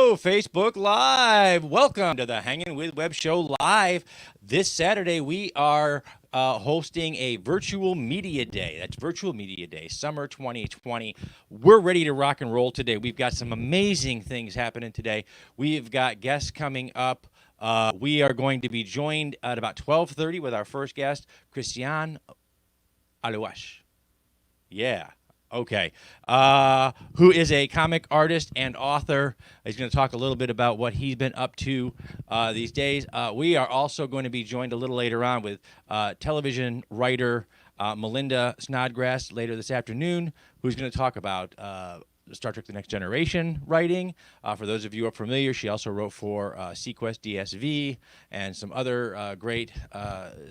Hello, Facebook Live. Welcome to the Hangin With Web Show Live. This Saturday, we are hosting a virtual media day. That's Virtual Media Day, Summer 2020. We're ready to rock and roll today. We've got some amazing things happening today. We've got guests coming up. We are going to be joined at about 12:30 with our first guest, Cristian Aluas. Yeah. Okay. Who is a comic artist and author. He's going to talk a little bit about what he's been up to these days. We are also going to be joined a little later on with television writer Melinda Snodgrss later this afternoon, who's going to talk about Star Trek The Next Generation writing. For those of you who are familiar, she also wrote for SeaQuest DSV and some other great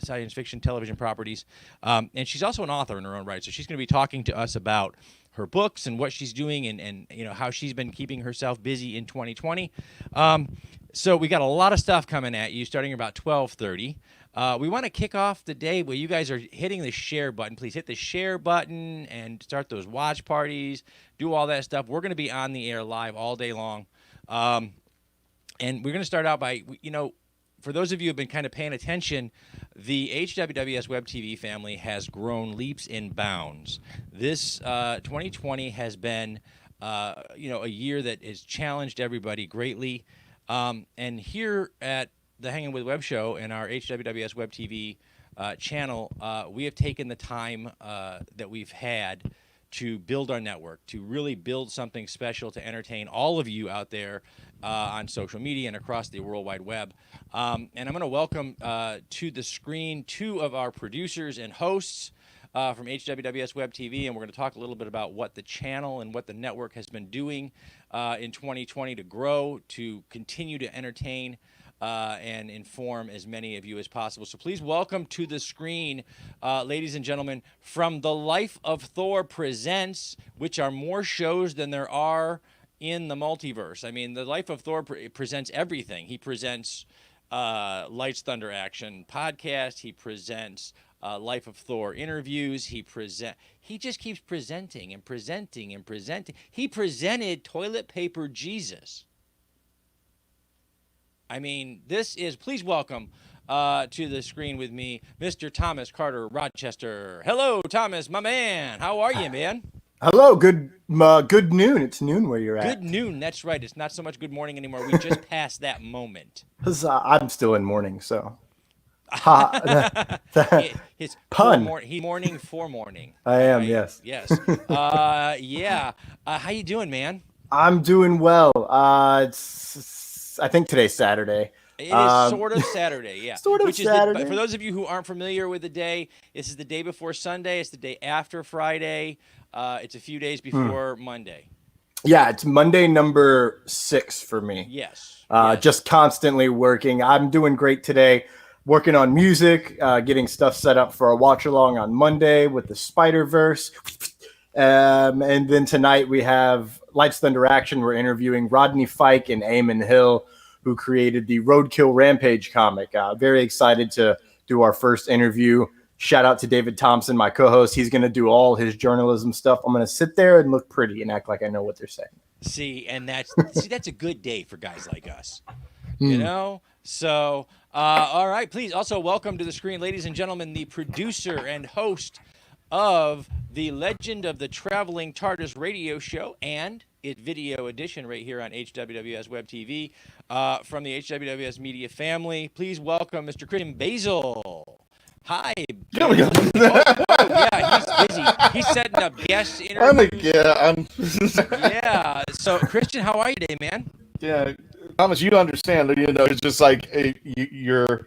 science fiction television properties. And she's also an author in her own right. So she's going to be talking to us about her books and what she's doing and you know how she's been keeping herself busy in 2020. So we got a lot of stuff coming at you starting about 12:30. We want to kick off the day where you guys are hitting the share button. Please hit the share button and start those watch parties, do all that stuff. We're going to be on the air live all day long. And we're going to start out by, you know, for those of you who have been kind of paying attention, the HWWS WebTV family has grown leaps and bounds. This 2020 has been, you know, a year that has challenged everybody greatly. And here at the Hangin With Web Show and our HWWS WebTV channel, we have taken the time that we've had to build our network, to really build something special to entertain all of you out there on social media and across the World Wide Web. And I'm going to welcome to the screen two of our producers and hosts from HWWS WebTV, and we're going to talk a little bit about what the channel and what the network has been doing in 2020 to grow, to continue to entertain and inform as many of you as possible. So please welcome to the screen, ladies and gentlemen, from The Life of Thor Presents, which are more shows than there are in the multiverse. I mean, The Life of Thor presents everything. He presents Lights, Thunder, Action podcast. He presents Life of Thor interviews. He just keeps presenting and presenting and presenting. He presented Toilet Paper Jesus. I mean, please welcome to the screen with me, Mr. Thomas Carter Rochester. Hello, Thomas, my man. How are you, man? Hello, good noon. It's noon where you're at. Good noon, that's right. It's not so much good morning anymore. We just passed that moment. I'm still in morning, so. His pun. He's morning for morning. I am, yes. Yes. Yeah. How you doing, man? I'm doing well. I think today's Saturday. It is sort of Saturday, yeah. Sort of Saturday. For those of you who aren't familiar with the day, this is the day before Sunday. It's the day after Friday. It's a few days before Monday. Yeah, it's Monday number 6 for me. Yes. Just constantly working. I'm doing great today. Working on music, getting stuff set up for a watch along on Monday with the Spider-Verse. And then tonight we have Lights, Thunder, Action. We're interviewing Rodney Fike and Eamon Hill, who created the Roadkill Rampage comic. Very excited to do our first interview. Shout out to David Thompson, my co-host. He's going to do all his journalism stuff. I'm going to sit there and look pretty and act like I know what they're saying. See, and that's a good day for guys like us, you know? So, all right, please also welcome to the screen, ladies and gentlemen, the producer and host of the Legend of the Traveling TARDIS radio show and its video edition right here on HWWS WebTV from the HWWS Media family. Please welcome Mr. Cristian Basil. Hi. Yeah, he's busy. He's setting up guest interviews. Yeah. So, Cristian, how are you today, man? Yeah, Thomas, you understand. You know, it's just like you're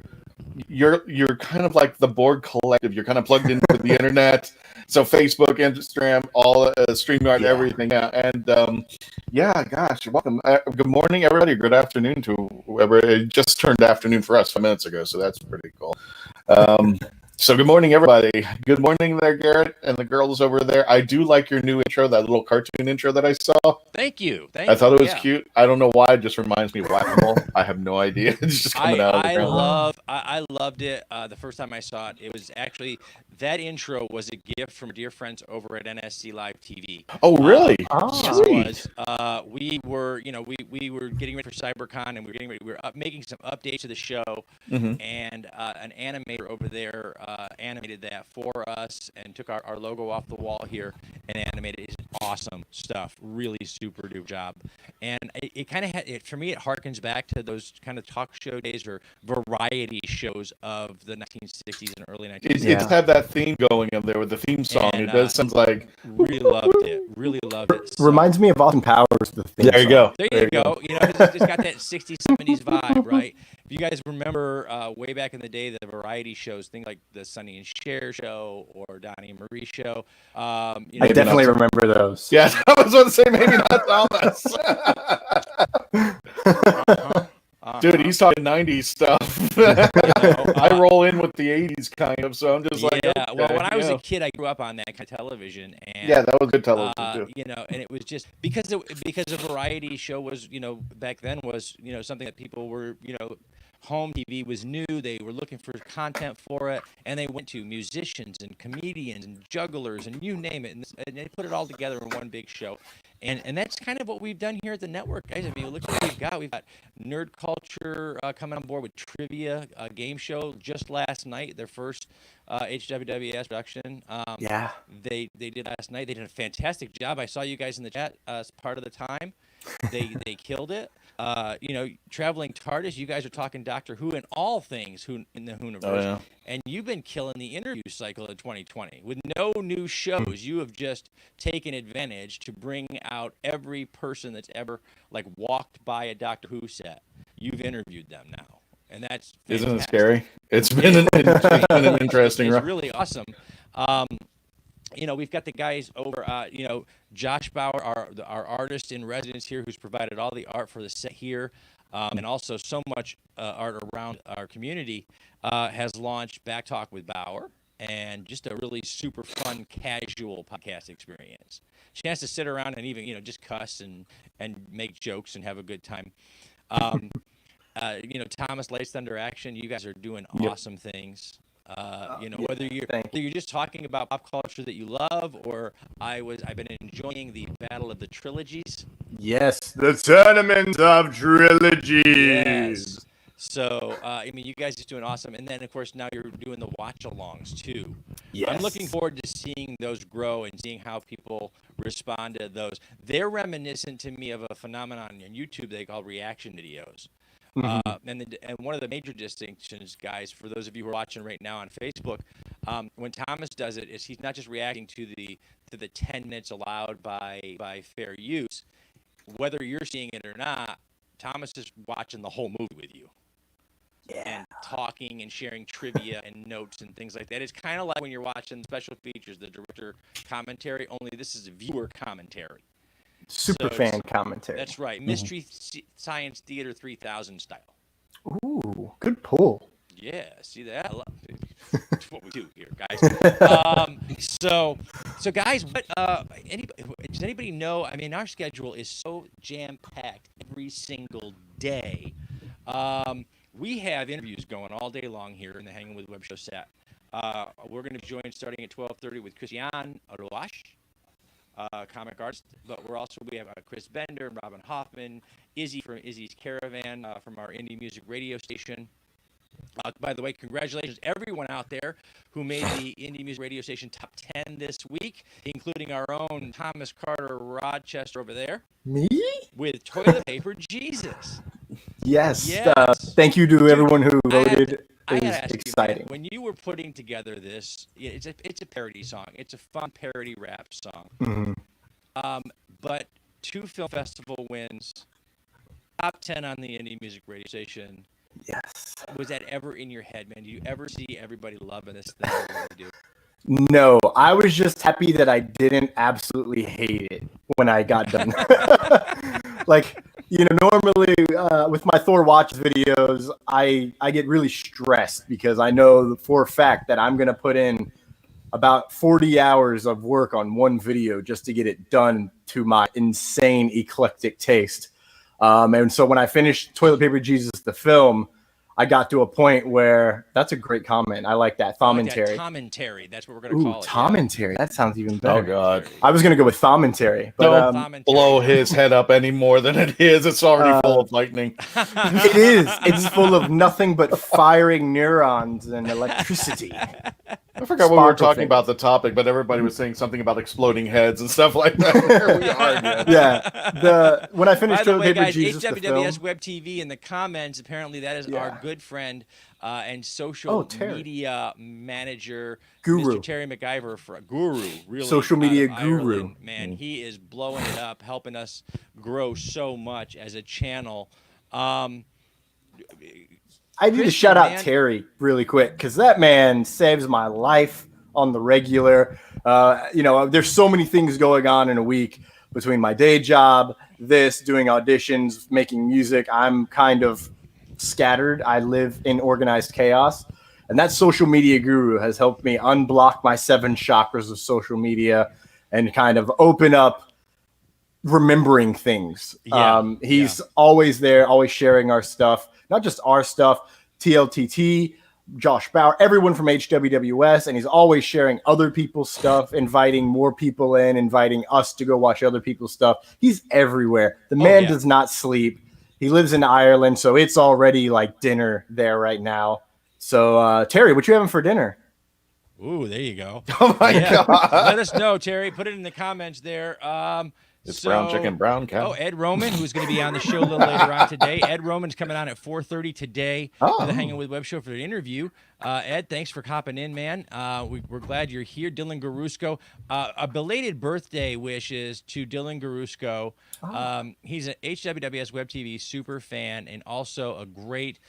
kind of like the Borg collective. You're kind of plugged into the internet. So Facebook, Instagram, all StreamYard, everything. Yeah, and yeah, gosh, welcome. Good morning, everybody. Good afternoon to whoever. It just turned afternoon for us 5 minutes ago, so that's pretty cool. So good morning, everybody. Good morning there, Garrett, and the girls over there. I do like your new intro, that little cartoon intro that I saw. Thank you. I thought it was cute. I don't know why. It just reminds me of Whack-A-Mole. I have no idea. It's just coming out of the ground. I loved it the first time I saw it. It was actually that intro was a gift from dear friends over at NSC Live TV. Oh, really? Yes, Sweet. it was. We were, we were getting ready for CyberCon, and we were making some updates to the show, Mhm. and an animator over there animated that for us and took our logo off the wall here and animated it. It's awesome stuff. Really super duper job. And it kind of for me, it harkens back to those kind of talk show days or variety shows of the 1960s and early 1970s. It's had that theme going in there with the theme song. And, it does sound like really loved it. Really loved it. So, Reminds me of Austin Powers. The theme there you song. go. there you go. You know, it's got that 60s, 70s vibe, right? If you guys remember way back in the day, the variety shows, things like the Sonny and Cher show or Donnie and Marie show. I definitely remember those. Yeah, I was going to say maybe not Thomas. Dude, he's talking 90s stuff. I roll in with the 80s kind of, so I'm just like, yeah. okay, Well, when I was a kid, I grew up on that kind of television, and yeah, that was good television too. you know, and it was just because a variety show was, back then was, something that people were, home TV was new. They were looking for content for it, and they went to musicians and comedians and jugglers and you name it, and they put it all together in one big show. And that's kind of what we've done here at the network, guys. I mean, look what we've got. We've got Nerd Culture coming on board with Trivia, a game show just last night, their first HWWS production. Yeah. They did last night. They did a fantastic job. I saw you guys in the chat as part of the time. They killed it. Traveling TARDIS, you guys are talking Doctor Who and all things in the Whoniverse. Oh, yeah. And you've been killing the interview cycle in 2020 with no new shows. You have just taken advantage to bring out every person that's ever walked by a Doctor Who set. You've interviewed them now, and that's fantastic. Isn't it scary? It's been an interesting It's run. really awesome. We've got the guys over, Josh Bauer, our artist in residence here, who's provided all the art for the set here, and also so much art around our community, has launched Back Talk with Bauer, and just a really super fun, casual podcast experience. Chance to sit around and even, just cuss and make jokes and have a good time. Thomas Lights Thunder Action, you guys are doing awesome things. Whether you're just talking about pop culture that you love, or I've been enjoying the Battle of the Trilogies. Yes, the Tournament of Trilogies. Yes. So, you guys are doing awesome. And then, of course, now you're doing the watch-alongs, too. Yes. I'm looking forward to seeing those grow and seeing how people respond to those. They're reminiscent to me of a phenomenon on YouTube they call reaction videos. And one of the major distinctions, guys, for those of you who are watching right now on Facebook, when Thomas does it, is he's not just reacting to the 10 minutes allowed by fair use. Whether you're seeing it or not, Thomas is watching the whole movie with you. Yeah. And talking and sharing trivia and notes and things like that. It's kind of like when you're watching special features, the director commentary, only this is a viewer commentary. Super fan commentary. That's right. Mystery Science Theater 3000 style. Ooh, good pull. Yeah, see that? That's what we do here, guys. So guys, does anybody know? I mean, our schedule is so jam-packed every single day. We have interviews going all day long here in the Hangin With Web Show set. We're going to join starting at 12:30 with Cristian Aluas, comic artist, but we have Chris Bender and Robin Hofmann, Izzie from Izzie's Caravan from our indie music radio station. By the way, congratulations everyone out there who made the indie music radio station top 10 this week, including our own Thomas Carter Rochester over there. Me? With Toilet Paper Jesus. Yes. Yes. Thank you to everyone who voted. I It gotta was ask exciting. you, man, when you were putting together this, it's a parody song. It's a fun parody rap song. Mm-hmm. But 2 film festival wins, top 10 on the indie music radio station. Yes. Was that ever in your head, man? Do you ever see everybody loving this thing that you do? No, I was just happy that I didn't absolutely hate it when I got done. Normally with my Thor Watch videos, I get really stressed because I know for a fact that I'm going to put in about 40 hours of work on one video just to get it done to my insane eclectic taste. And so when I finished Toilet Paper Jesus, the film, I got to a point where that's a great comment. I like that. Commentary. Commentary. That's what we're going to call it. Commentary. Yeah. That sounds even better. Oh, God. I was going to go with commentary. But, don't blow his head up any more than it is. It's already full of lightning. It is. It's full of nothing but firing neurons and electricity. I forgot what we were talking about the topic, but everybody was saying something about exploding heads and stuff like that. Here we are again. Yeah. When I finished By the way, guys, Jesus, HWWS WebTV in the comments, apparently that is our good friend and social media manager, Guru. Mr. Terry McIver, Guru, really. Social media guru. Ireland. Man, he is blowing it up, helping us grow so much as a channel. I need to shout out Terry really quick because that man saves my life on the regular. There's so many things going on in a week between my day job, doing auditions, making music. I'm kind of scattered. I live in organized chaos. And that social media guru has helped me unblock my 7 chakras of social media and kind of open up remembering things. He's always there, always sharing our stuff. Not just our stuff, TLTT, Josh Bauer, everyone from HWWS, and he's always sharing other people's stuff, inviting more people in, inviting us to go watch other people's stuff. He's everywhere. The man does not sleep. He lives in Ireland, so it's already like dinner there right now. So, Terry, what you having for dinner? Ooh, there you go. Oh, my God. Let us know, Terry. Put it in the comments there. It's brown chicken, brown cow. Oh, Ed Roman, who's going to be on the show a little later on today. Ed Roman's coming on at 4:30 today to the Hangin' With Web Show for the interview. Ed, thanks for hopping in, man. We're glad you're here. Dylan Garusco, a belated birthday wishes to Dylan Garusco. He's an HWWS WebTV super fan and also a great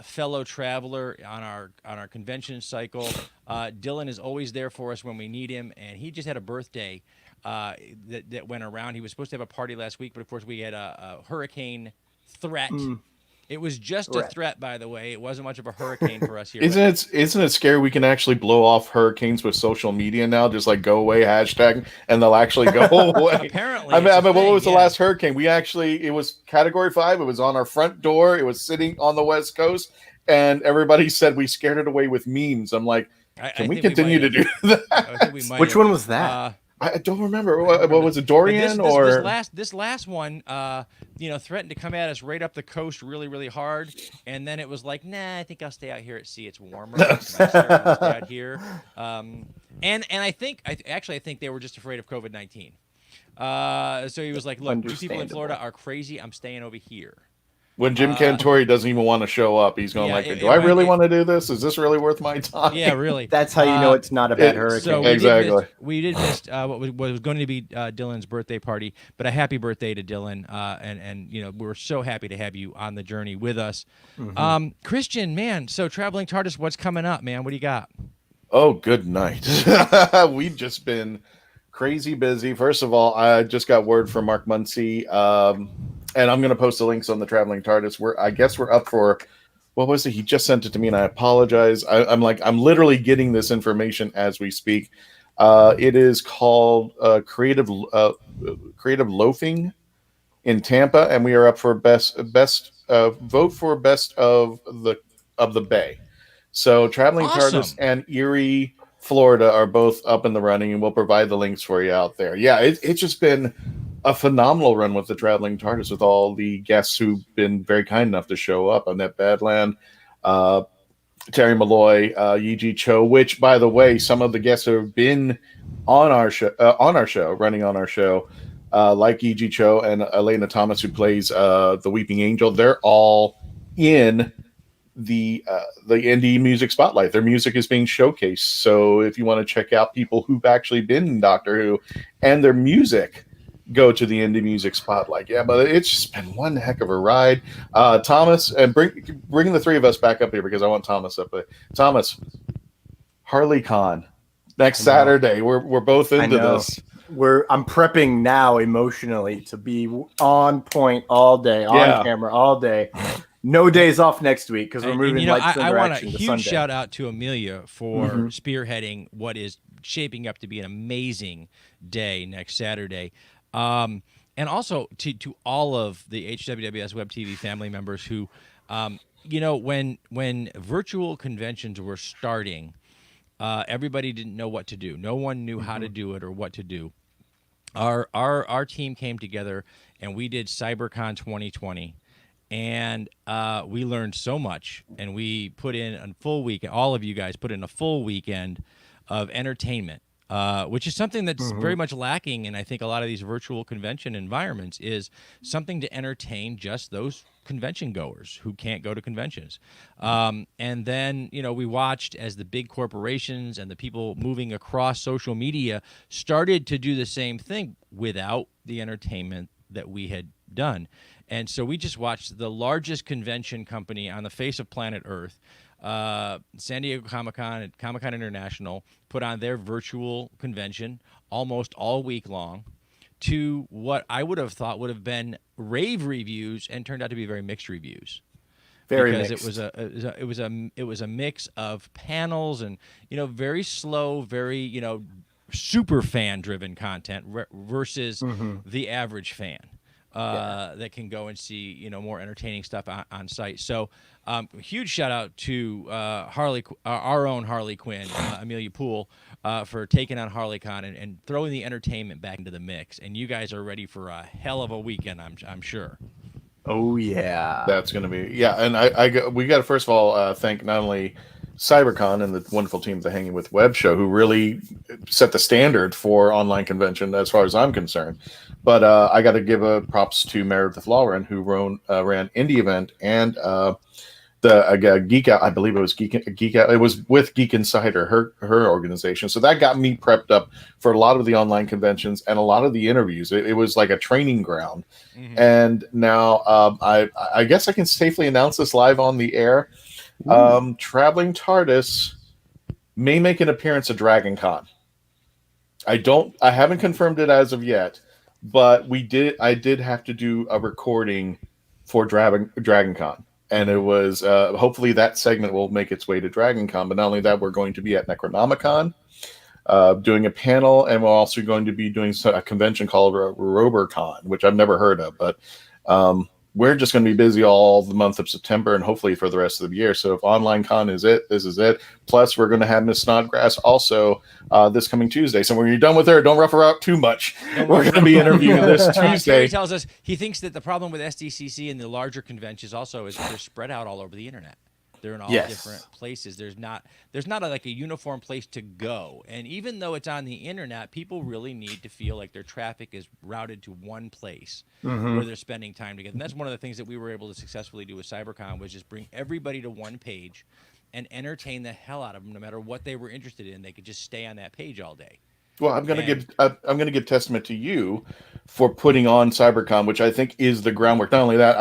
fellow traveler on our convention cycle. Dylan is always there for us when we need him, and he just had a birthday that went around. He was supposed to have a party last week, but of course we had a hurricane threat. It was just a threat, by the way. It wasn't much of a hurricane for us here. Isn't it scary? We can actually blow off hurricanes with social media now. Just like go away hashtag, and they'll actually go away. Apparently, I mean, what was the last hurricane? It was Category 5. It was on our front door. It was sitting on the West Coast, and everybody said we scared it away with memes. I'm like, can we continue to do that? Which one was that? I don't remember. What was it, Dorian this last one? Threatened to come at us right up the coast, really, really hard, and then it was like, nah, I think I'll stay out here at sea. It's warmer. Stay out here. And I think they were just afraid of COVID-19. So he was like, look, you people in Florida are crazy. I'm staying over here. When Jim Cantori doesn't even want to show up, he's going do I really want to do this? Is this really worth my time? Yeah, really. That's how you know it's not a bad hurricane. So exactly. We did miss what was going to be Dylan's birthday party, but a happy birthday to Dylan. And we're so happy to have you on the journey with us. Cristian, man, so Traveling TARDIS, what's coming up, man? What do you got? Oh, good night. We've just been crazy busy. First of all, I just got word from Mark Muncy, and I'm going to post the links on the Traveling TARDIS. I guess we're up for, what was it? He just sent it to me, and I apologize. I'm literally getting this information as we speak. It is called Creative Loafing in Tampa, and we are up for best vote for best of the Bay. So Traveling TARDIS and Erie, Florida are both up in the running, and we'll provide the links for you out there. Yeah, it's just been a phenomenal run with the Traveling TARDIS with all the guests who've been very kind enough to show up. Annette Badland, Terry Malloy, Yi Cho, which, by the way, some of the guests who have been on our show, running on our show, like Yi Cho and Elena Thomas, who plays the Weeping Angel, they're all in the indie music spotlight. Their music is being showcased. So if you want to check out people who've actually been in Doctor Who and their music, go to the indie music spotlight. Yeah, but it's just been one heck of a ride. Thomas, and bring the three of us back up here because I want Thomas up there. Thomas, Harley Con next Saturday. We're both into this. I'm prepping now emotionally to be on point all day, on camera all day. No days off next week because we're moving Lights to Interaction to Sunday. I want a huge shout out to Amelia for spearheading what is shaping up to be an amazing day next Saturday. And also to all of the HWWS WebTV family members who when virtual conventions were starting, everybody didn't know what to do. No one knew how to do it or what to do. Our team came together and we did CyberCon 2020, and we learned so much. And we put in a full weekend. All of you guys put in a full weekend of entertainment, which is something that's very much lacking in, I think, a lot of these virtual convention environments, is something to entertain just those convention goers who can't go to conventions. And then, we watched as the big corporations and the people moving across social media started to do the same thing without the entertainment that we had done. And so we just watched the largest convention company on the face of planet Earth, San Diego Comic-Con and Comic-Con International, put on their virtual convention almost all week long, to what I would have thought would have been rave reviews, and turned out to be very mixed reviews. Very because mixed. it was a mix of panels and very slow, very super fan driven content versus the average fan that can go and see more entertaining stuff on site. So huge shout out to our own Harley Quinn, Amelia Poole, for taking on HarleyCon and throwing the entertainment back into the mix. And you guys are ready for a hell of a weekend, I'm sure. Oh yeah, That's going to be, and we got to first of all thank not only CyberCon and the wonderful team at the Hangin With Web Show, who really set the standard for online convention as far as I'm concerned. But I got to give props to Meredith Lawren, who ran Indie Event and the Geek Out. I believe it was Geek Out. It was with Geek Insider, her organization. So that got me prepped up for a lot of the online conventions and a lot of the interviews. It was like a training ground. And now I guess I can safely announce this live on the air. Traveling TARDIS may make an appearance at Dragon Con. I haven't confirmed it as of yet, but I did have to do a recording for Dragon Con. And it was, hopefully that segment will make its way to Dragon Con. But not only that, we're going to be at Necronomicon, doing a panel, and we're also going to be doing a convention called RoberCon, which I've never heard of. But we're just going to be busy all the month of September and hopefully for the rest of the year. So if online con is it, this is it. Plus, we're going to have Miss Snodgrss also this coming Tuesday. So when you're done with her, don't rough her out too much. We're going to be interviewing this Tuesday. Gary tells us he thinks that the problem with SDCC and the larger conventions also is they're spread out all over the internet. They're in all different places. There's not like a uniform place to go. And even though it's on the internet, people really need to feel like their traffic is routed to one place where they're spending time together. And that's one of the things that we were able to successfully do with CyberCon, was just bring everybody to one page and entertain the hell out of them, no matter what they were interested in. They could just stay on that page all day. Well, I'm going to give testament to you for putting on CyberCon, which I think is the groundwork. Not only that,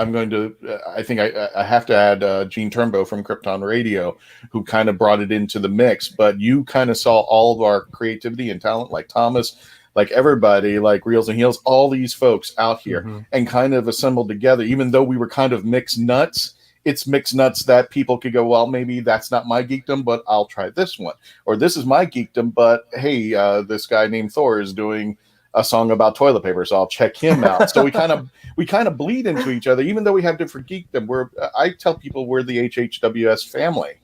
I think I have to add Gene Turnbow from Krypton Radio, who kind of brought it into the mix. But you kind of saw all of our creativity and talent, like Thomas, like everybody, like Reels and Heels, all these folks out here, and kind of assembled together. Even though we were kind of mixed nuts, it's mixed nuts that people could go, well, maybe that's not my geekdom, but I'll try this one. Or this is my geekdom, but hey, this guy named Thor is doing a song about toilet paper, so I'll check him out. So we kind of bleed into each other, even though we have different geekdom. I tell people we're the HWWS family,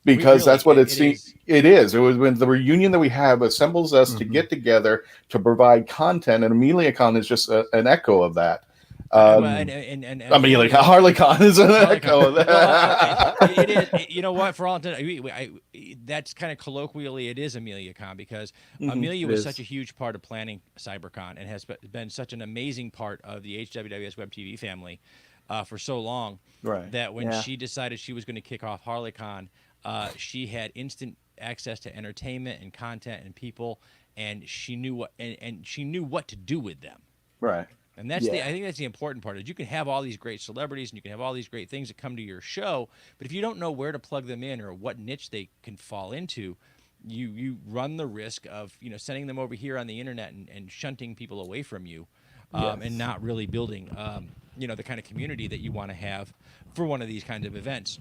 because that's what it seems. It is. It was when the reunion that we have assembles us to get together to provide content, and AmeliaCon is just an echo of that. HarleyCon is an echo of that. Well, it is. You know what? For all that's kind of colloquially, it is AmeliaCon, because Amelia was such a huge part of planning CyberCon and has been such an amazing part of the HWWS WebTV family for so long, that when she decided she was going to kick off HarleyCon, she had instant access to entertainment and content and people, and she knew what to do with them. Right. And that's I think that's the important part. Is you can have all these great celebrities and you can have all these great things that come to your show, but if you don't know where to plug them in or what niche they can fall into, you run the risk of sending them over here on the internet and shunting people away from you, and not really building the kind of community that you want to have for one of these kinds of events.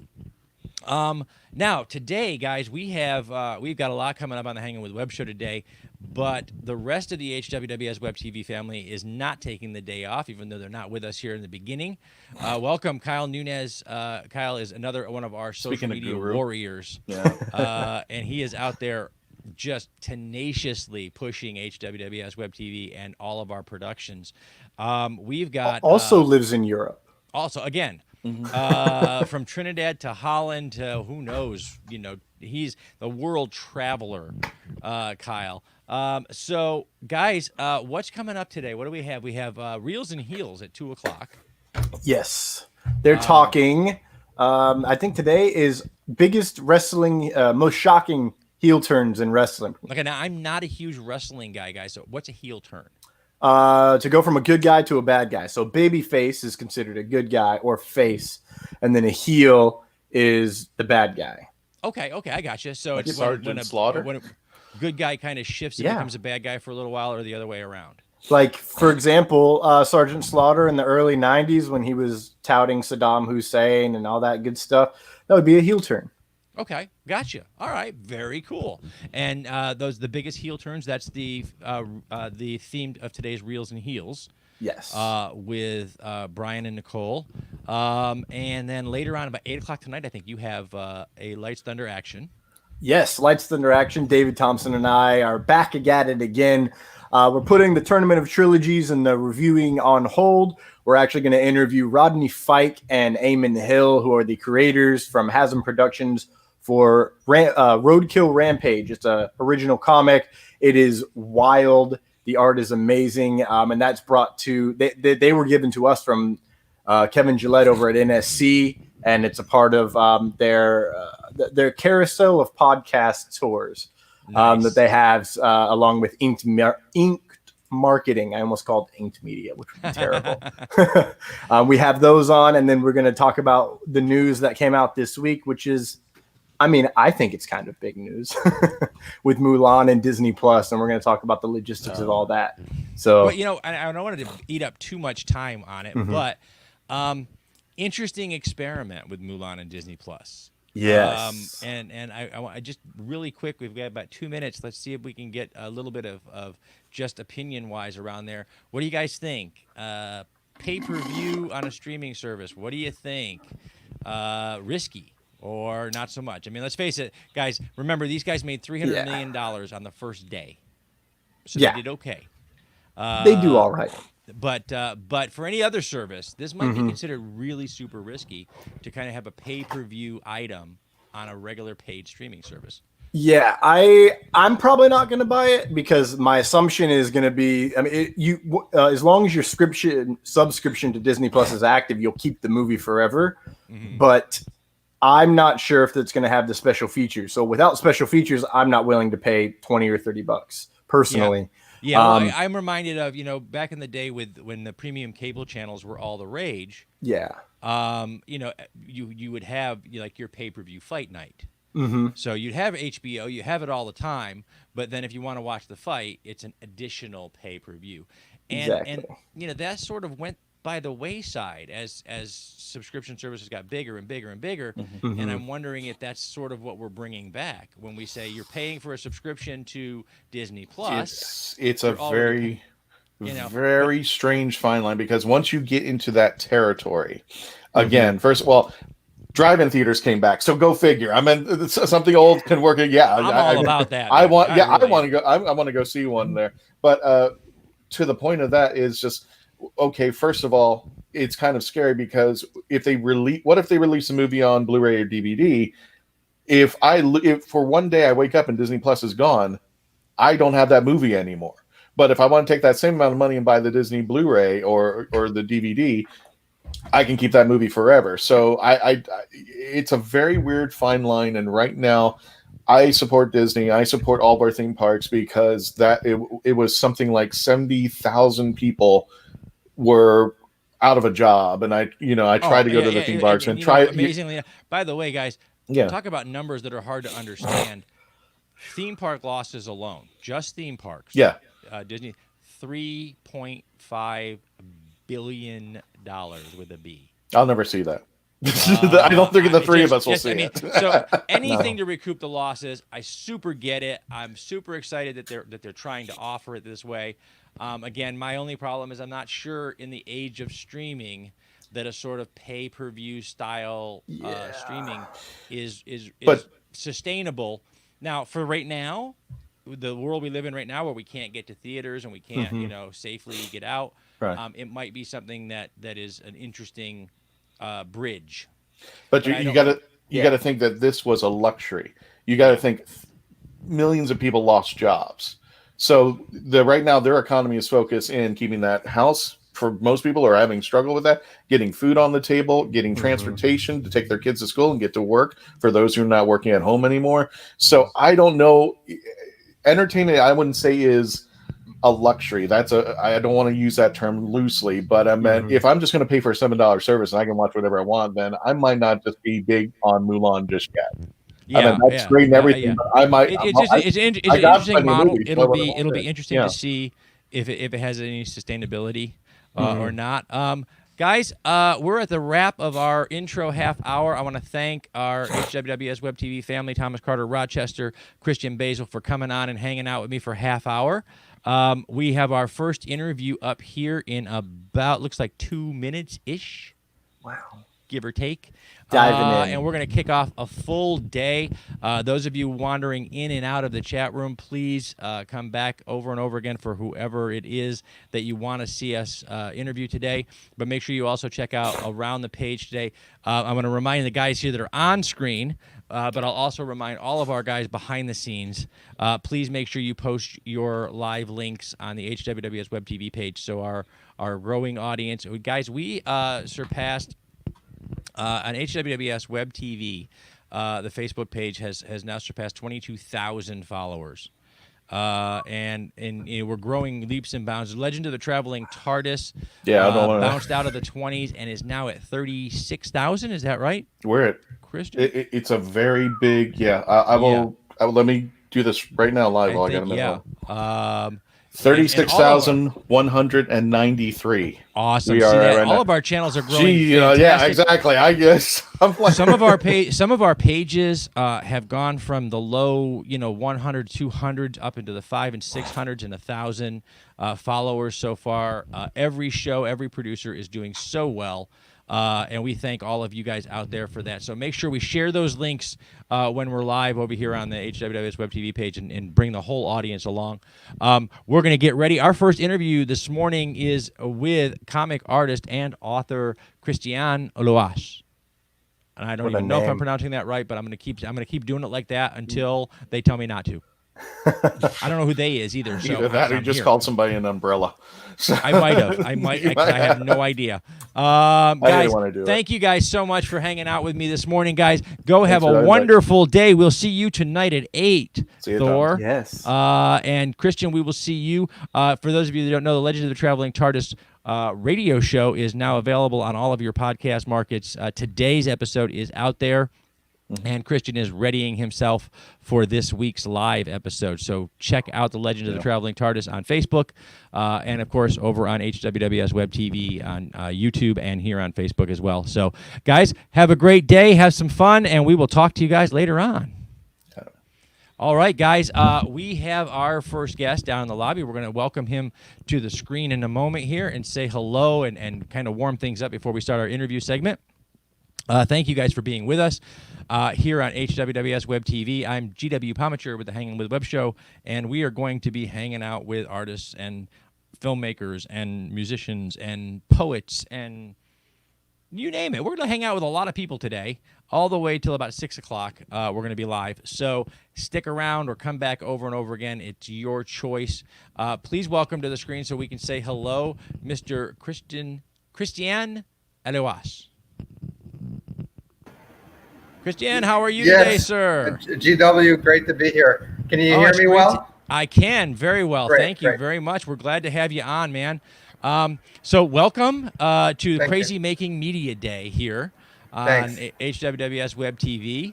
Now today, guys, we've got a lot coming up on the Hangin' With Web show today, but the rest of the HWWS WebTV family is not taking the day off, even though they're not with us here in the beginning. Welcome, Kyle Nunez. Kyle is another one of our social media warriors, and he is out there just tenaciously pushing HWWS WebTV and all of our productions. We've got also lives in Europe. Also, again. From Trinidad to Holland to who knows, he's the world traveler, Kyle. So guys, what's coming up today? What do we have? We have Reels and Heels at 2:00. Yes, they're talking. I think today is biggest wrestling, most shocking heel turns in wrestling. Okay, now I'm not a huge wrestling guy, guys. So what's a heel turn? To go from a good guy to a bad guy. So baby face is considered a good guy or face, and then a heel is the bad guy. Okay, I gotcha. So like it's Sergeant Slaughter. When a good guy kind of shifts and becomes a bad guy for a little while, or the other way around. Like, for example, Sergeant Slaughter in the early 90s when he was touting Saddam Hussein and all that good stuff, that would be a heel turn. Okay, gotcha. All right, very cool. And the biggest heel turns. That's the theme of today's Reels and Heels. Yes. With Brian and Nicole, and then later on about 8:00 tonight, I think you have a Lights Thunder action. Yes, Lights Thunder action. David Thompson and I are back at it again. We're putting the Tournament of Trilogies and the reviewing on hold. We're actually going to interview Rodney Fike and Eamon Hill, who are the creators from Hasm Productions for Roadkill Rampage. It's an original comic. It is wild. The art is amazing, and that's brought to they were given to us from Kevin Gillette over at NSC, and it's a part of their carousel of podcast tours that they have along with Inked Marketing. I almost called Inked Media, which would be terrible. We have those on, and then we're going to talk about the news that came out this week, which is, I think it's kind of big news with Mulan and Disney Plus, and we're going to talk about the logistics of all that. So, I don't want to eat up too much time on it, but interesting experiment with Mulan and Disney Plus. Yes. And I just really quick, we've got about 2 minutes. Let's see if we can get a little bit of just opinion-wise around there. What do you guys think? Pay-per-view on a streaming service. What do you think? Risky or not so much? Let's face it, guys. Remember, these guys made $300 million on the first day. So they did okay. They do all right. But for any other service, this might be considered really super risky to kind of have a pay-per-view item on a regular paid streaming service. Yeah, I'm probably not going to buy it because my assumption is going to be, as long as your subscription to Disney Plus is active, you'll keep the movie forever. But I'm not sure if it's going to have the special features. So without special features, I'm not willing to pay $20 or $30 personally. Yeah, well, I'm reminded of, back in the day when the premium cable channels were all the rage. Yeah. You would have like your pay-per-view fight night. So you'd have HBO, you have it all the time, but then if you want to watch the fight, it's an additional pay-per-view. And that sort of went by the wayside as subscription services got bigger and bigger and bigger. And I'm wondering if that's sort of what we're bringing back when we say you're paying for a subscription to Disney Plus. It's a very strange fine line, because once you get into that territory, again, first of all, drive-in theaters came back, so go figure. Something old can work. Yeah, I'm all about that. I want to go. I want to go see one there. But to the point of that is just, okay, first of all, it's kind of scary because what if they release a movie on Blu-ray or DVD? If for one day I wake up and Disney Plus is gone, I don't have that movie anymore. But if I want to take that same amount of money and buy the Disney Blu-ray or the DVD, I can keep that movie forever. So it's a very weird fine line. And right now, I support Disney. I support all of our theme parks because it was something like 70,000 people were out of a job, and I tried to go to the theme parks and try. Amazingly, by the way, guys, talk about numbers that are hard to understand. Theme park losses alone, just theme parks. Yeah, Disney, $3.5 billion with a B. I'll never see that. I don't think the three of us will see it. So anything to recoup the losses, I super get it. I'm super excited that they're trying to offer it this way. Again, my only problem is I'm not sure in the age of streaming that a sort of pay-per-view style streaming is sustainable. Now, for right now, the world we live in right now, where we can't get to theaters and we can't, safely get out, Right. it might be something that is an interesting bridge. But you got to think that this was a luxury. You got to think millions of people lost jobs. So right now their economy is focused in keeping that house. For most people are having struggle with that, getting food on the table, getting transportation to take their kids to school and get to work for those who are not working at home anymore. So I don't know. Entertainment, I wouldn't say is a luxury. I don't want to use that term loosely, but I meant if I'm just going to pay for a $7 service and I can watch whatever I want, then I might not just be big on Mulan just yet. Yeah, that's great and everything. But I might. It's an interesting model. It'll be interesting to see if it has any sustainability or not. Guys, we're at the wrap of our intro half hour. I want to thank our HWWS WebTV family, Thomas Carter Rochester, Cristian Basil, for coming on and hanging out with me for half hour. We have our first interview up here in about, looks like 2 minutes-ish. Wow. Give or take. Diving in. And we're going to kick off a full day. Those of you wandering in and out of the chat room, please come back over and over again for whoever it is that you want to see us interview today. But make sure you also check out Around the Page today. I'm going to remind the guys here that are on screen, but I'll also remind all of our guys behind the scenes, please make sure you post your live links on the HWWS WebTV page so our growing audience. Guys, we surpassed... on HWWS WebTV, the Facebook page has now surpassed 22,000 followers, and we're growing leaps and bounds. Legend of the Traveling TARDIS, bounced out of the 20s and is now at 36,000. Is that right? We're at Cristian. It's a very big. I will. Let me do this right now live. I got a minute. 36,193. Awesome. See that? Right all now. Of our channels are growing. Yeah, exactly. I guess some of our pages have gone from the low, 100, 200 up into the 500 and 600s and 1,000 followers so far. Every show, every producer is doing so well. And we thank all of you guys out there for that. So make sure we share those links when we're live over here on the HWWS WebTV page and bring the whole audience along. We're going to get ready. Our first interview this morning is with comic artist and author Cristian Aluas. And I don't even know if I'm pronouncing that right, but I'm going to keep doing it like that until they tell me not to. I don't know who they is either. So either that or just called somebody an umbrella. I might have. I have no idea. Guys, thank you guys so much for hanging out with me this morning, guys. Go have a wonderful day. We'll see you tonight at 8. See you, Thor. Tom. Yes. And Cristian, we will see you. For those of you that don't know, the Legend of the Traveling TARDIS radio show is now available on all of your podcast markets. Today's episode is out there. And Cristian is readying himself for this week's live episode. So check out the Legend of the Traveling TARDIS on Facebook, and of course over on HWWS WebTV on YouTube and here on Facebook as well. So guys, have a great day, have some fun, and we will talk to you guys later on. All right, guys, we have our first guest down in the lobby. We're going to welcome him to the screen in a moment here and say hello and kind of warm things up before we start our interview segment. Thank you guys for being with us here on HWWS WebTV. I'm GW Pomature with the Hangin With Web Show, and we are going to be hanging out with artists and filmmakers and musicians and poets and you name it. We're going to hang out with a lot of people today, all the way till about 6 o'clock. We're going to be live. So stick around or come back over and over again. It's your choice. Please welcome to the screen so we can say hello, Mr. Cristian Aluas. Cristian, how are you today, sir? GW, great to be here. Can you hear me well? I can, very well. Great, Thank you very much. We're glad to have you on, man. So welcome to the Crazy Making Media Day here on HWWS WebTV.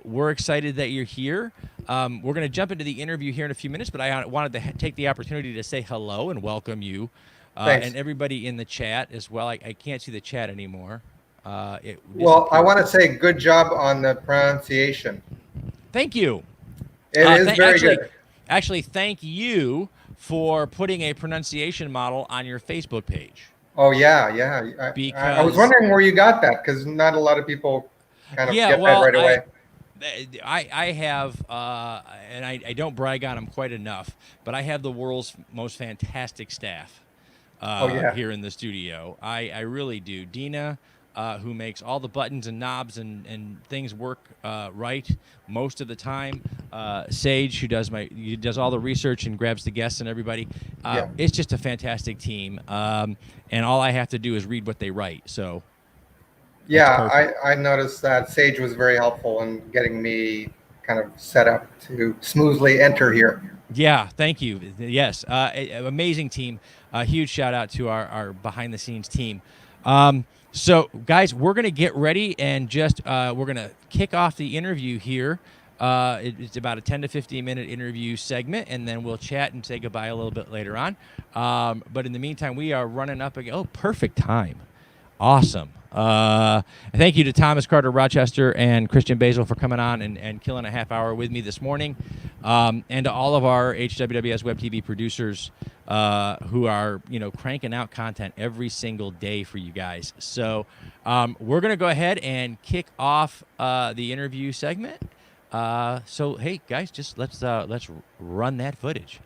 We're excited that you're here. We're going to jump into the interview here in a few minutes, but I wanted to take the opportunity to say hello and welcome you and everybody in the chat as well. I can't see the chat anymore. Well, I want to say good job on the pronunciation. Thank you. It is very good. Actually, thank you for putting a pronunciation model on your Facebook page. Oh, yeah. I was wondering where you got that, because not a lot of people kind of get that right away. I have, and I don't brag on them quite enough, but I have the world's most fantastic staff here in the studio. I really do. Dina, who makes all the buttons and knobs and things work right most of the time. Sage, who does all the research and grabs the guests and everybody. It's just a fantastic team, and all I have to do is read what they write. So. Yeah, I noticed that Sage was very helpful in getting me kind of set up to smoothly enter here. Yeah, thank you. Yes, amazing team. Huge shout out to our behind the scenes team. So, guys, we're going to get ready and just we're going to kick off the interview here. It's about a 10 to 15 minute interview segment, and then we'll chat and say goodbye a little bit later on. But in the meantime, we are running up again. Oh, perfect time. Awesome. Thank you to Thomas Carter Rochester and Cristian Basil for coming on and killing a half hour with me this morning. And to all of our HWWS WebTV producers who are, cranking out content every single day for you guys. So we're going to go ahead and kick off the interview segment. So, hey, guys, just let's run that footage.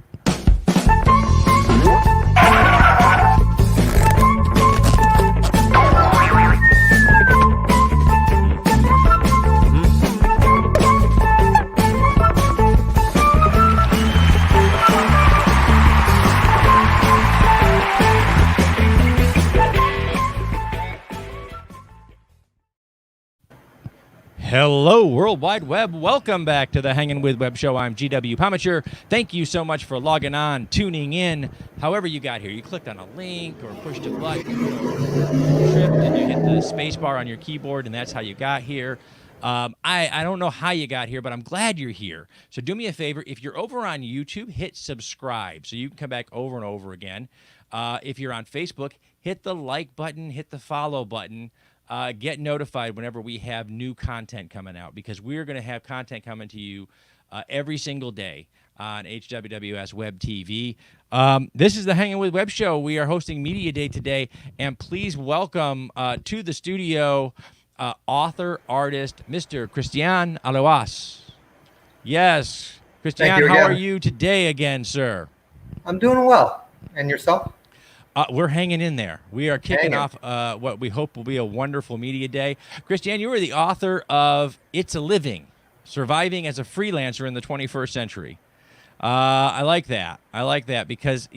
Hello, World Wide Web. Welcome back to the Hangin' With Web Show. I'm GW Pomature. Thank you so much for logging on, tuning in, however you got here. You clicked on a link or pushed a button, tripped, and you hit the space bar on your keyboard, and that's how you got here. I don't know how you got here, but I'm glad you're here. So do me a favor. If you're over on YouTube, hit subscribe so you can come back over and over again. If you're on Facebook, hit the like button, hit the follow button. Get notified whenever we have new content coming out, because we're going to have content coming to you every single day on HWWS WebTV. This is the Hangin' With Web Show. We are hosting Media Day today, and please welcome to the studio author, artist, Mr. Cristian Aluas. Yes. Cristian, how are you today again, sir? I'm doing well. And yourself? We're hanging in there. We are kicking off what we hope will be a wonderful media day. Cristian, you are the author of It's a Living, Surviving as a Freelancer in the 21st Century. I like that. Because,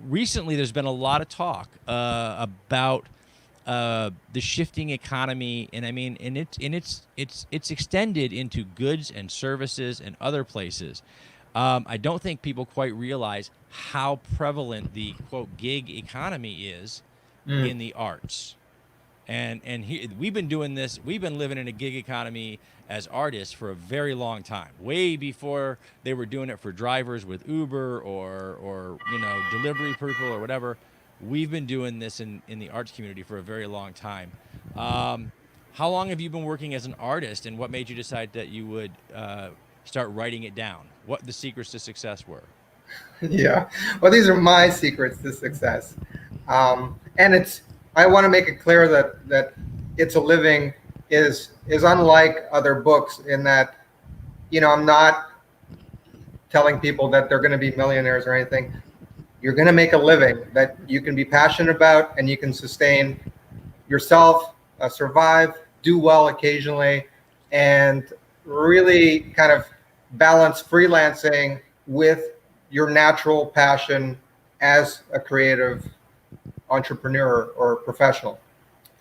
recently there's been a lot of talk about the shifting economy, and it's extended into goods and services and other places. I don't think people quite realize how prevalent the, quote, gig economy is in the arts. And we've been doing this. We've been living in a gig economy as artists for a very long time, way before they were doing it for drivers with Uber or delivery people or whatever. We've been doing this in the arts community for a very long time. How long have you been working as an artist, and what made you decide that you would start writing it down? What the secrets to success were? Yeah, well, these are my secrets to success, and I want to make it clear that It's a Living is unlike other books in that, I'm not telling people that they're going to be millionaires or anything. You're going to make a living that you can be passionate about, and you can sustain yourself, survive, do well occasionally, and really kind of balance freelancing with your natural passion as a creative entrepreneur or professional.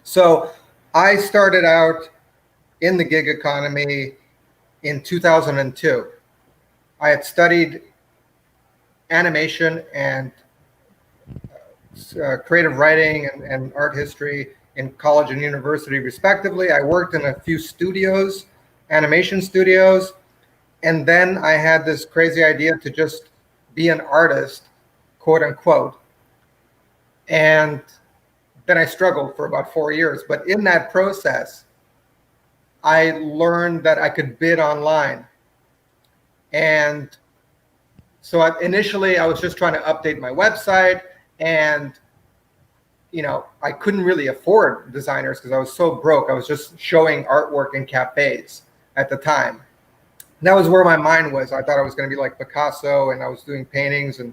So I started out in the gig economy in 2002. I had studied animation and creative writing and art history in college and university, respectively. I worked in a few studios, animation studios, and then I had this crazy idea to just be an artist, quote unquote. And then I struggled for about 4 years. But in that process, I learned that I could bid online. And so initially I was just trying to update my website, and I couldn't really afford designers because I was so broke. I was just showing artwork in cafes at the time. And that was where my mind was. I thought I was going to be like Picasso, and I was doing paintings, and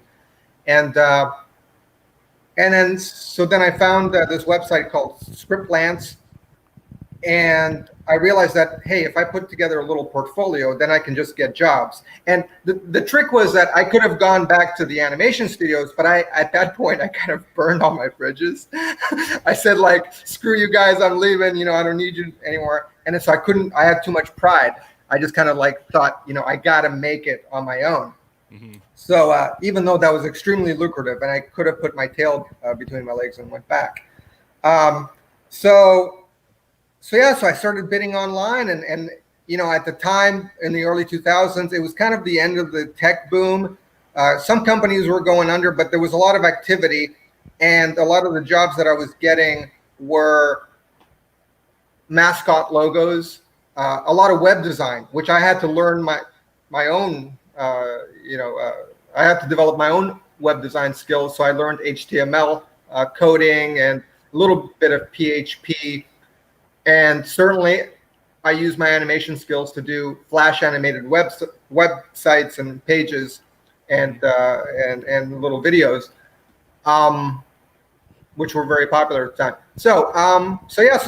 then I found this website called Scriptlance, and I realized that, hey, if I put together a little portfolio, then I can just get jobs. And the trick was that I could have gone back to the animation studios, but at that point I kind of burned all my bridges. I said, like, screw you guys, I'm leaving, I don't need you anymore. And so I had too much pride. I just kind of like thought, I got to make it on my own. Mm-hmm. So even though that was extremely lucrative, and I could have put my tail between my legs and went back. So I started bidding online, and at the time in the early 2000s, it was kind of the end of the tech boom. Some companies were going under, but there was a lot of activity, and a lot of the jobs that I was getting were mascot logos, a lot of web design, which I had to learn my own. I had to develop my own web design skills, so I learned HTML coding and a little bit of PHP. And certainly, I use my animation skills to do Flash animated websites and pages and little videos, which were very popular at the time. So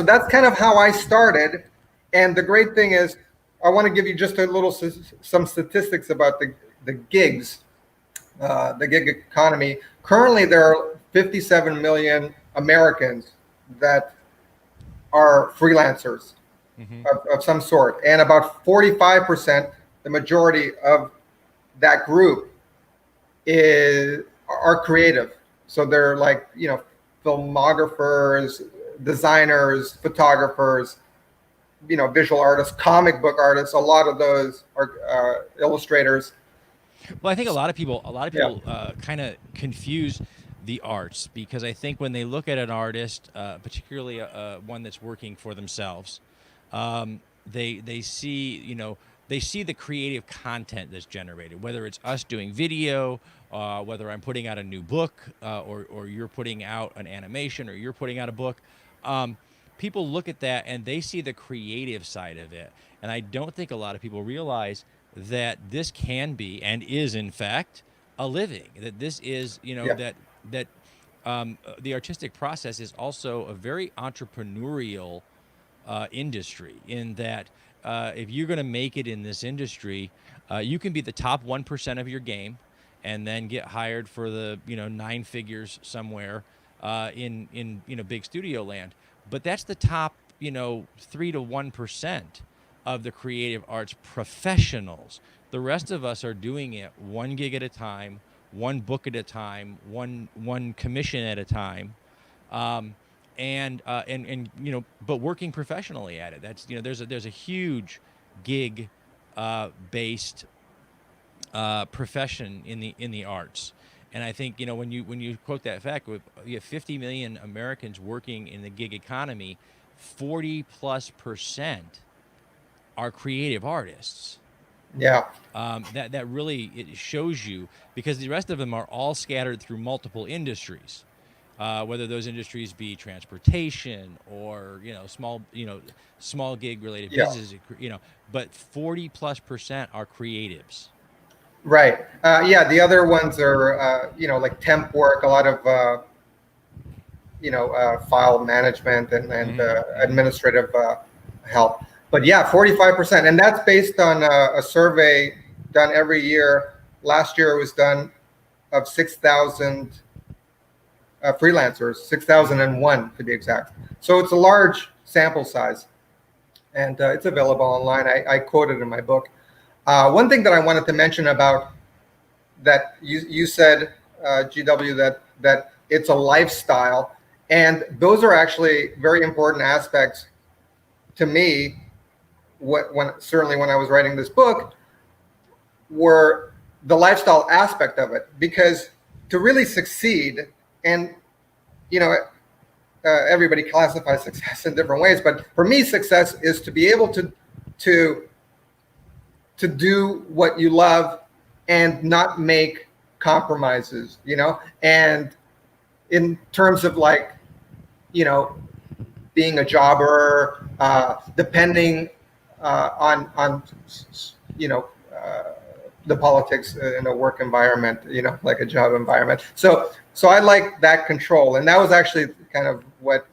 that's kind of how I started. And the great thing is, I want to give you just some statistics about the gigs, the gig economy. Currently, there are 57 million Americans that are freelancers of some sort, and about 45%, the majority of that group are creative. So they're like filmographers, designers, photographers, visual artists, comic book artists. A lot of those are illustrators. Well, I think a lot of people kind of confuse the arts, because I think when they look at an artist, particularly one that's working for themselves, they see they see the creative content that's generated, whether it's us doing video, whether I'm putting out a new book, or you're putting out an animation, or you're putting out a book. People look at that and they see the creative side of it, and I don't think a lot of people realize that this can be and is in fact a living. That this is that the artistic process is also a very entrepreneurial industry, in that if you're going to make it in this industry, you can be the top 1% of your game and then get hired for the 9 figures somewhere in big studio land. But that's the top 3 to 1% of the creative arts professionals. The rest of us are doing it 1 gig at a time, 1 book at a time, one commission at a time, but working professionally at it. That's there's a huge gig based profession in the arts, and I think when you quote that fact, you have 50 million Americans working in the gig economy, 40+% are creative artists. Yeah. That really, it shows you, because the rest of them are all scattered through multiple industries, whether those industries be transportation or small gig related businesses, but 40+% are creatives. Right. The other ones are like temp work, a lot of file management and administrative help. But 45%, and that's based on a survey done every year. Last year it was done of 6,000 freelancers, 6,001 to be exact. So it's a large sample size, and it's available online. I quote it in my book. One thing that I wanted to mention about that, you said, GW, that it's a lifestyle, and those are actually very important aspects to me. Certainly when I was writing this book, were the lifestyle aspect of it, because to really succeed, and everybody classifies success in different ways, but for me, success is to be able to do what you love and not make compromises, and in terms of like, being a jobber, depending on the politics in a work environment, like a job environment. So I like that control, and that was actually kind of what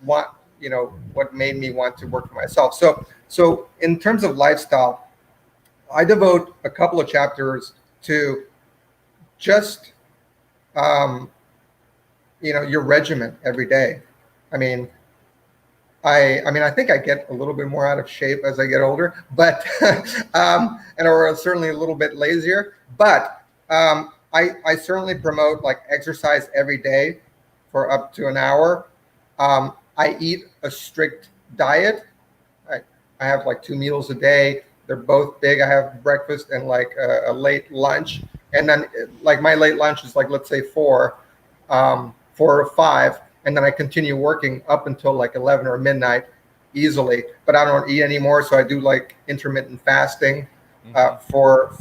made me want to work for myself. So in terms of lifestyle, I devote a couple of chapters to just your regimen every day. I mean, I think I get a little bit more out of shape as I get older, but or certainly a little bit lazier. But I certainly promote like exercise every day for up to an hour. I eat a strict diet. I have like 2 meals a day. They're both big. I have breakfast and like a late lunch, and then like my late lunch is like, let's say 4 or 5. And then I continue working up until like 11 or midnight easily, but I don't eat anymore. So I do like intermittent fasting for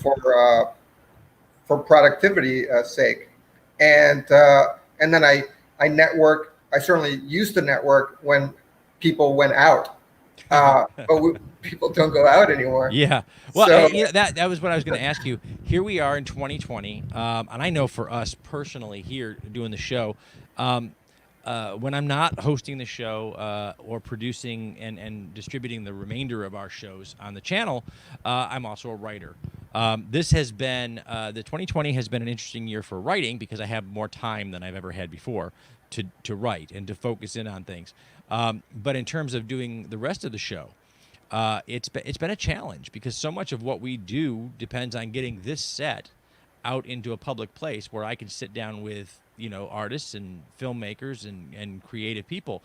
productivity sake. And then I network. I certainly used to network when people went out, but people don't go out anymore. Yeah. Well, So, that was what I was going to ask you. Here we are in 2020, and I know for us personally here doing the show, when I'm not hosting the show or producing and distributing the remainder of our shows on the channel, I'm also a writer. This has been, the 2020 has been an interesting year for writing because I have more time than I've ever had before to write and to focus in on things. But in terms of doing the rest of the show, it's been a challenge because so much of what we do depends on getting this set out into a public place where I can sit down with artists and filmmakers and creative people.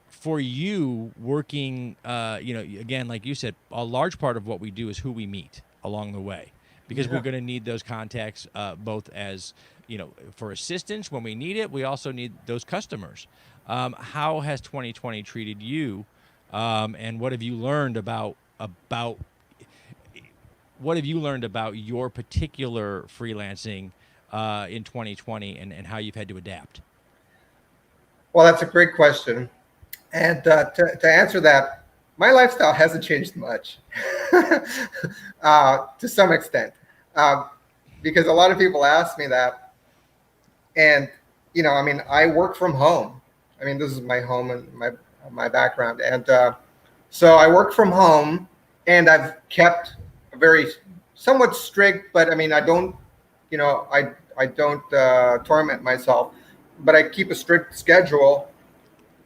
For you working, again, like you said, a large part of what we do is who we meet along the way, because we're going to need those contacts both as, for assistance when we need it. We also need those customers. How has 2020 treated you? And what have you learned about your particular freelancing in 2020 and how you've had to adapt? well, that's a great question. And to answer that, my lifestyle hasn't changed much to some extent, because a lot of people ask me that. And, I work from home. This is my home and my background. And so I work from home, and I've kept a very somewhat strict, but I don't, I don't torment myself, but I keep a strict schedule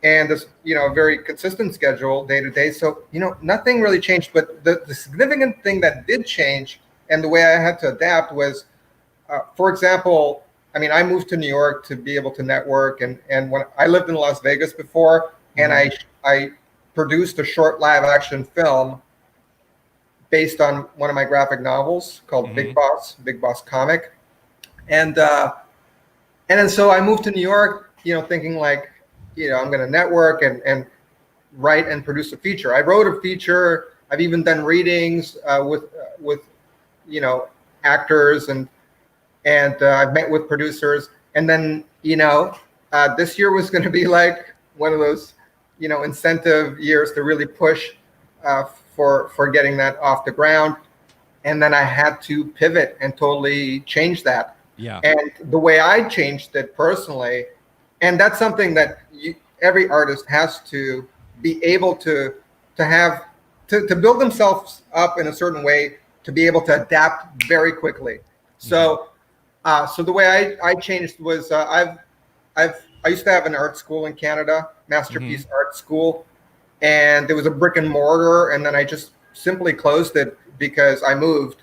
and this, a very consistent schedule day to day. So, nothing really changed, but the significant thing that did change and the way I had to adapt was, for example, I moved to New York to be able to network, and when I lived in Las Vegas before, and I produced a short live action film based on one of my graphic novels called Big Boss Comic. And then so I moved to New York, thinking like, I'm going to network and write and produce a feature. I wrote a feature. I've even done readings with actors, and I've met with producers. And then, this year was going to be like one of those, incentive years to really push for getting that off the ground. And then I had to pivot and totally change that. Yeah. And the way I changed it personally, and that's something that every artist has to be able to have to build themselves up in a certain way to be able to adapt very quickly. So, so the way I changed was I used to have an art school in Canada, Masterpiece Art School, and there was a brick and mortar, and then I just simply closed it because I moved.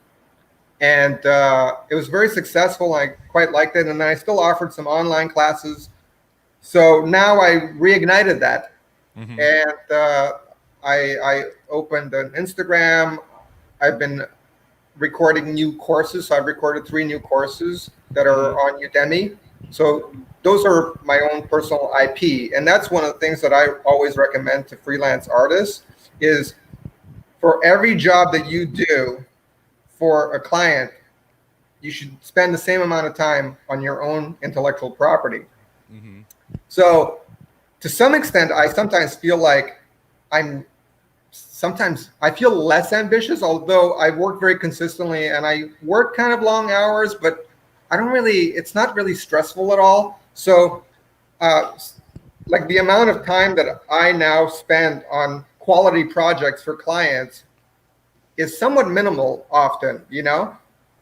And it was very successful. I quite liked it. And then I still offered some online classes. So now I reignited that. And I opened an Instagram. I've been recording new courses. So I've recorded 3 new courses that are on Udemy. So those are my own personal IP. And that's one of the things that I always recommend to freelance artists is for every job that you do for a client, you should spend the same amount of time on your own intellectual property. Mm-hmm. So to some extent, I sometimes feel like I feel less ambitious, although I work very consistently and I work kind of long hours, but it's not really stressful at all. So like the amount of time that I now spend on quality projects for clients is somewhat minimal often, you know?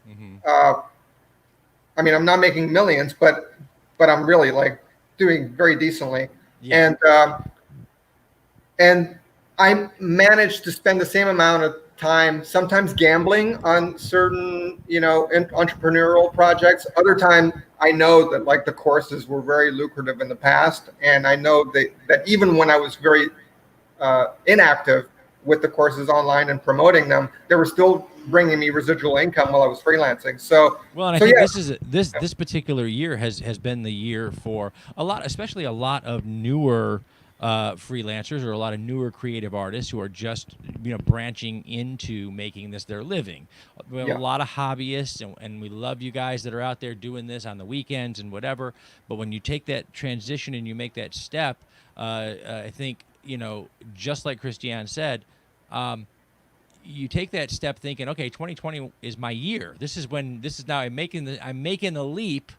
Mm-hmm. I mean, I'm not making millions, but I'm really like doing very decently. Yeah. And I managed to spend the same amount of time, sometimes gambling on certain, entrepreneurial projects. Other time, I know that like the courses were very lucrative in the past. And I know that even when I was very inactive with the courses online and promoting them, they were still bringing me residual income while I was freelancing. So, well, and I think this particular year has been the year for especially a lot of newer freelancers or a lot of newer creative artists who are just branching into making this their living. We have a lot of hobbyists, and we love you guys that are out there doing this on the weekends and whatever. But when you take that transition and you make that step, I think just like Cristian said, you take that step thinking, okay, 2020 is my year. I'm making the leap.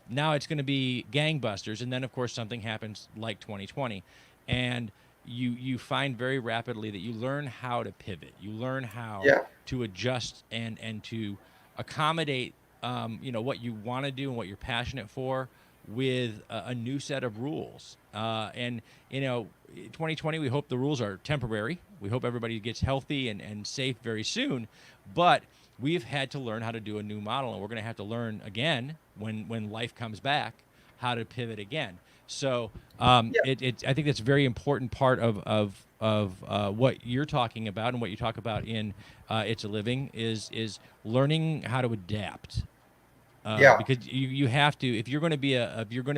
Now it's going to be gangbusters. And then of course something happens like 2020. And you find very rapidly that you learn how to pivot. You learn how to adjust and to accommodate, what you want to do and what you're passionate for with a new set of rules. And 2020, we hope the rules are temporary. We hope everybody gets healthy and safe very soon. But we've had to learn how to do a new model, and we're going to have to learn again when life comes back how to pivot again. So I think that's a very important part of what you're talking about and what you talk about in It's a Living is learning how to adapt. Because you have to, if you're going to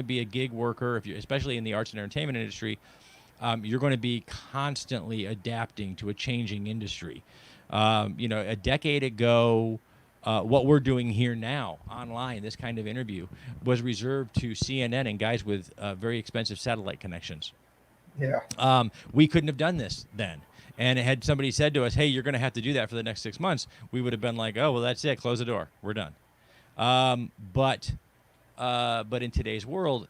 be a gig worker, especially in the arts and entertainment industry, you're going to be constantly adapting to a changing industry. A decade ago, what we're doing here now online, this kind of interview, was reserved to CNN and guys with very expensive satellite connections. Yeah. We couldn't have done this then. And had somebody said to us, "Hey, you're going to have to do that for the next 6 months," we would have been like, "Oh, well, that's it. Close the door. We're done." But in today's world,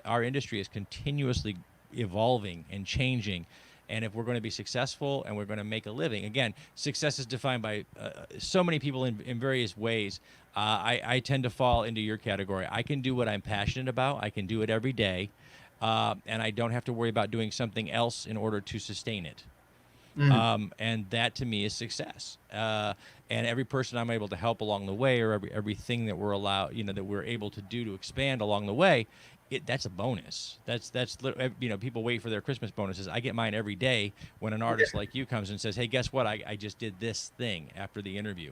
our industry is continuously evolving and changing. And if we're going to be successful and we're going to make a living, again, success is defined by so many people in various ways. I tend to fall into your category. I can do what I'm passionate about. I can do it every day. And I don't have to worry about doing something else in order to sustain it. And that to me is success. And every person I'm able to help along the way, or everything that we're allowed, that we're able to do to expand along the way, that's a bonus. That's people wait for their Christmas bonuses. I get mine every day when an artist like you comes and says, "Hey, guess what? I just did this thing after the interview."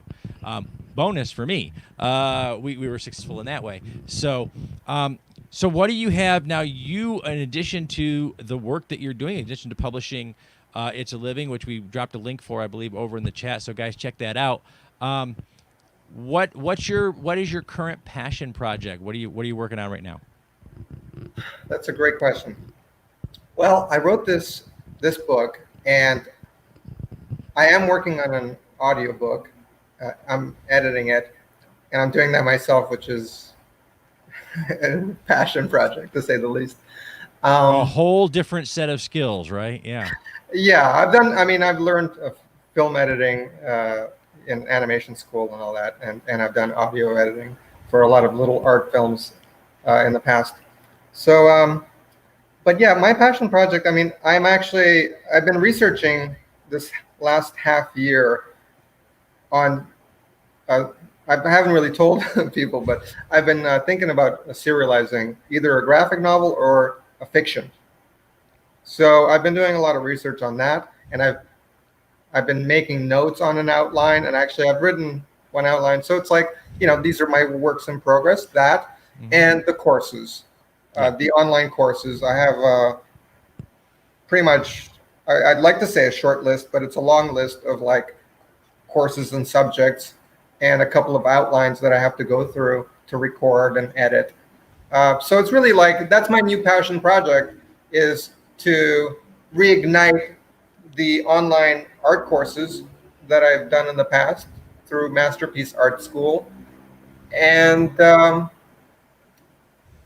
Bonus for me. We were successful in that way. So what do you have now? You, in addition to the work that you're doing, in addition to publishing It's a Living, which we dropped a link for, I believe, over in the chat. So guys, check that out. What is your current passion project? What are you working on right now? That's a great question. Well, I wrote this book, and I am working on an audiobook. I'm editing it, and I'm doing that myself, which is a passion project, to say the least. A whole different set of skills, right? Yeah. Yeah, I've learned film editing in animation school and all that, and I've done audio editing for a lot of little art films in the past. So, but yeah, my passion project, I've been researching this last half year on, I haven't really told people, but I've been thinking about serializing either a graphic novel or a fiction. So I've been doing a lot of research on that, and I've been making notes on an outline, and actually I've written one outline. So it's like, these are my works in progress, that and the courses. the online courses. I have pretty much, I'd like to say a short list, but it's a long list of like courses and subjects and a couple of outlines that I have to go through to record and edit. So it's really like, that's my new passion project, is to reignite the online art courses that I've done in the past through Masterpiece Art School. And,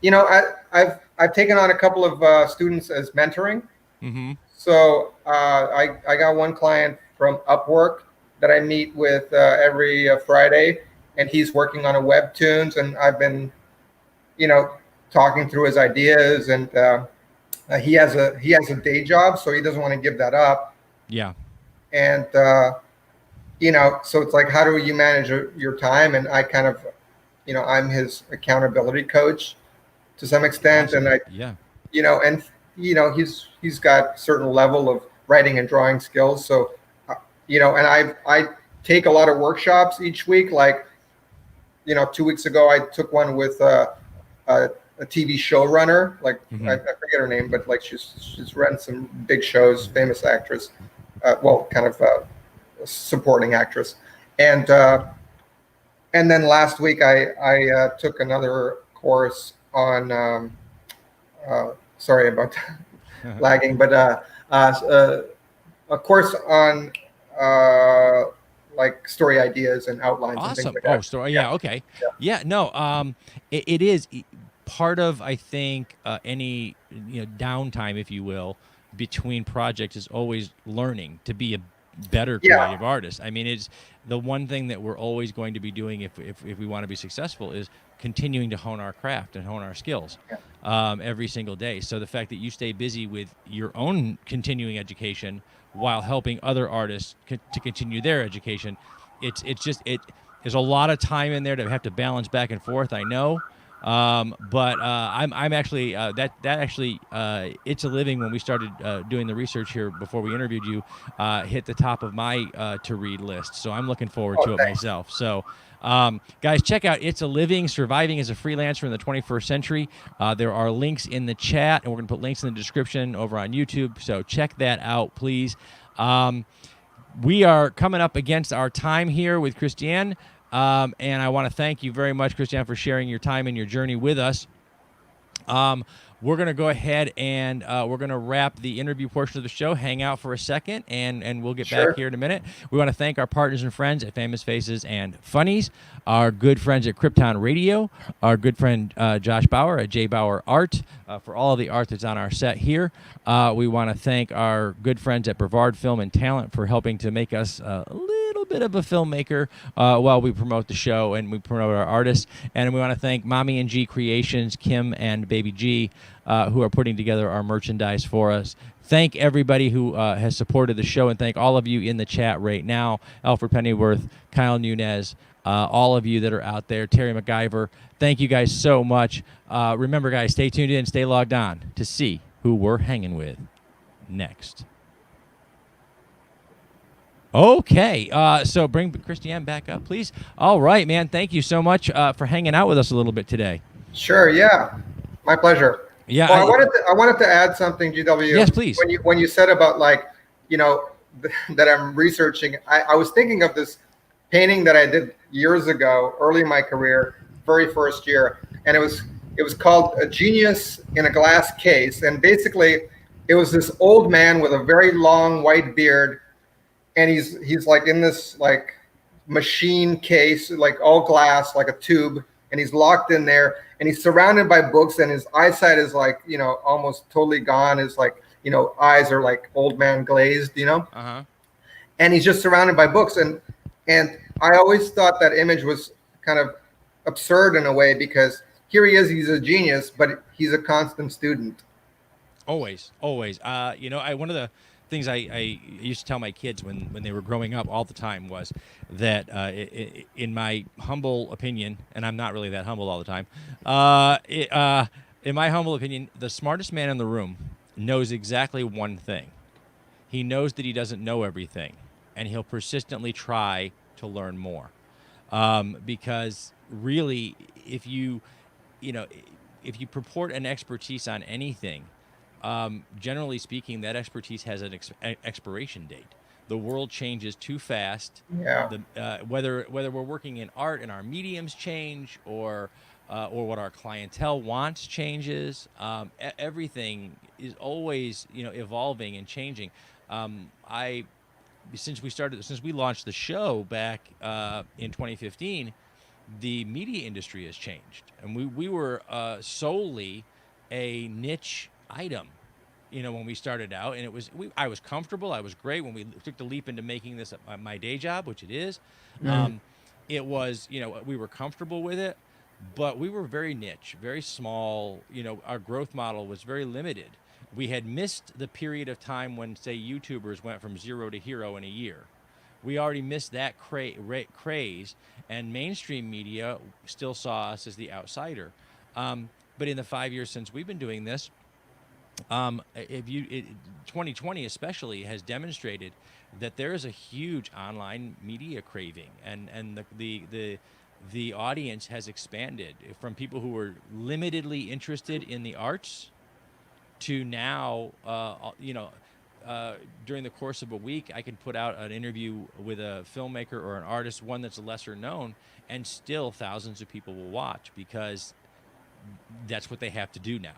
you know, I've taken on a couple of students as mentoring. Mm-hmm. So I got one client from Upwork that I meet with every Friday, and he's working on a webtoons, and I've been, you know, talking through his ideas, and he has a day job, so he doesn't want to give that up. Yeah. And you know, so it's like, how do you manage your time? And I kind of, you know, I'm his accountability coach to some extent, Awesome. and you know, and you know, he's got certain level of writing and drawing skills, so you know, and I take a lot of workshops each week. Like, you know, 2 weeks ago I took one with a TV showrunner, like I forget her name, but like she's run some big shows, famous actress, well, kind of supporting actress, and then last week I took another course on sorry about lagging, but a course on like story ideas and outlines. Awesome. And things like that. Oh, story. Yeah. Okay. Yeah. No. It is part of, I think, any downtime, if you will, between projects is always learning to be a better creative artist. I mean, it's the one thing that we're always going to be doing if we want to be successful is continuing to hone our craft and hone our skills every single day. So the fact that you stay busy with your own continuing education while helping other artists to continue their education, there's a lot of time in there to have to balance back and forth. I know. But I'm actually It's a Living, when we started doing the research here before we interviewed you, hit the top of my to read list. So I'm looking forward to it myself. So guys, check out It's a Living, Surviving as a Freelancer in the 21st Century. There are links in the chat, and we're going to put links in the description over on YouTube. So check that out, please. We are coming up against our time here with Cristian. And I want to thank you very much, Cristian, for sharing your time and your journey with us. We're going to go ahead and we're going to wrap the interview portion of the show. Hang out for a second, and we'll get back here in a minute. We want to thank our partners and friends at Famous Faces and Funnies, our good friends at Krypton Radio, our good friend Josh Bauer at J. Bauer Art for all of the art that's on our set here. We want to thank our good friends at Brevard Film and Talent for helping to make us a little bit of a filmmaker while we promote the show and we promote our artists. And we want to thank Mommy and G Creations, Kim and Baby G, who are putting together our merchandise for us. Thank everybody who has supported the show, and thank all of you in the chat right now. Alfred Pennyworth, Kyle Nunez, all of you that are out there, Terry MacGyver. Thank you guys so much. Remember, guys, stay tuned in, stay logged on to see who we're hanging with next. Okay, so bring Cristian back up, please. All right, man. Thank you so much for hanging out with us a little bit today. Sure. Yeah, my pleasure. Yeah. Well, I wanted to add something, GW. Yes, please. When you said about, like, you know, that I'm researching, I was thinking of this painting that I did years ago, early in my career, very first year, and it was called A Genius in a Glass Case, and basically it was this old man with a very long white beard. And he's like in this like machine case, like all glass, like a tube, and he's locked in there, and he's surrounded by books, and his eyesight is like, you know, almost totally gone. His, like, you know, eyes are like old man glazed, you know. And he's just surrounded by books, and I always thought that image was kind of absurd in a way, because here he is, he's a genius, but he's a constant student. Always. You know, one of the things I used to tell my kids when they were growing up all the time was that in my humble opinion, and I'm not really that humble all the time, in my humble opinion, the smartest man in the room knows exactly one thing. He knows that he doesn't know everything, and he'll persistently try to learn more. Because really, if you know, if you purport an expertise on anything, generally speaking, that expertise has an expiration date. The world changes too fast. Yeah. Whether we're working in art and our mediums change, or what our clientele wants changes. Everything is always evolving and changing. Since we launched the show back in 2015, the media industry has changed, and we were solely a niche item, when we started out, and I was comfortable. I was great when we took the leap into making this my day job, which it is. It was, we were comfortable with it, but we were very niche, very small. Our growth model was very limited. We had missed the period of time when, say, YouTubers went from 0 to hero in a year. We already missed that craze, and mainstream media still saw us as the outsider. But in the 5 years since we've been doing this, 2020 especially has demonstrated that there is a huge online media craving, and the audience has expanded from people who were limitedly interested in the arts to now, during the course of a week, I can put out an interview with a filmmaker or an artist, one that's lesser known, and still thousands of people will watch, because that's what they have to do now.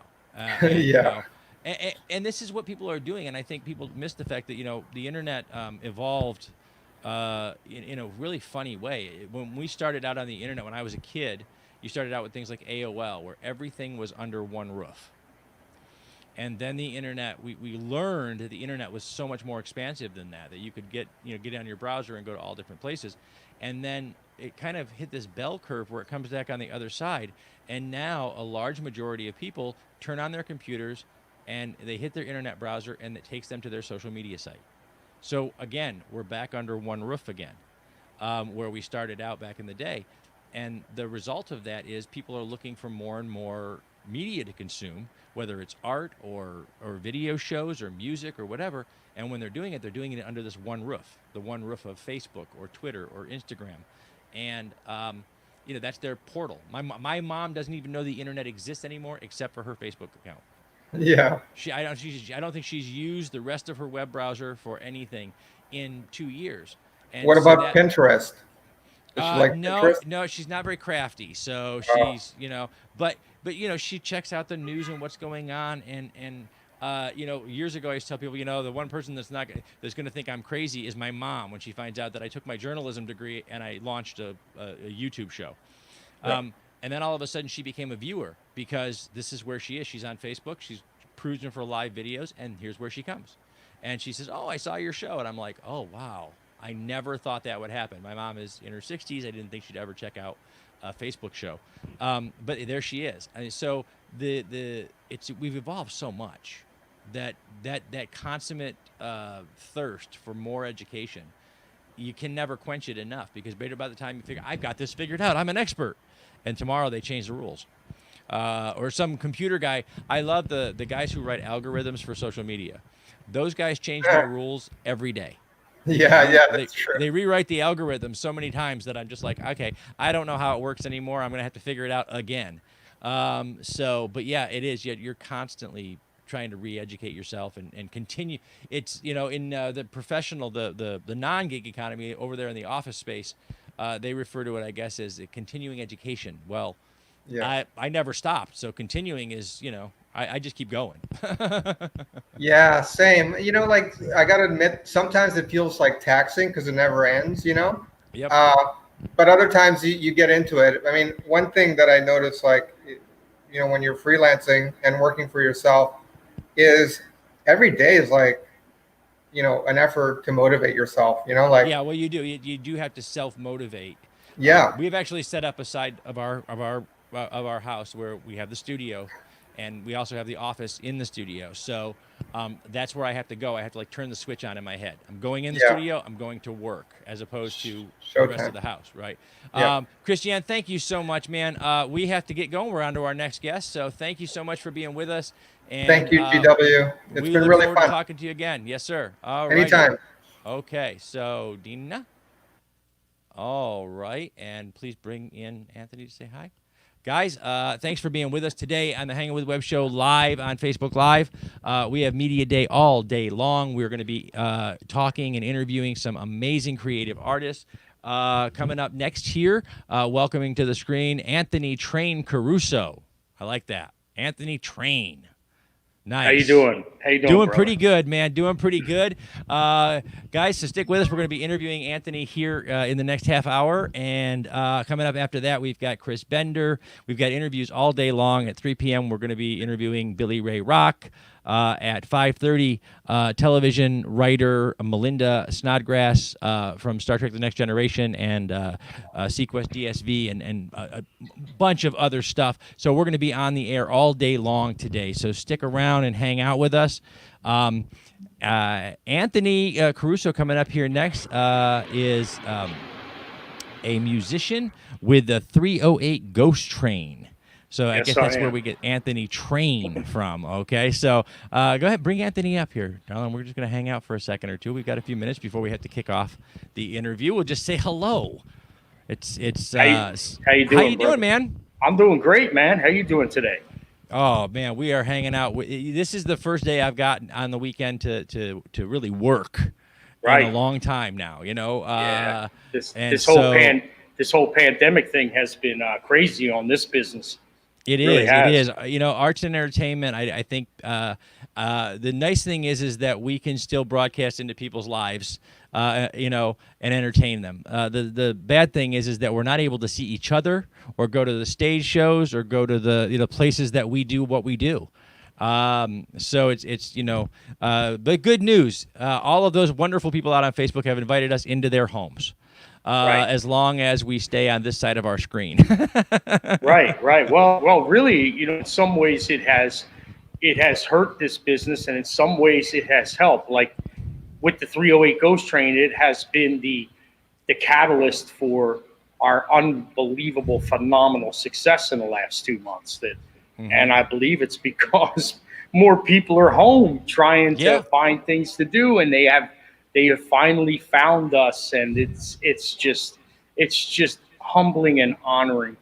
And this is what people are doing, and I think people miss the fact that the internet evolved in a really funny way. When we started out on the internet, when I was a kid, you started out with things like AOL, where everything was under one roof. And then the internet, we learned that the internet was so much more expansive than that you could get on your browser and go to all different places. And then it kind of hit this bell curve where it comes back on the other side. And now a large majority of people turn on their computers and they hit their internet browser, and it takes them to their social media site. So again, we're back under one roof again, where we started out back in the day. And the result of that is people are looking for more and more media to consume, whether it's art or video shows or music or whatever. And when they're doing it under this one roof, the one roof of Facebook or Twitter or Instagram. And, that's their portal. My mom doesn't even know the internet exists anymore except for her Facebook account. Yeah. I don't think she's used the rest of her web browser for anything in 2 years. And what about Pinterest? No, she's not very crafty. So she's, but she checks out the news and what's going on. And years ago I used to tell people, the one person that's going to think I'm crazy is my mom, when she finds out that I took my journalism degree and I launched a YouTube show. Right. And then all of a sudden she became a viewer, because this is where she is. She's on Facebook. She's cruising for live videos, and here's where she comes. And she says, "Oh, I saw your show." And I'm like, "Oh, wow. I never thought that would happen." My mom is in her 60s. I didn't think she'd ever check out a Facebook show. But there she is. And so we've evolved so much that consummate thirst for more education, you can never quench it enough, because by the time you figure, I've got this figured out, I'm an expert, and tomorrow they change the rules. Or some computer guy. I love the guys who write algorithms for social media. Those guys change their rules every day. Yeah, that's true. They rewrite the algorithm so many times that I'm just like, okay, I don't know how it works anymore. I'm going to have to figure it out again. But yeah, it is. You're constantly trying to re-educate yourself and continue. It's, in the professional, the non-gig economy over there in the office space, they refer to it, I guess, as continuing education. Well, yeah. I never stopped. So continuing is, I just keep going. Yeah, same. I got to admit, sometimes it feels like taxing because it never ends, Yep. But other times you get into it. I mean, one thing that I noticed, when you're freelancing and working for yourself, is every day is an effort to motivate yourself, Yeah, well, you do. You do have to self-motivate. Yeah. We've actually set up a side of our house where we have the studio, and we also have the office in the studio. So that's where I have to go. I have to turn the switch on in my head. I'm going in the studio. I'm going to work, as opposed to the rest of the house, right? Yeah. Cristian, thank you so much, man. We have to get going. We're on to our next guest. So thank you so much for being with us. And, thank you, GW. It's been really fun talking to you again. Yes, sir. All right. Anytime. Okay, so Dina. All right, and please bring in Anthony to say hi. Guys, thanks for being with us today on the Hangin' With Web Show live on Facebook Live. We have Media Day all day long. We're going to be talking and interviewing some amazing creative artists. Coming up next here, welcoming to the screen, Anthony Train Caruso. I like that. Anthony Train. Nice. How you doing? Doing pretty good, man. Doing pretty good. Guys, so stick with us. We're going to be interviewing Anthony here in the next half hour. And coming up after that, we've got Chris Bender. We've got interviews all day long. At 3 p.m., we're going to be interviewing Billy Ray Rock. At 5:30, television writer Melinda Snodgrss from Star Trek The Next Generation and SeaQuest DSV and a bunch of other stuff. So we're going to be on the air all day long today. So stick around and hang out with us. Anthony Caruso coming up here next is a musician with the 308 Ghost Train. So I guess that's where we get Anthony Train from, okay? So go ahead, bring Anthony up here, darling. We're just going to hang out for a second or two. We've got a few minutes before we have to kick off the interview. We'll just say hello. It's how you doing, man? I'm doing great, man. How you doing today? Oh, man, we are hanging out. This is the first day I've got on the weekend to really work in a long time now, you know? Yeah. This whole pandemic thing has been crazy on this business. It is. You know, arts and entertainment, I think the nice thing is that we can still broadcast into people's lives, you know, and entertain them. The bad thing is that we're not able to see each other or go to the stage shows or go to the places that we do what we do. So it's you know, but good news. All of those wonderful people out on Facebook have invited us into their homes. As long as we stay on this side of our screen. Right. Well, really, you know, in some ways it has hurt this business, and in some ways it has helped. Like with the 308 Ghost Train, it has been the catalyst for our unbelievable, phenomenal success in the last 2 months. And I believe it's because more people are home trying to find things to do, and they have finally found us, and it's just humbling and honoring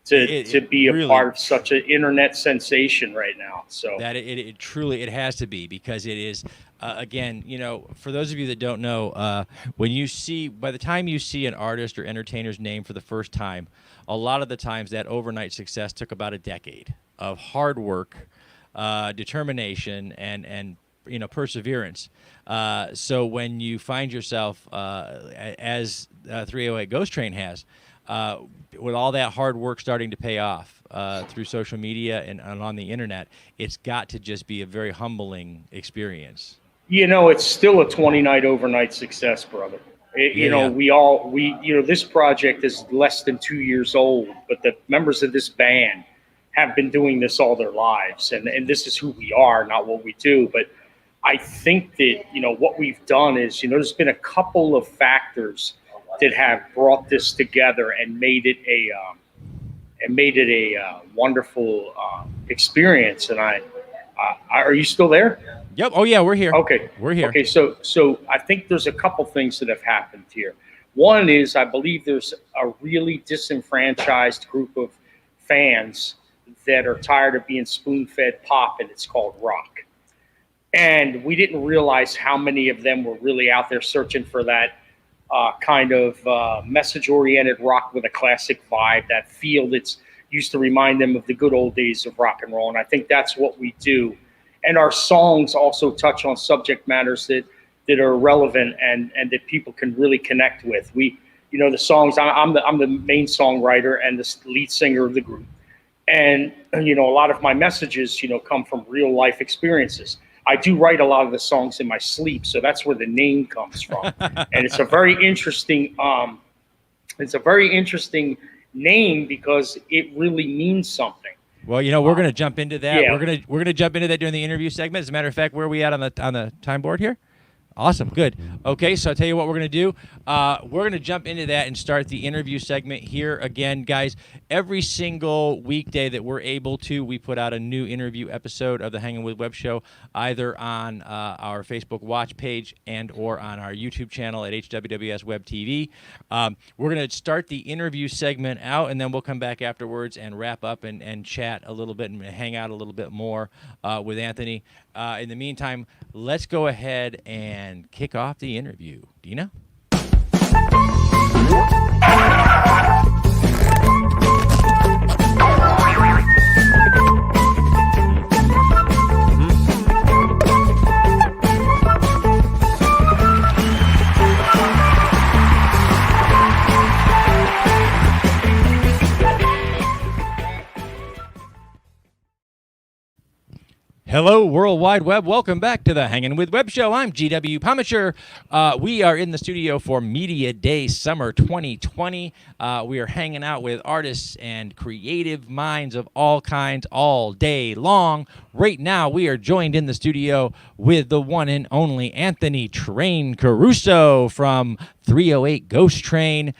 to be a part of such an internet sensation right now. So that it truly has to be, because it is again, you know, for those of you that don't know, by the time you see an artist or entertainer's name for the first time, a lot of the times that overnight success took about a decade of hard work, determination, and you know, perseverance. So when you find yourself, as 308 Ghost Train has, with all that hard work starting to pay off through social media and on the internet, it's got to just be a very humbling experience. You know, it's still a 20-night overnight success, brother. You know, this project is less than 2 years old, but the members of this band have been doing this all their lives, and this is who we are, not what we do. But I think that, you know, what we've done is, you know, there's been a couple of factors that have brought this together and made it a wonderful experience. And are you still there? Yep. Oh yeah, we're here. Okay, we're here. Okay, so I think there's a couple things that have happened here. One is, I believe there's a really disenfranchised group of fans that are tired of being spoon-fed pop, and it's called rock. And we didn't realize how many of them were really out there searching for that kind of message-oriented rock with a classic vibe, that feel that's used to remind them of the good old days of rock and roll. And I think that's what we do. And our songs also touch on subject matters that are relevant and that people can really connect with. You know, the songs, I'm the main songwriter and the lead singer of the group. And, you know, a lot of my messages, you know, come from real life experiences. I do write a lot of the songs in my sleep, so that's where the name comes from. And it's a very interesting name because it really means something. Well, you know, we're going to jump into that. Yeah. We're going to jump into that during the interview segment. As a matter of fact, where are we at on the time board here? Awesome. Good. Okay, so I'll tell you what we're going to do. We're going to jump into that and start the interview segment here. Again, guys, every single weekday that we're able to, we put out a new interview episode of the Hangin' With Web Show, either on our Facebook watch page and or on our YouTube channel at HWWS WebTV. We're going to start the interview segment out, and then we'll come back afterwards and wrap up and chat a little bit and hang out a little bit more with Anthony. In the meantime, let's go ahead and kick off the interview. Dina? Hello, World Wide Web. Welcome back to the Hangin' With Web Show. I'm GW Pomacher. We are in the studio for Media Day Summer 2020. We are hanging out with artists and creative minds of all kinds all day long. Right now, we are joined in the studio with the one and only Anthony Train Caruso from 308 Ghost Train.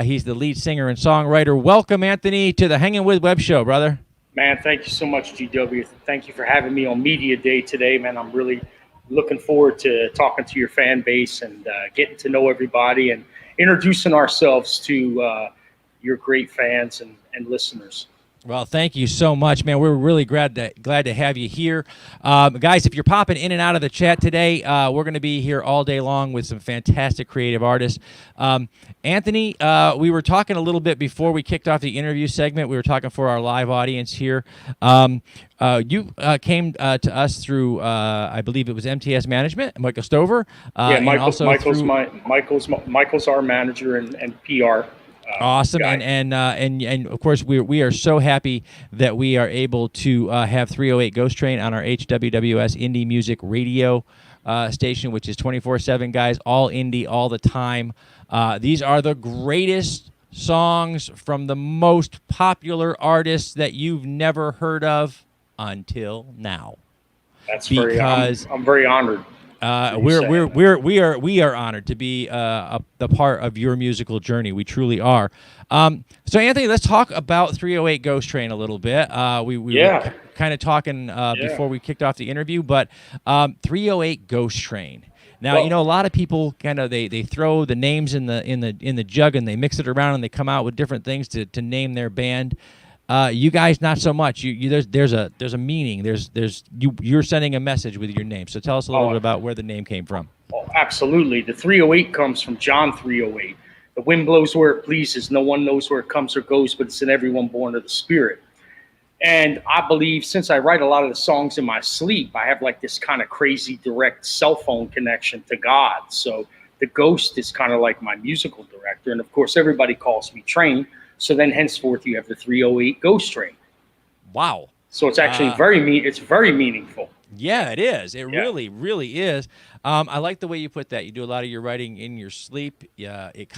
He's the lead singer and songwriter. Welcome, Anthony, to the Hangin' With Web Show, brother. Man, thank you so much, GW. Thank you for having me on Media Day today, man. I'm really looking forward to talking to your fan base and getting to know everybody and introducing ourselves to your great fans and listeners. Well, thank you so much, man. We're really glad to have you here. Guys, if you're popping in and out of the chat today, we're going to be here all day long with some fantastic creative artists. Anthony, we were talking a little bit before we kicked off the interview segment. We were talking for our live audience here. You came to us through, I believe it was MTS Management, Michael Stover. Yeah, Michael's our manager and PR. Awesome, and of course we are so happy that we are able to have 308 Ghost Train on our HWWS Indie Music Radio station, which is 24/7, guys, all indie, all the time. These are the greatest songs from the most popular artists that you've never heard of until now. That's because I'm very honored. We are honored to be the part of your musical journey. We truly are. So Anthony, let's talk about 308 Ghost Train a little bit. We were kind of talking before we kicked off the interview, but 308 Ghost Train. Now, you know, a lot of people kind of they throw the names in the jug and they mix it around and they come out with different things to name their band. You guys, not so much. There's a meaning. You're sending a message with your name. So tell us a little bit about where the name came from. Oh, absolutely. The 308 comes from John 308. The wind blows where it pleases. No one knows where it comes or goes, but it's in everyone born of the Spirit. And I believe since I write a lot of the songs in my sleep, I have like this kind of crazy direct cell phone connection to God. So the ghost is kind of like my musical director. And of course, everybody calls me Train. So then henceforth you have the 308 Ghost Train. Wow. So it's actually it's very meaningful. Yeah, it is. It really, really is. I like the way you put that. You do a lot of your writing in your sleep. Yeah, it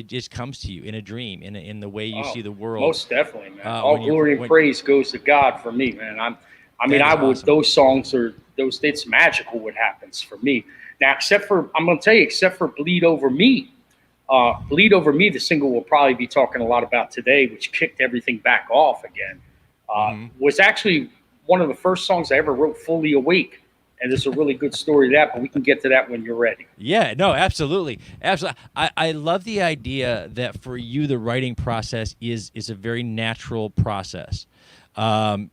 just comes to you in a dream, in the way you see the world. Most definitely, man. All glory and praise goes to God for me, man. Awesome. Those songs it's magical what happens for me. Now, except for Bleed Over Me. Bleed Over Me, the single we'll probably be talking a lot about today, which kicked everything back off again, was actually one of the first songs I ever wrote fully awake. And there's a really good story to that, but we can get to that when you're ready. Yeah, no, absolutely. Absolutely. I love the idea that for you, the writing process is a very natural process. I,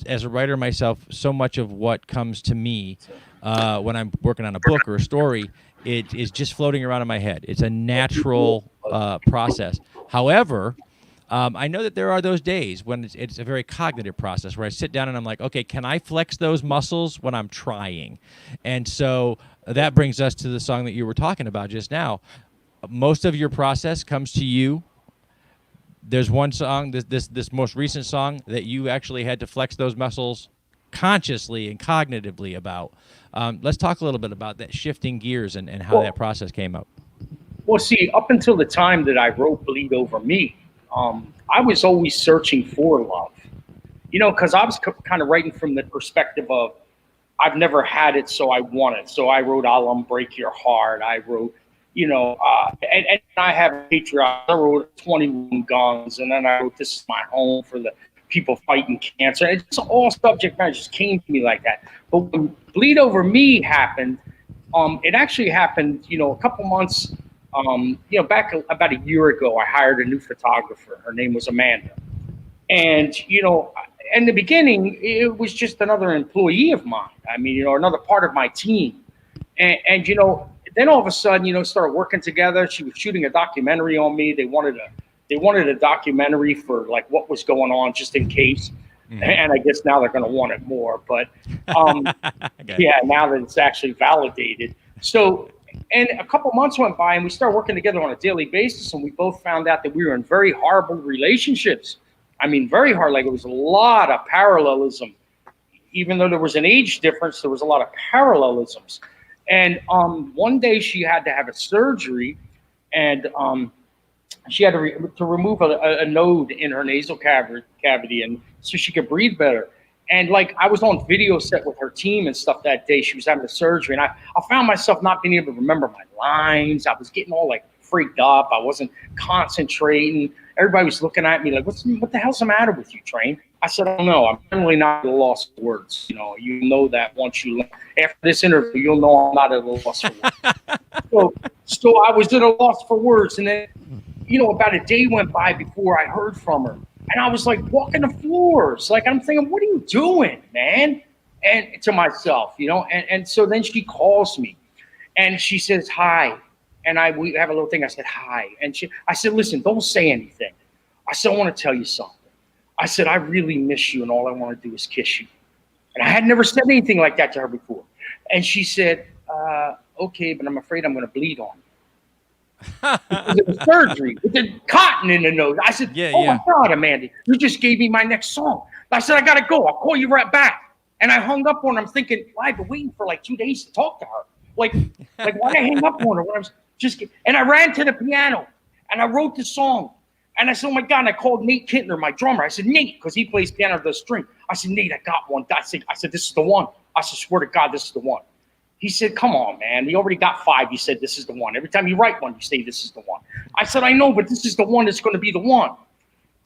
as a writer myself, so much of what comes to me when I'm working on a book or a story, it is just floating around in my head. It's a natural process. However, I know that there are those days when it's a very cognitive process where I sit down and I'm like, okay, can I flex those muscles when I'm trying? And so that brings us to the song that you were talking about just now. Most of your process comes to you. There's one song, this most recent song, that you actually had to flex those muscles consciously and cognitively about. Let's talk a little bit about that shifting gears and how that process came up. Well, see, up until the time that I wrote Bleed Over Me, I was always searching for love, because I was kind of writing from the perspective of I've never had it, so I want it. So I wrote I'll Unbreak Your Heart. I wrote, and I have Patriots. I wrote 21 Guns, and then I wrote This Is My Home for the people fighting cancer. It's all subject matter just came to me like that. But when Bleed Over Me happened, it actually happened, a couple months, back about a year ago. I hired a new photographer. Her name was Amanda. And, in the beginning, it was just another employee of mine. I mean, another part of my team. And then all of a sudden, started working together. She was shooting a documentary on me. They wanted a documentary for like what was going on, just in case. Mm-hmm. And I guess now they're going to want it more. But yeah, now that it's actually validated. So, and a couple months went by, and we started working together on a daily basis, and we both found out that we were in very horrible relationships. I mean, very hard. Like, it was a lot of parallelism. Even though there was an age difference, there was a lot of parallelisms. And one day she had to have a surgery, and she had to remove a node in her nasal cavity, and so she could breathe better. And like, I was on video set with her team and stuff that day. She was having the surgery, and I found myself not being able to remember my lines. I was getting all like freaked up. I wasn't concentrating. Everybody was looking at me like, what the hell's the matter with you, Train? I said, I don't know. I'm generally not at a loss for words. You know that once you learn. After this interview, you'll know I'm not at a loss for words. So I was at a loss for words. And then, about a day went by before I heard from her. And I was like walking the floors. Like, I'm thinking, what are you doing, man? And to myself, and so then she calls me and she says, hi. And we have a little thing. I said, hi. And I said, listen, don't say anything. I said, I want to tell you something. I said, I really miss you, and all I want to do is kiss you. And I had never said anything like that to her before. And she said, okay, but I'm afraid I'm going to bleed on you. Because it was surgery with the cotton in the nose. I said, my God, Amanda, you just gave me my next song. I said, I got to go. I'll call you right back. And I hung up on her. I'm thinking, well, I've been waiting for like 2 days to talk to her. Like why did I hang up on her when I was and I ran to the piano and I wrote the song. And I said, oh my God, and I called Nate Kintner, my drummer. I said, Nate, because he plays piano with the string. I said, Nate, I got one. I said, this is the one. I said, swear to God, this is the one. He said, come on, man. We already got 5. You said, this is the one. Every time you write one, you say, this is the one. I said, I know, but this is the one that's going to be the one.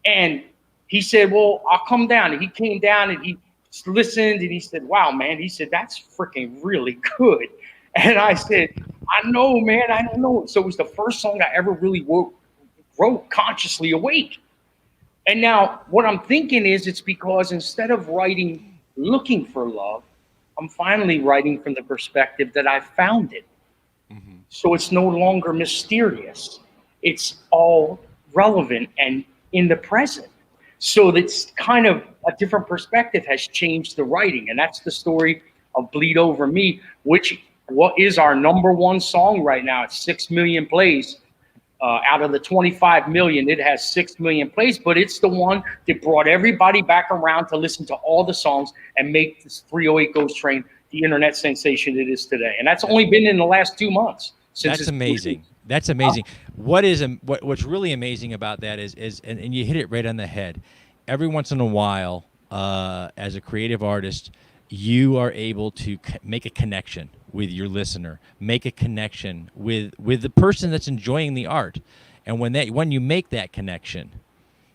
And he said, well, I'll come down. And he came down and he listened and he said, wow, man. He said, that's freaking really good. And I said, I know, man. I don't know. So it was the first song I ever really wrote consciously awake. And now what I'm thinking is it's because instead of writing looking for love, I'm finally writing from the perspective that I found it. Mm-hmm. So it's no longer mysterious. It's all relevant and in the present. So that's kind of a different perspective has changed the writing. And that's the story of Bleed Over Me, which what is our #1 song right now. It's 6 million plays. Out of the 25 million, it has 6 million plays, but it's the one that brought everybody back around to listen to all the songs and make this 308 Ghost Train the internet sensation it is today. And that's only been in the last 2 months. That's amazing. That's amazing. What's really amazing about that is and you hit it right on the head. Every once in a while, as a creative artist, you are able to make a connection with your listener, make a connection with the person that's enjoying the art. And when you make that connection,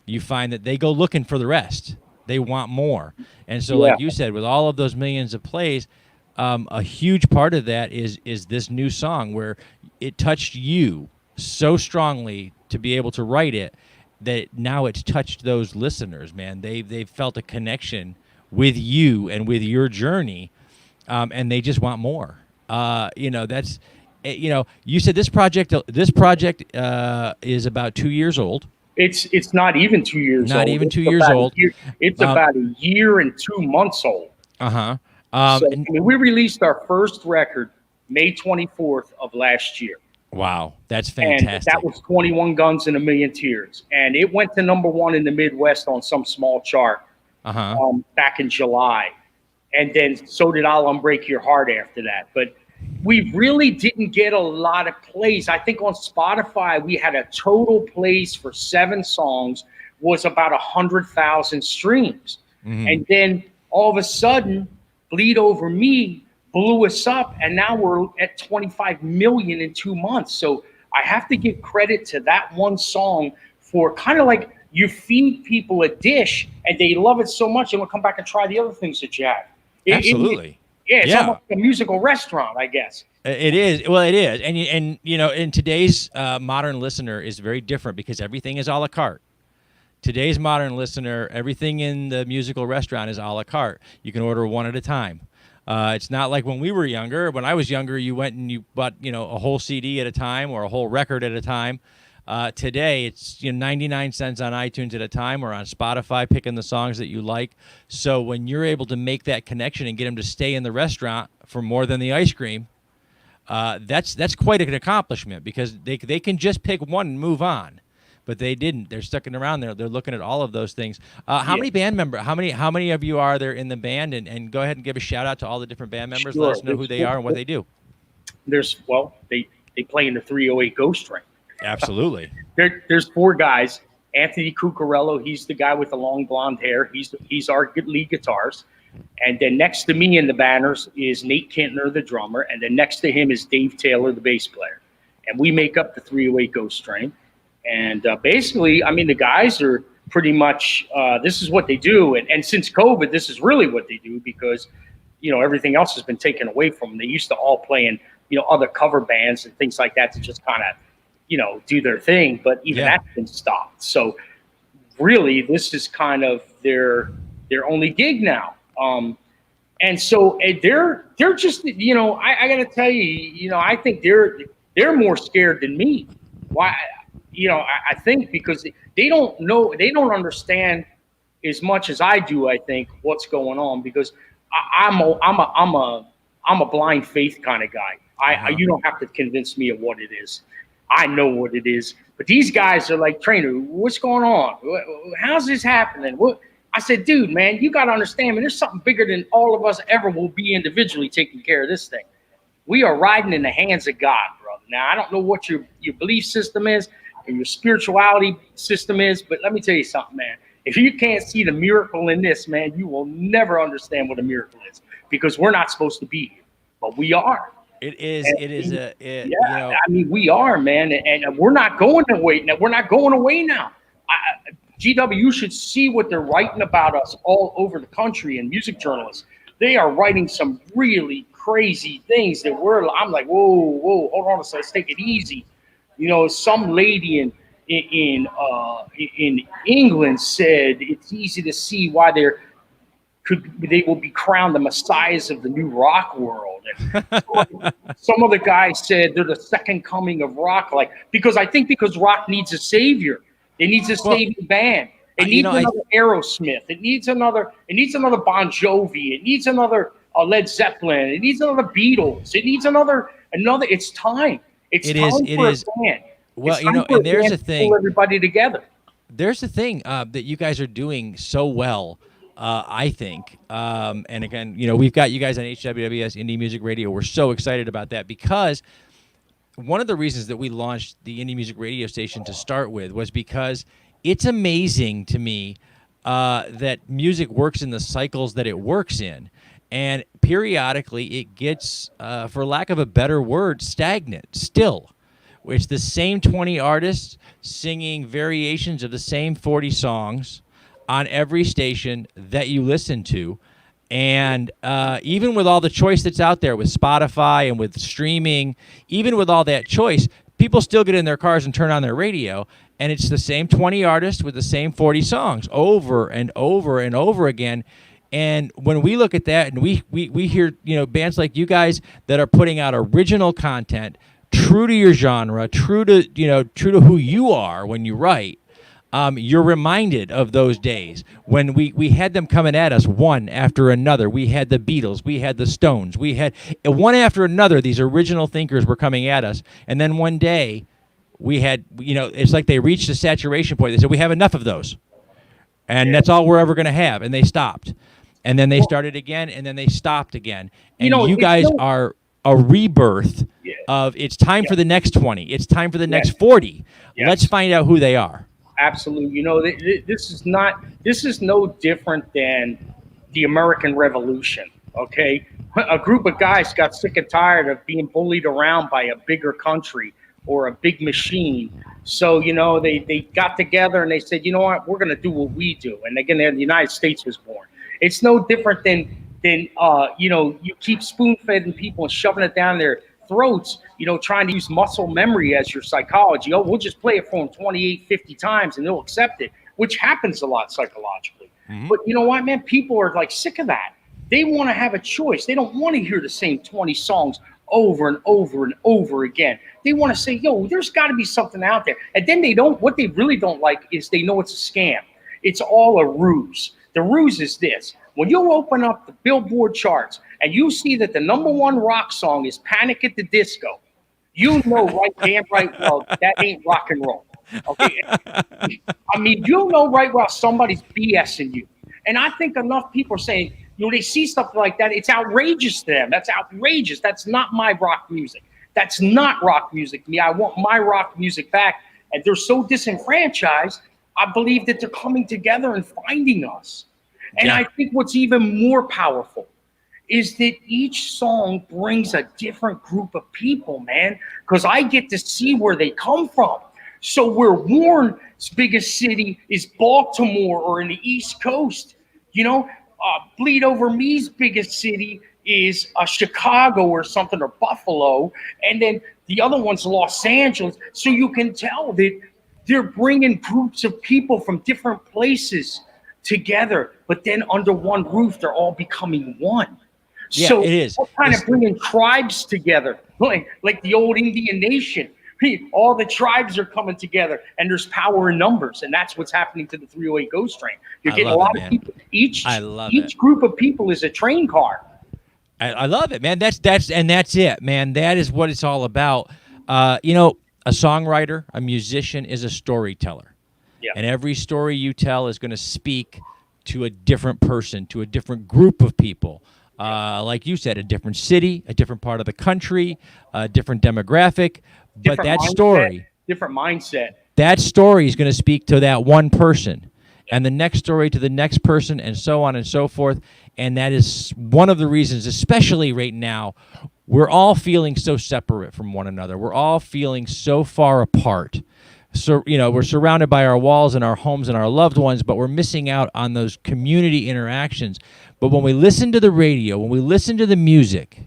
you find that they go looking for the rest. They want more. And so like you said, with all of those millions of plays, a huge part of that is this new song where it touched you so strongly to be able to write it that now it's touched those listeners, man. They've felt a connection with you and with your journey, and they just want more. That's, you said this project is about 2 years old. It's not even 2 years old. Not even 2 years old. It's about a year and 2 months old. Uh-huh. We released our first record May 24th of last year. Wow, that's fantastic. And that was 21 Guns and a Million Tears. And it went to #1 in the Midwest on some small chart back in July. And then so did I'll Unbreak Your Heart after that. But we really didn't get a lot of plays. I think on Spotify, we had a total plays for 7 songs was about 100,000 streams. Mm-hmm. And then all of a sudden, Bleed Over Me blew us up, and now we're at 25 million in 2 months. So I have to give credit to that one song for kind of like you feed people a dish and they love it so much they will come back and try the other things that you have. Absolutely. It's almost like a musical restaurant, I guess. It is. Well, it is. And in today's modern listener is very different because everything is a la carte. Today's modern listener, everything in the musical restaurant is a la carte. You can order one at a time. It's not like when we were younger. When I was younger, you went and you bought, a whole CD at a time or a whole record at a time. Today, it's 99 cents on iTunes at a time or on Spotify, picking the songs that you like. So when you're able to make that connection and get them to stay in the restaurant for more than the ice cream, that's quite an accomplishment because they can just pick one and move on. But they didn't. They're sticking around there. They're looking at all of those things. How many band members? How many of you are there in the band? And go ahead and give a shout out to all the different band members. Sure. Let us know who they are and what they do. They play in the 308 Ghost Ring. Absolutely. There's 4 guys. Anthony Cucurello, he's the guy with the long blonde hair. He's our lead guitarist. And then next to me in the banners is Nate Kintner, the drummer. And then next to him is Dave Taylor, the bass player. And we make up the 308 Ghost Ring. And basically, I mean, the guys are pretty much, this is what they do. And since COVID, this is really what they do because, everything else has been taken away from them. They used to all play in, other cover bands and things like that to just kind of, do their thing. But even that's been stopped. So really, this is kind of their only gig now. And so they're just, I got to tell you, I think they're more scared than me. Why? I think because they don't know, they don't understand as much as I do. I think what's going on because I'm a blind faith kind of guy. You don't have to convince me of what it is. I know what it is. But these guys are like, Trainer, what's going on? How's this happening? I said, dude, man, you got to understand, man, there's something bigger than all of us ever will be individually taking care of this thing. We are riding in the hands of God, brother. Now, I don't know what your belief system is and your spirituality system is, but let me tell you something, man. If you can't see the miracle in this, man, you will never understand what a miracle is because we're not supposed to be here, but we are. I mean, we are, man, and we're not going away. We're not going away now. GW should see what they're writing about us all over the country, and music journalists. They are writing some really crazy things that I'm like, whoa, hold on a second, let's take it easy. Some lady in England said it's easy to see why they will be crowned the messiahs of the new rock world. And some of the guys said they're the second coming of rock, because rock needs a savior. It needs a savior band. It needs another Aerosmith. It needs another Bon Jovi. It needs another Led Zeppelin. It needs another Beatles. It needs another. It's time. It's time for a band. Well, and there's a thing. Pull everybody together. There's a thing that you guys are doing so well. I think, and again, we've got you guys on HWWS Indie Music Radio. We're so excited about that because one of the reasons that we launched the Indie Music Radio station to start with was because it's amazing to me that music works in the cycles that it works in. And periodically it gets, for lack of a better word, stagnant still. It's the same 20 artists singing variations of the same 40 songs on every station that you listen to. And even with all the choice that's out there with Spotify and with streaming, even with all that choice, people still get in their cars and turn on their radio, and it's the same 20 artists with the same 40 songs over and over and over again. And when we look at that and we hear, bands like you guys that are putting out original content, true to your genre, true to who you are when you write, you're reminded of those days when we had them coming at us one after another. We had the Beatles, we had the Stones, we had one after another. These original thinkers were coming at us, and then one day we had, it's like they reached a saturation point. They said, we have enough of those, and that's all we're ever going to have, and they stopped. And then they started again, and then they stopped again. And you guys are a rebirth of it's time for the next 20. It's time for the next 40. Let's find out who they are. Absolutely. This is no different than the American Revolution. Okay, a group of guys got sick and tired of being bullied around by a bigger country or a big machine. So, they got together and they said, you know what, we're going to do what we do. And again, the United States was born. It's no different than you keep spoon-feeding people and shoving it down their throats, trying to use muscle memory as your psychology. Oh, we'll just play it for them 28, 50 times and they'll accept it, which happens a lot psychologically. Mm-hmm. But you know what, man? People are like sick of that. They want to have a choice. They don't want to hear the same 20 songs over and over and over again. They want to say, yo, there's got to be something out there. And then what they really don't like is they know it's a scam. It's all a ruse. The ruse is this. When you open up the Billboard charts and you see that the #1 rock song is Panic at the Disco, you know damn right well that ain't rock and roll. Okay? I mean, you know right well somebody's BSing you. And I think enough people are saying, they see stuff like that. It's outrageous to them. That's outrageous. That's not my rock music. That's not rock music to me. I want my rock music back. And they're so disenfranchised, I believe that they're coming together and finding us. And I think what's even more powerful is that each song brings a different group of people, man, because I get to see where they come from. So where Warren's biggest city is Baltimore or in the East Coast, Bleed Over Me's biggest city is Chicago or something, or Buffalo, and then the other one's Los Angeles. So you can tell that they're bringing groups of people from different places together, but then under one roof, they're all becoming one. Yeah, so it is. We're kind of bringing tribes together, like the old Indian nation. All the tribes are coming together, and there's power in numbers, and that's what's happening to the 308 Ghost Train. You're getting a lot of people. Each group of people is a train car. I love it, man. That's it, man. That is what it's all about. A songwriter, a musician, is a storyteller. Yeah. And every story you tell is going to speak to a different person, to a different group of people. Like you said, a different city, a different part of the country, a different demographic. But that story, different mindset. That story is going to speak to that one person, and the next story to the next person, and so on and so forth. And that is one of the reasons, especially right now, we're all feeling so separate from one another. We're all feeling so far apart. So, we're surrounded by our walls and our homes and our loved ones, but we're missing out on those community interactions. But when we listen to the radio, when we listen to the music,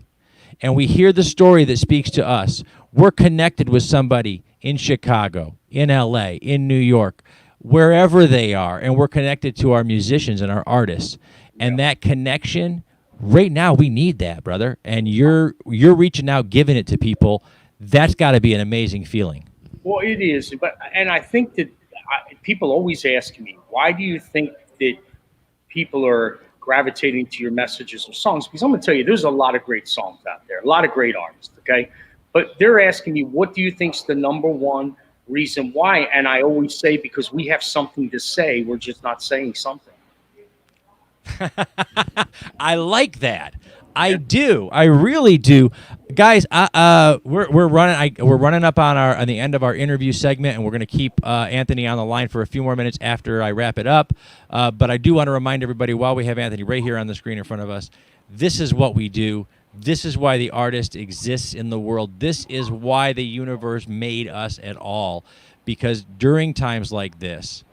and we hear the story that speaks to us, we're connected with somebody in Chicago, in LA, in New York, wherever they are, and we're connected to our musicians and our artists. And that connection, right now, we need that, brother. And you're reaching out, giving it to people. That's got to be an amazing feeling. Well, it is. And I think that people always ask me, why do you think that people are gravitating to your messages or songs? Because I'm going to tell you, there's a lot of great songs out there, a lot of great artists, okay? But they're asking me, what do you think's the #1 reason why? And I always say, because we have something to say, we're just not saying something. I like that. I do. I really do. Guys, we're running up on the end of our interview segment, and we're going to keep Anthony on the line for a few more minutes after I wrap it up. But I do want to remind everybody, while we have Anthony right here on the screen in front of us, this is what we do. This is why the artist exists in the world. This is why the universe made us at all. Because during times like this,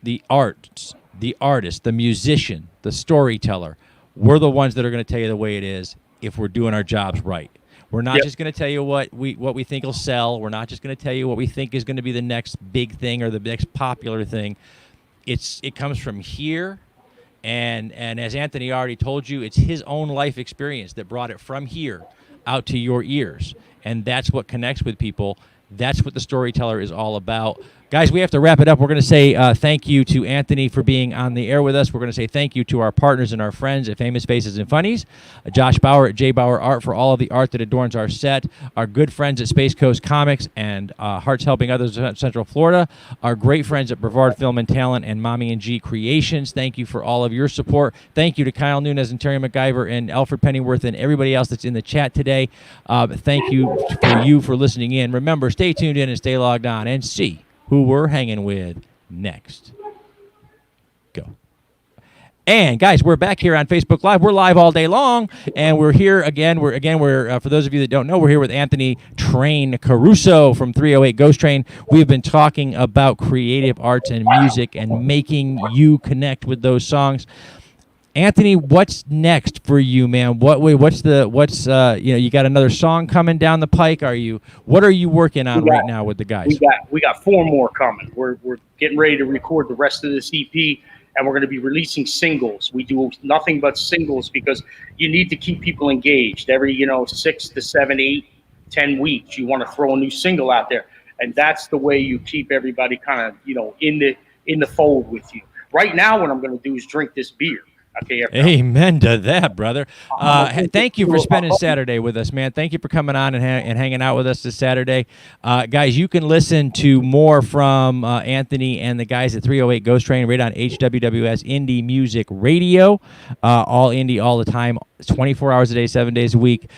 the artist, the musician, the storyteller, we're the ones that are going to tell you the way it is if we're doing our jobs right. We're not just going to tell you what we think will sell. We're not just going to tell you what we think is going to be the next big thing or the next popular thing. It comes from here, and as Anthony already told you, it's his own life experience that brought it from here out to your ears, and that's what connects with people. That's what the storyteller is all about. Guys, we have to wrap it up. We're going to say thank you to Anthony for being on the air with us. We're going to say thank you to our partners and our friends at Famous Faces and Funnies, Josh Bauer at J. Bauer Art for all of the art that adorns our set, our good friends at Space Coast Comics and Hearts Helping Others of Central Florida, our great friends at Brevard Film and Talent and Mommy and G Creations. Thank you for all of your support. Thank you to Kyle Nunez and Terry McIver and Alfred Pennyworth and everybody else that's in the chat today. Thank you for listening in. Remember, stay tuned in and stay logged on and see who we're hanging with next. Go. And guys, we're back here on Facebook Live. We're live all day long, and we're here again. We're for those of you that don't know, we're here with Anthony Train Caruso from 308 Ghost Train. We've been talking about creative arts and music and making you connect with those songs. Anthony, what's next for you, man? What's you got another song coming down the pike? What are you working on right now with the guys? We got 4 more coming. We're getting ready to record the rest of this EP. And we're going to be releasing singles. We do nothing but singles because you need to keep people engaged. Every 6 to 7, 8, 10 weeks, you want to throw a new single out there, and that's the way you keep everybody kind of in the fold with you. Right now, what I'm going to do is drink this beer. Okay. Amen to that, brother. Thank you for spending Saturday with us, man. Thank you for coming on and hanging out with us this Saturday. Guys, you can listen to more from Anthony and the guys at 308 Ghost Train right on HWWS Indie Music Radio. All indie all the time, 24 hours a day, 7 days a week.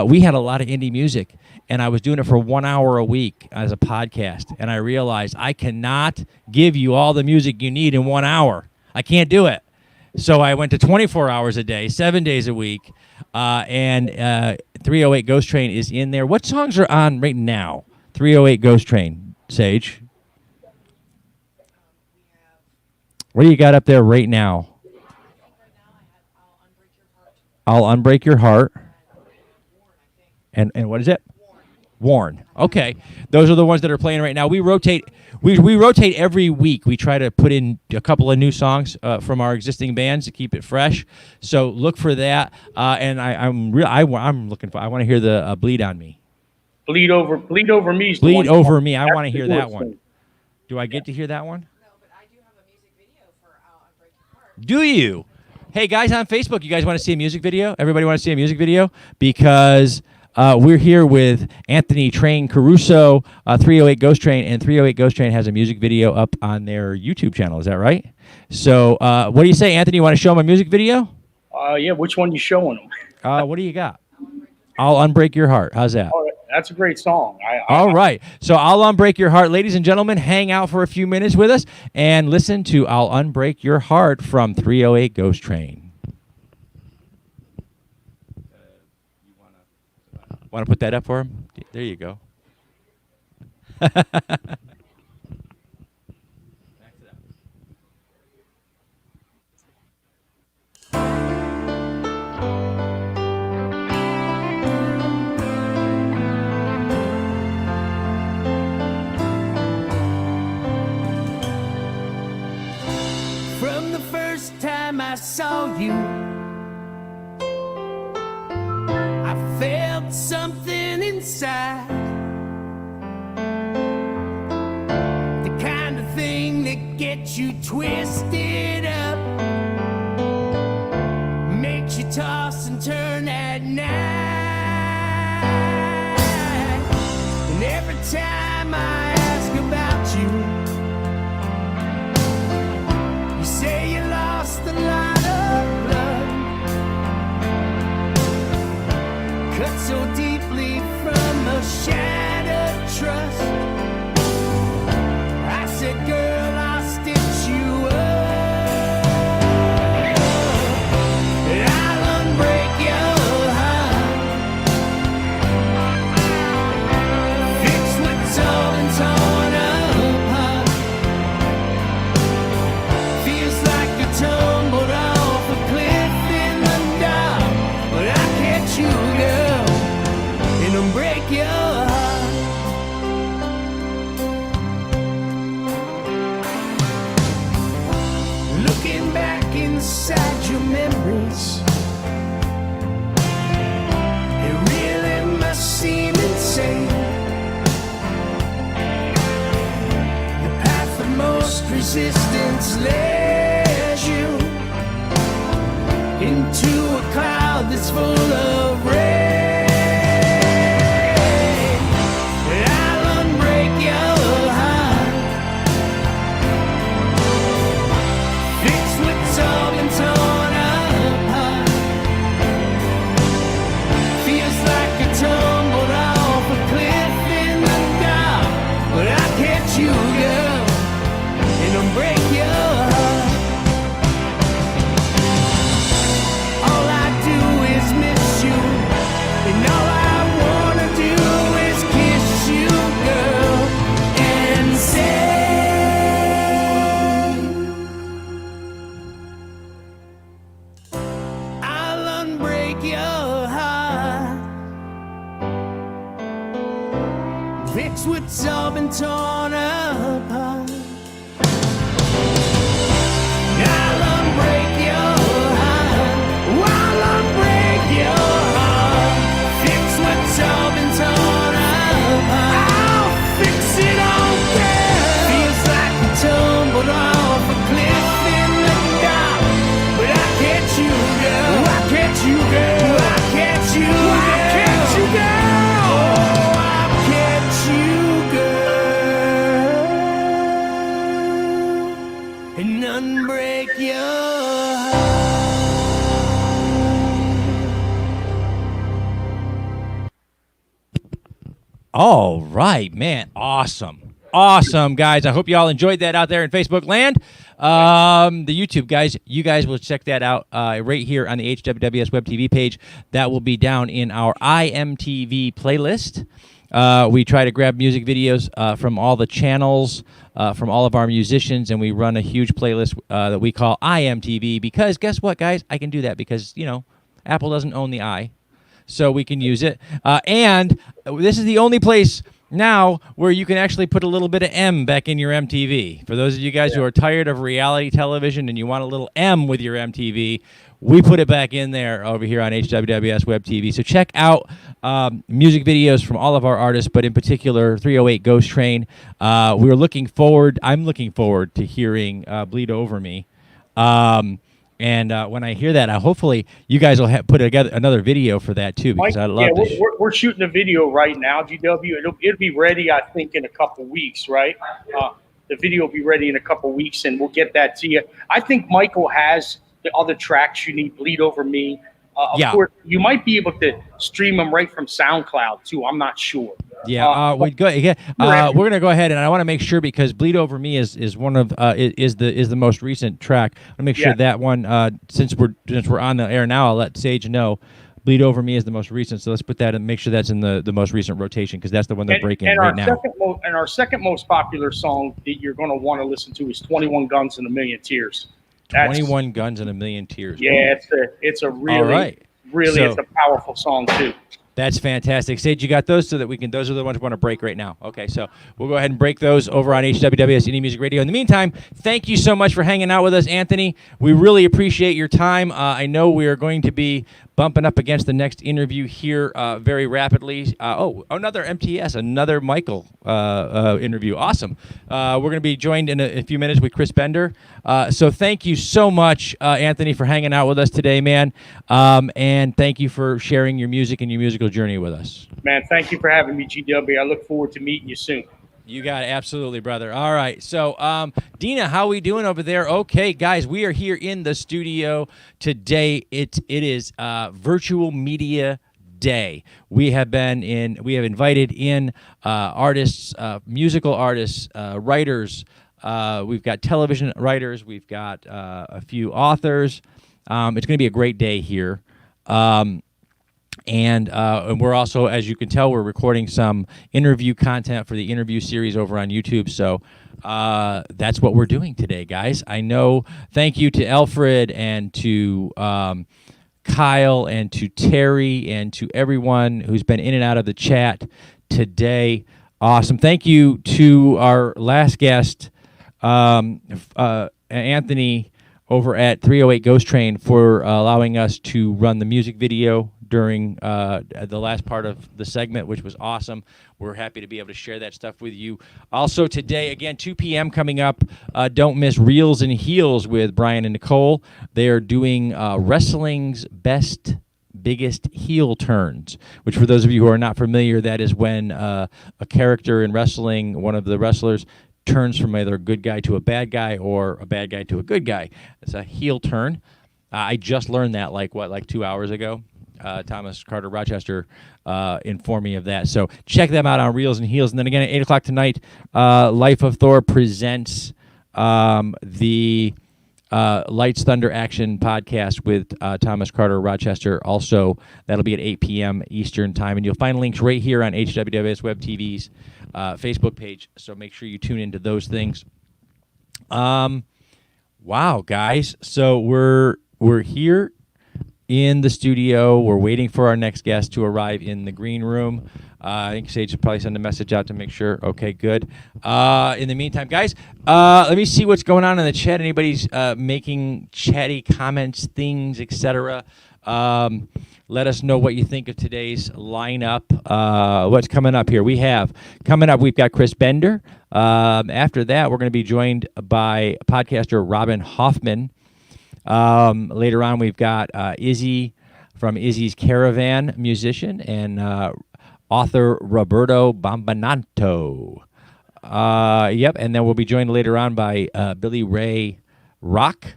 We had a lot of indie music, and I was doing it for 1 hour a week as a podcast, and I realized I cannot give you all the music you need in 1 hour. I can't do it. So I went to 24 hours a day, 7 days a week, and 308 Ghost Train is in there. What songs are on right now? 308 Ghost Train, Sage. What do you got up there right now? I'll Unbreak Your Heart. And what is it? Worn. Okay, those are the ones that are playing right now. We rotate every week. We try to put in a couple of new songs from our existing bands to keep it fresh. So look for that. And I'm looking for. I want to hear the Bleed on Me. Bleed over me. Bleed over me. I want to hear that one. Do I get to hear that one? No, but I do have a music video for Unbreak Your Heart. Do you? Hey guys on Facebook, you guys want to see a music video? Everybody want to see a music video? Because we're here with Anthony Train Caruso, 308 Ghost Train, and 308 Ghost Train has a music video up on their YouTube channel. Is that right? So what do you say, Anthony? You want to show them a music video? Yeah, which one you showing them? What do you got? I'll Unbreak Your Heart. How's that? All right, that's a great song. All right. So I'll Unbreak Your Heart. Ladies and gentlemen, hang out for a few minutes with us and listen to I'll Unbreak Your Heart from 308 Ghost Train. Want to put that up for him? There you go. From the first time I saw you, I felt something inside, the kind of thing that gets you twisted up, makes you toss and turn at night. And every time I ask about you, you say you lost a lot of blood, cut so deeply from a shattered trust. I said, girl, I'll stitch you up, and I'll unbreak your heart, fix what's all been torn apart. Feels like you tumbled off a cliff in the dark, but I catch you, girl, and break your heart. Looking back inside your memories, it really must seem insane. The path of most resistance led you into a cloud that's full of rain. fix what's all been torn apart. I'll unbreak your heart. I'll unbreak your heart. Fix what's all been torn apart. I'll fix it all, girl. Feels like we tumbled off a cliff in the dark, but I catch you, girl. I catch you, girl. I catch you, girl. I catch you, girl. Oh, I catch you, girl. And unbreak your heart. All right, man. Awesome. Awesome, guys. I hope you all enjoyed that out there in Facebook land. The YouTube guys, you guys will check that out right here on the HWWS WebTV page. That will be down in our IMTV playlist. We try to grab music videos from all the channels, from all of our musicians, and we run a huge playlist that we call IMTV because guess what, guys? I can do that because, you know, Apple doesn't own the I. So we can use it. And this is the only place now where you can actually put a little bit of M back in your MTV. For those of you guys who are tired of reality television and you want a little M with your MTV, we put it back in there over here on HWWS WebTV. So check out music videos from all of our artists, but in particular 308 Ghost Train. I'm looking forward to hearing Bleed Over Me. And when I hear that, hopefully you guys will put together another video for that too, because I love this. We're shooting a video right now, GW. It'll be ready, I think, in a couple weeks, right? The video will be ready in a couple weeks, and we'll get that to you. I think Michael has the other tracks you need, Bleed Over Me. Of course, you might be able to stream them right from SoundCloud too. I'm not sure. Yeah, we're gonna go ahead, and I want to make sure because "Bleed Over Me" is one of is the most recent track. I want to make sure that one since we're on the air now, I'll let Sage know. "Bleed Over Me" is the most recent, so let's put that and make sure that's in the most recent rotation because that's the one they're breaking right now. Our second most popular song that you're going to want to listen to is 21 Guns and a Million Tears. 21 Guns and a Million Tears. Yeah, it's a really it's a powerful song too. That's fantastic. Sage, you got those so that those are the ones we want to break right now. Okay, so we'll go ahead and break those over on HWWS Indie Music Radio. In the meantime, thank you so much for hanging out with us, Anthony. We really appreciate your time. I know we are going to be bumping up against the next interview here very rapidly. Another MTS, another Michael interview. Awesome. We're going to be joined in a few minutes with Chris Bender. So thank you so much, Anthony, for hanging out with us today, man. And thank you for sharing your music and your musical journey with us. Man, thank you for having me, GW. I look forward to meeting you soon. You got it. Absolutely, brother. All right. So, Dina, how we doing over there? Okay, guys, we are here in the studio today. It is Virtual Media Day. We have invited in artists, musical artists, writers. We've got television writers. We've got a few authors. It's going to be a great day here. And we're also, as you can tell, we're recording some interview content for the interview series over on YouTube. So that's what we're doing today, guys. I know. Thank you to Alfred and to Kyle and to Terry and to everyone who's been in and out of the chat today. Awesome. Thank you to our last guest, Anthony, over at 308 Ghost Train for allowing us to run the music video during the last part of the segment, which was awesome. We're happy to be able to share that stuff with you. Also today, again, 2 p.m. coming up, don't miss Reels and Heels with Brian and Nicole. They are doing wrestling's biggest heel turns, which for those of you who are not familiar, that is when a character in wrestling, one of the wrestlers, turns from either a good guy to a bad guy or a bad guy to a good guy. It's a heel turn. I just learned that like 2 hours ago. Thomas Carter Rochester informed me of that. So check them out on Reels and Heels. And then again at 8 o'clock tonight, Life of Thor presents the Lights, Thunder, Action podcast with Thomas Carter Rochester. Also, that'll be at 8 p.m. Eastern Time. And you'll find links right here on HWWS WebTV's Facebook page. So make sure you tune into those things. Wow, guys. So we're here in the studio. We're waiting for our next guest to arrive in the green room. I think Sage will probably send a message out to make sure. Okay, good. In the meantime, guys, let me see what's going on in the chat. Anybody's making chatty comments, things, etc. Let us know what you think of today's lineup. What's coming up here? We've got Chris Bender. After that, we're going to be joined by podcaster Robin Hofmann. Later on, we've got Izzie from Izzie's Caravan, musician, and author Roberta Bombonato. Yep, and then we'll be joined later on by Billy Ray Rock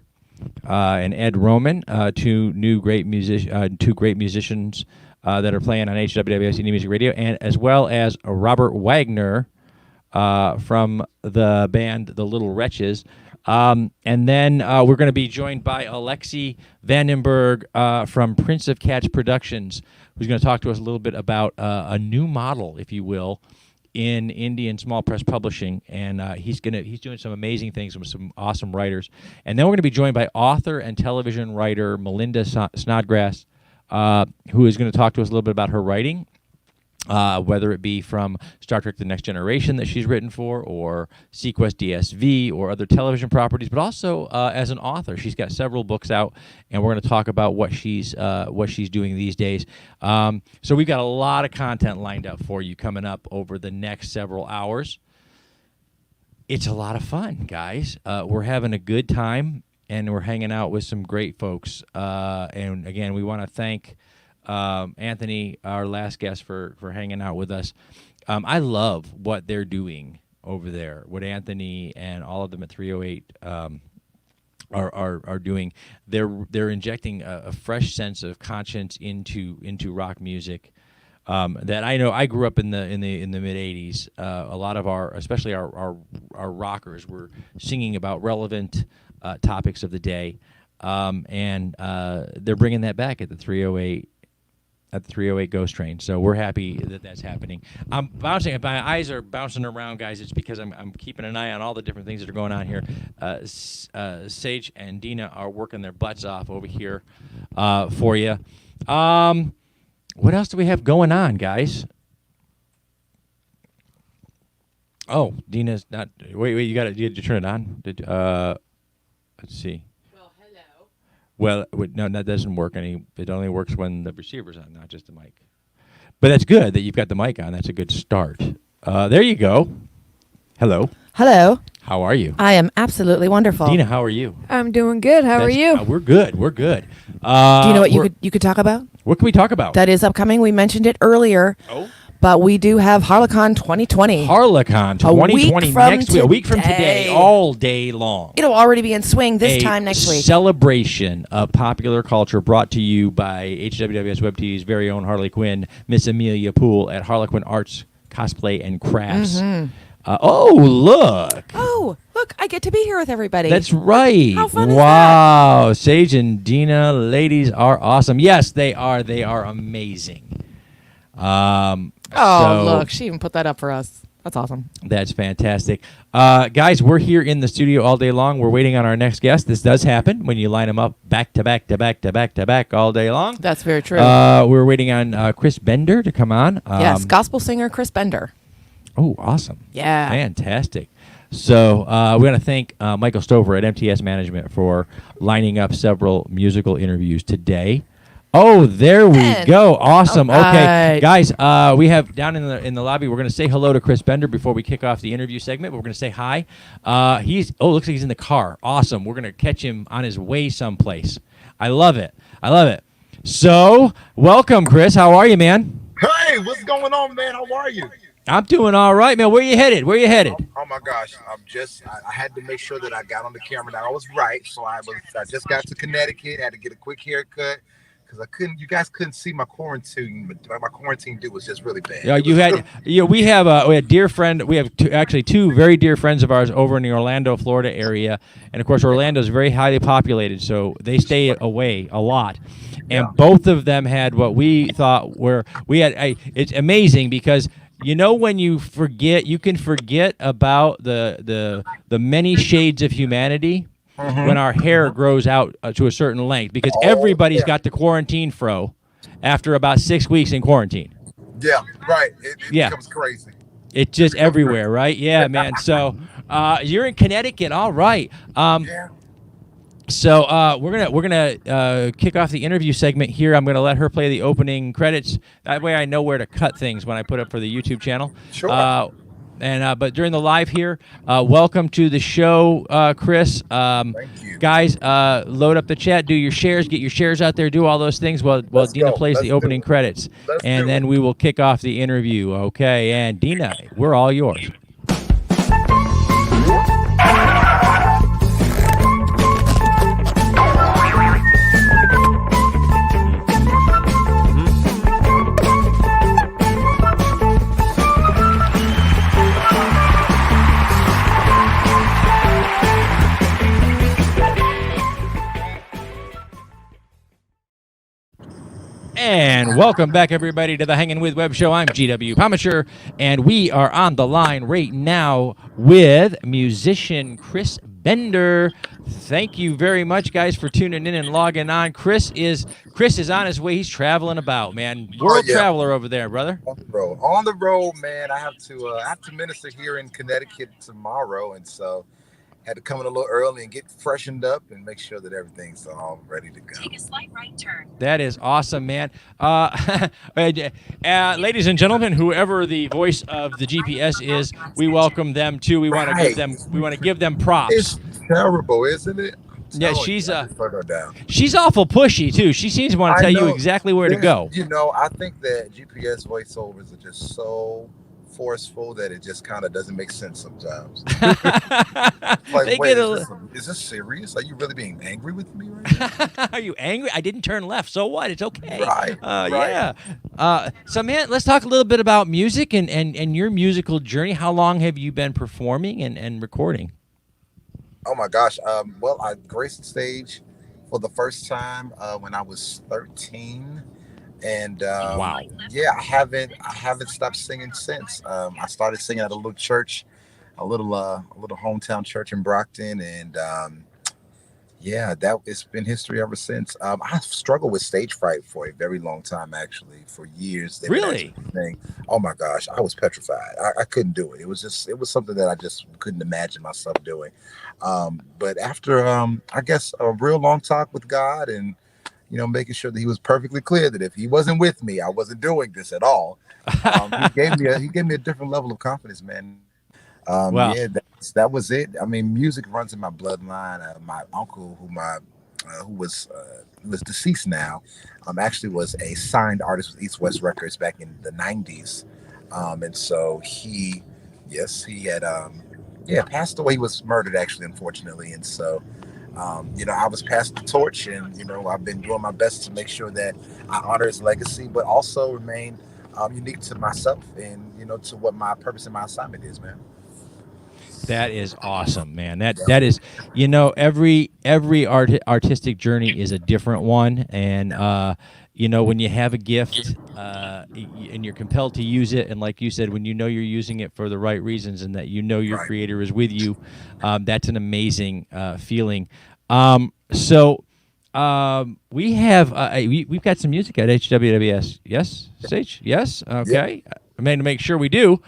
and Ed Roman, two great musicians that are playing on HWWS Indie Music Radio, and as well as Robert Wagner from the band The Little Wretches. And then we're going to be joined by Alexi Vandenberg from Prince of Cats Productions, who's going to talk to us a little bit about a new model, if you will, in indie and small press publishing, and he's doing some amazing things with some awesome writers. And then we're going to be joined by author and television writer Melinda Snodgrss, who is going to talk to us a little bit about her writing. Whether it be from Star Trek The Next Generation that she's written for, or SeaQuest DSV, or other television properties, but also as an author. She's got several books out, and we're going to talk about what she's doing these days. So we've got a lot of content lined up for you coming up over the next several hours. It's a lot of fun, guys. We're having a good time, and we're hanging out with some great folks. And again, we want to thank Anthony, our last guest, for hanging out with us. I love what they're doing over there. What Anthony and all of them at 308 are doing. They're injecting a fresh sense of conscience into rock music. That I know I grew up in the mid '80s. A lot of especially our rockers were singing about relevant topics of the day, and they're bringing that back at the 308. At the 308 Ghost Train, so we're happy that that's happening. I'm bouncing. If my eyes are bouncing around, guys, it's because I'm keeping an eye on all the different things that are going on here. Sage and Dina are working their butts off over here for you. What else do we have going on, guys? Oh, Dina's not. Wait, you got to turn it on. Let's see. Well, no, that doesn't work. It only works when the receiver's on, not just the mic. But that's good that you've got the mic on. That's a good start. There you go. Hello. Hello. How are you? I am absolutely wonderful. Dina, how are you? I'm doing good. How are you? We're good. We're good. Do you know what you could talk about? What can we talk about? That is upcoming. We mentioned it earlier. Oh. But we do have Harlecon 2020. Harlecon 2020 next week. A week from today, all day long. It'll already be in swing this time next week. Celebration of popular culture brought to you by HWWS WebTV's very own Harley Quinn, Miss Amelia Poole at Harlequin Arts Cosplay and Crafts. Mm-hmm. Oh, look, I get to be here with everybody. That's right. How fun is wow. Sage and Dina, ladies, are awesome. Yes, they are. They are amazing. Look, she even put that up for us. That's awesome. That's fantastic. Guys, we're here in the studio all day long. We're waiting on our next guest. This does happen when you line them up back to back to back to back to back all day long. That's very true. We're waiting on Chris Bender to come on. Yes, gospel singer Chris Bender. Oh, awesome. Yeah. Fantastic. So we want to thank Michael Stover at MTS Management for lining up several musical interviews today. Oh, there we go. Awesome. Okay, guys, we have down in the lobby, we're going to say hello to Chris Bender before we kick off the interview segment. We're going to say hi. Looks like he's in the car. Awesome. We're going to catch him on his way someplace. I love it. So, welcome, Chris. How are you, man? Hey, what's going on, man? How are you? I'm doing all right, man. Where you headed? Oh my gosh, I had to make sure that I got on the camera that I was right. So I just got to Connecticut, had to get a quick haircut. Because you guys couldn't see my quarantine, but my quarantine dude was just really bad. We have a dear friend. We have two very dear friends of ours over in the Orlando, Florida area, and of course Orlando is very highly populated, so they stay away a lot. And both of them had what we thought it's amazing because when you can forget about the many shades of humanity. Mm-hmm. When our hair grows out to a certain length, because everybody's got the quarantine fro after about 6 weeks in quarantine. Yeah, right. It Yeah. becomes crazy. It's just everywhere, right? Yeah, man. So you're in Connecticut. All right. Yeah. So we're gonna kick off the interview segment here. I'm gonna let her play the opening credits. That way, I know where to cut things when I put up for the YouTube channel. Sure. But during the live here, welcome to the show, Chris. Thank you. Guys, load up the chat, do your shares, get your shares out there, do all those things while Let's Dina go. plays Let's the do opening it. credits, Let's and do then it. we will kick off the interview. Okay, and Dina, we're all yours. And welcome back, everybody, to the Hangin' With Web Show. I'm GW Pomisher, and we are on the line right now with musician Chris Bender. Thank you very much, guys, for tuning in and logging on. Chris is on his way. He's traveling about, man. World traveler over there, brother. On the road, man. I have to minister here in Connecticut tomorrow, and so had to come in a little early and get freshened up and make sure that everything's all ready to go. Take a slight right turn. That is awesome, man. Ladies and gentlemen, whoever the voice of the GPS is, we welcome them too. We want to give them props. It's terrible, isn't it? Yeah, she's she's awful pushy too. She seems to want to tell you exactly where to go. You know, I think that GPS voiceovers are just so forceful that it just kind of doesn't make sense sometimes. Like, wait, is this serious? Are you really being angry with me right now? Are you angry? I didn't turn left. So what? It's okay. Right. Yeah. So, man, let's talk a little bit about music and your musical journey. How long have you been performing and recording? Oh my gosh. Well, I graced the stage for the first time when I was 13. And wow. Yeah, I haven't stopped singing since. I started singing at a little church, a little hometown church in Brockton, and yeah, it's been history ever since. I've struggled with stage fright for a very long time, actually, for years. Really? Oh my gosh, I was petrified. I couldn't do it. It was something that I just couldn't imagine myself doing. But after I guess a real long talk with God and making sure that he was perfectly clear that if he wasn't with me, I wasn't doing this at all. He gave me a different level of confidence, man. Wow. Yeah, that was it. I mean, music runs in my bloodline. My uncle, who was deceased now, actually was a signed artist with East West Records back in the 90s. And so he had passed away. He was murdered, actually, unfortunately. And so I was passed the torch, and I've been doing my best to make sure that I honor his legacy, but also remain unique to myself and to what my purpose and my assignment is, man. That is awesome, man. That is, every artistic journey is a different one, and when you have a gift and you're compelled to use it, and like you said, when you're using it for the right reasons, and that your creator is with you, that's an amazing feeling. So we have we've got some music at HWWS. Yes, Sage. Yes. Okay. Yep. I mean, to make sure we do.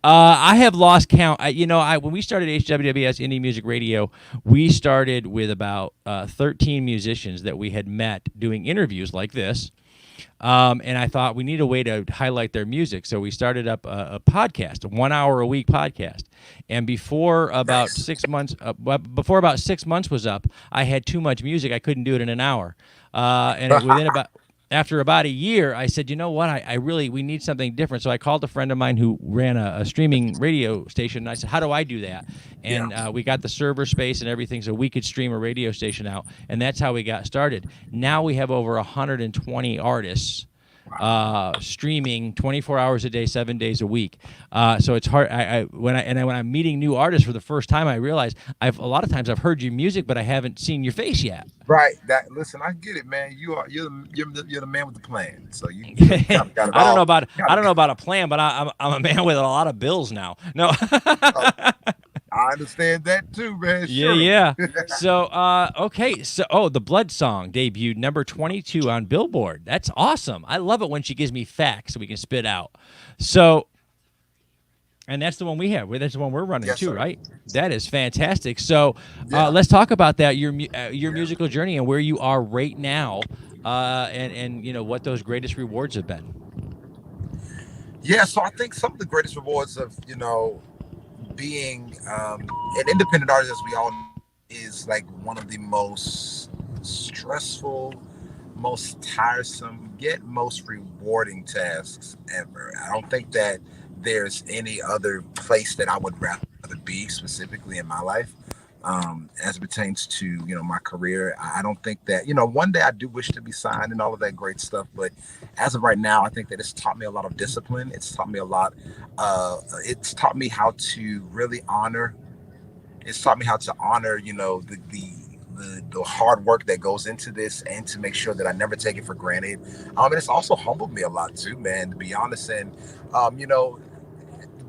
I have lost count. When we started HWWS Indie Music Radio, we started with about 13 musicians that we had met doing interviews like this. And I thought we need a way to highlight their music. So we started up a podcast, a 1 hour a week podcast. And before about 6 months, was up, I had too much music. I couldn't do it in an hour. After about a year, I said, you know what? We need something different. So I called a friend of mine who ran a streaming radio station, and I said, how do I do that? And we got the server space and everything so we could stream a radio station out, and that's how we got started. Now we have over 120 artists streaming 24 hours a day, 7 days a week. So it's hard. When I'm meeting new artists for the first time, I realize a lot of times I've heard your music, but I haven't seen your face yet. Right. Listen, I get it, man. You're the man with the plan. So you got it I don't know about a plan, but I'm a man with a lot of bills now. No. I understand that too, man. Yeah, Sure. yeah. So, okay. So, the Blood Song debuted number 22 on Billboard. That's awesome. I love it when she gives me facts so we can spit out. So, and that's the one we have. That's the one we're running Yes, too, sir. right? That is fantastic. So, Yeah. let's talk about that. Your musical journey and where you are right now, and you know what those greatest rewards have been. Yeah, so I think some of the greatest rewards of, you know, being an independent artist, as we all know, is like one of the most stressful, most tiresome, yet most rewarding tasks ever. I don't think that there's any other place that I would rather be specifically in my life. As it pertains to, you know, my career, I don't think that, you know, one day I do wish to be signed and all of that great stuff, but as of right now, I think that it's taught me a lot of discipline. It's taught me a lot. It's taught me how to really honor. It's taught me how to honor, you know, the hard work that goes into this, and to make sure that I never take it for granted. And it's also humbled me a lot too, man, to be honest. And you know,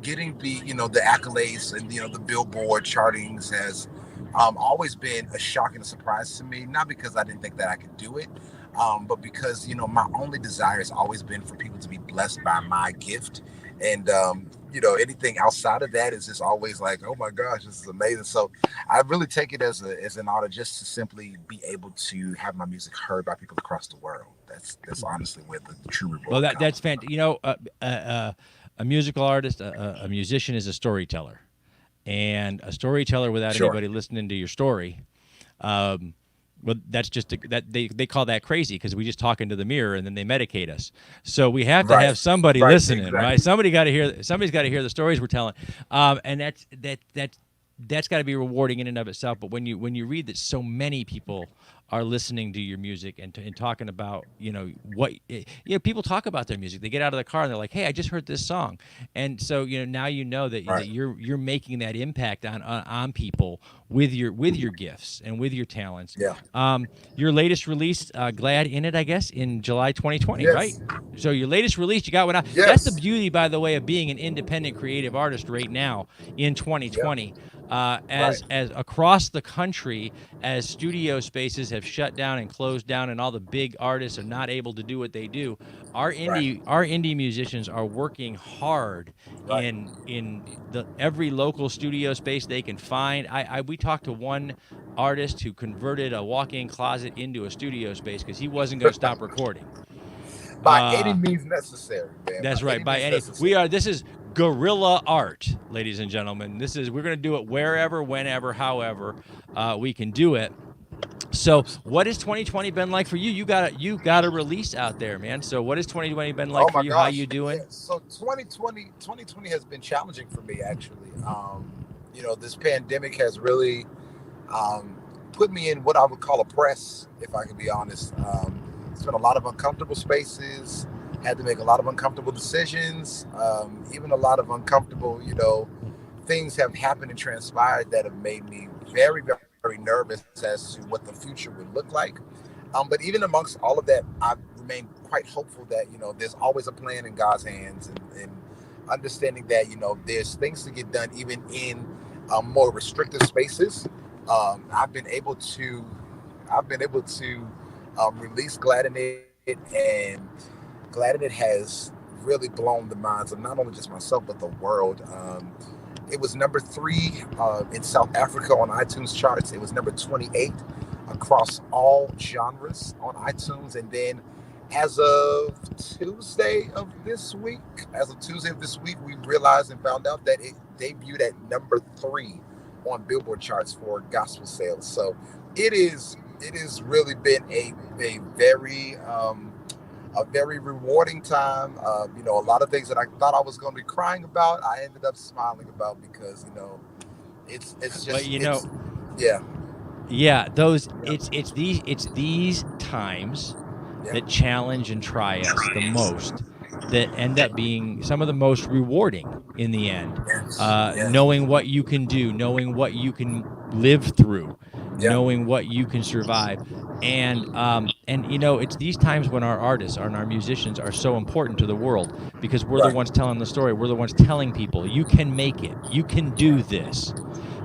getting the accolades and, you know, the Billboard chartings has always been a shock and a surprise to me. Not because I didn't think that I could do it, but because, you know, my only desire has always been for people to be blessed by my gift. And you know, anything outside of that is just always like, oh my gosh, this is amazing. So I really take it as an honor just to simply be able to have my music heard by people across the world. That's honestly where the true reward Well, comes. that's fantastic. You know, a musical artist, a musician is a storyteller, and a storyteller without Sure. anybody listening to your story, well, that's just that they call that crazy, because we just talk into the mirror and then they medicate us. So we have to Right. have somebody Right, listening, exactly. right? Somebody's got to hear the stories we're telling, and that's got to be rewarding in and of itself. But when you read that so many people are listening to your music and talking about, you know, people talk about their music. They get out of the car and they're like, hey, I just heard this song. And so, you know, now you know that, Right. that you're making that impact on people with your gifts and with your talents. Yeah. Your latest release, Glad in It, I guess, in July 2020, Yes. right? So your latest release, you got one out. Yes. That's the beauty, by the way, of being an independent creative artist right now in 2020. As across the country, as studio spaces have shut down and closed down, and all the big artists are not able to do what they do, our indie musicians are working hard in every local studio space they can find. We talked to one artist who converted a walk-in closet into a studio space because he wasn't going to stop recording. By any means necessary, man. That's right. By any, this is guerrilla art, ladies and gentlemen. We're going to do it wherever, whenever, however we can do it. So, what has 2020 been like for you? You got a release out there, man. So, what has 2020 been like for you? Gosh. How you doing? Yeah. So 2020 has been challenging for me, actually. You know, this pandemic has really put me in what I would call a press, if I can be honest. It's been a lot of uncomfortable spaces, had to make a lot of uncomfortable decisions, even a lot of uncomfortable, you know, things have happened and transpired that have made me very, very, very nervous as to what the future would look like. But even amongst all of that, I've remained quite hopeful that, you know, there's always a plan in God's hands, and understanding that, you know, there's things to get done even in more restrictive spaces. I've been able to release Glad in It, and Glad in It has really blown the minds of not only just myself but the world. It was number 3 in South Africa on iTunes charts. It was number 28 across all genres on iTunes, and then as of Tuesday of this week, we realized and found out that it debuted at number 3 on Billboard charts for gospel sales. So it has really been a very rewarding time. You know, a lot of things that I thought I was going to be crying about, I ended up smiling about, because, you know, it's just, but you know, it's these times that challenge and try us the most, that end up being some of the most rewarding in the end. Knowing what you can do, knowing what you can live through, knowing what you can survive. And you know, it's these times when our artists and our musicians are so important to the world because we're the ones telling the story. We're the ones telling people you can make it, you can do this.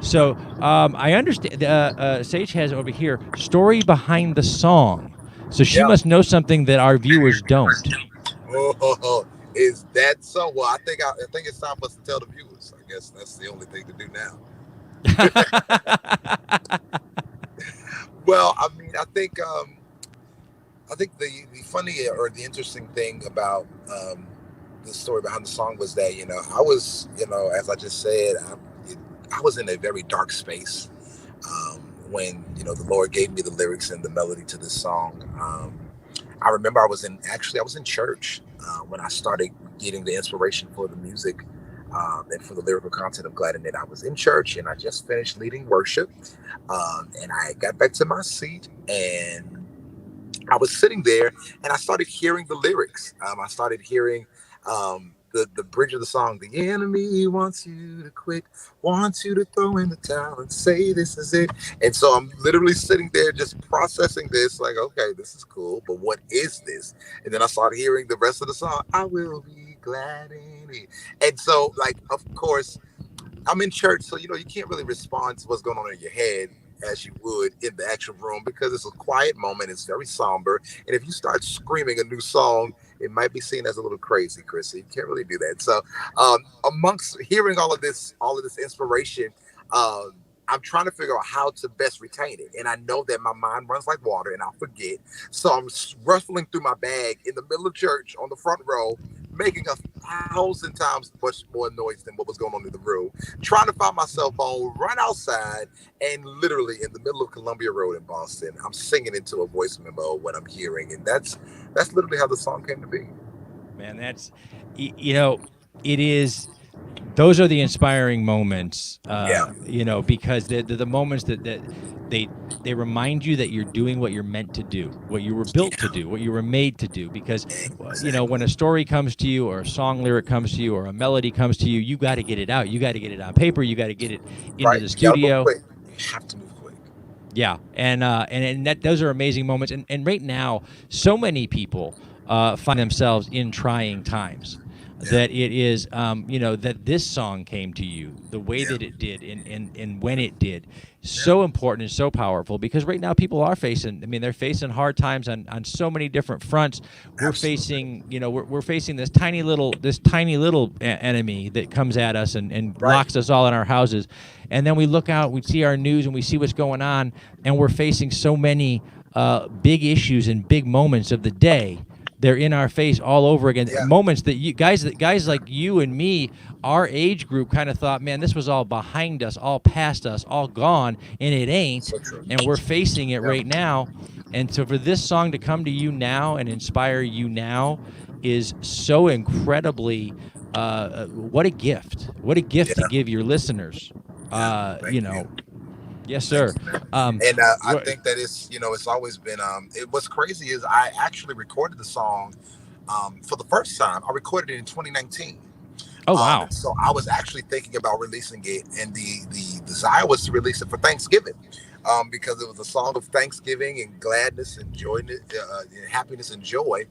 So I understand. Sage has over here story behind the song, so she must know something that our viewers don't. Oh, is that so? Well, I think it's time for us to tell the viewers. I guess that's the only thing to do now. Well, I mean, I think the funny or the interesting thing about the story behind the song was that, you know, I was, you know, as I just said, I was in a very dark space when, you know, the Lord gave me the lyrics and the melody to this song. I remember I was in church when I started getting the inspiration for the music and for the lyrical content of Glad in It. I was in church and I just finished leading worship, and I got back to my seat and I was sitting there and I started hearing the lyrics. I started hearing the bridge of the song. The enemy wants you to quit, wants you to throw in the towel and say this is it. And so I'm literally sitting there just processing this, like, okay, this is cool, but what is this? And then I started hearing the rest of the song. I will be glad in it. And so, like, of course, I'm in church, so, you know, you can't really respond to what's going on in your head as you would in the actual room because it's a quiet moment. It's very somber. And if you start screaming a new song, it might be seen as a little crazy, Chris. So you can't really do that. So amongst hearing all of this inspiration, I'm trying to figure out how to best retain it. And I know that my mind runs like water and I'll forget. So I'm ruffling through my bag in the middle of church on the front row, making 1,000 times much more noise than what was going on in the room, trying to find my cell phone, run outside, and literally in the middle of Columbia Road in Boston, I'm singing into a voice memo what I'm hearing. And that's literally how the song came to be. Man, that's, you know, it is, those are the inspiring moments, you know, because they're the moments that they remind you that you're doing what you're meant to do, what you were built to do, what you were made to do. Because, you know, when a story comes to you or a song lyric comes to you or a melody comes to you, you got to get it out. You got to get it on paper. You got to get it into the studio. You have to move quick. Yeah, and that those are amazing moments. And right now, so many people find themselves in trying times. That it is, you know, that this song came to you the way that it did and when it did. So important and so powerful because right now people are facing, I mean, they're facing hard times on so many different fronts. We're facing, you know, we're facing this tiny little enemy that comes at us and locks us all in our houses. And then we look out, we see our news and we see what's going on. And we're facing so many big issues and big moments of the day. They're in our face all over again. Moments that you guys like you and me, our age group kind of thought, man, this was all behind us, all past us, all gone, and it ain't. And we're facing it right now. And so for this song to come to you now and inspire you now is so incredibly, what a gift. What a gift to give your listeners. You know. Yes, sir. I think that it's, you know, it's always been, what's crazy is I actually recorded the song for the first time. I recorded it in 2019. Oh, wow. So I was actually thinking about releasing it, and the desire was to release it for Thanksgiving because it was a song of Thanksgiving and gladness and joy, happiness and joy.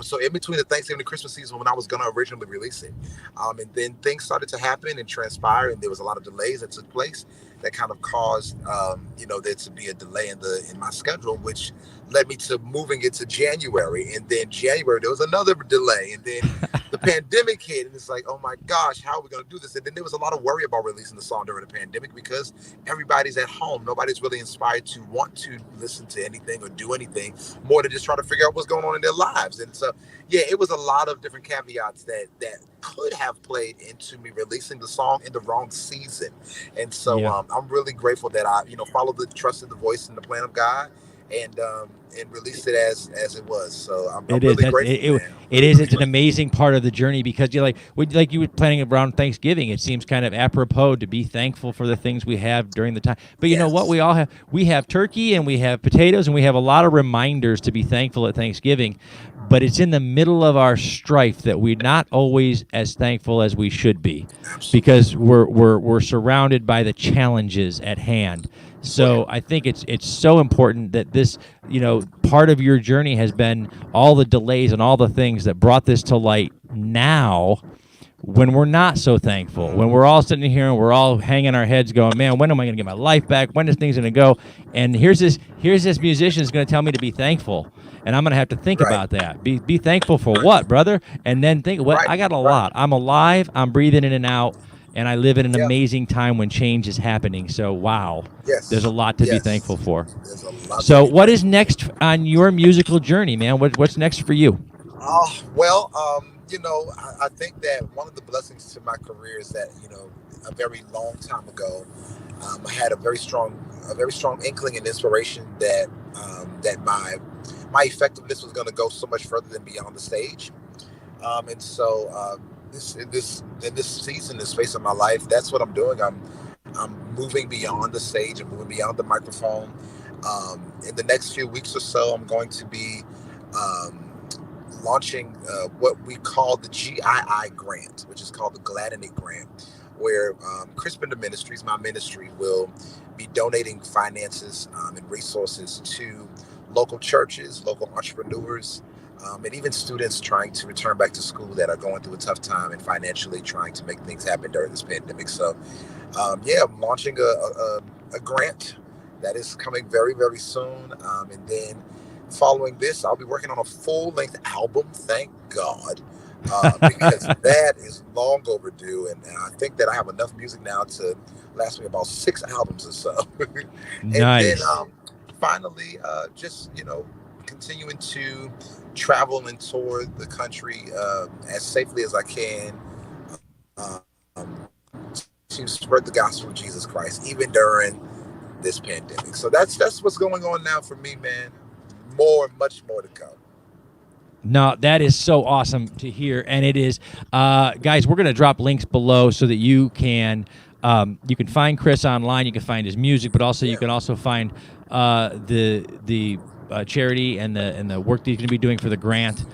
So in between the Thanksgiving and Christmas season when I was going to originally release it. And then things started to happen and transpire, and there was a lot of delays that took place that kind of caused, you know, there to be a delay in my schedule, which led me to moving it to January. And then January, there was another delay. And then the pandemic hit, and it's like, oh my gosh, how are we going to do this? And then there was a lot of worry about releasing the song during the pandemic because everybody's at home. Nobody's really inspired to want to listen to anything or do anything more than just try to figure out what's going on in their lives. And so, yeah, it was a lot of different caveats that could have played into me releasing the song in the wrong season. And so I'm really grateful that I, you know, followed the trust of the voice and the plan of God and released it as it was. So I'm really grateful. It's an amazing part of the journey because you were planning around Thanksgiving. It seems kind of apropos to be thankful for the things we have during the time. But you know what? We have turkey and we have potatoes and we have a lot of reminders to be thankful at Thanksgiving. But it's in the middle of our strife that we're not always as thankful as we should be, because we're surrounded by the challenges at hand So I think it's so important that this, part of your journey has been all the delays and all the things that brought this to light now, when we're not so thankful, when we're all sitting here and we're all hanging our heads going, man, when am I going to get my life back? When is things going to go? And here's this musician is going to tell me to be thankful. And I'm going to have to think about that. Be thankful for what, brother? And then think, I got a lot. I'm alive. I'm breathing in and out. And I live in an amazing time when change is happening. So, wow. Yes. There's a lot to be thankful for. There's a lot. So, what is next on your musical journey, man? What's next for you? I think that one of the blessings to my career is that, a very long time ago, I had a very strong inkling and inspiration that my effectiveness was going to go so much further than beyond the stage. And so in this season, this space of my life, that's what I'm doing. I'm moving beyond the stage and moving beyond the microphone. In the next few weeks or so, I'm going to be launching what we call the GII grant, which is called the Glad in It grant, where Cristian Ministries, my ministry, will be donating finances and resources to local churches, local entrepreneurs, and even students trying to return back to school that are going through a tough time and financially trying to make things happen during this pandemic. So, I'm launching a grant that is coming very, very soon. And then following this, I'll be working on a full-length album, thank God, because that is long overdue. And I think that I have enough music now to last me about 6 albums or so. And Nice. then finally, continuing to travel and tour the country as safely as I can to spread the gospel of Jesus Christ, even during this pandemic. So that's what's going on now for me, man. Much more to come. No, that is so awesome to hear, and it is, guys. We're going to drop links below so that you can find Chris online. You can find his music, but also you can also find the charity and the work that he's going to be doing for the grant.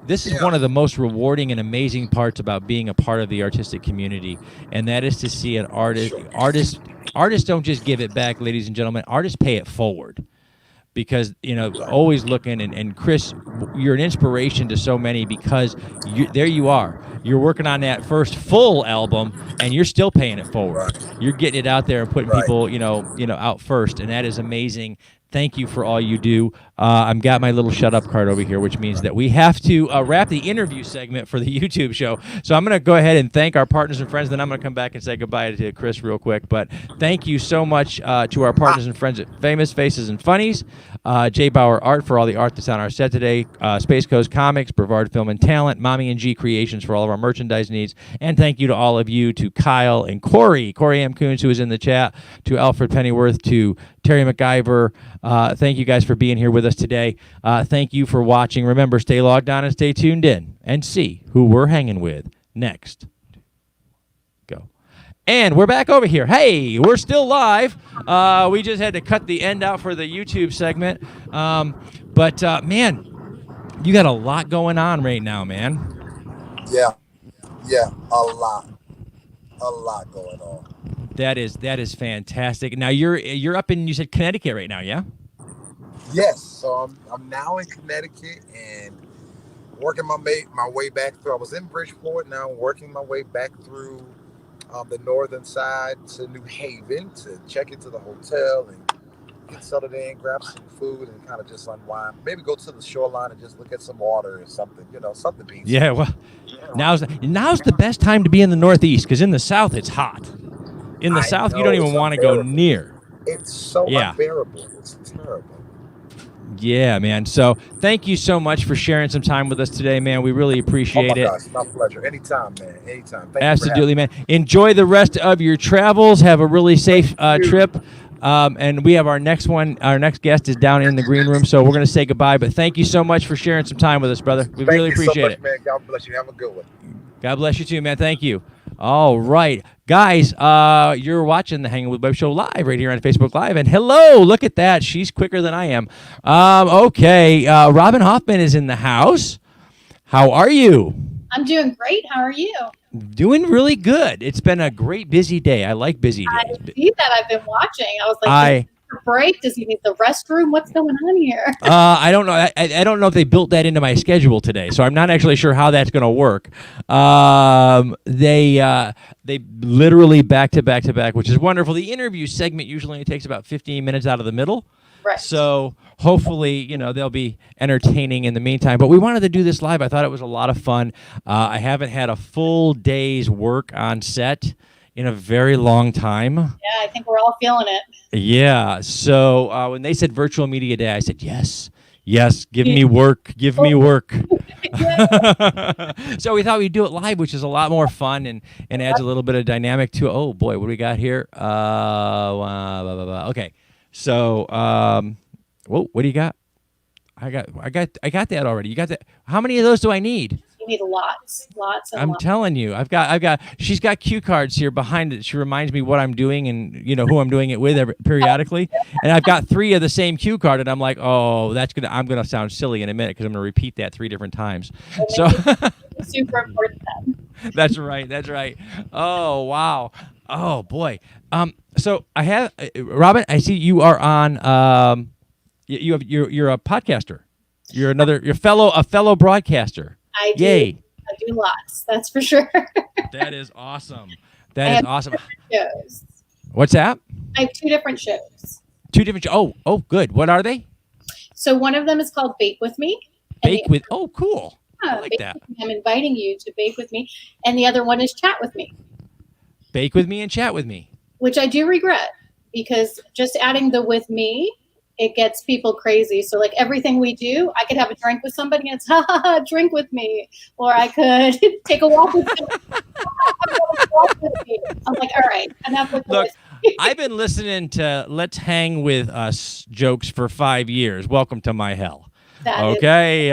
This is one of the most rewarding and amazing parts about being a part of the artistic community, and that is to see an artist. Artists don't just give it back, ladies and gentlemen. Artists pay it forward. Because, always looking, and Chris, you're an inspiration to so many because there you are. You're working on that first full album, and you're still paying it forward. You're getting it out there and putting people, out first, and that is amazing. Thank you for all you do. I've got my little shut up card over here, which means that we have to wrap the interview segment for the YouTube show. So I'm going to go ahead and thank our partners and friends. Then I'm going to come back and say goodbye to Chris real quick. But thank you so much to our partners and friends at Famous Faces and Funnies, J. Bauer Art for all the art that's on our set today, Space Coast Comics, Brevard Film and Talent, Mommy and G Creations for all of our merchandise needs. And thank you to all of you, to Kyle and Corey M. Coons, who is in the chat, to Alfred Pennyworth, to Terry McIver. Thank you guys for being here with us today. Thank you for watching. Remember, stay logged on and stay tuned in and see who we're hanging with next. Go. And we're back over here. Hey, we're still live. We just had to cut the end out for the YouTube segment. But man, you got a lot going on right now, man. Yeah, a lot going on. That is fantastic. Now you're up in, you said, Connecticut right now, yeah? Yes. So I'm now in Connecticut and working my way back through. I was in Bridgeport. Now I'm working my way back through the northern side to New Haven to check into the hotel and get settled in, grab some food, and kind of just unwind. Maybe go to the shoreline and just look at some water or something. Something peaceful. Yeah. Well, now's the best time to be in the Northeast, because in the South it's hot. In the South, you don't even want to go near. It's so unbearable. It's terrible. Yeah, man. So thank you so much for sharing some time with us today, man. We really appreciate it. Gosh, my pleasure. Anytime, man. Anytime. Thank Absolutely, man. Enjoy the rest of your travels. Have a really safe trip. And we have our next one. Our next guest is down in the green room, so we're going to say goodbye. But thank you so much for sharing some time with us, brother. We really appreciate it. Man. God bless you. Have a good one. God bless you too, man. Thank you. All right. Guys, you're watching the Hangin' With Web Show live right here on Facebook Live. And hello, look at that. She's quicker than I am. Okay. Robin Hofmann is in the house. How are you? I'm doing great. How are you? Doing really good. It's been a great busy day. I like busy I days. see that. I've been watching. I was like, a break? Does he need the restroom? What's going on here? I don't know. I don't know if they built that into my schedule today, so I'm not actually sure how that's going to work. They literally back to back, which is wonderful. The interview segment usually only takes about 15 minutes out of the middle. Right. So hopefully, they'll be entertaining in the meantime. But we wanted to do this live. I thought it was a lot of fun. I haven't had a full day's work on set in a very long time. Yeah, I think we're all feeling it. Yeah. So when they said virtual media day, I said, yes, give me work. Give me work. So we thought we'd do it live, which is a lot more fun and adds a little bit of dynamic to it. Oh, boy, what do we got here? Okay. So, what do you got? I got that already. You got that? How many of those do I need? You need lots and I'm lots. telling you, she's got cue cards here behind it. She reminds me what I'm doing and who I'm doing it with periodically. And I've got 3 of the same cue card, and I'm like, oh, I'm gonna sound silly in a minute because I'm gonna repeat that 3 different times. So super important then. That's right. Oh wow. Oh boy. So I have Robin. I see you are on. You're a podcaster. You're a fellow broadcaster. I do. Yay. I do lots. That's for sure. That is awesome. I have 2 different shows. What's that? I have 2 different shows. 2 different. Oh, good. What are they? So one of them is called Bake With Me. Oh, cool. I like that. I'm inviting you to bake with me. And the other one is Chat With Me. Bake with me and chat with me. Which I do regret because just adding the with me, it gets people crazy. So like everything we do, I could have a drink with somebody and it's drink with me. Or I could take a walk with you. I'm like, all right, enough with Look, this. I've been listening to Let's Hang With Us jokes for 5 years. Welcome to my hell. Okay,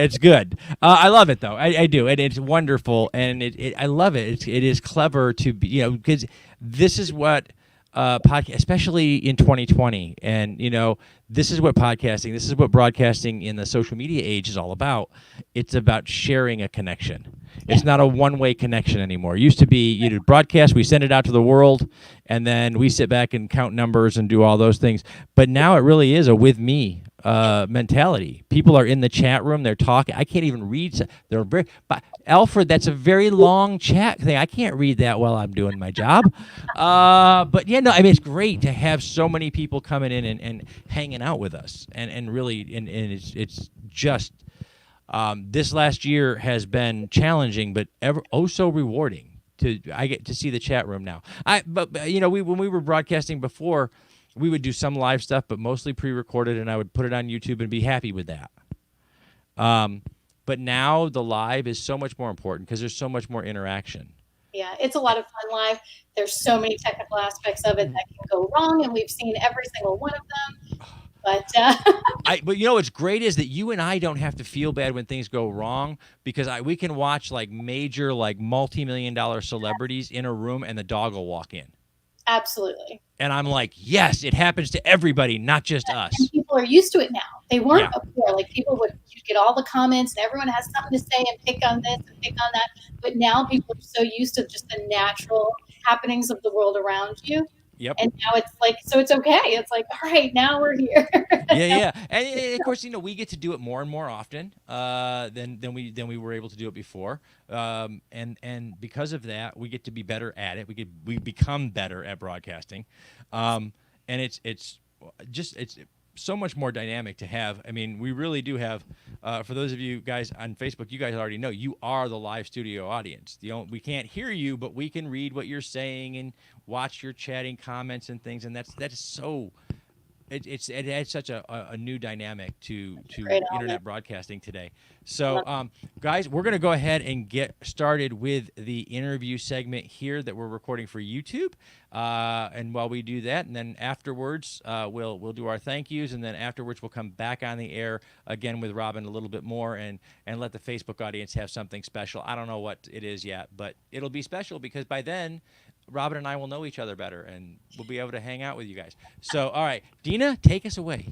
it's good. I love it though. I do, and it's wonderful, and I love it. It is clever to be, because this is what podcast, especially in 2020, and this is what podcasting, this is what broadcasting in the social media age is all about. It's about sharing a connection. It's not a one-way connection anymore. It used to be you broadcast, we send it out to the world, and then we sit back and count numbers and do all those things. But now it really is a with me mentality. People are in the chat room, they're talking. I can't even read. They're very, Alfred, that's a very long chat thing. I can't read that while I'm doing my job. But yeah, no, I mean, it's great to have so many people coming in and hanging out with us, and really, and it's just this last year has been challenging, but so rewarding. I get to see the chat room now. But when we were broadcasting before, we would do some live stuff, but mostly pre-recorded, and I would put it on YouTube and be happy with that. But now the live is so much more important because there's so much more interaction. Yeah, it's a lot of fun live. There's so many technical aspects of it that can go wrong, and we've seen every single one of them. But but what's great is that you and I don't have to feel bad when things go wrong because we can watch like major, like multi-million-dollar celebrities in a room, and the dog will walk in. Absolutely. And I'm like, yes, it happens to everybody, not just us. And people are used to it now. They weren't before. Like you'd get all the comments and everyone has something to say and pick on this and pick on that. But now people are so used to just the natural happenings of the world around you. Yep. And now it's like, so it's okay. It's like, all right, now we're here. Yeah. And of course, we get to do it more and more often than we were able to do it before. And because of that, we get to be better at it. We become better at broadcasting. And it's so much more dynamic to have. I mean, we really do have, for those of you guys on Facebook, you guys already know, you are the live studio audience. We can't hear you, but we can read what you're saying and watch your chatting comments and things. And that is so, it adds such a new dynamic to internet broadcasting today. So, guys, we're going to go ahead and get started with the interview segment here that we're recording for YouTube. And while we do that, and then afterwards, we'll do our thank yous, and then afterwards we'll come back on the air again with Robin a little bit more and let the Facebook audience have something special. I don't know what it is yet, but it'll be special because by then, Robin and I will know each other better, and we'll be able to hang out with you guys. So, all right, Dina, take us away.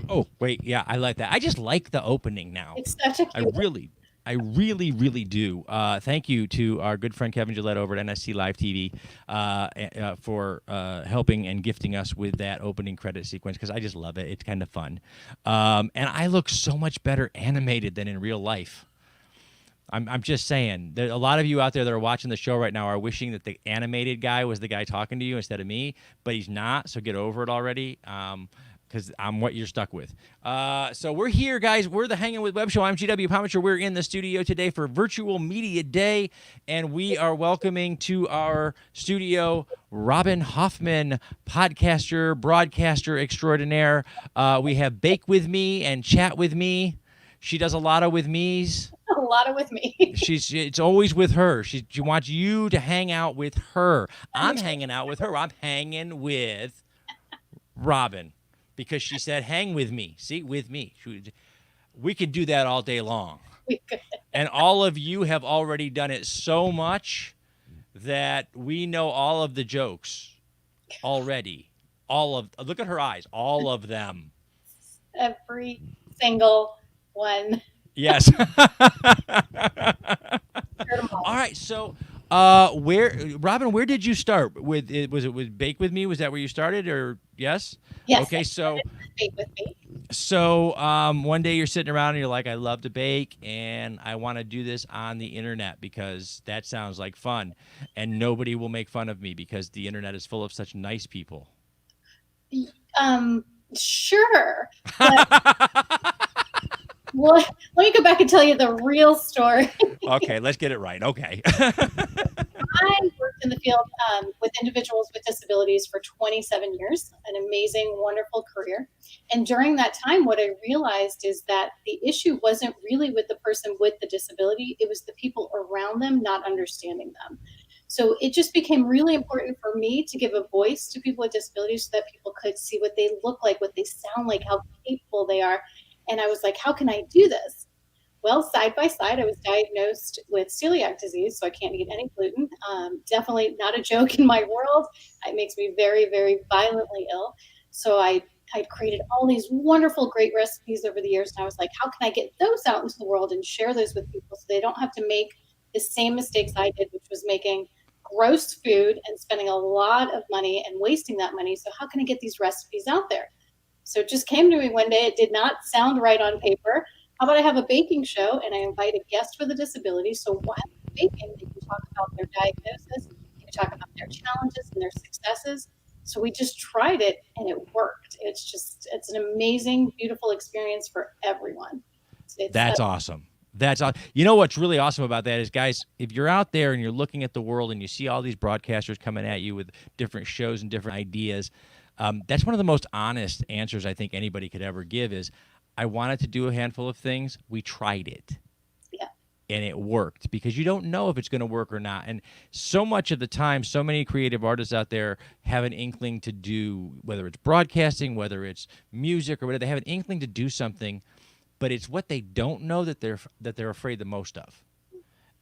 Oh, wait. Yeah, I like that. I just like the opening now. It's such a I cute. really do. Thank you to our good friend Kevin Gillette over at NSC Live TV for helping and gifting us with that opening credit sequence, because I just love it. It's kind of fun. And I look so much better animated than in real life. I'm just saying, there, a lot of you out there that are watching the show right now are wishing that the animated guy was the guy talking to you instead of me, but he's not, so get over it already. Because I'm what you're stuck with. So we're here, guys. We're the Hangin' With Web Show. I'm GW Pomacher. We're in the studio today for Virtual Media Day, and we are welcoming to our studio Robin Hofmann, podcaster, broadcaster extraordinaire. We have Bake With Me and Chat With Me. She does a lot of with me's. A lot of with me. It's always with her. She wants you to hang out with her. I'm hanging out with her. I'm hanging with Robin. Because she said, hang with me. See, with me. We could do that all day long. We could. And all of you have already done it so much that we know all of the jokes already. Look at her eyes. All of them. Every single one. Yes. All right. So, Robin, where did you start? Was it with Bake With Me? Was that where you started, or yes? Yes. Okay, so Bake With Me. So one day you're sitting around and you're like, I love to bake and I want to do this on the internet because that sounds like fun, and nobody will make fun of me because the internet is full of such nice people. Sure. Well, let me go back and tell you the real story. Okay, let's get it right. Okay. I worked in the field with individuals with disabilities for 27 years, an amazing, wonderful career. And during that time, what I realized is that the issue wasn't really with the person with the disability. It was the people around them not understanding them. So it just became really important for me to give a voice to people with disabilities so that people could see what they look like, what they sound like, how capable they are. And I was like, how can I do this? Well, side by side, I was diagnosed with celiac disease, so I can't eat any gluten. Definitely not a joke in my world. It makes me very, very violently ill. So I created all these wonderful, great recipes over the years. And I was like, how can I get those out into the world and share those with people so they don't have to make the same mistakes I did, which was making gross food and spending a lot of money and wasting that money. So how can I get these recipes out there? So it just came to me one day. It did not sound right on paper. How about I have a baking show and I invite a guest with a disability? So while baking, they can talk about their diagnosis, they can talk about their challenges and their successes. So we just tried it and it worked. It's an amazing, beautiful experience for everyone. That's awesome. That's awesome. You know what's really awesome about that is, guys, if you're out there and you're looking at the world and you see all these broadcasters coming at you with different shows and different ideas, that's one of the most honest answers I think anybody could ever give is, I wanted to do a handful of things. We tried it. Yeah. And it worked, because you don't know if it's going to work or not. And so much of the time, so many creative artists out there have an inkling to do, whether it's broadcasting, whether it's music or whatever, they have an inkling to do something, but it's what they don't know that they're afraid the most of.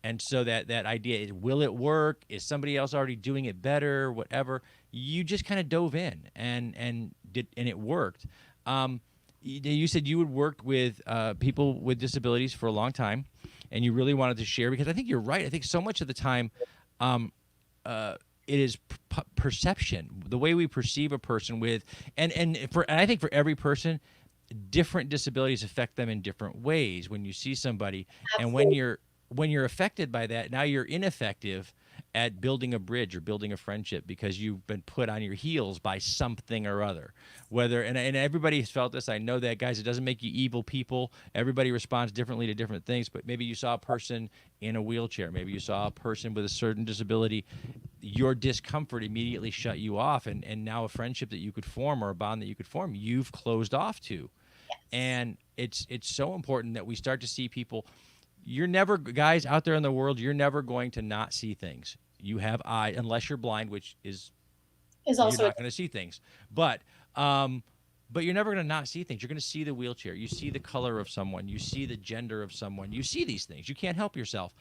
And so that idea is, will it work? Is somebody else already doing it better? Whatever. You just kind of dove in and it worked. You said you had worked with people with disabilities for a long time, and you really wanted to share, because I think you're right. I think so much of the time it is perception, the way we perceive a person with, and I think for every person, different disabilities affect them in different ways. When you see somebody, Absolutely. and when you're affected by that, now you're ineffective at building a bridge or building a friendship because you've been put on your heels by something or other. And everybody has felt this. I know that, guys. It doesn't make you evil people. Everybody responds differently to different things. But maybe you saw a person in a wheelchair. Maybe you saw a person with a certain disability. Your discomfort immediately shut you off. And now a friendship that you could form or a bond that you could form, you've closed off to. Yes. And it's so important that we start to see people. You're never, guys out there in the world, you're never going to not see things. You have eyes, unless you're blind, which is also you're not going to see things. But you're never going to not see things. You're going to see the wheelchair. You see the color of someone. You see the gender of someone. You see these things. You can't help yourself.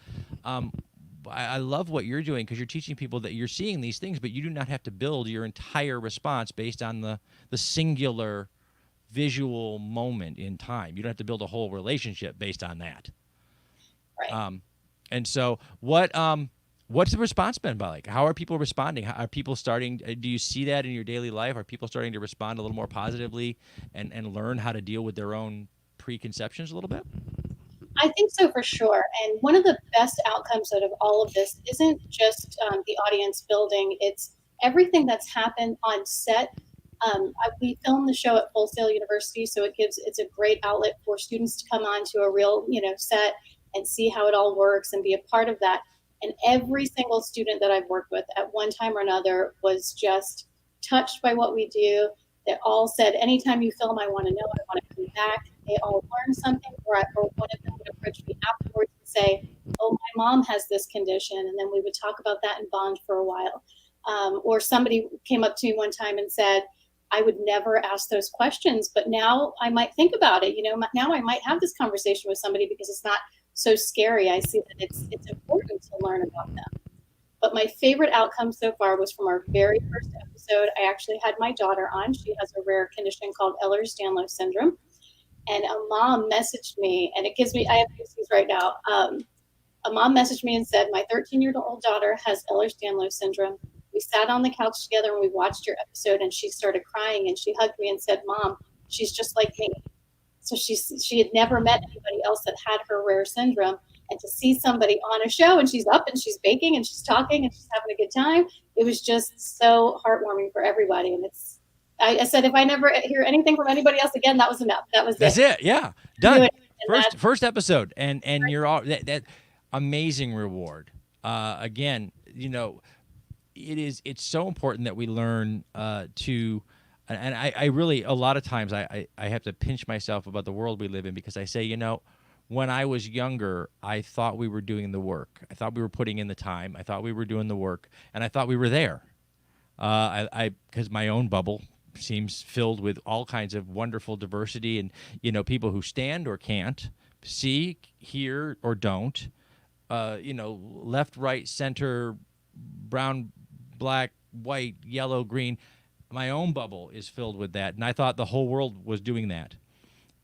I love what you're doing, because you're teaching people that you're seeing these things, but you do not have to build your entire response based on the singular visual moment in time. You don't have to build a whole relationship based on that. Right. And so what's the response been like? How are people responding? Are people starting, do you see that in your daily life? Are people starting to respond a little more positively and learn how to deal with their own preconceptions a little bit? I think so, for sure. And one of the best outcomes out of all of this isn't just the audience building, it's everything that's happened on set. We filmed the show at Full Sail University, so it's a great outlet for students to come on to a real, set and see how it all works and be a part of that. And every single student that I've worked with at one time or another was just touched by what we do. They all said, anytime you film, I want to know, I want to come back. They all learned something, or one of them would approach me afterwards and say, oh, my mom has this condition. And then we would talk about that and bond for a while. Or somebody came up to me one time and said, I would never ask those questions, but now I might think about it. Now I might have this conversation with somebody because it's not so scary. I see that it's important to learn about them. But my favorite outcome so far was from our very first episode. I actually had my daughter on. She has a rare condition called Ehlers-Danlos syndrome. And a mom messaged me, and it gives me, I have goosebumps right now. A mom messaged me and said, my 13-year-old daughter has Ehlers-Danlos syndrome. We sat on the couch together and we watched your episode, and she started crying and she hugged me and said, Mom, she's just like me. So she had never met anybody else that had her rare syndrome. And to see somebody on a show and she's up and she's baking and she's talking and she's having a good time, it was just so heartwarming for everybody. And I said, if I never hear anything from anybody else again, that was enough. That's it. Yeah. Done. First episode. And you're all that amazing reward. Again, it's so important that we learn to, and I really, a lot of times I have to pinch myself about the world we live in, because I say, when I was younger, I thought we were doing the work. I thought we were putting in the time. I thought we were doing the work, and I thought we were there. Because my own bubble seems filled with all kinds of wonderful diversity, and people who stand or can't, see, hear or don't, left, right, center, brown, black, white, yellow, green. My own bubble is filled with that, and I thought the whole world was doing that.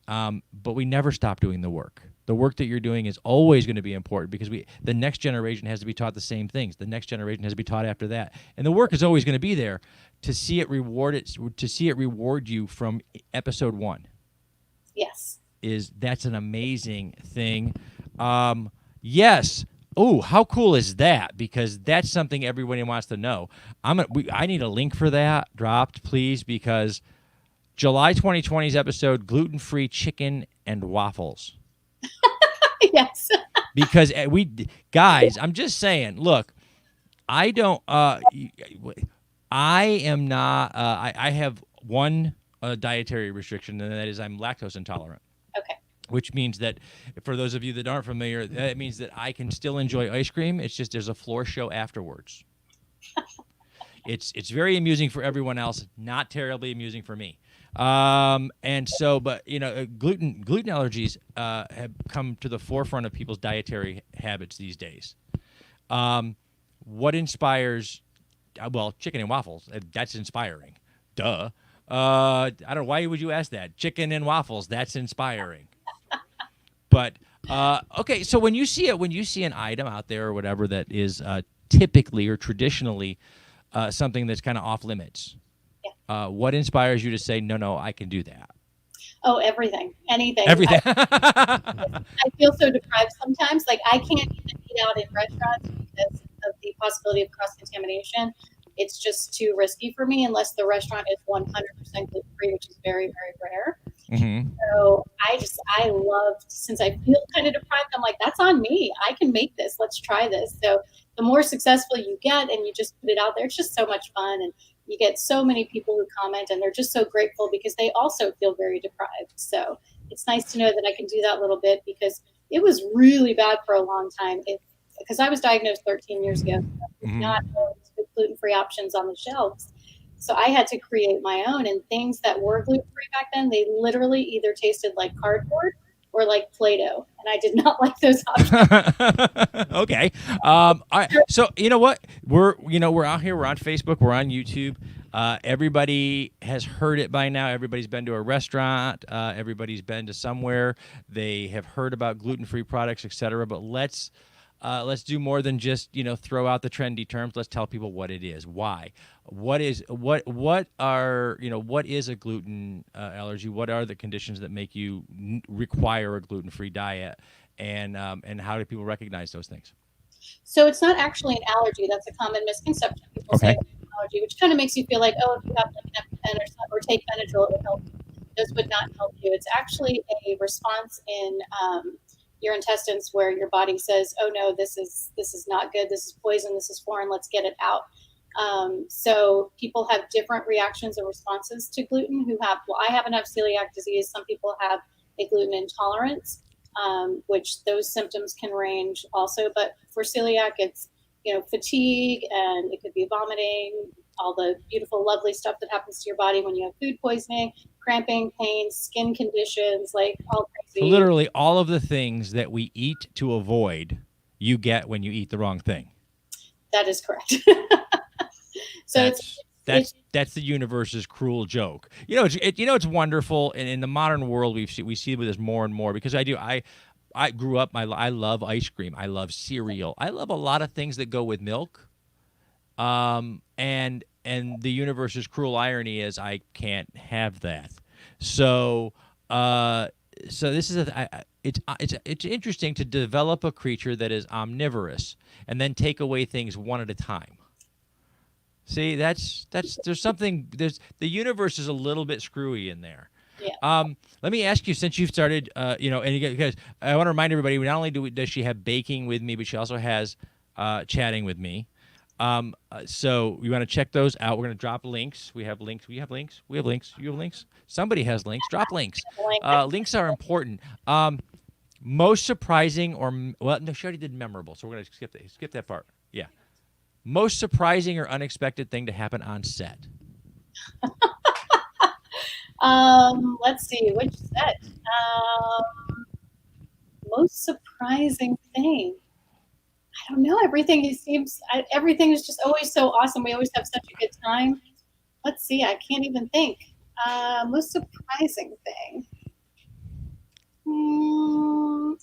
But we never stop doing the work. The work that you're doing is always going to be important, because the next generation has to be taught the same things. The next generation has to be taught after that, and the work is always going to be there. To see it reward you from episode 1. Yes. That's an amazing thing. Yes. Oh, how cool is that? Because that's something everybody wants to know. I need a link for that dropped, please, because July 2020's episode, gluten-free chicken and waffles. Yes. Because guys, I'm just saying, look, I don't, I am not, I have one dietary restriction, and that is I'm lactose intolerant. Okay. Which means that, for those of you that aren't familiar, that means that I can still enjoy ice cream. It's just there's a floor show afterwards. It's very amusing for everyone else, not terribly amusing for me. And so, but gluten allergies have come to the forefront of people's dietary habits these days. What inspires? Well, chicken and waffles. That's inspiring. Duh. I don't know, why would you ask that? Chicken and waffles. That's inspiring. But okay, so when you see an item out there or whatever that is typically or traditionally something that's kind of off limits, what inspires you to say, no, I can do that? Oh, everything, anything. Everything. I feel so deprived sometimes. Like, I can't even eat out in restaurants because of the possibility of cross-contamination. It's just too risky for me unless the restaurant is 100% gluten-free, which is very, very rare. Mm-hmm. So I love, since I feel kind of deprived, I'm like, that's on me. I can make this. Let's try this. So the more successful you get and you just put it out there, it's just so much fun. And you get so many people who comment, and they're just so grateful because they also feel very deprived. So it's nice to know that I can do that little bit, because it was really bad for a long time. Because I was diagnosed 13 years ago. Mm-hmm. Not always with gluten-free options on the shelves. So I had to create my own, and things that were gluten-free back then, they literally either tasted like cardboard or like Play-Doh, and I did not like those options. Okay. All right. So you know what? We're out here. We're on Facebook. We're on YouTube. Everybody has heard it by now. Everybody's been to a restaurant. Everybody's been to somewhere. They have heard about gluten-free products, etc. But let's do more than just throw out the trendy terms. Let's tell people what it is. Why? What is what is a gluten allergy? What are the conditions that make you require a gluten-free diet? And how do people recognize those things? So it's not actually an allergy. That's a common misconception. People say it's an allergy, which kind of makes you feel like, oh, if you have like an EpiPen or take Benadryl, it would help you. This would not help you. It's actually a response in your intestines where your body says, oh no, this is not good. This is poison. This is foreign. Let's get it out. So people have different reactions and responses to gluten I happen to have celiac disease. Some people have a gluten intolerance, which those symptoms can range also. But for celiac, it's, fatigue, and it could be vomiting, all the beautiful, lovely stuff that happens to your body when you have food poisoning, cramping, pain, skin conditions, like all crazy. So literally all of the things that we eat to avoid, you get when you eat the wrong thing. That is correct. So that's the universe's cruel joke. It's wonderful, and in the modern world we see this more and more because I grew up. I love ice cream. I love cereal. I love a lot of things that go with milk. And the universe's cruel irony is I can't have that. So this is it's interesting to develop a creature that is omnivorous and then take away things one at a time. See, the universe is a little bit screwy in there. Yeah. Let me ask you, since you've started, because I want to remind everybody, not only does she have baking with me, but she also has chatting with me. So you want to check those out. We're going to drop links. We have links. We have links. We have links. You have links. Somebody has links. Drop links. Links are important. Most surprising no, she already did memorable, so we're going to skip that part. Yeah. Most surprising or unexpected thing to happen on set? Let's see, which set? Most surprising thing. I don't know. Everything is just always so awesome. We always have such a good time. Let's see. I can't even think. Most surprising thing.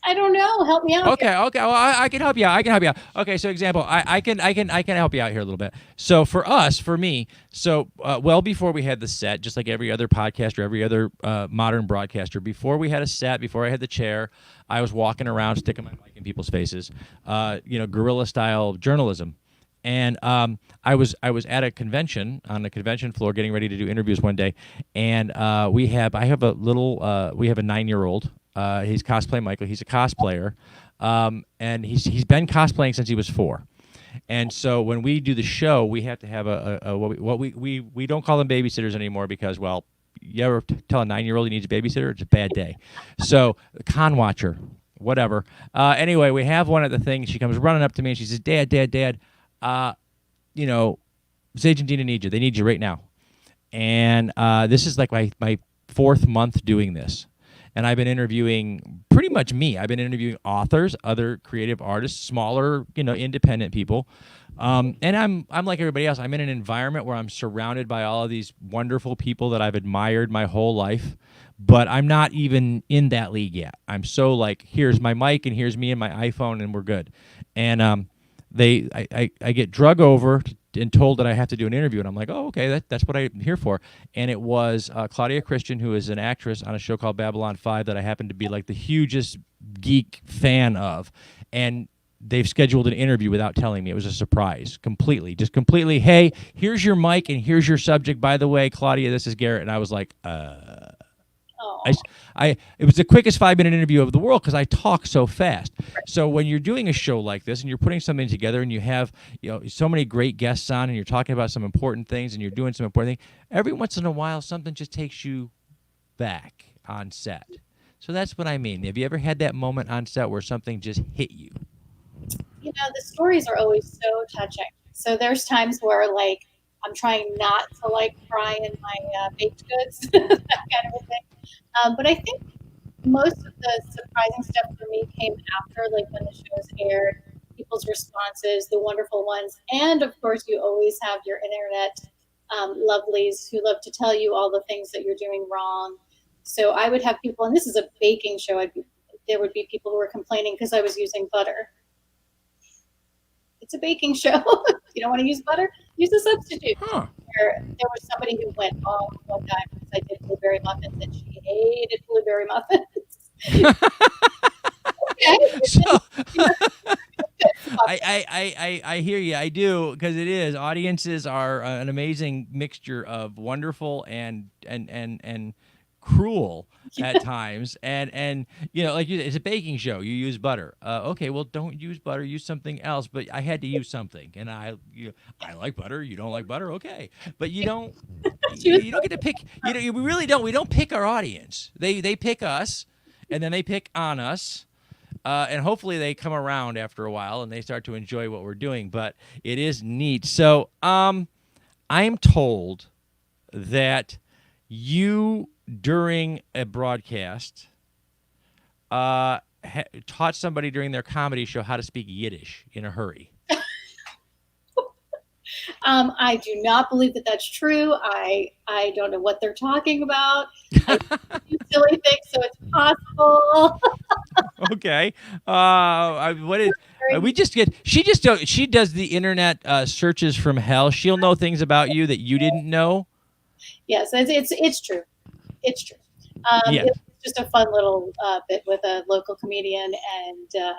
I don't know. Help me out. Okay. Well, I can help you out. Okay. So example, I can help you out here a little bit. So for me, well before we had the set, just like every other podcaster, every other modern broadcaster, before we had a set, before I had the chair, I was walking around sticking my mic in people's faces, guerrilla style journalism. And I was at a convention on the convention floor getting ready to do interviews one day, and we have a 9-year-old. He's cosplay Michael. He's a cosplayer, and he's been cosplaying since he was 4. And so when we do the show, we have to have we don't call them babysitters anymore because, well, you ever tell a 9-year-old he needs a babysitter? It's a bad day. So con watcher, whatever. Anyway, we have one at the thing. She comes running up to me and she says, Dad, Sage and Dina need you. They need you right now. And this is like my 4th month doing this. And I've been interviewing pretty much me. I've been interviewing authors, other creative artists, smaller, independent people. And I'm like everybody else. I'm in an environment where I'm surrounded by all of these wonderful people that I've admired my whole life. But I'm not even in that league yet. I'm so like, here's my mic and here's me and my iPhone and we're good. And I get drug over and told that I have to do an interview, and I'm like, oh, okay, that's what I'm here for. And it was Claudia Cristian, who is an actress on a show called Babylon 5 that I happen to be like the hugest geek fan of, and they've scheduled an interview without telling me. It was a surprise, completely. Hey, here's your mic and here's your subject. By the way, Claudia, this is Garrett, and I was like, it was the quickest 5-minute interview of the world because I talk so fast. So when you're doing a show like this and you're putting something together and you have so many great guests on and you're talking about some important things and you're doing some important things, every once in a while something just takes you back on set. So that's what I mean. Have you ever had that moment on set where something just hit you? The stories are always so touching. So there's times where like I'm trying not to like cry in my baked goods, that kind of a thing. But I think most of the surprising stuff for me came after, like when the shows aired, people's responses, the wonderful ones. And of course, you always have your internet lovelies who love to tell you all the things that you're doing wrong. So I would have people, and this is a baking show, there would be people who were complaining because I was using butter. It's a baking show. You don't want to use butter? Use a substitute. Huh. There was somebody who went off one time because I did blueberry muffins, and she hated blueberry muffins. Okay. So I hear you. I do, because it is. Audiences are an amazing mixture of wonderful and cruel at times, and like it's a baking show. You use butter. Okay, well, don't use butter. Use something else. But I had to use something, and I like butter. You don't like butter. Okay, but you don't get to pick. We really don't. We don't pick our audience. They pick us, and then they pick on us. And hopefully they come around after a while and they start to enjoy what we're doing. But it is neat. So I'm told that you, during a broadcast, taught somebody during their comedy show how to speak Yiddish in a hurry. I do not believe that that's true. I don't know what they're talking about. I do silly things, so it's possible. Okay. She does the internet searches from hell. She'll know things about you that you didn't know. Yes, it's true. It's true. Yeah. It's just a fun little bit with a local comedian, and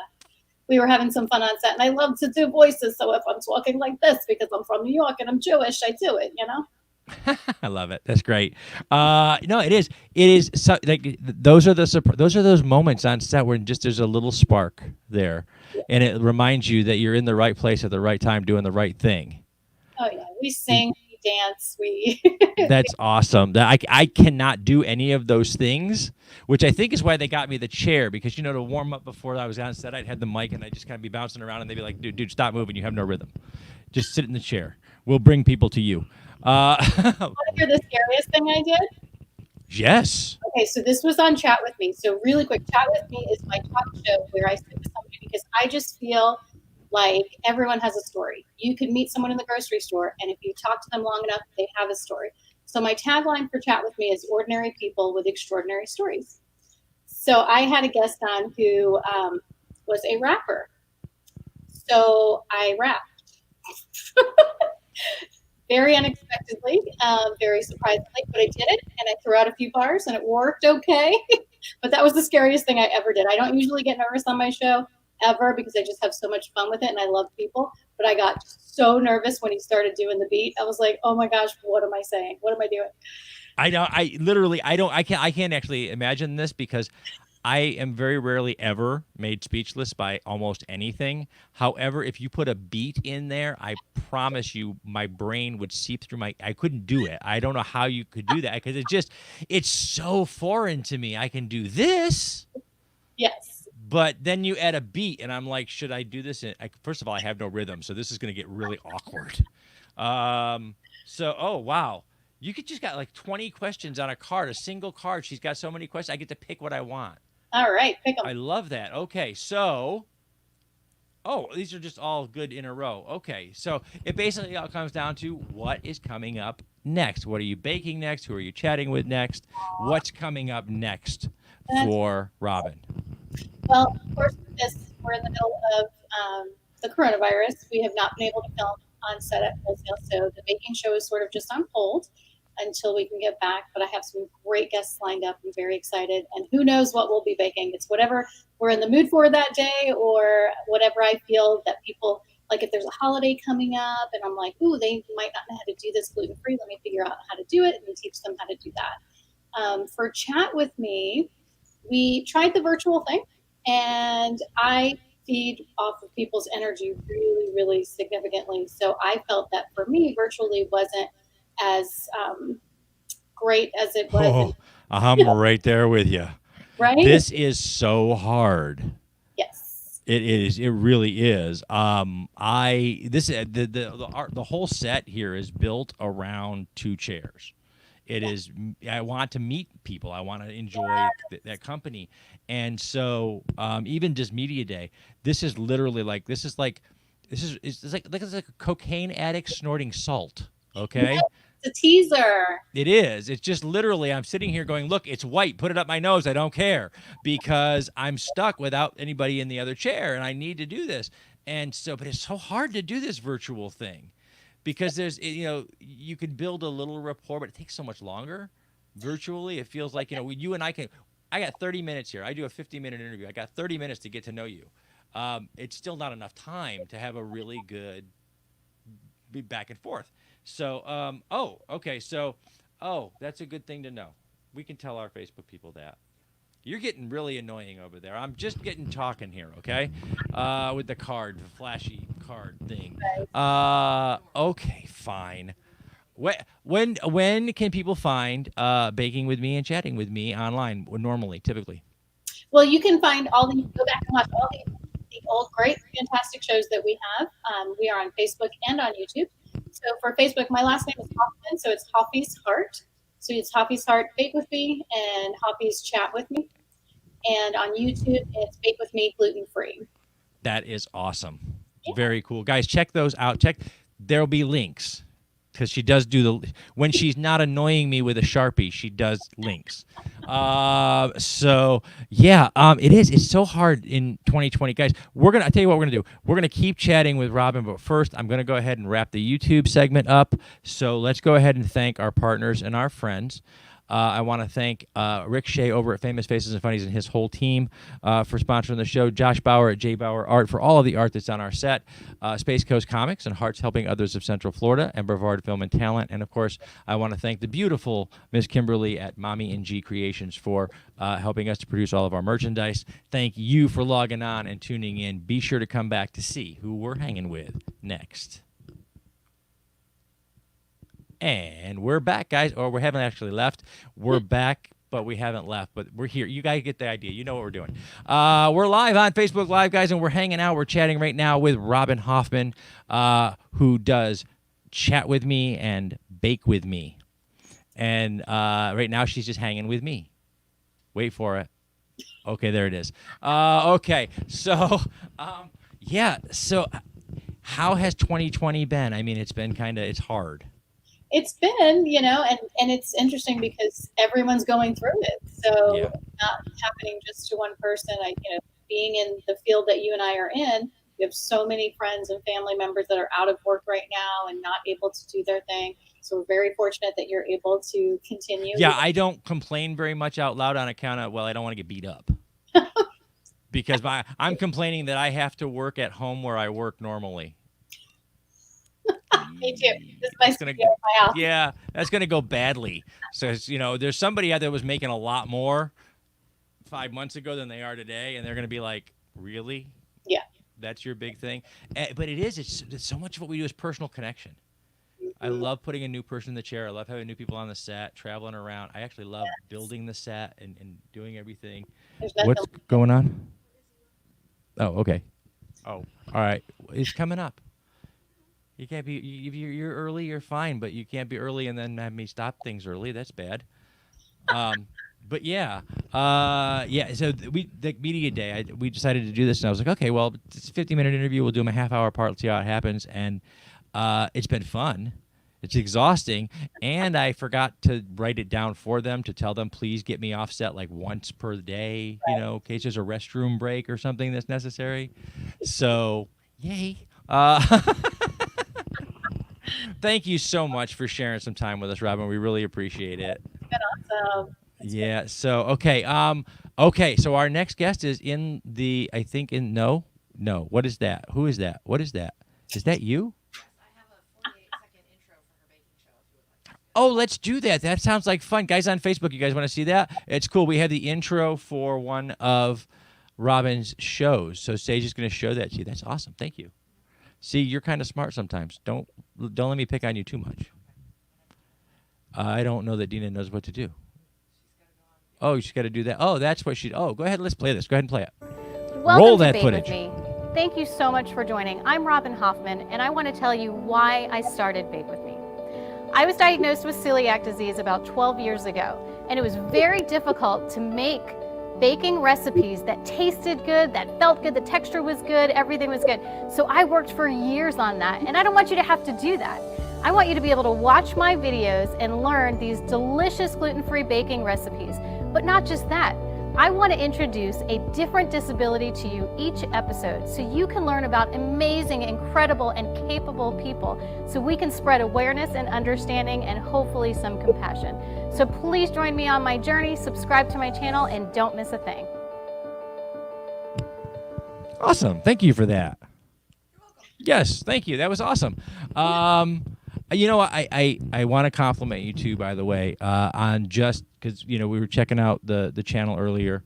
we were having some fun on set. And I love to do voices, so if I'm talking like this because I'm from New York and I'm Jewish, I do it. I love it. That's great. No, it is. It is. So, like, those are those moments on set where just there's a little spark there, and it reminds you that you're in the right place at the right time, doing the right thing. Oh yeah, we sing, we dance, we. That's awesome. I cannot do any of those things, which I think is why they got me the chair, because to warm up before I was on set, I'd had the mic and I'd just kind of be bouncing around, and they'd be like, "Dude, stop moving. You have no rhythm. Just sit in the chair. We'll bring people to you." Want to hear the scariest thing I did? Yes. Okay, so this was on Chat With Me. So really quick, Chat With Me is my talk show where I sit with somebody because I just feel like everyone has a story. You could meet someone in the grocery store, and if you talk to them long enough, they have a story. So my tagline for Chat With Me is ordinary people with extraordinary stories. So I had a guest on who was a rapper. So I rapped. Very unexpectedly, very surprisingly, but I did it, and I threw out a few bars, and it worked okay. But that was the scariest thing I ever did. I don't usually get nervous on my show, ever, because I just have so much fun with it, and I love people. But I got so nervous when he started doing the beat. I was like, oh my gosh, what am I saying? What am I doing? I can't actually imagine this, because I am very rarely ever made speechless by almost anything. However, if you put a beat in there, I promise you my brain would seep through I couldn't do it. I don't know how you could do that, because it's so foreign to me. I can do this. Yes. But then you add a beat, and I'm like, should I do this? First of all, I have no rhythm, so this is going to get really awkward. Oh, wow. You could just got like 20 questions on a card, a single card. She's got so many questions. I get to pick what I want. All right, pick them. I love that. Okay, so, these are just all good in a row. Okay, so it basically all comes down to what is coming up next. What are you baking next? Who are you chatting with next? What's coming up next for Robin? Well, of course, we're in the middle of the coronavirus. We have not been able to film on set at Wholesale, so the baking show is sort of just on hold until we can get back. But I have some great guests lined up. I'm very excited, and who knows what we'll be baking. It's whatever we're in the mood for that day, or whatever I feel that people like. If there's a holiday coming up and I'm like, ooh, they might not know how to do this gluten-free, let me figure out how to do it and teach them how to do that. For Chat With Me, we tried the virtual thing, and I feed off of people's energy really, really significantly. So I felt that for me, virtually wasn't as great as it was. I'm right there with you. Right? This is so hard. Yes. It is. It really is. The whole set here is built around two chairs. It is. I want to meet people. I want to enjoy that company. And so, even just media day, this is literally like it's like a cocaine addict snorting salt. Okay, It's a teaser. It is. It's just literally, I'm sitting here going, look, it's white. Put it up my nose. I don't care because I'm stuck without anybody in the other chair and I need to do this. And so, but it's so hard to do this virtual thing because there's, you can build a little rapport, but it takes so much longer virtually. It feels like, you and I got 30 minutes here. I do a 50-minute interview. I got 30 minutes to get to know you. It's still not enough time to have a really good be back and forth. So, okay. So, that's a good thing to know. We can tell our Facebook people that. You're getting really annoying over there. I'm just getting talking here, okay? With the card, the flashy card thing. Okay, fine. When can people find Baking with Me and Chatting with Me online normally, typically? Well, you can find go back and watch all the old great, fantastic shows that we have. We are on Facebook and on YouTube. So for Facebook, my last name is Hofmann, so it's Hoffy's Heart. So it's Hoffy's Heart, Bake with Me, and Hoffy's Chat with Me. And on YouTube, it's Bake with Me, gluten free. That is awesome. Yeah. Very cool. Guys, check those out. There'll be links because she does when she's not annoying me with a Sharpie, she does links. So yeah, it is. It's so hard in 2020, guys. I'll tell you what we're going to do. We're going to keep chatting with Robin, but first I'm going to go ahead and wrap the YouTube segment up. So let's go ahead and thank our partners and our friends. I want to thank Rick Shea over at Famous Faces and Funnies and his whole team for sponsoring the show. Josh Bauer at J. Bauer Art for all of the art that's on our set. Space Coast Comics and Hearts Helping Others of Central Florida and Brevard Film and Talent. And, of course, I want to thank the beautiful Miss Kimberly at Mommy and G Creations for helping us to produce all of our merchandise. Thank you for logging on and tuning in. Be sure to come back to see who we're hanging with next. And we're back, guys. Or we haven't actually left. We're back, but we haven't left. But we're here. You guys get the idea. You know what we're doing. We're live on Facebook Live, guys, and we're hanging out. We're chatting right now with Robin Hofmann, who does Chat with Me and Bake with Me. And right now she's just hanging with me. Wait for it. Okay, there it is. Okay, so, yeah. So how has 2020 been? I mean, it's been it's hard. It's been, and it's interesting because everyone's going through it. So Yeah. not happening just to one person. Being in the field that you and I are in, we have so many friends and family members that are out of work right now and not able to do their thing. So we're very fortunate that you're able to continue. Yeah, I don't complain very much out loud on account of, I don't want to get beat up. Because I'm complaining that I have to work at home where I work normally. Me too. This is my studio at my house. Yeah, that's going to go badly. So, there's somebody out there that was making a lot more 5 months ago than they are today, and they're going to be like, really? Yeah. That's your big thing? But it's so much of what we do is personal connection. I love putting a new person in the chair. I love having new people on the set, traveling around. I actually love building the set and doing everything. What's going on? Oh, okay. Oh, all right. It's coming up. You can't be, if you're early, you're fine, but you can't be early and then have me stop things early. That's bad. But yeah. So the media day, we decided to do this, and I was like, okay, well, it's a 50-minute interview. We'll do them a half-hour part. Let's see how it happens. And it's been fun. It's exhausting. And I forgot to write it down for them to tell them, please get me off set like once per day, in case there's a restroom break or something that's necessary. So, yay. Thank you so much for sharing some time with us, Robin. We really appreciate it. Awesome. Yeah. So, okay. Okay. So our next guest is no. What is that? Who is that? What is that? Is that you? I have a 48-second intro for her baking show if you would like to. Oh, let's do that. That sounds like fun. Guys on Facebook, you guys want to see that? It's cool. We have the intro for one of Robin's shows. So Sage is going to show that to you. That's awesome. Thank you. See, you're kind of smart sometimes. Don't let me pick on you too much. I don't know that Dina knows what to do. Oh, she's got to do that. Oh, that's what she. Oh, go ahead. Let's play this. Go ahead and play it. Welcome Roll to that Bake footage. With Me. Thank you so much for joining. I'm Robin Hofmann, and I want to tell you why I started Bake With Me. I was diagnosed with celiac disease about 12 years ago, and it was very difficult to make baking recipes that tasted good, that felt good, the texture was good, everything was good. So I worked for years on that, and I don't want you to have to do that. I want you to be able to watch my videos and learn these delicious gluten-free baking recipes. But not just that. I want to introduce a different disability to you each episode so you can learn about amazing, incredible, and capable people so we can spread awareness and understanding and hopefully some compassion. So please join me on my journey, subscribe to my channel, and don't miss a thing. Awesome. Thank you for that. Yes, thank you. That was awesome. You know, I want to compliment you too, by the way, on just because, you know, we were checking out the channel earlier,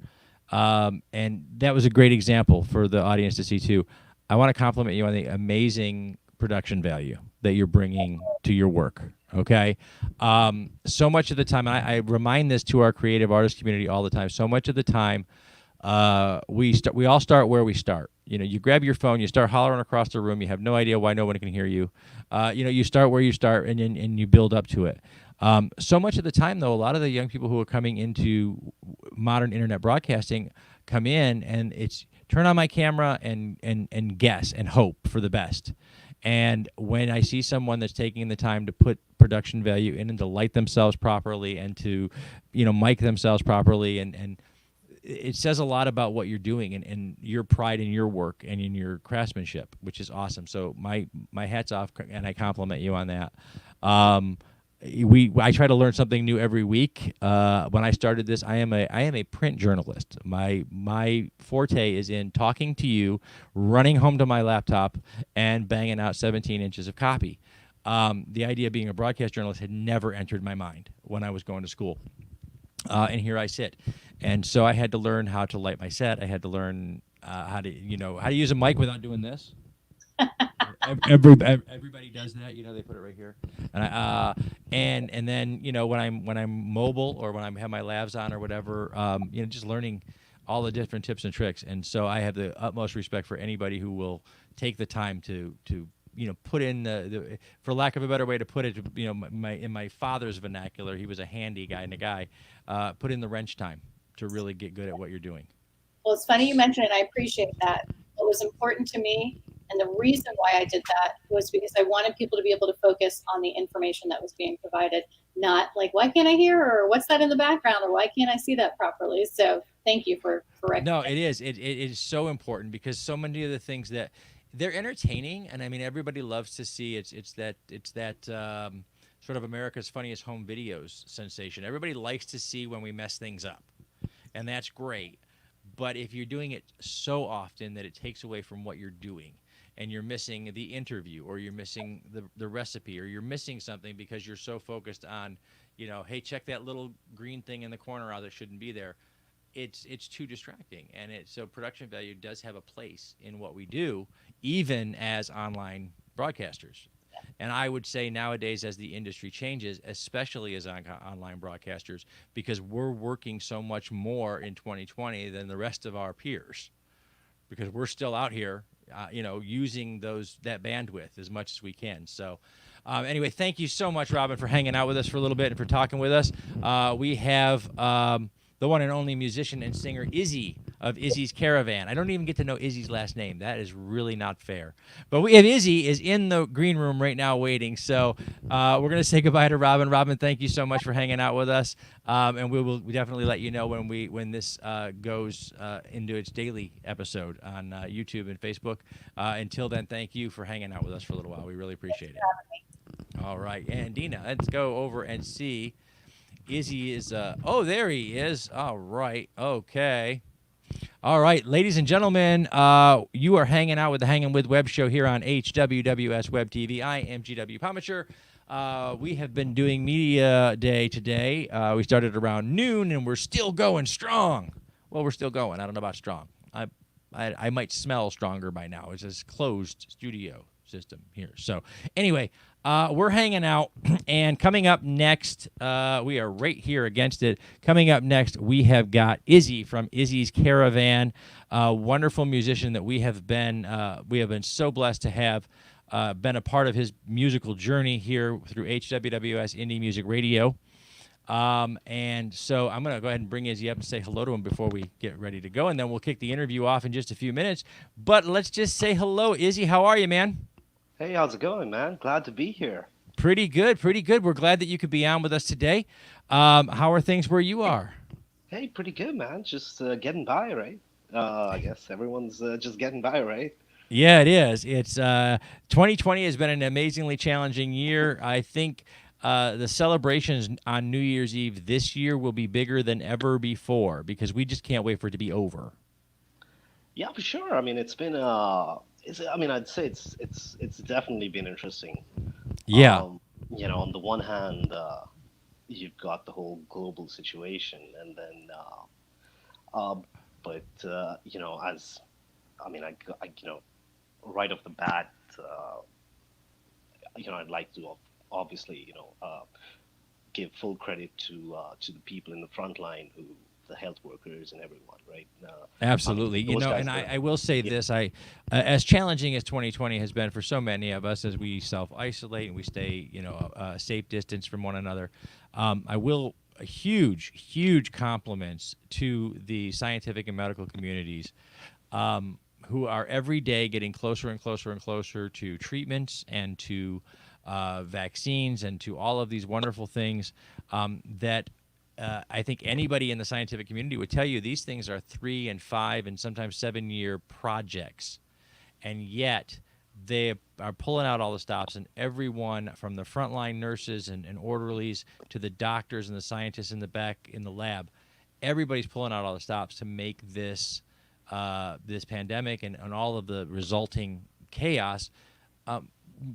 and that was a great example for the audience to see too. I want to compliment you on the amazing production value that you're bringing to your work. Okay. So much of the time, and I remind this to our creative artist community all the time, so much of the time, we all start where we start. You know, you grab your phone, you start hollering across the room, you have no idea why no one can hear you. You know, you start where you start and you build up to it. So much of the time, though, a lot of the young people who are coming into modern internet broadcasting come in and it's turn on my camera and guess and hope for the best. And when I see someone that's taking the time to put production value in and to light themselves properly and to, you know, mic themselves properly and it says a lot about what you're doing and your pride in your work and in your craftsmanship, which is awesome. So my hat's off, and I compliment you on that. I try to learn something new every week. When I started this, I am a print journalist. My forte is in talking to you, running home to my laptop, and banging out 17 inches of copy. The idea of being a broadcast journalist had never entered my mind when I was going to school. And here I sit. And so I had to learn how to light my set. I had to learn how to use a mic without doing this. Everybody does that, you know. They put it right here, and then you know when I'm mobile or when I have my lavs on or whatever, you know, just learning all the different tips and tricks. And so I have the utmost respect for anybody who will take the time to you know, put in the for lack of a better way to put it, you know, in my father's vernacular, he was a handy guy and a guy, put in the wrench time to really get good at what you're doing. Well, it's funny you mentioned it. I appreciate that. What was important to me, and the reason why I did that, was because I wanted people to be able to focus on the information that was being provided, not like, why can't I hear, or what's that in the background, or why can't I see that properly? So thank you for correcting. No, it is. It is so important because so many of the things that they're entertaining, and I mean everybody loves to see. It's that sort of America's Funniest Home Videos sensation. Everybody likes to see when we mess things up, and that's great. But if you're doing it so often that it takes away from what you're doing, and you're missing the interview, or you're missing the recipe, or you're missing something because you're so focused on, you know, hey, check that little green thing in the corner out that shouldn't be there. It's too distracting, and so production value does have a place in what we do, even as online broadcasters. And I would say nowadays, as the industry changes, especially as online broadcasters, because we're working so much more in 2020 than the rest of our peers, because we're still out here, you know, using that bandwidth as much as we can. So anyway, thank you so much, Robin, for hanging out with us for a little bit and for talking with us. We have the one and only musician and singer, Izzie of Izzie's Caravan. I don't even get to know Izzie's last name. That is really not fair. But we have Izzie is in the green room right now waiting. So we're going to say goodbye to Robin. Robin, thank you so much for hanging out with us. And we will definitely let you know when this goes into its daily episode on YouTube and Facebook. Until then, thank you for hanging out with us for a little while. We really appreciate it. All right. And Dina, let's go over and see. Izzie is, oh, there he is. All right. Okay. All right, ladies and gentlemen, you are hanging out with the Hangin' With Web Show here on HWWS WebTV. I am GW Pomacher. We have been doing Media Day today. We started around noon, and we're still going strong. Well, we're still going. I don't know about strong. I might smell stronger by now. It's a closed studio system here. So anyway, we're hanging out, and coming up next, we are right here against it. Coming up next, we have got Izzie from Izzie's Caravan, a wonderful musician that we have been so blessed to have been a part of his musical journey here through HWWS Indie Music Radio. And so I'm going to go ahead and bring Izzie up and say hello to him before we get ready to go, and then we'll kick the interview off in just a few minutes. But let's just say hello, Izzie. How are you, man? Hey, how's it going, man? Glad to be here. Pretty good, pretty good. We're glad that you could be on with us today. How are things where you are? Hey, pretty good, man. Just getting by, right? I guess everyone's just getting by, right? Yeah, it is. It's 2020 has been an amazingly challenging year. I think the celebrations on New Year's Eve this year will be bigger than ever before because we just can't wait for it to be over. Yeah, for sure. I mean, it's been I'd say it's definitely been interesting. Yeah. On the one hand, you've got the whole global situation, and then, as right off the bat, I'd like to obviously, give full credit to the people in the front line, the health workers and everyone, right? Absolutely. And I will say this, as challenging as 2020 has been for so many of us as we self-isolate and we stay, a safe distance from one another, huge compliments to the scientific and medical communities who are every day getting closer and closer and closer to treatments and to vaccines and to all of these wonderful things that I think anybody in the scientific community would tell you these things are 3 and 5 and sometimes 7-year projects. And yet they are pulling out all the stops, and everyone from the frontline nurses and orderlies to the doctors and the scientists in the back in the lab, everybody's pulling out all the stops to make this this pandemic and all of the resulting chaos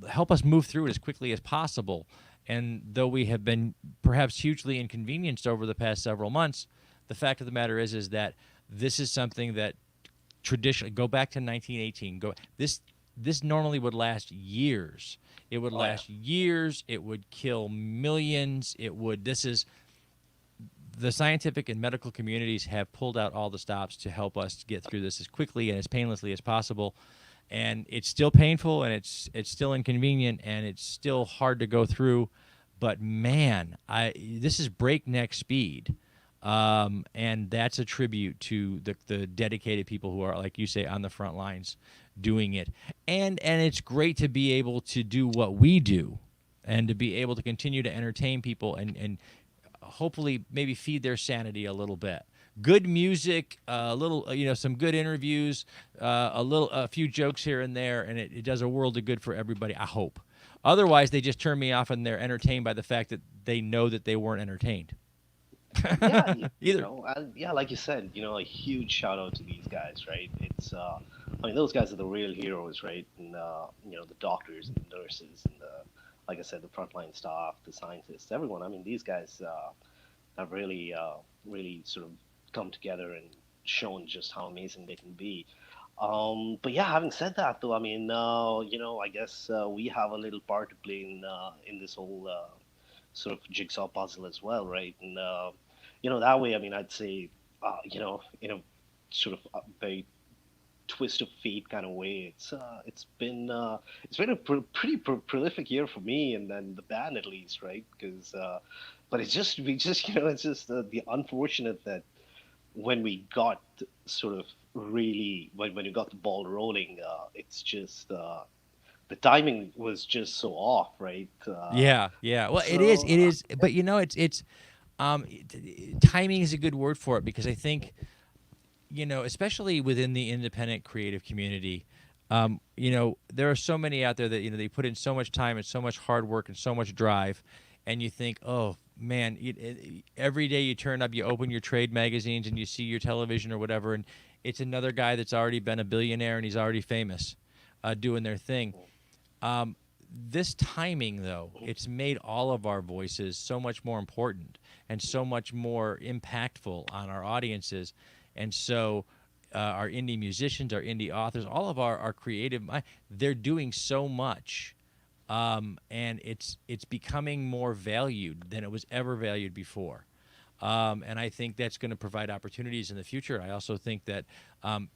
help us move through it as quickly as possible. And though we have been perhaps hugely inconvenienced over the past several months, the fact of the matter is that this is something that traditionally, go back to 1918, this normally would last years. It would last years. It would kill millions. The scientific and medical communities have pulled out all the stops to help us get through this as quickly and as painlessly as possible. And it's still painful, and it's still inconvenient, and it's still hard to go through. But man, this is breakneck speed, and that's a tribute to the dedicated people who are, like you say, on the front lines doing it. And it's great to be able to do what we do, and to be able to continue to entertain people and hopefully maybe feed their sanity a little bit. Good music, a little, some good interviews, a few jokes here and there, and it does a world of good for everybody, I hope. Otherwise, they just turn me off and they're entertained by the fact that they know that they weren't entertained. Yeah, like you said, a huge shout out to these guys, right? It's, those guys are the real heroes, right? And, the doctors and the nurses and like I said, the frontline staff, the scientists, everyone. I mean, these guys have really sort of come together and shown just how amazing they can be. But yeah, having said that, though, I mean, I guess we have a little part to play in this whole sort of jigsaw puzzle as well, right? And that way, I mean, I'd say, in a sort of a very twist of fate kind of way, it's been a pretty prolific year for me and then the band, at least, right? Because but it's just the unfortunate that when we got sort of really when we got the ball rolling, it's just the timing was just so off, right? Yeah. Well, it is. But it's timing is a good word for it, because I think, especially within the independent creative community, there are so many out there that they put in so much time and so much hard work and so much drive, and you think, oh man, every day you turn up, you open your trade magazines and you see your television or whatever, and it's another guy that's already been a billionaire and he's already famous, doing their thing. This timing, though, it's made all of our voices so much more important and so much more impactful on our audiences. And so our indie musicians, our indie authors, all of our creative, they're doing so much. And it's becoming more valued than it was ever valued before. And I think that's going to provide opportunities in the future. I also think that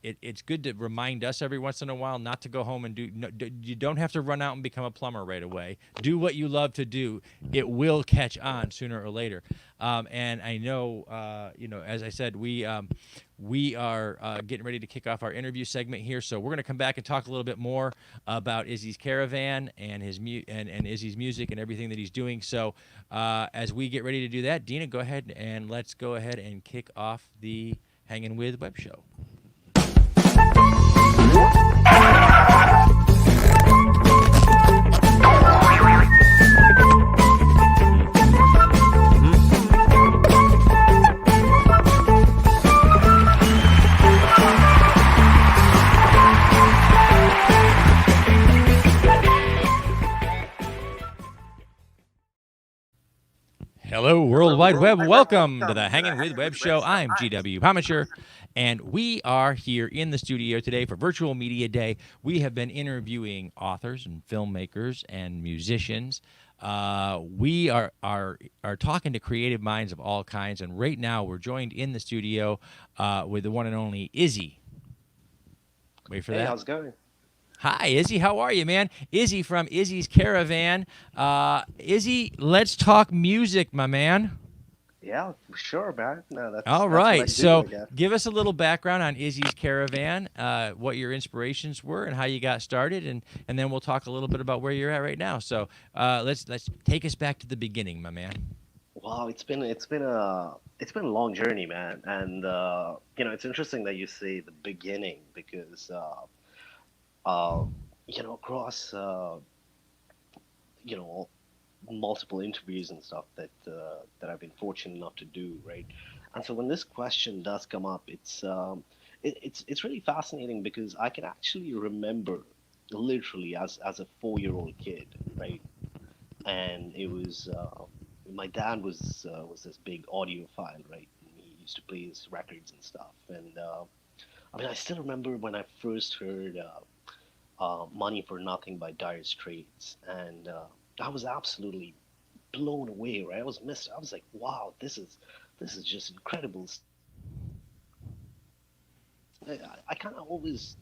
it's good to remind us every once in a while not to go home and you don't have to run out and become a plumber right away. Do what you love to do. It will catch on sooner or later. And I know, as I said, we are getting ready to kick off our interview segment here. So we're going to come back and talk a little bit more about Izzie's Caravan and his and Izzie's music and everything that he's doing. So as we get ready to do that, Dina, go ahead and let's go ahead and kick off the Hangin' With Web Show. Hello, World Wide Web. Welcome to the Hangin' With Web Show. I'm GW Pomisher, and we are here in the studio today for Virtual Media Day. We have been interviewing authors and filmmakers and musicians. We are talking to creative minds of all kinds, and right now we're joined in the studio with the one and only Izzie. Wait for that. Hey, how's it going? Hi, Izzie. How are you, man? Izzie from Izzie's Caravan. Izzie, let's talk music, my man. Yeah, sure, man. No, that's all that's right. what I do, So I guess. give us a little background on Izzie's Caravan, what your inspirations were and how you got started, and then we'll talk a little bit about where you're at right now. So let's take us back to the beginning, my man. Wow, it's been a long journey, man. And it's interesting that you say the beginning because across multiple interviews and stuff that I've been fortunate enough to do, right? And so when this question does come up, it's really fascinating because I can actually remember literally as a 4-year-old kid, right? And it was my dad was this big audiophile, right? And he used to play his records and stuff, and I still remember when I first heard Money for Nothing by Dire Straits, and I was absolutely blown away, right? I was like, wow, this is just incredible. I kind of always,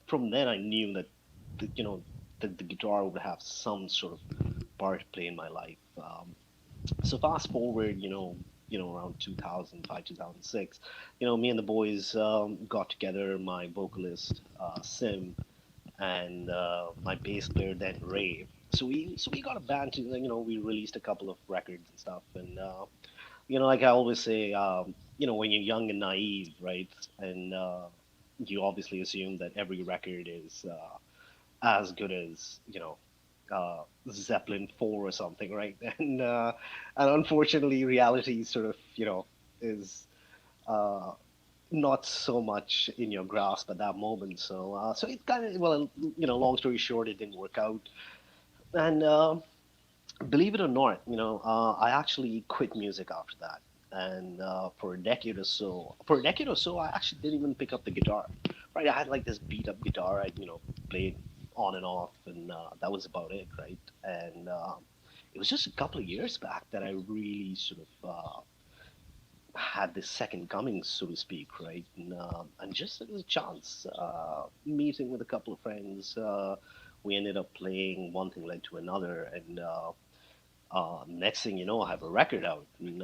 from then I knew that the guitar would have some sort of part to play in my life. So fast forward, around 2005, 2006, me and the boys got together, my vocalist, Sim, and my bass player then Ray. So we got a band to, we released a couple of records and stuff. And, like I always say, when you're young and naive, right? And you obviously assume that every record is as good as, Zeppelin 4 or something, right? And unfortunately, reality sort of, is not so much in your grasp at that moment. So it kind of, long story short, it didn't work out. And believe it or not, I actually quit music after that. And for a decade or so, I actually didn't even pick up the guitar. Right, I had like this beat up guitar. I played on and off, and that was about it, right? And it was just a couple of years back that I really sort of had this second coming, so to speak, right? And just it was a chance, meeting with a couple of friends. We ended up playing, one thing led to another, and next thing you know, I have a record out, and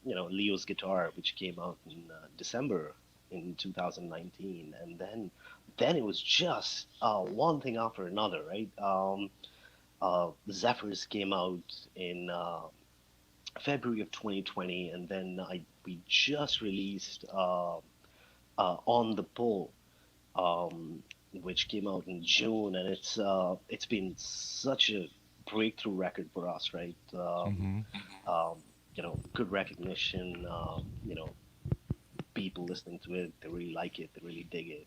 Leo's Guitar, which came out in December in 2019, and then it was just one thing after another, right? Zephyrs came out in February of 2020, and then we just released On the Pole, which came out in June, and it's been such a breakthrough record for us, right? Good recognition, people listening to it, they really like it, they really dig it.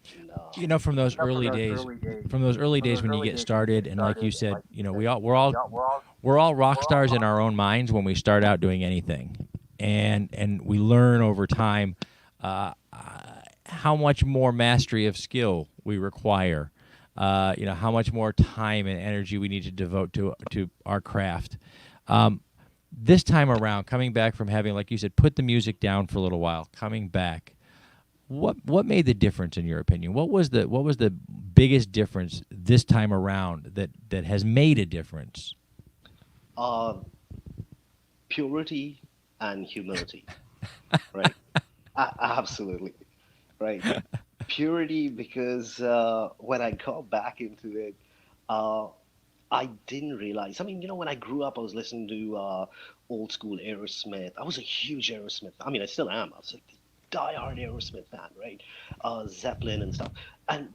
And, from those early days when you get started, and like you said, we're all rock stars in our own minds when we start out doing anything, and we learn over time how much more mastery of skill we require, how much more time and energy we need to devote to our craft. This time around, coming back from having, like you said, put the music down for a little while, coming back, what made the difference in your opinion? What was the biggest difference this time around that has made a difference? Purity and humility, right? Absolutely, right. Purity, because when I got back into it, I didn't realize. I mean, when I grew up, I was listening to old school Aerosmith. I was a huge Aerosmith. I mean, I still am. I was like the diehard Aerosmith fan, right? Zeppelin and stuff.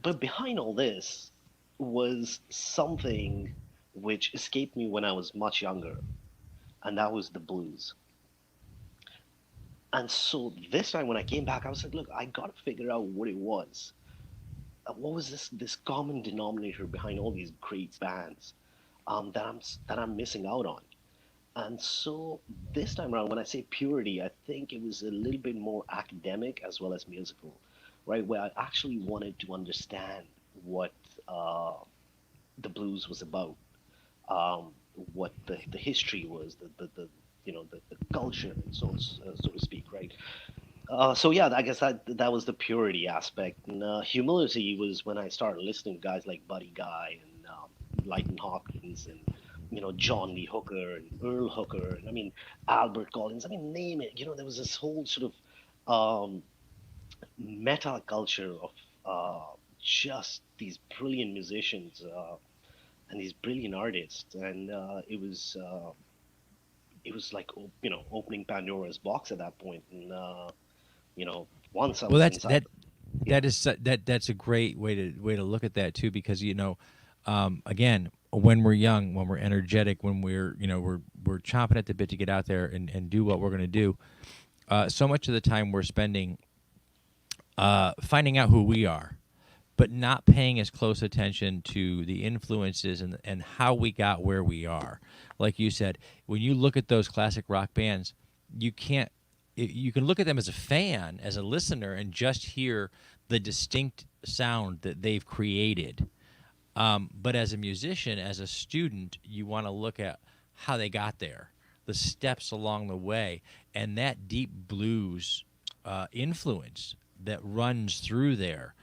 But behind all this was something which escaped me when I was much younger, and that was the blues. And so this time when I came back, I was like, look, I got to figure out what it was. What was this common denominator behind all these great bands that I'm missing out on? And so this time around, when I say purity, I think it was a little bit more academic as well as musical, right? Where I actually wanted to understand what the blues was about, what the history was, the culture, and so to speak, right? So yeah, I guess that was the purity aspect, and humility was when I started listening to guys like Buddy Guy and Lightning Hawkins and John Lee Hooker and Earl Hooker, and I mean Albert Collins. I mean, name it. There was this whole sort of meta culture of just these brilliant musicians and these brilliant artists, and it was like opening Pandora's box at that point, and once I was inside. That's a great way to look at that too, because again, when we're young, when we're energetic, when we're we're chomping at the bit to get out there and do what we're going to do, so much of the time we're spending finding out who we are, but not paying as close attention to the influences and how we got where we are. Like you said, when you look at those classic rock bands, you can look at them as a fan, as a listener, and just hear the distinct sound that they've created. But as a musician, as a student, you want to look at how they got there, the steps along the way, and that deep blues influence that runs through there.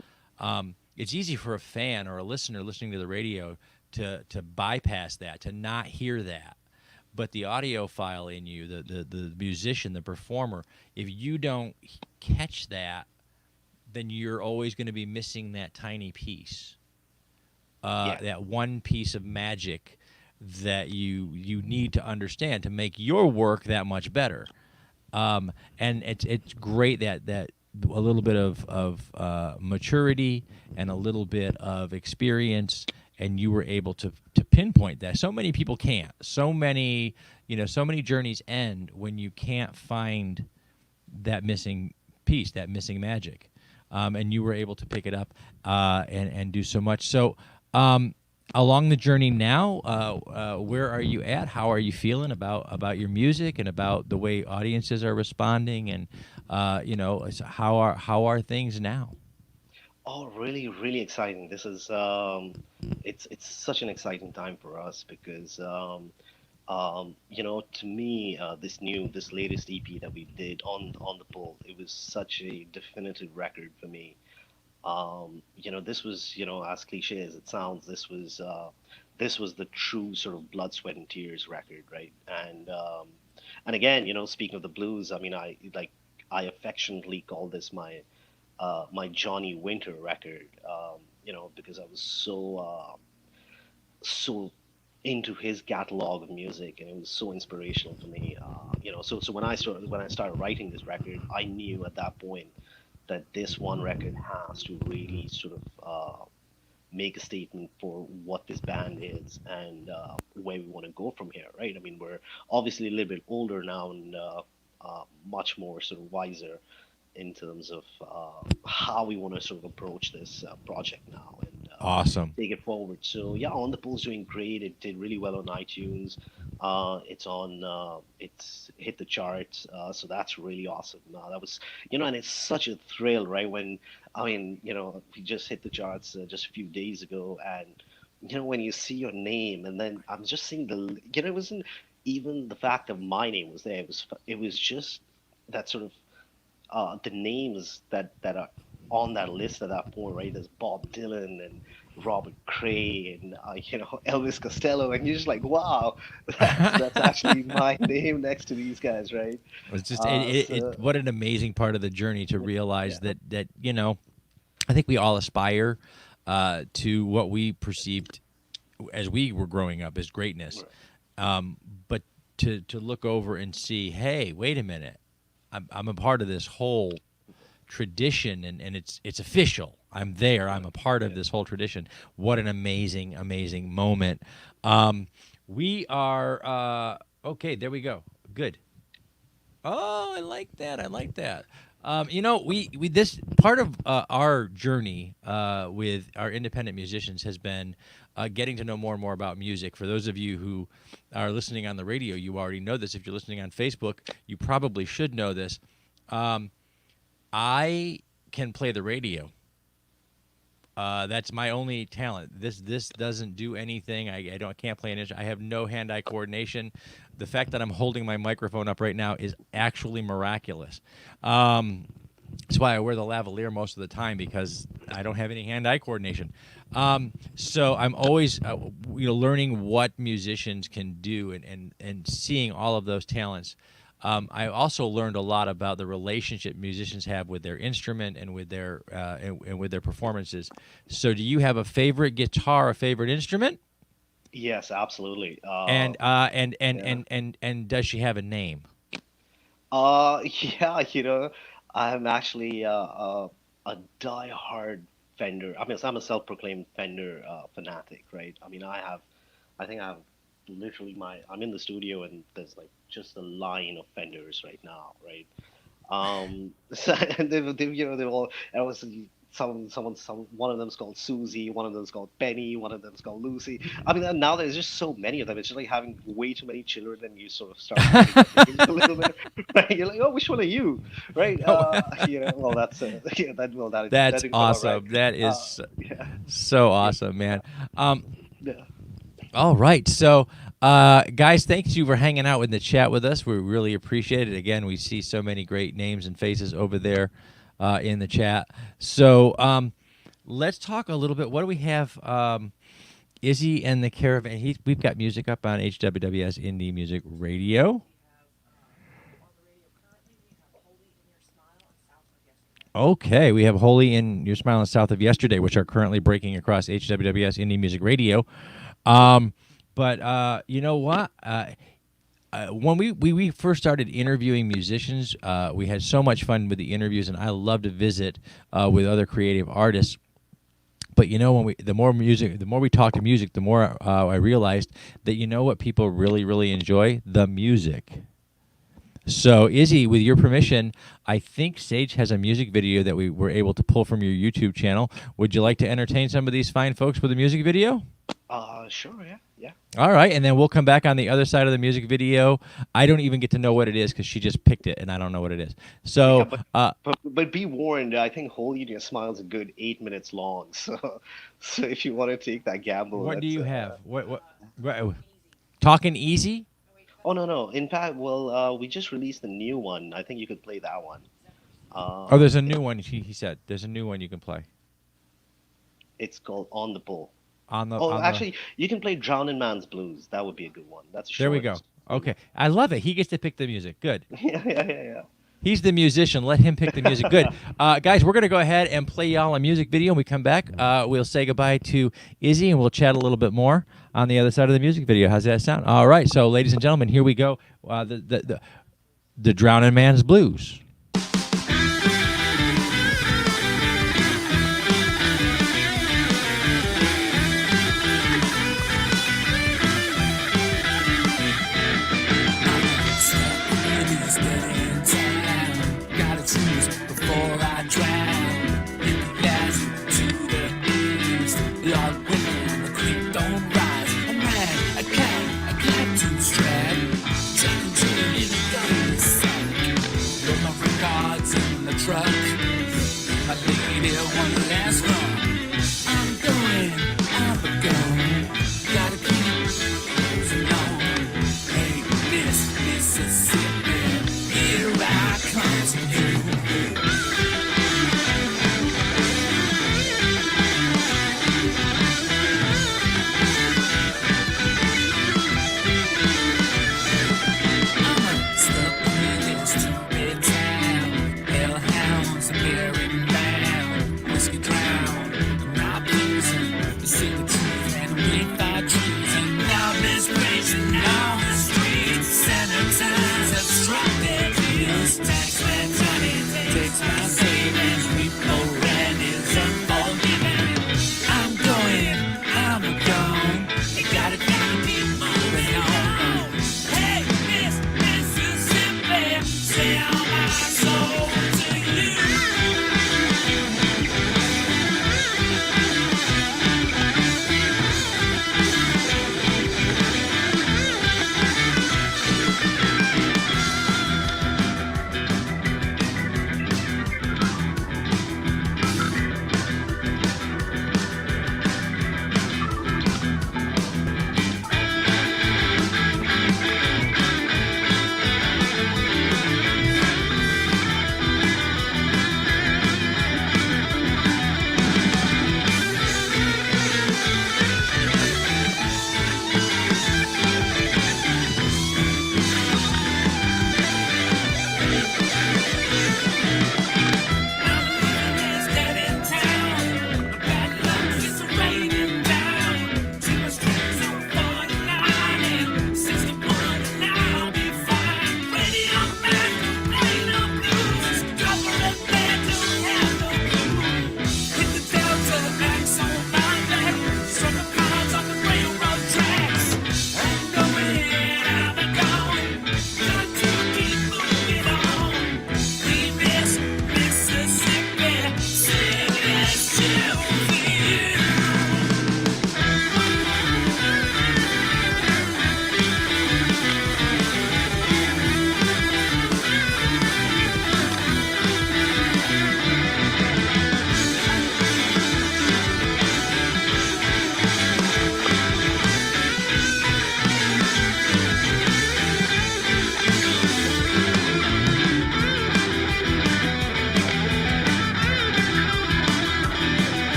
It's easy for a fan or a listener listening to the radio to bypass that, to not hear that. But the audiophile in you, the musician, the performer, if you don't catch that, then you're always going to be missing that tiny piece, that one piece of magic that you need to understand to make your work that much better. And it's great that a little bit of maturity and a little bit of experience, and you were able to pinpoint that. So many people can't. So many journeys end when you can't find that missing piece, that missing magic. And you were able to pick it up and do so much. So along the journey now, where are you at? How are you feeling about your music and about the way audiences are responding? And how are things now? Oh, really, really exciting. This is it's such an exciting time for us because to me, this latest EP that we did on the Pull, it was such a definitive record for me. This was, as cliche as it sounds, this was the true sort of blood, sweat, and tears record, right? And again, speaking of the blues, I mean, I affectionately call this my Johnny Winter record, because I was so into his catalog of music, and it was so inspirational for me. So when I started writing this record, I knew at that point that this one record has to really sort of make a statement for what this band is and where we want to go from here, right? I mean, we're obviously a little bit older now and much more sort of wiser in terms of how we want to sort of approach this project now and awesome, take it forward. So yeah, On the Pool's doing great. It did really well on iTunes. It's hit the charts, so that's really awesome. That was, and it's such a thrill, right? When we just hit the charts just a few days ago, and when you see your name, and then I'm just seeing it wasn't even the fact that my name was there. It was just that sort of the names that are on that list at that point, right? There's Bob Dylan and Robert Cray and Elvis Costello, and you're just like, wow, that's actually my name next to these guys, right? It's just what an amazing part of the journey to realize that I think we all aspire to what we perceived as we were growing up as greatness, but to look over and see, hey, wait a minute, I'm a part of this whole tradition, and it's official. I'm there. I'm a part of this whole tradition. What an amazing, amazing moment. We are okay. There we go. Good. Oh, I like that. I like that. We this part of our journey with our independent musicians has been getting to know more and more about music. For those of you who are listening on the radio, you already know this. If you're listening on Facebook, you probably should know this. I can play the radio. That's my only talent. This doesn't do anything. I can't play an instrument. I have no hand-eye coordination. The fact that I'm holding my microphone up right now is actually miraculous. That's why I wear the lavalier most of the time, because I don't have any hand-eye coordination. So I'm always learning what musicians can do and seeing all of those talents. I also learned a lot about the relationship musicians have with their instrument and with their performances. So, do you have a favorite guitar, a favorite instrument? Yes, absolutely. And does she have a name? Yeah, I'm actually a die-hard Fender. I mean, I'm a self-proclaimed Fender fanatic, right? I mean, I think I have literally I'm in the studio and there's like just a line of Fenders right now, right? So, and they've all, and was one of them's called Susie, one of them's called Benny, one of them's called Lucy. I mean, now there's just so many of them. It's just like having way too many children, and you sort of start a little bit. Right? You're like, oh, which one are you? Right? Well, that's awesome. Right. That is so awesome, man. Yeah. All right, so guys, thank you for hanging out in the chat with us. We really appreciate it. Again, we see so many great names and faces over there in the chat. So let's talk a little bit. What do we have? Izzie and the Caravan. We've got music up on HWWS Indie Music Radio. Okay, we have Holy in Your Smile and South of Yesterday, which are currently breaking across HWWS Indie Music Radio. But you know what? When we first started interviewing musicians, we had so much fun with the interviews, and I love to visit with other creative artists. But the more we talk to music, the more I realized that what people really, really enjoy? The music. So, Izzie, with your permission, I think Sage has a music video that we were able to pull from your YouTube channel. Would you like to entertain some of these fine folks with a music video? Sure, yeah. All right, and then we'll come back on the other side of the music video. I don't even get to know what it is because she just picked it, and I don't know what it is. So, but be warned. I think Holy in Your Smile is a good 8 minutes long. So if you want to take that gamble, what do you have? What? Talking Easy? Oh no! In fact, we just released a new one. I think you could play that one. There's a new one. He said there's a new one you can play. It's called On the Bull. Actually, you can play Drowning Man's Blues. That would be a good one. There we go. Okay, I love it. He gets to pick the music. Good. Yeah. He's the musician. Let him pick the music. Good. Guys, we're going to go ahead and play y'all a music video. When we come back, we'll say goodbye to Izzie, and we'll chat a little bit more on the other side of the music video. How's that sound? All right. So, ladies and gentlemen, here we go. The Drowning Man's Blues.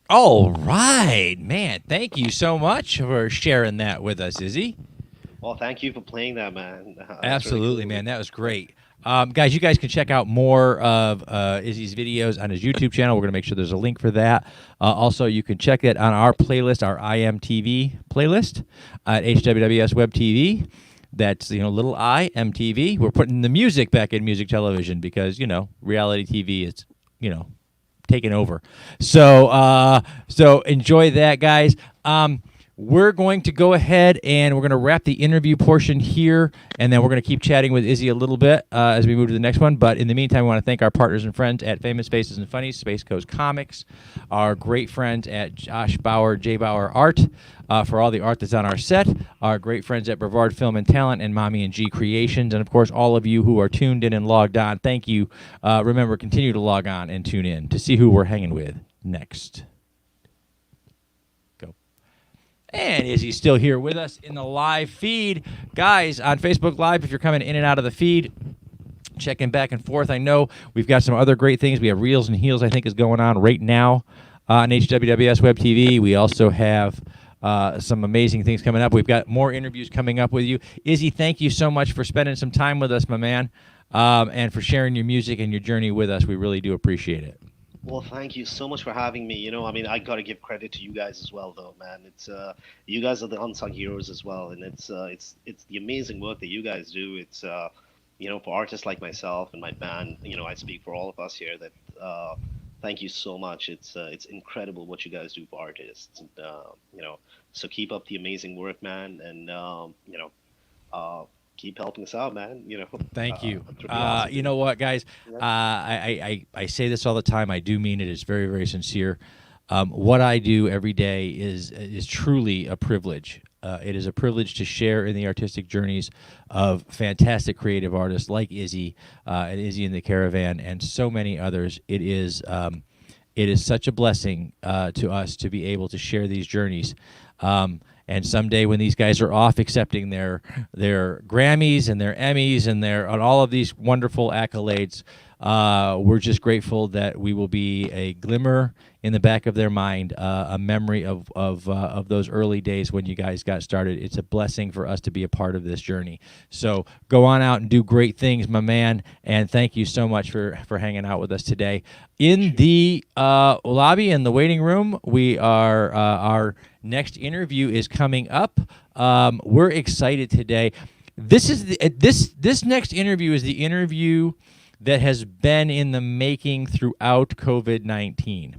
All right, man. Thank you so much for sharing that with us, Izzie. Well, thank you for playing that, man. That's Absolutely, really cool. man. That was great. Guys, you guys can check out more of Izzie's videos on his YouTube channel. We're going to make sure there's a link for that. Also, you can check it on our playlist, our IMTV playlist at HWWS WebTV. That's, little I, MTV. We're putting the music back in music television because, reality TV is, taking over. So enjoy that, guys. We're going to go ahead and we're going to wrap the interview portion here, and then we're going to keep chatting with Izzie a little bit as we move to the next one. But in the meantime, we want to thank our partners and friends at Famous Faces and Funnies, Space Coast Comics, our great friends at Josh Bauer, J. Bauer Art, for all the art that's on our set, our great friends at Brevard Film and Talent and Mommy and G Creations, and of course, all of you who are tuned in and logged on. Thank you. Remember, continue to log on and tune in to see who we're hanging with next. And Izzie's still here with us in the live feed. Guys, on Facebook Live, if you're coming in and out of the feed, checking back and forth. I know we've got some other great things. We have Reels and Heels, I think, is going on right now on HWWS Web TV. We also have some amazing things coming up. We've got more interviews coming up with you. Izzie, thank you so much for spending some time with us, my man, and for sharing your music and your journey with us. We really do appreciate it. Well, thank you so much for having me. I got to give credit to you guys as well, though, man. It's you guys are the unsung heroes as well, and it's the amazing work that you guys do. It's for artists like myself and my band. I speak for all of us here. That thank you so much. It's incredible what you guys do for artists. And, so keep up the amazing work, man, and keep helping us out, man. Thank you. Awesome. You know what, guys? I say this all the time. I do mean it. It's very, very sincere. What I do every day is truly a privilege. It is a privilege to share in the artistic journeys of fantastic creative artists like Izzie and Izzie and the Caravan and so many others. It is such a blessing to us to be able to share these journeys. And someday when these guys are off accepting their Grammys and their Emmys and all of these wonderful accolades, we're just grateful that we will be a glimmer in the back of their mind, a memory of those early days when you guys got started. It's a blessing for us to be a part of this journey. So go on out and do great things, my man, and thank you so much for hanging out with us today. In the lobby, in the waiting room, we are our next interview is coming up. We're excited today. This is this next interview is the interview that has been in the making throughout COVID-19.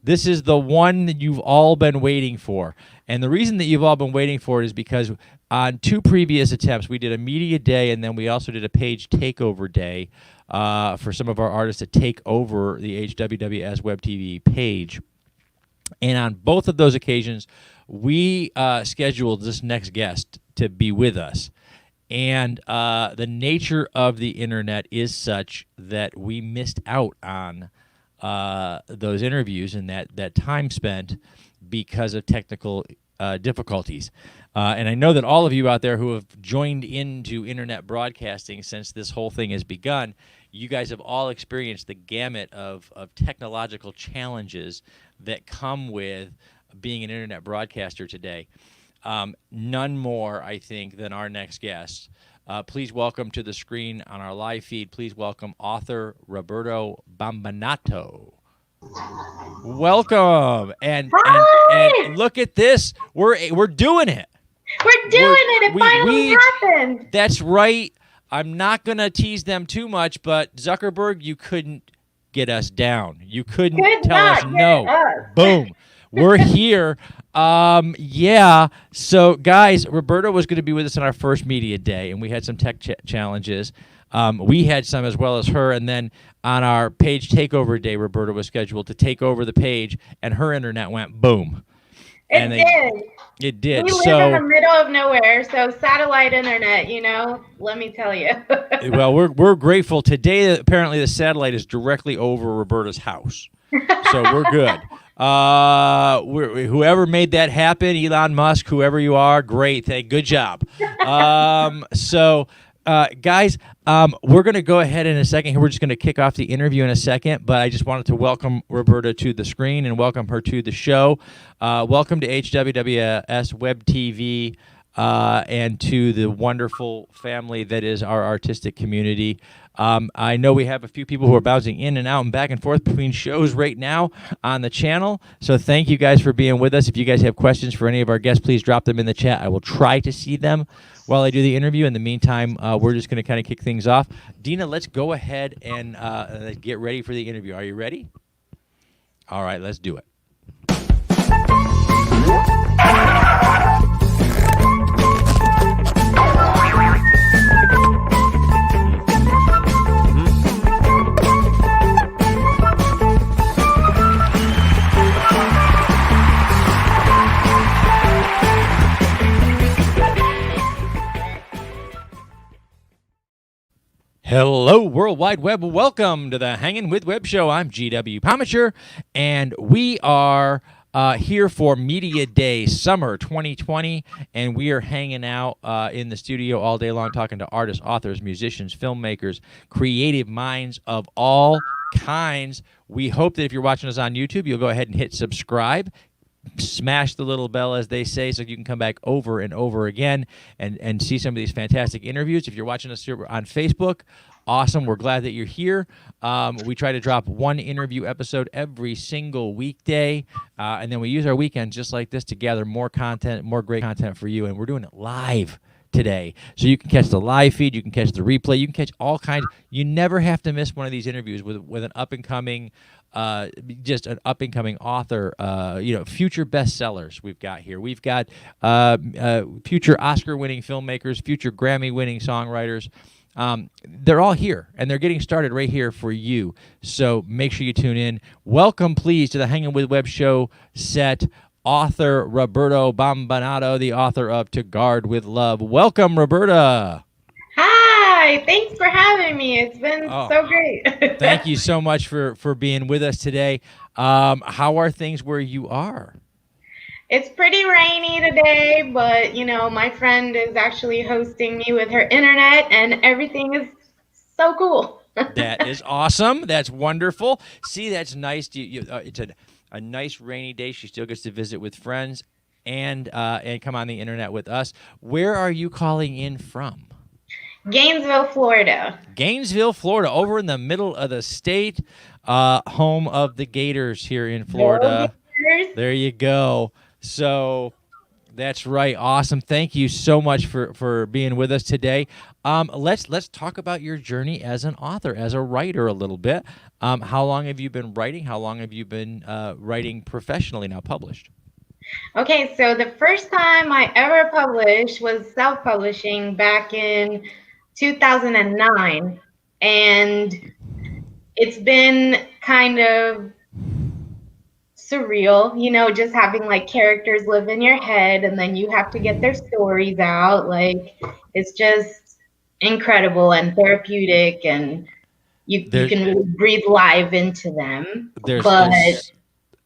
This is the one that you've all been waiting for. And the reason that you've all been waiting for it is because on 2 previous attempts, we did a media day and then we also did a page takeover day for some of our artists to take over the HWWS WebTV page. And on both of those occasions, we scheduled this next guest to be with us. And the nature of the internet is such that we missed out on those interviews and that time spent because of technical difficulties. And I know that all of you out there who have joined into internet broadcasting since this whole thing has begun, you guys have all experienced the gamut of technological challenges that come with being an internet broadcaster today. None more, I think, than our next guest. Please welcome to the screen on our live feed, please welcome author Roberta Bombonato. Welcome. And look at this. We're doing it. We're doing it. It finally happened. That's right. I'm not going to tease them too much, but Zuckerberg, you couldn't get us down. You couldn't tell us no. Boom. We're here. Yeah. So, guys, Roberta was going to be with us on our first media day, and we had some tech challenges. We had some as well as her, and then on our page takeover day, Roberta was scheduled to take over the page, and her internet went boom. It did. We live in the middle of nowhere, so satellite internet, let me tell you. Well, we're grateful. Today, apparently, the satellite is directly over Roberta's house, so we're good. Whoever made that happen, Elon Musk, whoever you are, great. Good job. So guys, we're going to go ahead in a second. We're just going to kick off the interview in a second, but I just wanted to welcome Roberta to the screen and welcome her to the show. Welcome to HWWS WebTV and to the wonderful family that is our artistic community. I know we have a few people who are bouncing in and out and back and forth between shows right now on the channel. So thank you guys for being with us. If you guys have questions for any of our guests, please drop them in the chat. I will try to see them while I do the interview. In the meantime, we're just going to kind of kick things off. Dina, let's go ahead and get ready for the interview. Are you ready? All right, let's do it. Hello, World Wide Web. Welcome to the Hangin' With Web Show. I'm GW Pomacher, and we are here for Media Day Summer 2020, and we are hanging out in the studio all day long talking to artists, authors, musicians, filmmakers, creative minds of all kinds. We hope that if you're watching us on YouTube, you'll go ahead and hit subscribe. Smash the little bell, as they say, so you can come back over and over again and see some of these fantastic interviews. If you're watching us here on Facebook, awesome. We're glad that you're here. We try to drop one interview episode every single weekday, and then we use our weekends just like this to gather more content, more great content for you, and we're doing it live today. So you can catch the live feed, you can catch the replay, you can catch all kinds. You never have to miss one of these interviews with an up-and-coming just an up-and-coming author, future bestsellers we've got here. We've got future Oscar-winning filmmakers, future Grammy-winning songwriters. They're all here, and they're getting started right here for you. So make sure you tune in. Welcome, please, to the Hangin' With Web Show set, author Roberta Bombonato, the author of To Guard With Love. Welcome, Roberta. Hi, thanks for having me. It's been so great. Thank you so much for being with us today. How are things where you are? It's pretty rainy today, but my friend is actually hosting me with her internet, and everything is so cool. That is awesome. That's wonderful. See, that's nice. It's a nice rainy day. She still gets to visit with friends and come on the internet with us. Where are you calling in from? Gainesville, Florida. Gainesville, Florida, over in the middle of the state, home of the Gators here in Florida. There you go. So that's right. Awesome. Thank you so much for being with us today. Let's talk about your journey as an author, as a writer a little bit. How long have you been writing? How long have you been writing professionally now, published? Okay, so the first time I ever published was self-publishing back in 2009, and it's been kind of surreal, just having like characters live in your head and then you have to get their stories out. Like, it's just incredible and therapeutic, and you can really breathe live into them.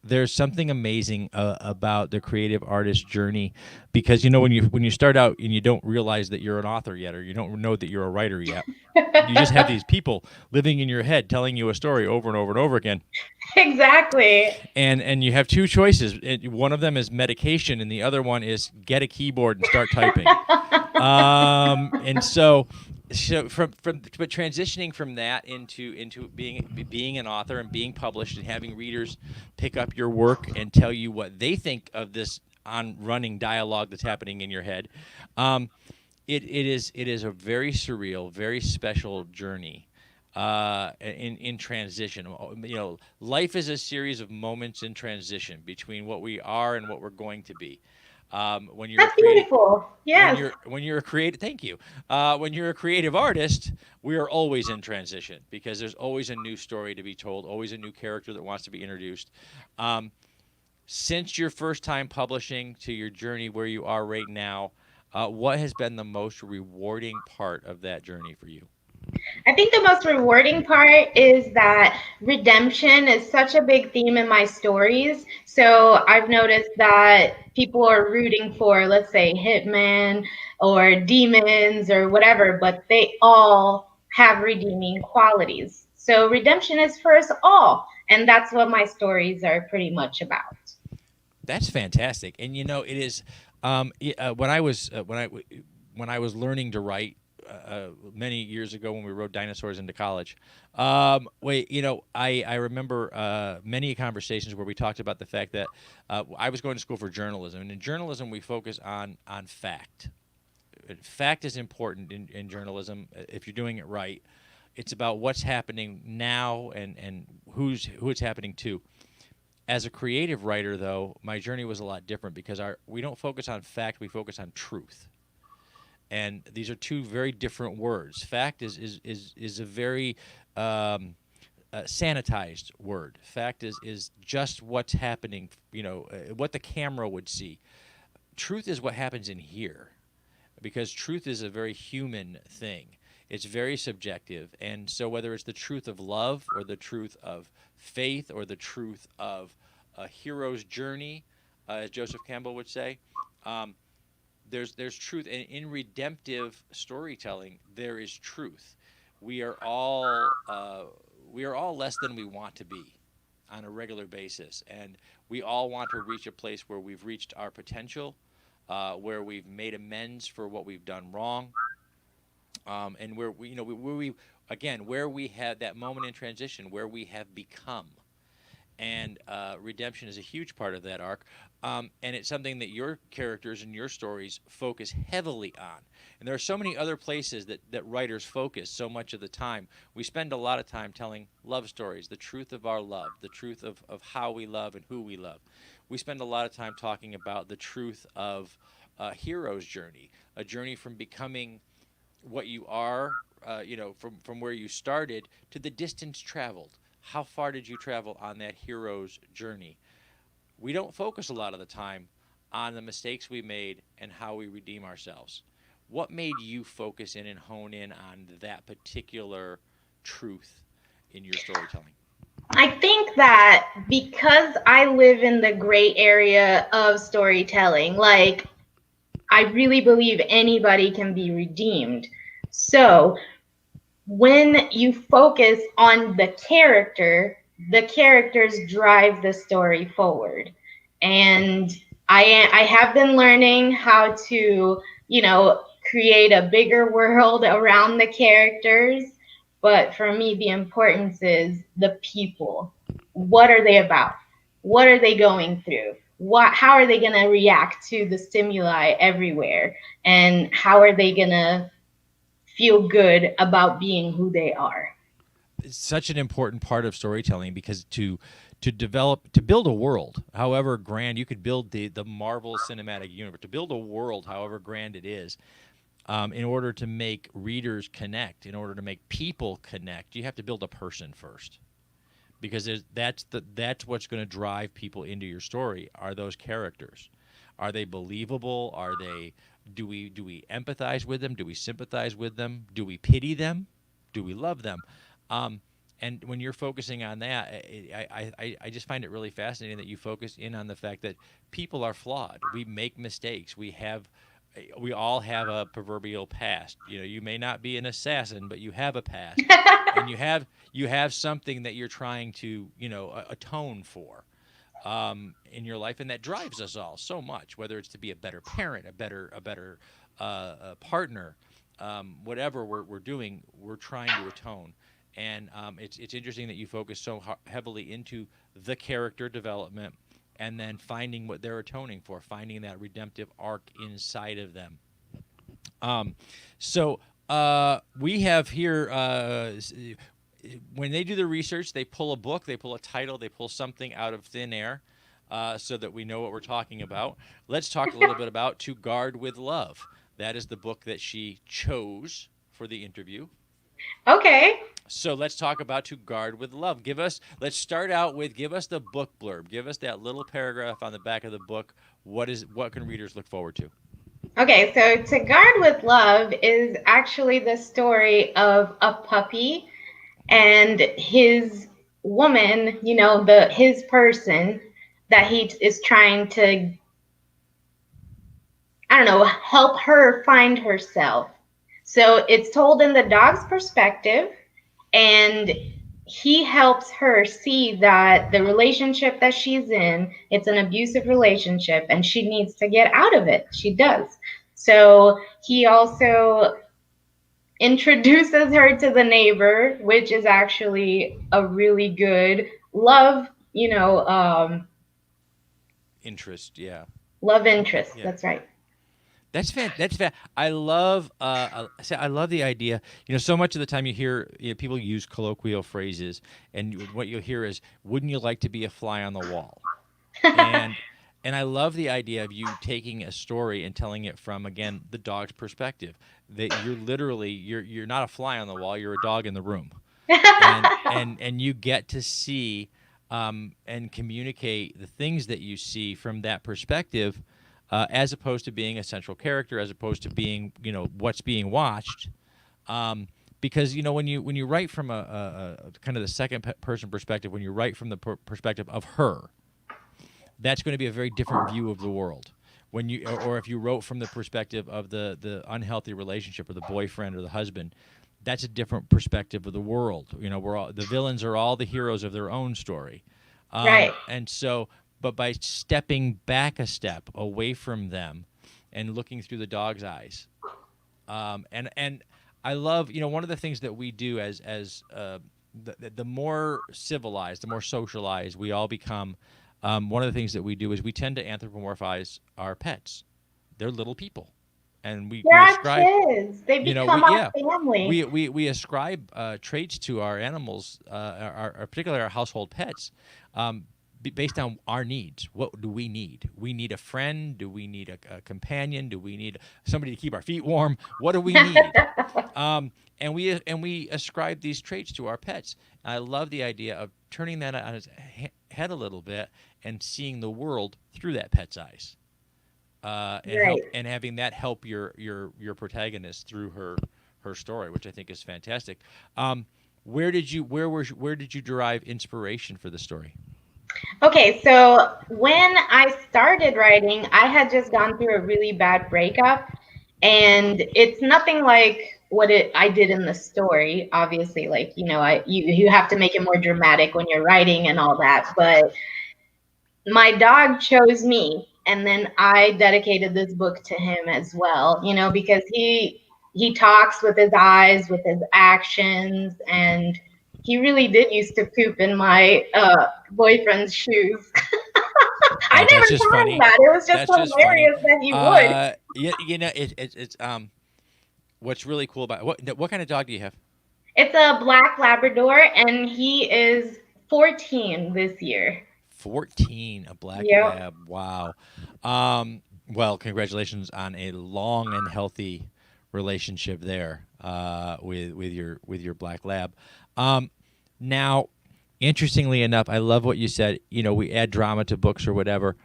There's something amazing about the creative artist journey, because when you start out and you don't realize that you're an author yet, or you don't know that you're a writer yet, you just have these people living in your head telling you a story over and over and over again. Exactly. And you have two choices. One of them is medication, and the other one is get a keyboard and start typing. And so but transitioning from that into being an author and being published and having readers pick up your work and tell you what they think of this running dialogue that's happening in your head, it is a very surreal, very special journey in transition. Life is a series of moments in transition between what we are and what we're going to be. When you're That's beautiful. Yes. When you're a creative, thank you. When you're a creative artist, we are always in transition, because there's always a new story to be told, always a new character that wants to be introduced. Since your first time publishing to your journey where you are right now, what has been the most rewarding part of that journey for you? I think the most rewarding part is that redemption is such a big theme in my stories. So I've noticed that people are rooting for, let's say, hitmen or demons or whatever, but they all have redeeming qualities. So redemption is for us all. And that's what my stories are pretty much about. That's fantastic. And you know, it is when I was learning to write many years ago when we wrote dinosaurs into college. I remember many conversations where we talked about the fact that I was going to school for journalism, and in journalism we focus on fact. Fact is important in journalism if you're doing it right. It's about what's happening now and who it's happening to. As a creative writer, though, my journey was a lot different because we don't focus on fact, we focus on truth. And these are two very different words. Fact is a very sanitized word. Fact is just what's happening, what the camera would see. Truth is what happens in here, because truth is a very human thing. It's very subjective. And so whether it's the truth of love or the truth of faith or the truth of a hero's journey, as Joseph Campbell would say, there's truth. And in redemptive storytelling, there is truth. We are all less than we want to be on a regular basis. And we all want to reach a place where we've reached our potential, where we've made amends for what we've done wrong. And where we had that moment in transition where we have become, and redemption is a huge part of that arc, and it's something that your characters and your stories focus heavily on. And there are so many other places that writers focus so much of the time. We spend a lot of time telling love stories, the truth of our love, the truth of how we love and who we love. We spend a lot of time talking about the truth of a hero's journey, a journey from becoming what you are, from where you started to the distance traveled. How far did you travel on that hero's journey? We don't focus a lot of the time on the mistakes we made and how we redeem ourselves. What made you focus in and hone in on that particular truth in your storytelling? I think that because I live in the gray area of storytelling, like, I really believe anybody can be redeemed. So when you focus on the characters drive the story forward. And I have been learning how to, create a bigger world around the characters. But for me, the importance is the people. What are they about? What are they going through? How are they going to react to the stimuli everywhere? And how are they going to feel good about being who they are? It's such an important part of storytelling, because to build a world, however grand, you could build the Marvel Cinematic Universe, to build a world, however grand it is, in order to make readers connect, in order to make people connect, you have to build a person first. Because that's what's going to drive people into your story, are those characters. Are they believable? Do we empathize with them? Do we sympathize with them? Do we pity them? Do we love them? And when you're focusing on that, I just find it really fascinating that you focus in on the fact that people are flawed. We make mistakes. We all have a proverbial past. You may not be an assassin, but you have a past, and you have something that you're trying to atone for in your life, and that drives us all so much. Whether it's to be a better parent, a better partner, whatever we're doing, we're trying to atone. And it's interesting that you focus so heavily into the character development, and then finding what they're atoning for, finding that redemptive arc inside of them. So we have here, when they do the research, they pull a book, they pull a title, they pull something out of thin air, so that we know what we're talking about. Let's talk a little bit about To Guard With Love. That is the book that she chose for the interview. Okay. So let's talk about To Guard With Love. Let's start out with, give us the book blurb. Give us that little paragraph on the back of the book. What can readers look forward to? Okay, so To Guard with Love is actually the story of a puppy and his woman, his person that he is trying to, I don't know, help her find herself. So it's told in the dog's perspective, and he helps her see that the relationship that she's in, it's an abusive relationship and she needs to get out of it. She does. So he also introduces her to the neighbor, which is actually a really good love, interest. Yeah. love interest. Yeah. That's right. That's I love I love the idea. So much of the time you hear people use colloquial phrases, and what you'll hear is, "Wouldn't you like to be a fly on the wall?" and I love the idea of you taking a story and telling it from, again, the dog's perspective. That you're literally you're not a fly on the wall. You're a dog in the room, and you get to see and communicate the things that you see from that perspective. As opposed to being a central character, as opposed to being, what's being watched, because when you write from a kind of the second person perspective, when you write from the perspective of her, that's going to be a very different view of the world. Or if you wrote from the perspective of the unhealthy relationship, or the boyfriend or the husband, that's a different perspective of the world. The villains are all the heroes of their own story, Right. And so. But by stepping back a step away from them and looking through the dog's eyes, and I love, one of the things that we do as the more civilized, the more socialized we all become. One of the things that we do is we tend to anthropomorphize our pets. They're little people, and we ascribe kids. They become our family. We ascribe traits to our animals, particularly our household pets. Based on our needs. What do we need? We need a friend. Do we need a companion? Do we need somebody to keep our feet warm? What do we need? And we ascribe these traits to our pets. And I love the idea of turning that on its head a little bit and seeing the world through that pet's eyes, and having that help your protagonist through her story, which I think is fantastic. Where did you derive inspiration for the story? Okay, so when I started writing, I had just gone through a really bad breakup, and it's nothing like what I did in the story. Obviously, like, you have to make it more dramatic when you're writing and all that, but my dog chose me, and then I dedicated this book to him as well, because he talks with his eyes, with his actions, and he really did used to poop in my boyfriend's shoes. I never thought of that. It was just hilarious that he would. It's what's really cool about what kind of dog do you have? It's a black Labrador, and he is 14 this year. 14, a black lab. Wow. Well, congratulations on a long and healthy relationship there with your black lab. Now, interestingly enough, I love what you said. We add drama to books or whatever.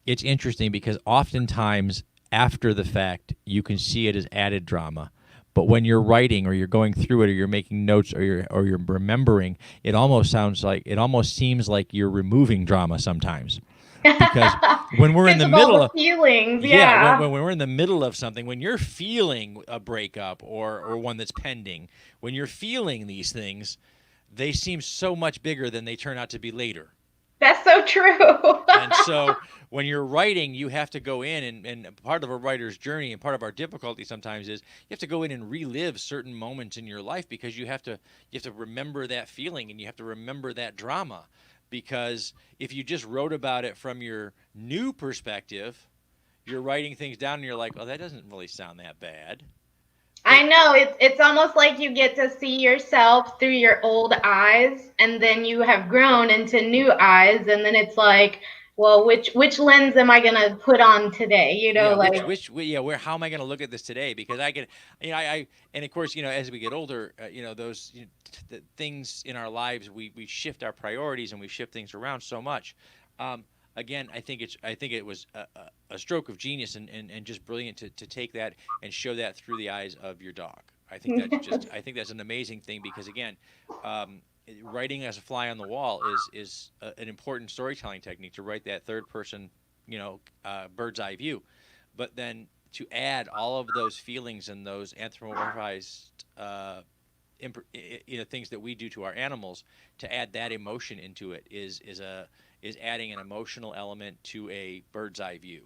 It's interesting because oftentimes after the fact, you can see it as added drama. But when you're writing or you're going through it or you're making notes or you're remembering, it almost seems like you're removing drama sometimes. Because when we're in the middle of feelings, when we're in the middle of something, when you're feeling a breakup or one that's pending, when you're feeling these things, they seem so much bigger than they turn out to be later. That's so true. And so when you're writing, you have to go in, and part of a writer's journey and part of our difficulty sometimes is you have to go in and relive certain moments in your life, because you have to remember that feeling and you have to remember that drama. Because if you just wrote about it from your new perspective, you're writing things down and you're like, oh, that doesn't really sound that bad. I know, it's almost like you get to see yourself through your old eyes, and then you have grown into new eyes, and then it's like, well, which lens am I gonna put on today? How am I gonna look at this today? Because I can, and of course, as we get older, those things in our lives, we shift our priorities and we shift things around so much. again, I think it was a stroke of genius and just brilliant to take that and show that through the eyes of your dog. I think that's an amazing thing because again, writing as a fly on the wall is an important storytelling technique to write that third person, bird's eye view, but then to add all of those feelings and those anthropomorphized things that we do to our animals, to add that emotion into it is adding an emotional element to a bird's eye view,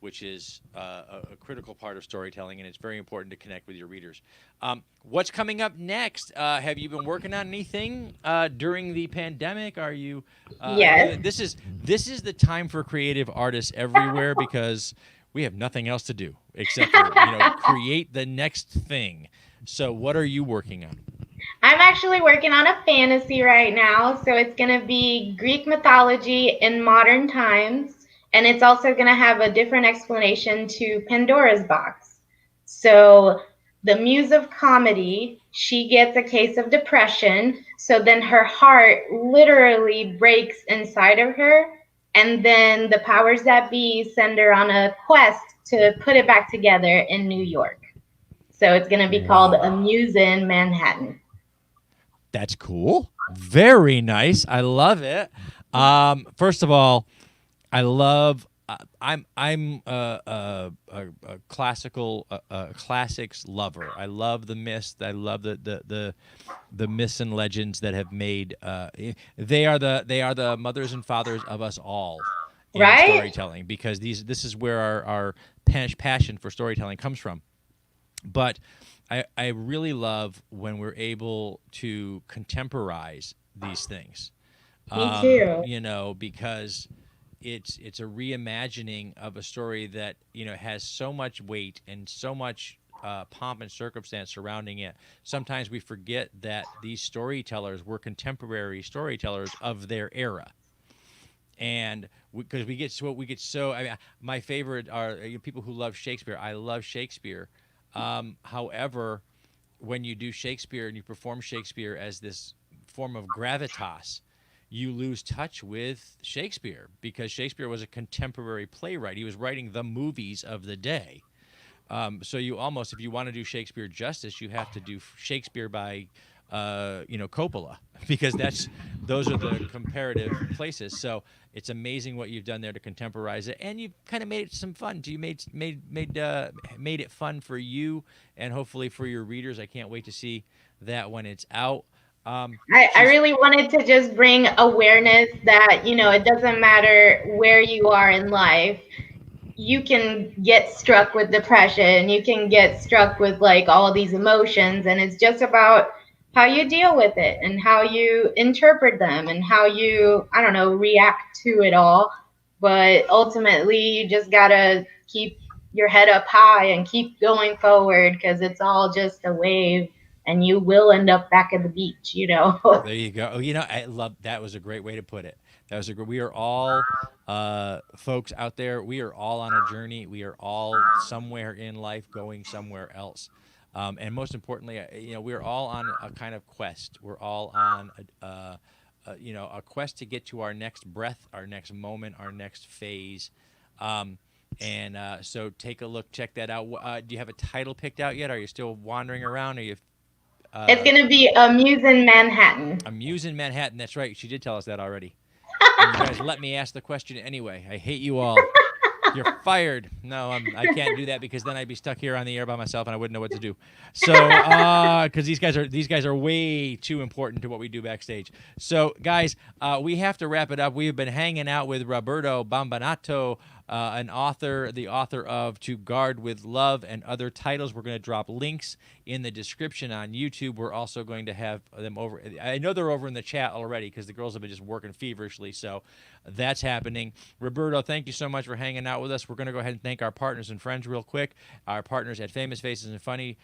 which is a critical part of storytelling, and it's very important to connect with your readers. What's coming up next? Have you been working on anything during the pandemic? Are you? Yes. This is the time for creative artists everywhere because we have nothing else to do except for create the next thing. So what are you working on? I'm actually working on a fantasy right now. So it's going to be Greek mythology in modern times. And it's also going to have a different explanation to Pandora's box. So the muse of comedy, she gets a case of depression. So then her heart literally breaks inside of her. And then the powers that be send her on a quest to put it back together in New York. So it's going to be called A Muse in Manhattan. That's cool. Very nice. I love it. First of all, I love. I'm a classics lover. I love the myths. I love the myths and legends that have made. They are the mothers and fathers of us all in storytelling because this is where our passion for storytelling comes from. But I really love when we're able to contemporize these things. Me too. Because it's a reimagining of a story that has so much weight and so much pomp and circumstance surrounding it. Sometimes we forget that these storytellers were contemporary storytellers of their era. And because we get so, I mean, my favorite are people who love Shakespeare. I love Shakespeare. However, when you do Shakespeare and you perform Shakespeare as this form of gravitas, you lose touch with Shakespeare because Shakespeare was a contemporary playwright. He was writing the movies of the day. So you almost, if you want to do Shakespeare justice, you have to do Shakespeare by, Coppola, because those are the comparative places. So it's amazing what you've done there to contemporize it, and you've kind of made it some fun. You made it fun for you, and hopefully for your readers. I can't wait to see that when it's out. I really wanted to just bring awareness that, it doesn't matter where you are in life. You can get struck with depression. You can get struck with all these emotions. And it's just about how you deal with it and how you interpret them and how you, react to it all. But ultimately, you just got to keep your head up high and keep going forward because it's all just a wave. And you will end up back at the beach, There you go. I love that. Was a great way to put it. We are all folks out there. We are all on a journey. We are all somewhere in life going somewhere else. And most importantly, we're all on a kind of quest. We're all on a quest to get to our next breath, our next moment, our next phase. So take a look, check that out. Do you have a title picked out yet? Are you still wandering around? Are you? It's going to be A Muse in Manhattan. A Muse in Manhattan. That's right. She did tell us that already. And you guys let me ask the question anyway. I hate you all. You're fired. No, I can't do that because then I'd be stuck here on the air by myself and I wouldn't know what to do. So, because these guys are way too important to what we do backstage. So, guys, we have to wrap it up. We've been hanging out with Roberta Bombonato, the author of To Guard with Love and other titles. We're going to drop links in the description on YouTube. We're also going to have them over. I know they're over in the chat already because the girls have been just working feverishly. So that's happening. Roberta, thank you so much for hanging out with us. We're going to go ahead and thank our partners and friends real quick. Our partners at Famous Faces and Funny,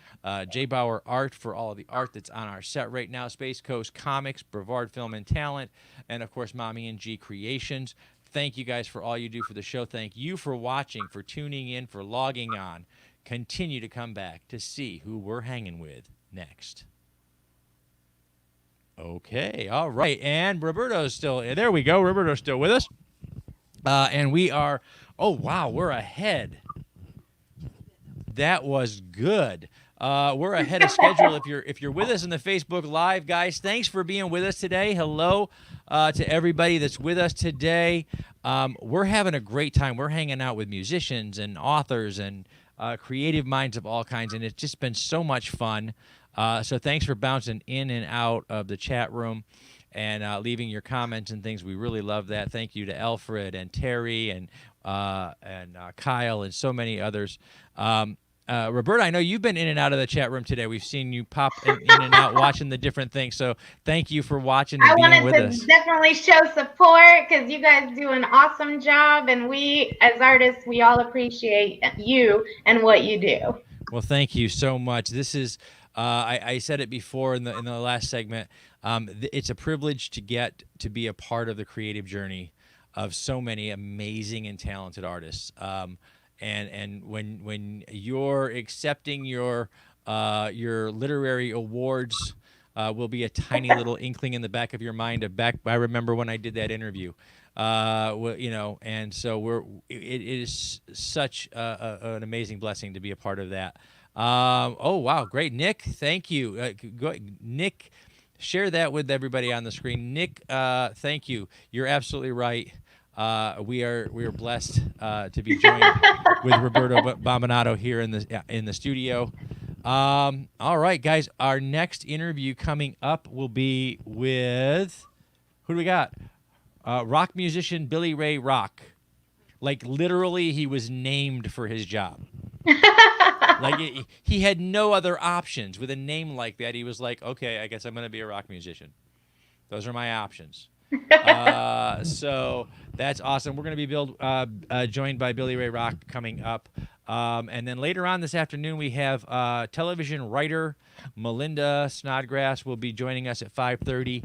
J. Bauer Art for all of the art that's on our set right now, Space Coast Comics, Brevard Film and Talent, and of course, Mommy and G Creations. Thank you guys for all you do for the show. Thank you for watching, for tuning in, for logging on. Continue to come back to see who we're hanging with next. Okay, all right. And Roberto's still, there we go. Roberto's still with us. And we are, oh, wow, we're ahead. That was good. We're ahead of schedule. If you're with us in the Facebook Live, guys, thanks for being with us today. Hello to everybody that's with us today. We're having a great time. We're hanging out with musicians and authors and creative minds of all kinds, and it's just been so much fun. So thanks for bouncing in and out of the chat room and leaving your comments and things. We really love that. Thank you to Alfred and Terry and Kyle and so many others. Roberta, I know you've been in and out of the chat room today. We've seen you pop in and out watching the different things. So thank you for watching and being with us. I wanted to definitely show support because you guys do an awesome job. And we, as artists, we all appreciate you and what you do. Well, thank you so much. This is, I said it before in the last segment, it's a privilege to get to be a part of the creative journey of so many amazing and talented artists. And when you're accepting your literary awards, will be a tiny little inkling in the back of your mind. I remember when I did that interview, and so it is such an amazing blessing to be a part of that. Oh wow, great, Nick, thank you. Nick, share that with everybody on the screen. Nick, thank you. You're absolutely right. We are blessed to be joined with Roberta Bombonato here in the studio. All right, guys, our next interview coming up will be with, who do we got? Rock musician Billy Ray Rock. Like literally, he was named for his job. Like he had no other options. With a name like that, he was like, okay, I guess I'm going to be a rock musician. Those are my options. So that's awesome. We're going to be joined by Billy Ray Rock coming up. And then later on this afternoon, we have television writer Melinda Snodgrss will be joining us at 5:30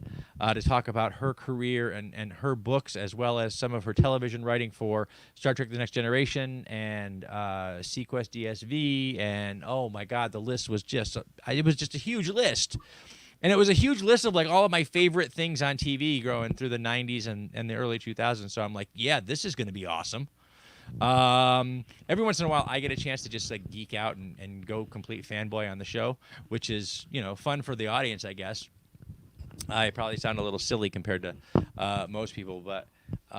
to talk about her career and her books, as well as some of her television writing for Star Trek The Next Generation and SeaQuest DSV. And oh my God, the list was it was just a huge list. And it was a huge list of like all of my favorite things on TV growing through the 90s and the early 2000s. So I'm like, yeah, this is going to be awesome. Every once in a while, I get a chance to just like geek out and go complete fanboy on the show, which is, fun for the audience, I guess. I probably sound a little silly compared to most people, but.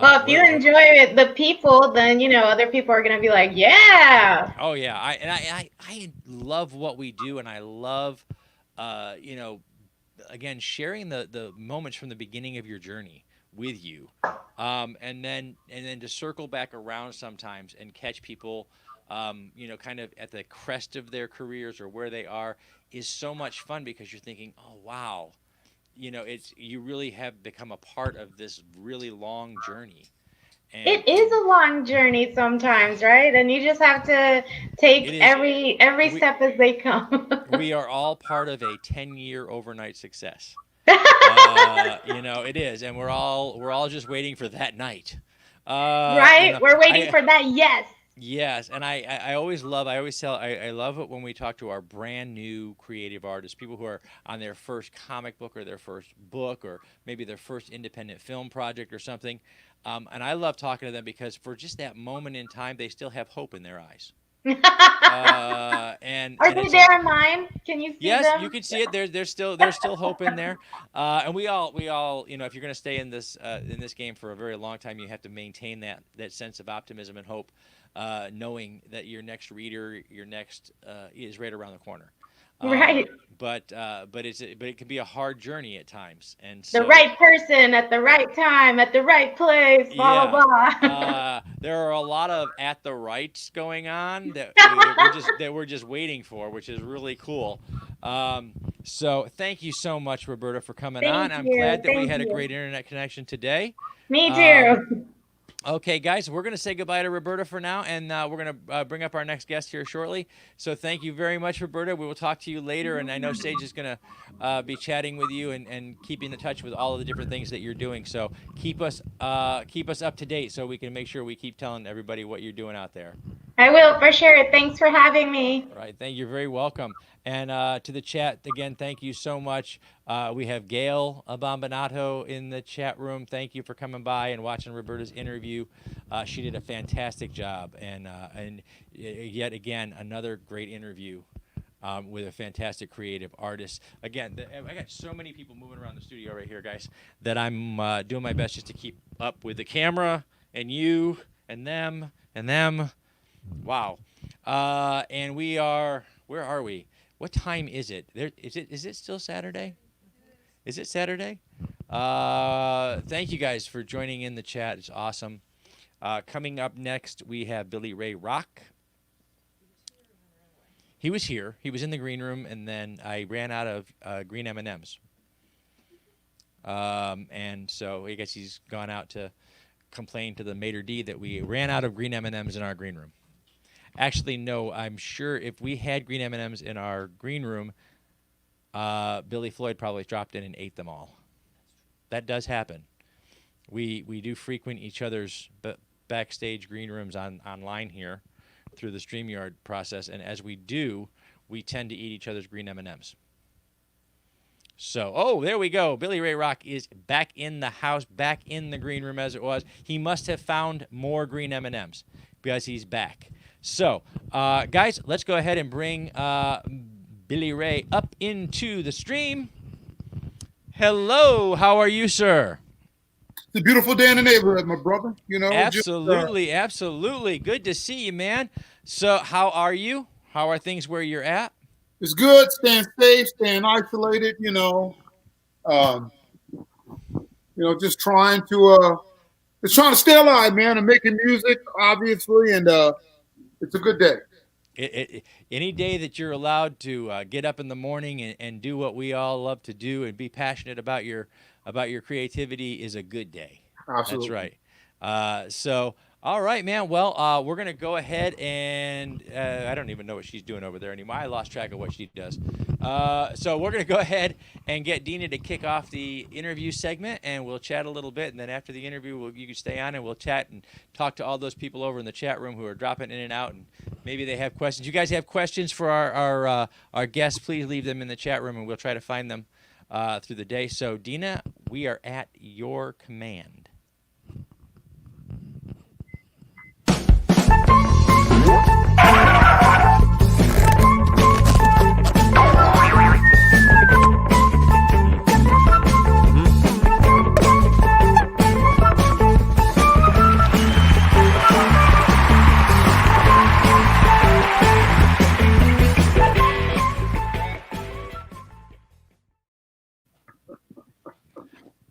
Well, if you enjoy it, the people, then, other people are going to be like, yeah. Oh, yeah. I love what we do, and I love, again, sharing the moments from the beginning of your journey with you, and then to circle back around sometimes and catch people, kind of at the crest of their careers or where they are is so much fun because you're thinking, oh wow, you really have become a part of this really long journey. And it is a long journey sometimes, right? And you just have to take every step as they come. We are all part of a 10-year overnight success. It is, and we're all just waiting for that night. Right? We're waiting for that. Yes. Yes, and I always love it when we talk to our brand new creative artists, people who are on their first comic book or their first book or maybe their first independent film project or something. And I love talking to them because for just that moment in time, they still have hope in their eyes. Are they there in mine? Can you see them? Yes, you can see it. There's still hope in there. And we all, if you're going to stay in this game for a very long time, you have to maintain that sense of optimism and hope, knowing that your next reader, is right around the corner. Right. But it can be a hard journey at times, and so, the right person at the right time at the right place. Blah blah blah. There are a lot of at the rights going on that we're just waiting for, which is really cool. So thank you so much, Roberta, for coming on. I'm glad that we had a great internet connection today. Me too. Okay, guys, we're going to say goodbye to Roberta for now, and we're going to bring up our next guest here shortly. So thank you very much, Roberta. We will talk to you later, and I know Sage is going to be chatting with you and keeping in touch with all of the different things that you're doing. So keep us up to date so we can make sure we keep telling everybody what you're doing out there. I will for sure. Thanks for having me. All right, thank you. You're very welcome. And to the chat, again, thank you so much. We have Gail Bombonato in the chat room. Thank you for coming by and watching Roberta's interview. She did a fantastic job. And yet again, another great interview with a fantastic creative artist. Again, I got so many people moving around the studio right here, guys, that I'm doing my best just to keep up with the camera and you and them and them. Wow. And we are, where are we? What time is it? Is it still Saturday? Is it Saturday? Thank you guys for joining in the chat. It's awesome. Coming up next, we have Billy Ray Rock. He was here. He was in the green room, and then I ran out of green M&Ms. And so I guess he's gone out to complain to the maitre d' that we ran out of green M&Ms in our green room. Actually, no, I'm sure if we had green M&Ms in our green room, Billy Floyd probably dropped in and ate them all. That does happen. We do frequent each other's backstage green rooms online here through the StreamYard process, and as we do, we tend to eat each other's green M&Ms. So, oh, there we go. Billy Ray Rock is back in the house, back in the green room as it was. He must have found more green M&Ms because he's back. So, guys, let's go ahead and bring Billy Ray up into the stream. Hello, how are you, sir? It's a beautiful day in the neighborhood, my brother. You know, absolutely, absolutely. Good to see you, man. So, how are you? How are things where you're at? It's good. Staying safe, staying isolated. Just trying to stay alive, man, and making music, obviously, and it's a good day. Any day that you're allowed to get up in the morning and do what we all love to do and be passionate about your creativity is a good day. Absolutely. That's right. So, all right, man. Well, we're going to go ahead and I don't even know what she's doing over there anymore. I lost track of what she does. So we're going to go ahead and get Dina to kick off the interview segment, and we'll chat a little bit. And then after the interview, you can stay on and we'll chat and talk to all those people over in the chat room who are dropping in and out, and maybe they have questions. You guys have questions for our guests, please leave them in the chat room, and we'll try to find them through the day. So, Dina, we are at your command.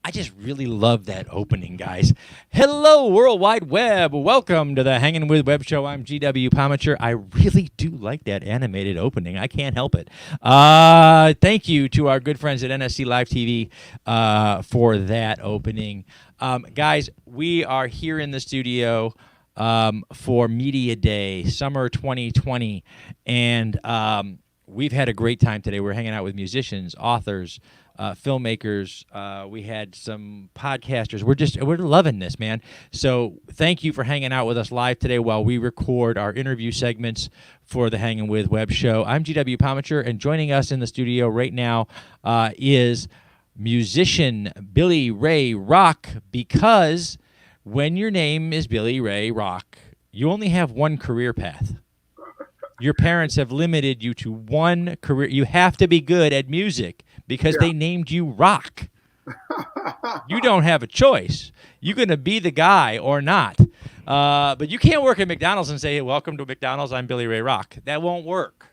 I just really love that opening, guys. Hello, World Wide Web. Welcome to the Hangin' With Web Show. I'm GW Pomacher. I really do like that animated opening. I can't help it. Thank you to our good friends at NSC Live TV for that opening. Guys, we are here in the studio for Media Day, summer 2020, and we've had a great time today. We're hanging out with musicians, authors, filmmakers. We had some podcasters. We're loving this, man. So thank you for hanging out with us live today while we record our interview segments for the Hangin' With Web Show. I'm GW Pomacher, and joining us in the studio right now is musician Billy Ray Rock, because when your name is Billy Ray Rock, you only have one career path. Your parents have limited you to one career. You have to be good at music because they named you Rock. You don't have a choice. You're going to be the guy or not. But you can't work at McDonald's and say, hey, welcome to McDonald's, I'm Billy Ray Rock. That won't work.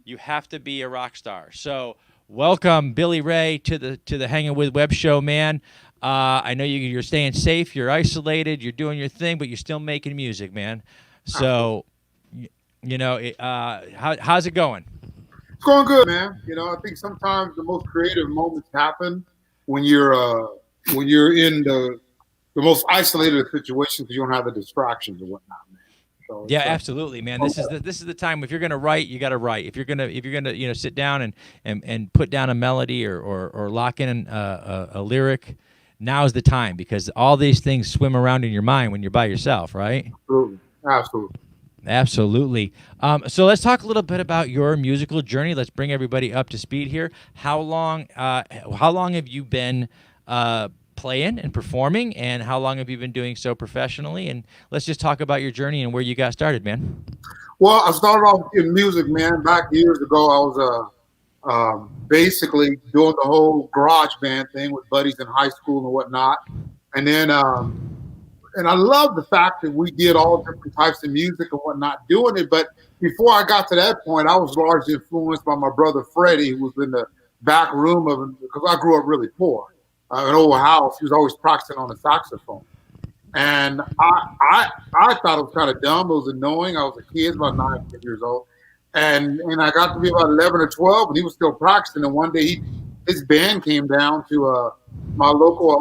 You have to be a rock star. So welcome, Billy Ray, to the Hangin' With Web Show, man. I know you're staying safe, you're isolated, you're doing your thing, but you're still making music, man. So, how's it going? It's going good, man. I think sometimes the most creative moments happen when you're in the most isolated situations because you don't have the distractions and whatnot, man. So absolutely, man. This is the time. If you're gonna write, you got to write. If you're gonna sit down and put down a melody or lock in a lyric, now's the time, because all these things swim around in your mind when you're by yourself, right? Absolutely. Absolutely. So let's talk a little bit about your musical journey. Let's bring everybody up to speed here. How long have you been playing and performing, and how long have you been doing so professionally? And let's just talk about your journey and where you got started, man. Well, I started off in music, man. Back years ago, I was basically doing the whole garage band thing with buddies in high school and whatnot. And then, and I love the fact that we did all different types of music and whatnot doing it. But before I got to that point, I was largely influenced by my brother Freddie, who was in the back room of, because I grew up really poor. An old house. He was always practicing on the saxophone, and I thought it was kind of dumb. It was annoying. I was a kid, about 9 years old, and I got to be about 11 or 12, and he was still practicing. And one day, his band came down to my local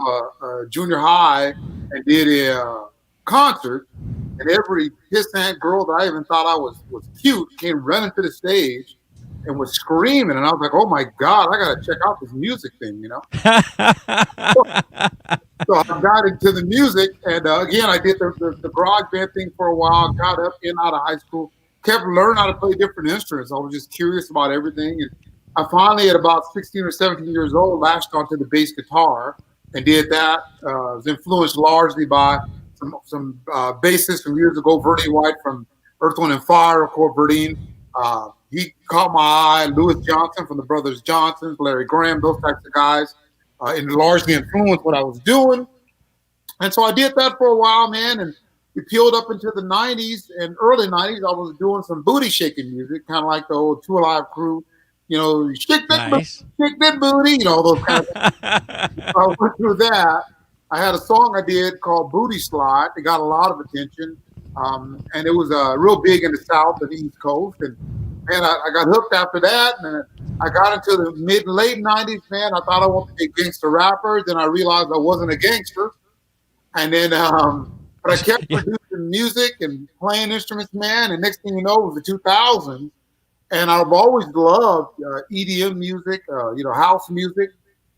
junior high and did a concert, and every pissant girl that I even thought I was cute came running to the stage and was screaming, and I was like, "Oh my God, I gotta check out this music thing," you know. So I got into the music, and again, I did the garage band thing for a while. Got up in out of high school, kept learning how to play different instruments. I was just curious about everything, and I finally, at about 16 or 17 years old, latched onto the bass guitar and did that. Was influenced largely by some bassists from years ago, Verdi White from Earth, Wind and Fire, of course, Verdine. He caught my eye. Louis Johnson from the Brothers Johnson, Larry Graham, those types of guys, and largely influenced what I was doing. And so I did that for a while, man. And we peeled up into the 90s and early 90s. I was doing some booty shaking music, kind of like the old Two Alive crew. You know, shake that, Nice. shake that booty, you know, those kind of things. So I went through that. I had a song I did called Booty Slide. It got a lot of attention. And it was real big in the South and East Coast. And I got hooked after that, and I got into the late 90s, man. I thought I wanted to be a gangster rapper. Then I realized I wasn't a gangster. And then, but I kept producing music and playing instruments, man. And next thing you know, it was the 2000s. And I've always loved EDM music, you know, house music.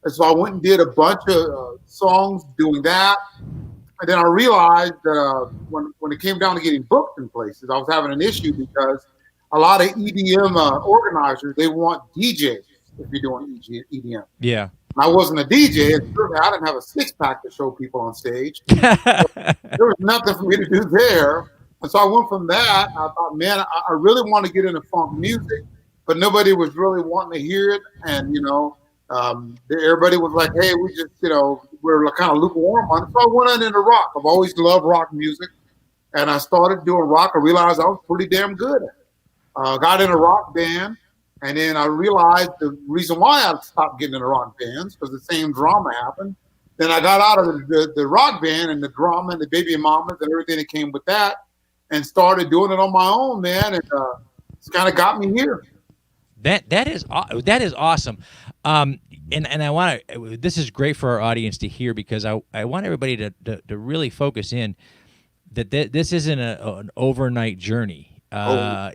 And so I went and did a bunch of songs doing that. And then I realized that when it came down to getting booked in places, I was having an issue because a lot of EDM organizers, they want DJs if you're doing EDM. Yeah. And I wasn't a DJ, and certainly I didn't have a six-pack to show people on stage. So there was nothing for me to do there. And so I went from that. I thought, man, I really want to get into funk music, but nobody was really wanting to hear it. And, you know, everybody was like, hey, we just, you know, we're kind of lukewarm on it. So I went on into rock. I've always loved rock music. And I started doing rock. I realized I was pretty damn good at it. Got in a rock band, and then I realized the reason why I stopped getting into rock bands because the same drama happened. Then I got out of the rock band and the drama and the baby mamas and everything that came with that, and started doing it on my own, man. And it's kind of got me here. That is awesome. And I want to. This is great for our audience to hear because I want everybody to really focus in that this isn't an overnight journey.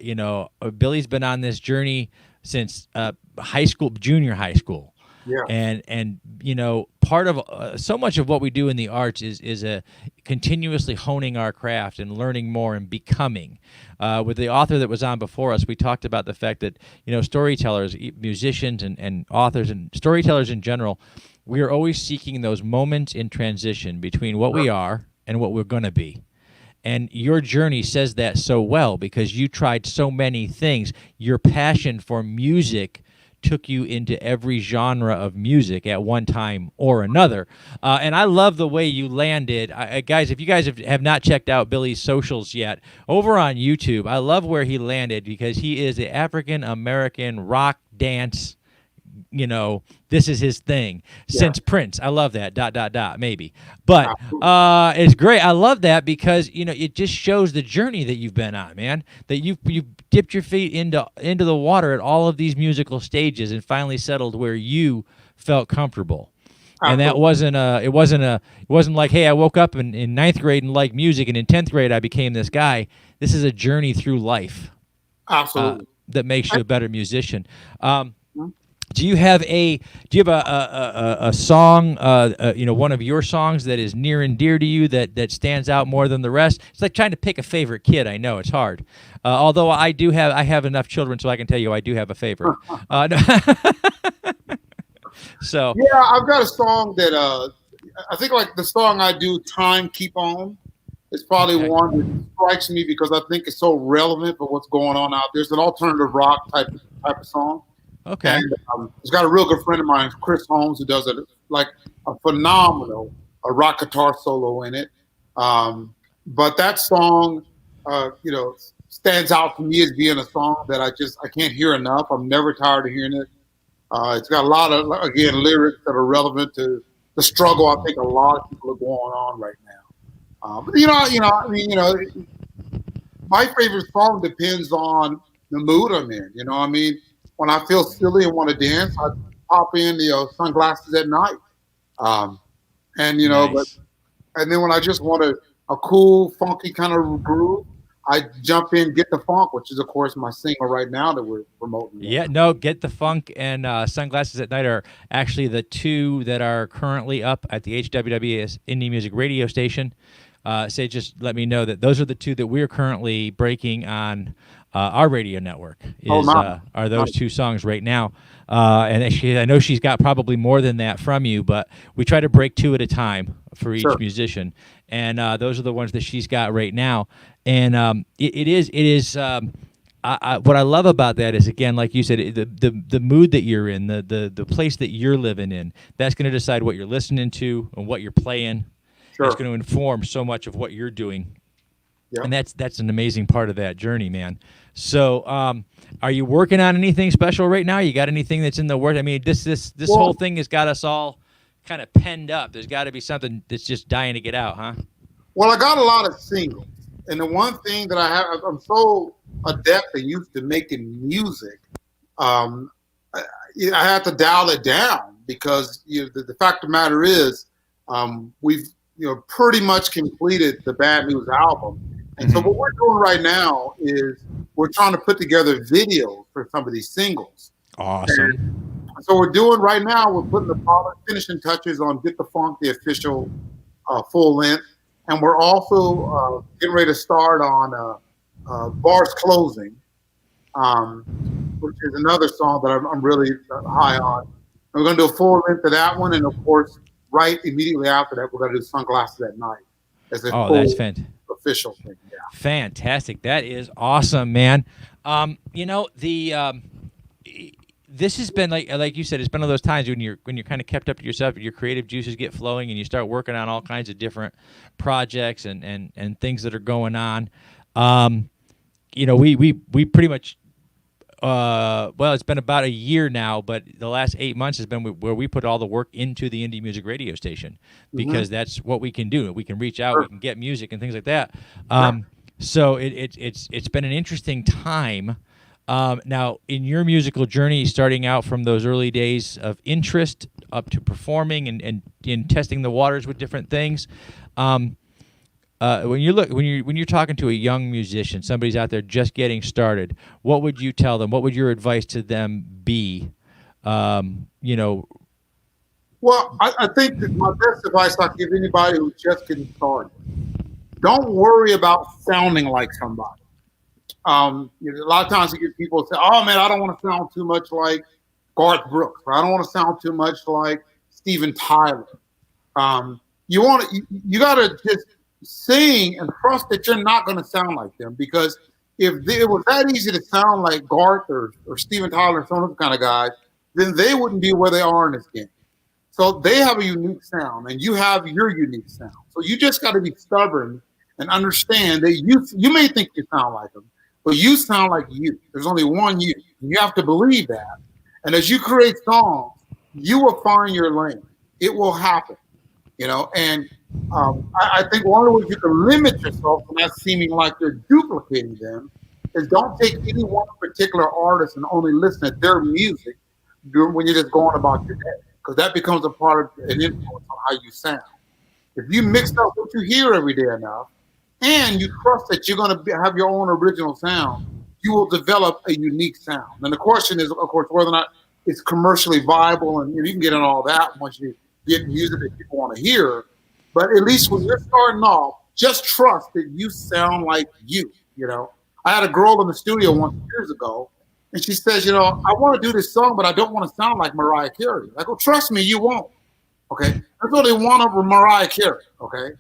You know, Billy's been on this journey since high school, junior high school. Yeah. And you know, part of so much of what we do in the arts is a continuously honing our craft and learning more and becoming. With the author that was on before us, we talked about the fact that, you know, storytellers, musicians and authors and storytellers in general, we are always seeking those moments in transition between what we are and what we're going to be. And your journey says that so well because you tried so many things. Your passion for music took you into every genre of music at one time or another. And I love the way you landed. Guys, if you guys have not checked out Billy's socials yet, over on YouTube, I love where he landed because he is an African-American rock dance, you know, this is his thing. Yeah. Since Prince. I love that, ... maybe. But it's great. I love that because, you know, it just shows the journey that you've been on, man. That you've dipped your feet into the water at all of these musical stages and finally settled where you felt comfortable. And that wasn't it wasn't like, hey, I woke up in ninth grade and liked music, and in 10th grade I became this guy. This is a journey through life. Absolutely. That makes you a better musician. Do you have a song, one of your songs that is near and dear to you that stands out more than the rest? It's like trying to pick a favorite kid. I know it's hard. Although I have enough children, so I can tell you I do have a favorite. So yeah, I've got a song that I think like the song I do, "Time Keep On." It's probably one that strikes me because I think it's so relevant for what's going on out there. It's an alternative rock type of song. Okay. And it's got a real good friend of mine, Chris Holmes, who does a phenomenal rock guitar solo in it. But that song, stands out to me as being a song that I can't hear enough. I'm never tired of hearing it. It's got a lot of, again, lyrics that are relevant to the struggle I think a lot of people are going on right now. My favorite song depends on the mood I'm in. When I feel silly and want to dance, I pop in Sunglasses at Night. Nice. And then when I just want a cool, funky kind of groove, I jump in Get the Funk, which is, of course, my single right now that we're promoting. Yeah, no, Get the Funk and Sunglasses at Night are actually the two that are currently up at the HWWS Indie Music Radio Station. Just let me know that those are the two that we're currently breaking on our radio network. Are those two songs right now? And I know she's got probably more than that from you, but we try to break two at a time for each musician, and those are the ones that she's got right now. And it is. What I love about that is, again, like you said, the mood that you're in, the place that you're living in. That's going to decide what you're listening to and what you're playing. Sure. It's going to inform so much of what you're doing. Yep. And that's an amazing part of that journey, man. So, are you working on anything special right now? You got anything that's in the works? I mean, this whole thing has got us all kind of penned up. There's got to be something that's just dying to get out, huh? Well, I got a lot of singles, and the one thing that I'm so adept and used to making music. I have to dial it down because the fact of the matter is, we've pretty much completed the Bad News album. And so what we're doing right now is we're trying to put together videos for some of these singles. Awesome. And so we're putting the finishing touches on Get the Funk, the official full length. And we're also getting ready to start on Bars Closing, which is another song that I'm really high on. And we're going to do a full length of that one. And of course, right immediately after that, we're going to do Sunglasses at Night as a full that's fantastic. Official thing. Yeah. Fantastic. That is awesome, man. This has been like you said, it's been one of those times when you're kind of kept up to yourself, your creative juices get flowing, and you start working on all kinds of different projects and things that are going on. We pretty much. It's been about a year now, but the last 8 months has been where we put all the work into the indie music radio station because that's what we can do. We can reach out, we can get music and things like that. So it's been an interesting time. Now, in your musical journey, starting out from those early days of interest up to performing and in testing the waters with different things. When you're talking to a young musician, somebody's out there just getting started, what would you tell them? What would your advice to them be? Well, I think that my best advice I give anybody who's just getting started: don't worry about sounding like somebody. A lot of times you get people say, "Oh man, I don't want to sound too much like Garth Brooks, or I don't want to sound too much like Steven Tyler." You got to just sing and trust that you're not going to sound like them, because if it was that easy to sound like Garth or Steven Tyler or some of those kind of guys, then they wouldn't be where they are in this game. So they have a unique sound, and you have your unique sound. So you just got to be stubborn and understand that you may think you sound like them, but you sound like you. There's only one you. And you have to believe that. And as you create songs, you will find your lane. It will happen. And I think one of the ways you can limit yourself from not seeming like you're duplicating them is don't take any one particular artist and only listen to their music when you're just going about your day, because that becomes a part of an influence on how you sound. If you mix up what you hear every day enough, and you trust that you're going to have your own original sound, you will develop a unique sound. And the question is, of course, whether or not it's commercially viable, and you can get in all that once you get music that people want to hear. But at least when you're starting off, just trust that you sound like you. I had a girl in the studio once years ago, and she says, I want to do this song, but I don't want to sound like Mariah Carey. I go, trust me, you won't. Okay, that's what they want of Mariah Carey. Okay,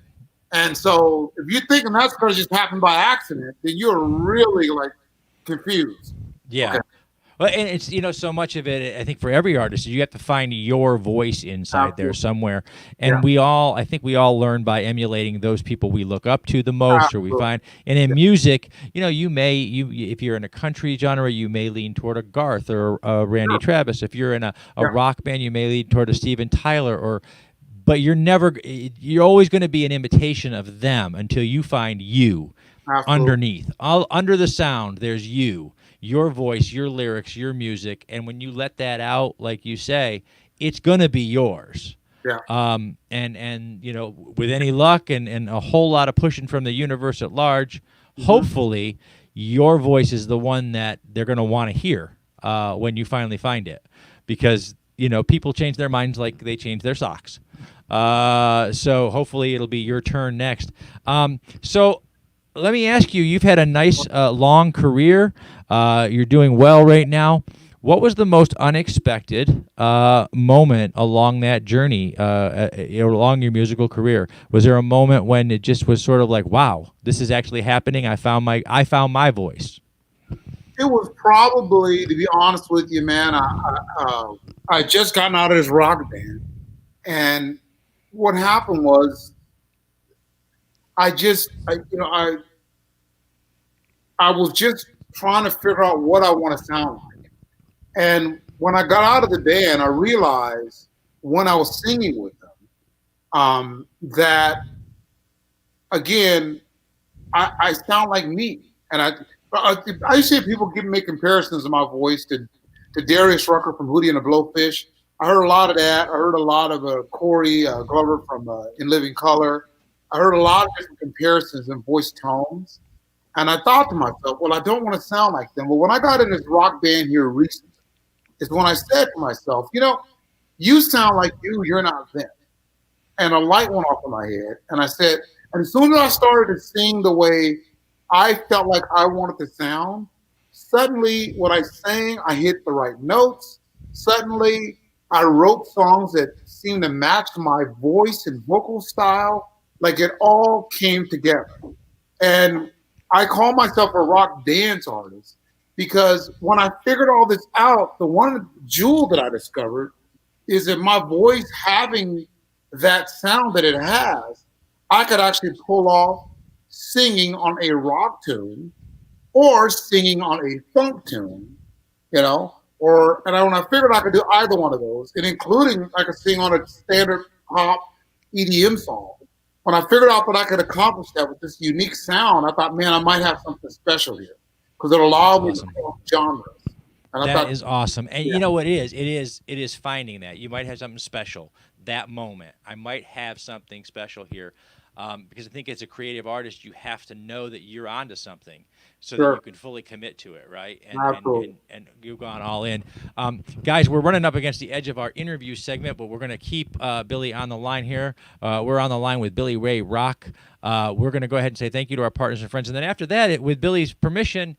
and so if you're thinking that's going to just happen by accident, then you're really like confused. Yeah. Okay. Well, and it's so much of it. I think for every artist, you have to find your voice inside there somewhere. And I think we all learn by emulating those people we look up to the most, or we find. And in music, if you're in a country genre, you may lean toward a Garth or a Randy Travis. If you're in a rock band, you may lean toward a Steven Tyler. But you're always going to be an imitation of them until you find you underneath. Under the sound, there's you. Your voice, your lyrics, your music, and when you let that out, like you say, it's gonna be yours. Yeah. And with any luck and a whole lot of pushing from the universe at large, hopefully, your voice is the one that they're gonna want to hear when you finally find it, because people change their minds like they change their socks. So hopefully, it'll be your turn next. So. Let me ask you, you've had a nice long career. You're doing well right now. What was the most unexpected moment along that journey, along your musical career? Was there a moment when it just was sort of like, wow, this is actually happening? I found my voice. It was probably, to be honest with you, man, I just gotten out of this rock band. And what happened was, I was just trying to figure out what I want to sound like. And when I got out of the band, I realized when I was singing with them, that, again, I sound like me. And I used to hear people make comparisons of my voice to Darius Rucker from Hootie and the Blowfish. I heard a lot of that. I heard a lot of Corey Glover from In Living Color. I heard a lot of different comparisons in voice tones. And I thought to myself, well, I don't want to sound like them. But when I got in this rock band here recently, is when I said to myself, you sound like you're not them. And a light went off in my head. And I said, and as soon as I started to sing the way I felt like I wanted to sound, suddenly when I sang, I hit the right notes. Suddenly I wrote songs that seemed to match my voice and vocal style. Like it all came together. And I call myself a rock dance artist because when I figured all this out, the one jewel that I discovered is that my voice having that sound that it has, I could actually pull off singing on a rock tune or singing on a funk tune, when I figured I could do either one of those, and including I could sing on a standard pop EDM song. When I figured out that I could accomplish that with this unique sound, I thought, man, I might have something special here because it allowed me to cross genres. And that is awesome. And you know what it is? It is finding that. You might have something special that moment. I might have something special here. Because I think as a creative artist, you have to know that you're onto something so that you can fully commit to it, right? And you've gone all in. Guys, we're running up against the edge of our interview segment, but we're going to keep Billy on the line here. We're on the line with Billy Ray Rock. We're going to go ahead and say thank you to our partners and friends. And then after that, with Billy's permission,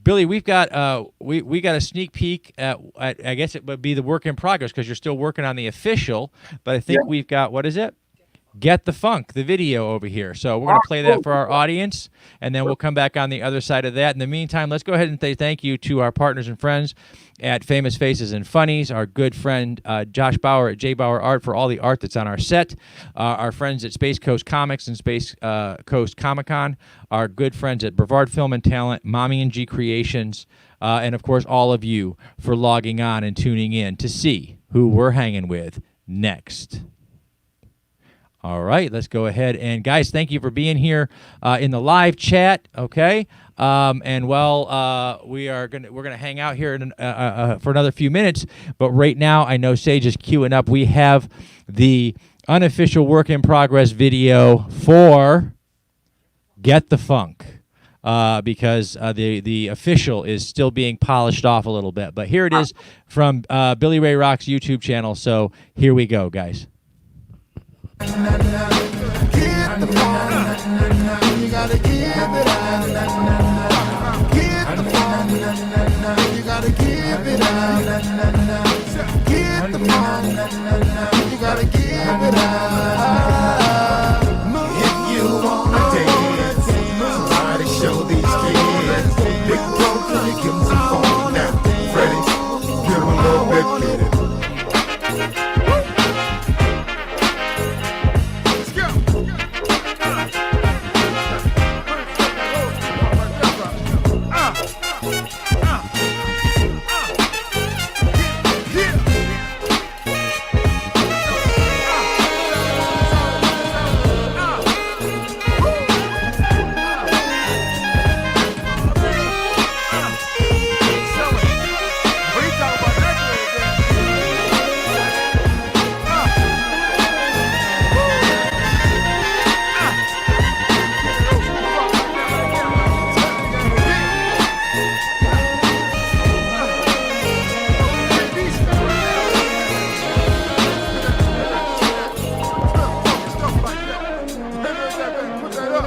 Billy, we've got we got a sneak peek at I guess it would be the work in progress because you're still working on the official, but I think we've got, what is it? Get the Funk, the video over here. So we're going to play that for our audience, and then we'll come back on the other side of that. In the meantime, let's go ahead and say thank you to our partners and friends at Famous Faces and Funnies, our good friend Josh Bauer at J. Bauer Art for all the art that's on our set, our friends at Space Coast Comics and Space Coast Comic-Con, our good friends at Brevard Film and Talent, Mommy and G Creations, and, of course, all of you for logging on and tuning in to see who we're hanging with next. All right, let's go ahead. And guys, thank you for being here in the live chat. Okay, and we're gonna hang out here for another few minutes. But right now, I know Sage is queuing up. We have the unofficial work in progress video for Get the Funk. because the official is still being polished off a little bit. But here it is from Billy Ray Rock's YouTube channel. So here we go, guys.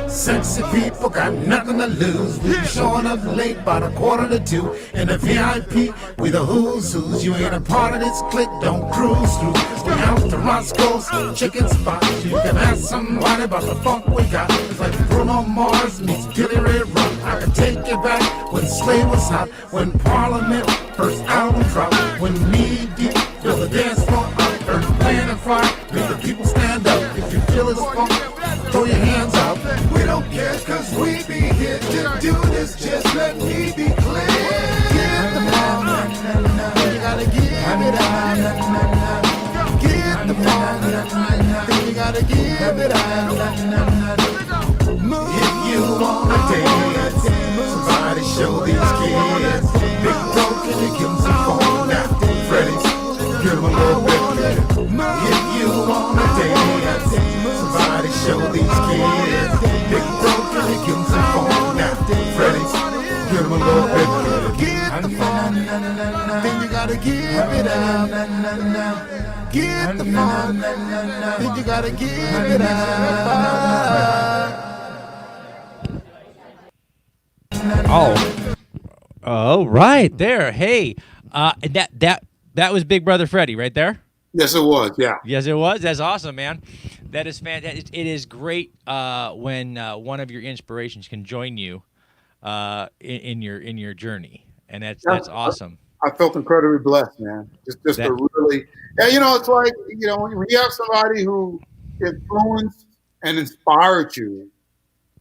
Sexy people got nothing to lose. We be showing up late about 1:45. In the VIP, we the who's who's. You ain't a part of this clique, don't cruise through. We out to Roscoe's chicken spot. You can ask somebody about the funk we got. It's like Bruno Mars meets Billy Ray Rock. I can take you back when Slay was hot, when Parliament first album dropped, when Knee Deep fill the dance floor up, Earth, Wind and Fire, make the people stand up. If you feel it's funk, throw your hands up. We don't care cause we be here to do this. Just let me be clear. Get the funk, you gotta give it up. Get the funk, you gotta give it up. If you wanna dance, somebody show these kids. Big Bro, can you give them some fun now? Freddy's, give them a little bit. If you wanna dance, somebody show these kids. Big Bro, can you give them some fun now? Freddy's, give them a little bit. Get the fun, then you gotta give it up. Get the fun, then you gotta give it up. Oh, right there. Hey, that was Big Brother Freddie right there. Yes, it was. Yeah. Yes, it was. That's awesome, man. That is fantastic. It is great when one of your inspirations can join you in your journey, and that's awesome. I felt incredibly blessed, man. Just to really, yeah, it's like, when you have somebody who influenced and inspired you,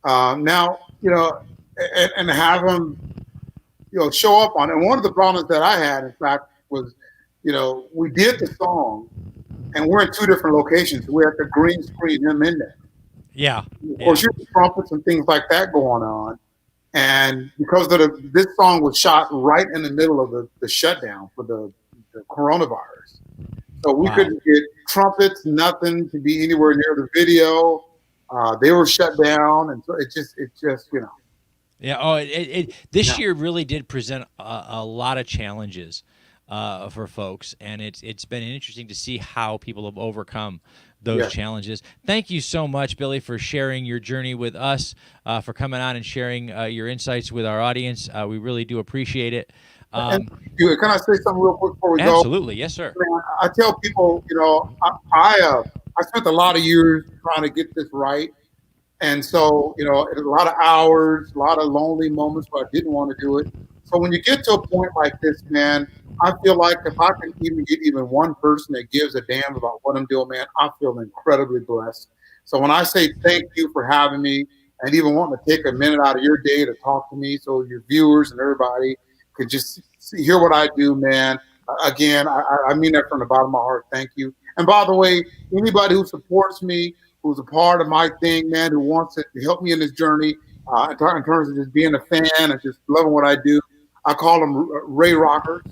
now, and have them, show up on it. And one of the problems that I had, in fact, was, we did the song and we're in two different locations. We had to green screen him in there. Yeah. Of course, you have trumpets and things like that going on. And because this song was shot right in the middle of the shutdown for the coronavirus. So we couldn't get trumpets, nothing to be anywhere near the video. They were shut down. And so it just. Yeah. Oh, this year really did present a lot of challenges for folks, and it's been interesting to see how people have overcome those challenges. Thank you so much, Billy, for sharing your journey with us, for coming on and sharing your insights with our audience. We really do appreciate it. Can I say something real quick before we go? Absolutely, yes, sir. I tell people, I spent a lot of years trying to get this right. And so, a lot of hours, a lot of lonely moments where I didn't want to do it. So when you get to a point like this, man, I feel like if I can even get even one person that gives a damn about what I'm doing, man, I feel incredibly blessed. So when I say thank you for having me and even wanting to take a minute out of your day to talk to me so your viewers and everybody could just hear what I do, man, again, I mean that from the bottom of my heart. Thank you. And by the way, anybody who supports me, who's a part of my thing, man, who wants to help me in this journey in terms of just being a fan and just loving what I do, I call them Ray Rockers.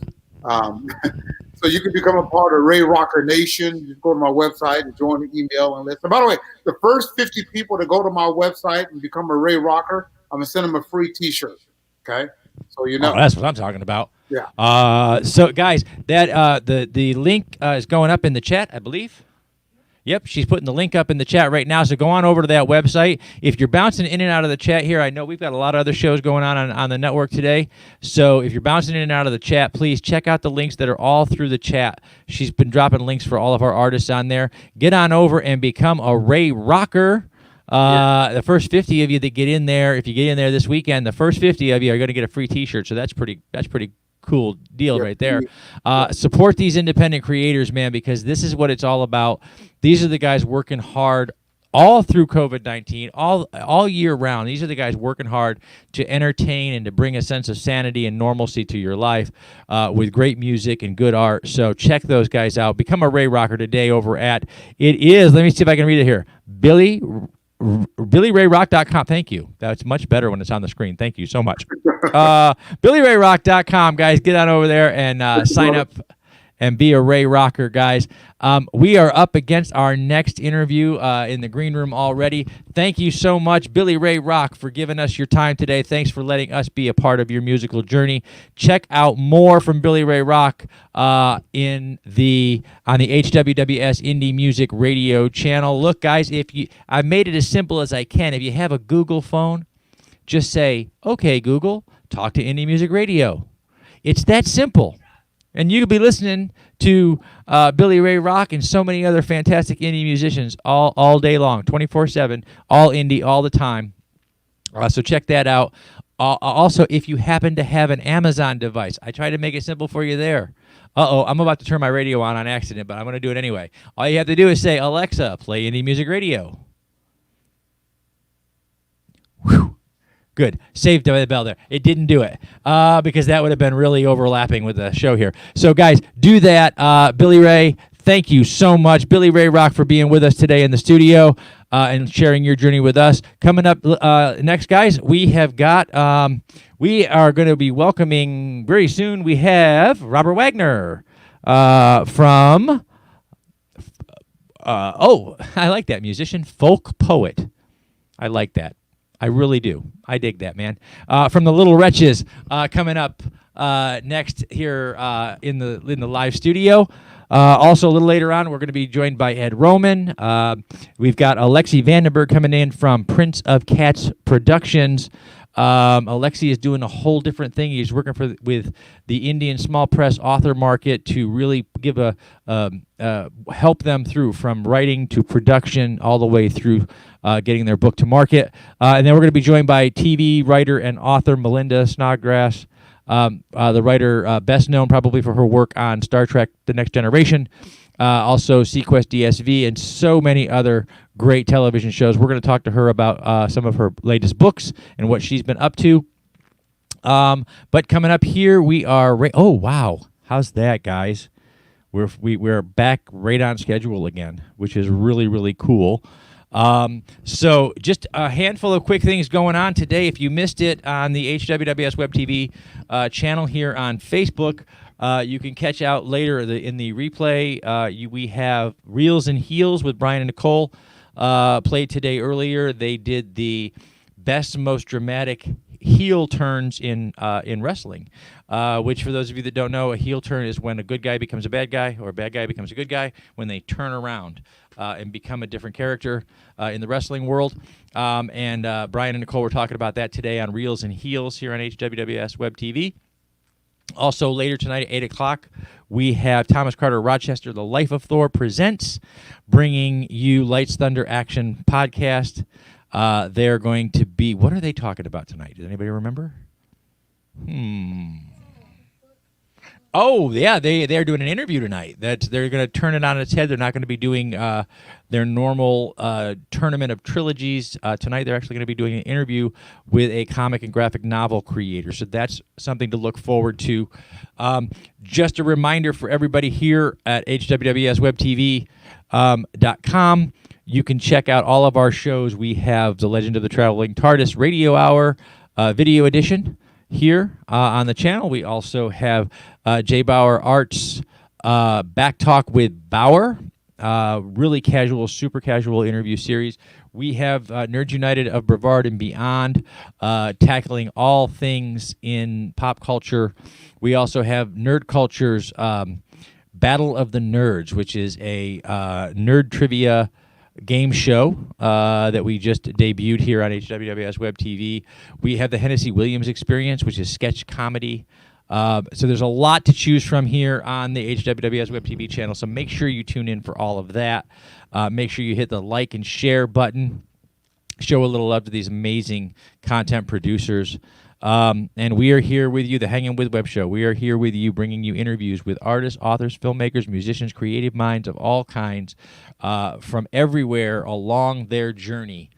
So you can become a part of Ray Rocker Nation. Just go to my website and join the email and list. And by the way, the first 50 people to go to my website and become a Ray Rocker, I'm gonna send them a free T-shirt. Okay, so you know. Oh, that's what I'm talking about. Yeah. So guys, that the link is going up in the chat, I believe. Yep, she's putting the link up in the chat right now. So go on over to that website. If you're bouncing in and out of the chat here, I know we've got a lot of other shows going on the network today. So if you're bouncing in and out of the chat, please check out the links that are all through the chat. She's been dropping links for all of our artists on there. Get on over and become a Ray Rocker. The first 50 of you that get in there, if you get in there this weekend, the first 50 of you are going to get a free T-shirt. So that's pretty cool deal right there. Support these independent creators, man, because this is what it's all about. These are the guys working hard all through COVID-19, all year round. These are the guys working hard to entertain and to bring a sense of sanity and normalcy to your life with great music and good art. So check those guys out. Become a Ray Rocker today over at, it is, let me see if I can read it here, BillyRayRock.com. Thank you. That's much better when it's on the screen. Thank you so much. BillyRayRock.com, guys. Get on over there and sign up and be a Ray Rocker, guys. We are up against our next interview in the green room already. Thank you so much, Billy Ray Rock, for giving us your time today. Thanks for letting us be a part of your musical journey. Check out more from Billy Ray Rock on the HWWS Indie Music Radio channel. Look, guys, I made it as simple as I can. If you have a Google phone, just say, "Okay, Google, talk to Indie Music Radio." It's that simple. And you could be listening to Billy Ray Rock and so many other fantastic indie musicians all day long, 24/7, all indie, all the time. So check that out. Also, if you happen to have an Amazon device, I try to make it simple for you there. I'm about to turn my radio on accident, but I'm going to do it anyway. All you have to do is say, "Alexa, play Indie Music Radio." Whew. Good. Saved by the bell there. It didn't do it because that would have been really overlapping with the show here. So, guys, do that. Billy Ray, thank you so much. Billy Ray Rock for being with us today in the studio and sharing your journey with us. Coming up next, guys, we have got, we are going to be welcoming very soon, we have Robert Wagner from, I like that, musician, folk poet. I like that. I really do. I dig that, man. From the Little Wretches coming up next here in the live studio. Also, a little later on, we're going to be joined by Ed Roman. We've got Alexi Vandenberg coming in from Prince of Cats Productions. Alexi is doing a whole different thing. He's working with the Indian small press author market to really give help them through from writing to production all the way through getting their book to market. And then we're going to be joined by TV writer and author Melinda Snodgrss, the writer best known probably for her work on Star Trek The Next Generation, also SeaQuest DSV, and so many other great television shows. We're going to talk to her about some of her latest books and what she's been up to. But coming up here, we are... oh, wow. How's that, guys? We're back right on schedule again, which is really, really cool. So just a handful of quick things going on today. If you missed it on the HWWS WebTV channel here on Facebook, you can catch out later in the replay. We have Reels and Heels with Brian and Nicole played today earlier. They did the best, most dramatic heel turns in wrestling, which for those of you that don't know, a heel turn is when a good guy becomes a bad guy or a bad guy becomes a good guy when they turn around and become a different character in the wrestling world. And Brian and Nicole were talking about that today on Reels and Heels here on HWWS Web TV. Also, later tonight at 8 o'clock, we have Thomas Carter Rochester, The Life of Thor presents, bringing you Lights, Thunder, Action podcast. They're going to be... What are they talking about tonight? Does anybody remember? Oh, yeah, they're doing an interview tonight. They're going to turn it on its head. They're not going to be doing their normal tournament of trilogies. Tonight they're actually going to be doing an interview with a comic and graphic novel creator. So that's something to look forward to. Just a reminder for everybody here at HWWSWebTV.com. You can check out all of our shows. We have the Legend of the Traveling TARDIS Radio Hour video edition here on the channel. We also have J. Bauer Arts Back Talk with Bauer really casual, super casual interview series. We have Nerds United of Brevard and Beyond, tackling all things in pop culture. We also have Nerd Culture's Battle of the Nerds, which is a nerd trivia game show that we just debuted here on HWWS WebTV. We have the Hennessy Williams Experience, which is sketch comedy. So there's a lot to choose from here on the HWWS WebTV channel, so make sure you tune in for all of that. Make sure you hit the like and share button. Show a little love to these amazing content producers. And we are here with you, the Hangin With Web Show. We are here with you, bringing you interviews with artists, authors, filmmakers, musicians, creative minds of all kinds, from everywhere along their journey.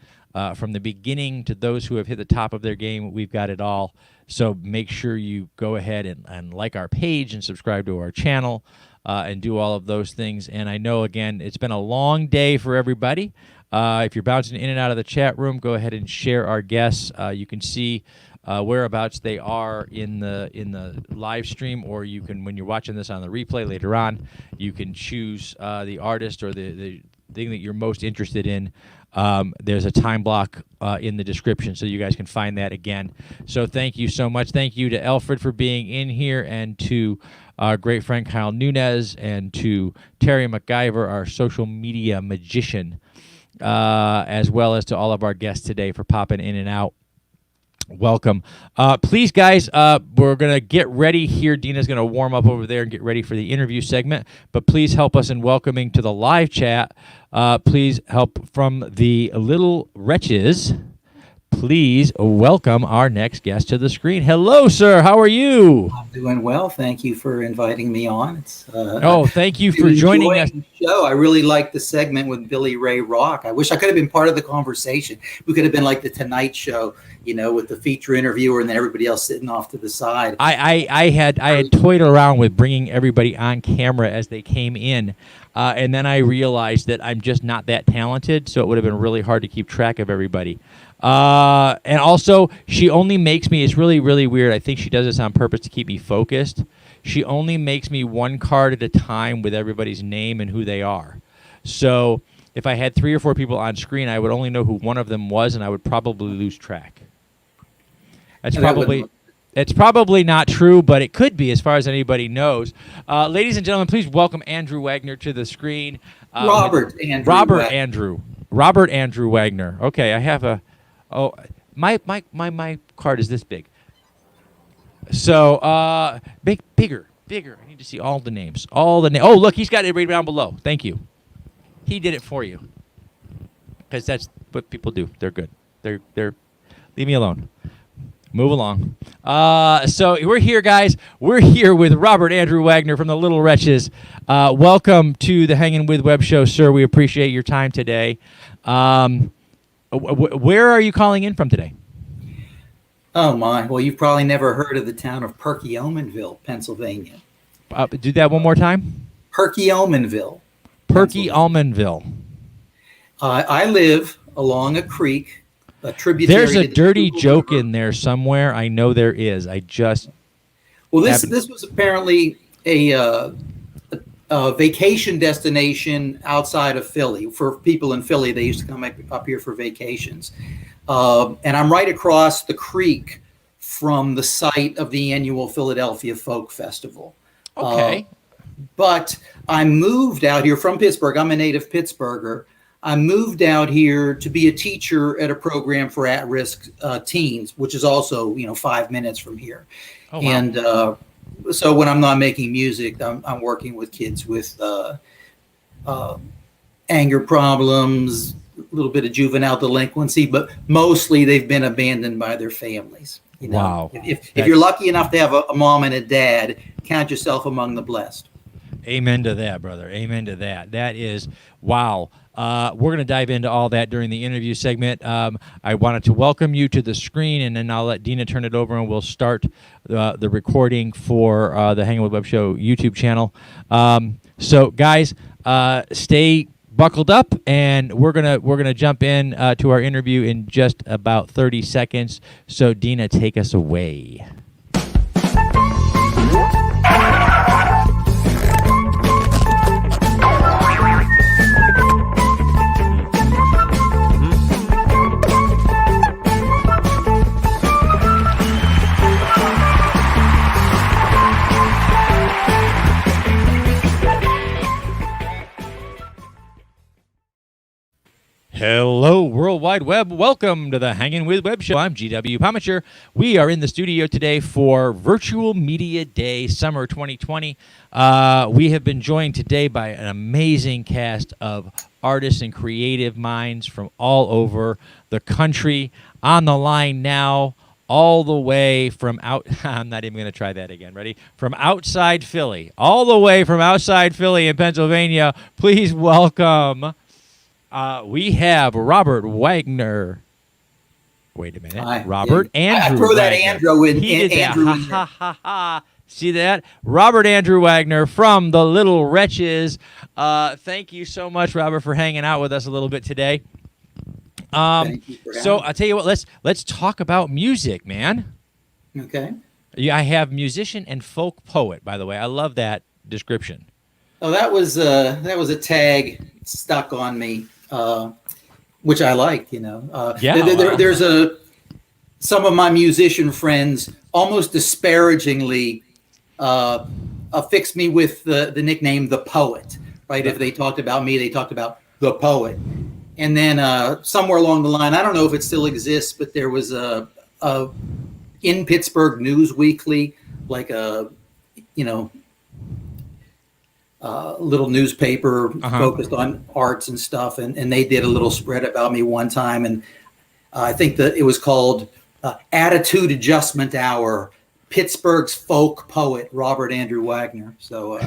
From the beginning to those who have hit the top of their game, we've got it all. So make sure you go ahead and like our page and subscribe to our channel and do all of those things. And I know, again, it's been a long day for everybody. If you're bouncing in and out of the chat room, go ahead and share our guests. You can see whereabouts they are in the live stream, or you can, when you're watching this on the replay later on, you can choose the artist or the thing that you're most interested in. There's a time block in the description, so you guys can find that again. So thank you so much. Thank you to Alfred for being in here, and to our great friend Kyle Nunez, and to Terry MacGyver, our social media magician, as well as to all of our guests today for popping in and out. Welcome. Please, guys, we're going to get ready here. Dina's going to warm up over there and get ready for the interview segment. But please help us in welcoming to the live chat. Please help from the Little Wretches. Please welcome our next guest to the screen. Hello, sir. How are you? I'm doing well. Thank you for inviting me on. It's, thank you for joining us. Show. I really liked the segment with Billy Ray Rock. I wish I could have been part of the conversation. We could have been like the Tonight Show, you know, with the feature interviewer and then everybody else sitting off to the side. I had toyed around with bringing everybody on camera as they came in, and then I realized that I'm just not that talented, so it would have been really hard to keep track of everybody. And also, she only makes me, it's really, really weird. I think she does this on purpose to keep me focused. She only makes me one card at a time with everybody's name and who they are. So if I had 3 or 4 people on screen, I would only know who one of them was, and I would probably lose track. It's probably not true, but it could be as far as anybody knows. Ladies and gentlemen, please welcome Andrew Wagner to the screen. Robert Andrew Wagner. Okay, I have a... Oh, my card is this big. So, bigger. I need to see all the names. Oh, look, he's got it right down below. Thank you. He did it for you. Because that's what people do. They're good. They're leave me alone. Move along. So we're here, guys. We're here with Robert Andrew Wagner from the Little Wretches. Welcome to the Hangin With Web Show, sir. We appreciate your time today. Where are you calling in from today? Oh, my. Well, you've probably never heard of the town of Perkiomenville, Pennsylvania. Do that one more time. Perkiomenville. I live along a creek, a tributary. There's a dirty joke in there somewhere. I know there is. Well, this was apparently a vacation destination outside of Philly. For people in Philly, they used to come up here for vacations. And I'm right across the creek from the site of the annual Philadelphia Folk Festival. Okay. But I moved out here from Pittsburgh. I'm a native Pittsburgher. I moved out here to be a teacher at a program for at-risk teens, which is also, 5 minutes from here. Oh, wow. And so when I'm not making music, I'm working with kids with anger problems, a little bit of juvenile delinquency, but mostly they've been abandoned by their families. Wow. If you're lucky enough to have a mom and a dad, count yourself among the blessed. Amen to that, brother. Amen to that. That is, wow. We're going to dive into all that during the interview segment. I wanted to welcome you to the screen, and then I'll let Dina turn it over, and we'll start the recording for the Hangin With Web Show YouTube channel. So, guys, stay buckled up, and we're gonna jump in to our interview in just about 30 seconds. So, Dina, take us away. World Wide Web. Welcome to the Hangin' With Web Show. I'm GW Pomacher. We are in the studio today for Virtual Media Day Summer 2020. We have been joined today by an amazing cast of artists and creative minds from all over the country. On the line now, all the way from out. I'm not even going to try that again. Ready? From outside Philly, all the way from outside Philly in Pennsylvania. Please welcome. We have Robert Wagner. Wait a minute. Hi. Robert Andrew. I throw that Wagner. Andrew in. He did Andrew that. in Ha, ha, ha, ha. See that? Robert Andrew Wagner from the Little Wretches. Thank you so much, Robert, for hanging out with us a little bit today. Thank you for So having I'll tell you what. Let's talk about music, man. me. Okay. Yeah, I have musician and folk poet. By the way, I love that description. Oh, that was a tag stuck on me, which I like. There's some of my musician friends almost disparagingly affixed me with the nickname the Poet. Right? If they talked about me, they talked about the Poet. And then somewhere along the line, I don't know if it still exists, but there was a in Pittsburgh News Weekly, like a little newspaper focused on arts and stuff, and they did a little spread about me one time, and I think that it was called Attitude Adjustment Hour. Pittsburgh's folk poet, Robert Andrew Wagner. So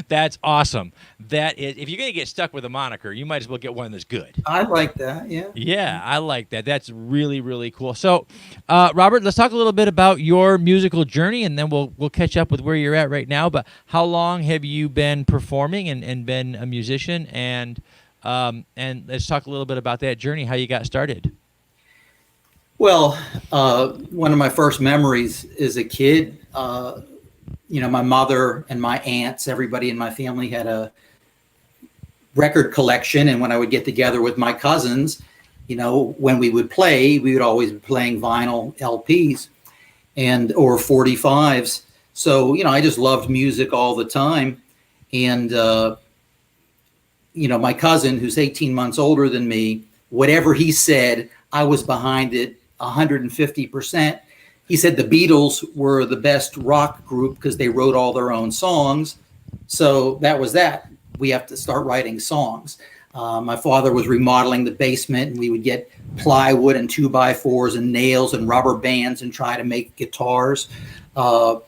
that's awesome. That is, if you're going to get stuck with a moniker, you might as well get one that's good. I like that. Yeah. Yeah, I like that. That's really, really cool. So, Robert, let's talk a little bit about your musical journey, and then we'll catch up with where you're at right now. But how long have you been performing and been a musician? And let's talk a little bit about that journey, how you got started. Well, one of my first memories as a kid, my mother and my aunts, everybody in my family had a record collection. And when I would get together with my cousins, when we would play, we would always be playing vinyl LPs or 45s. So, I just loved music all the time. And, my cousin, who's 18 months older than me, whatever he said, I was behind it 150%. He said the Beatles were the best rock group because they wrote all their own songs. So that was that. We have to start writing songs. My father was remodeling the basement, and we would get plywood and 2x4s and nails and rubber bands and try to make guitars. So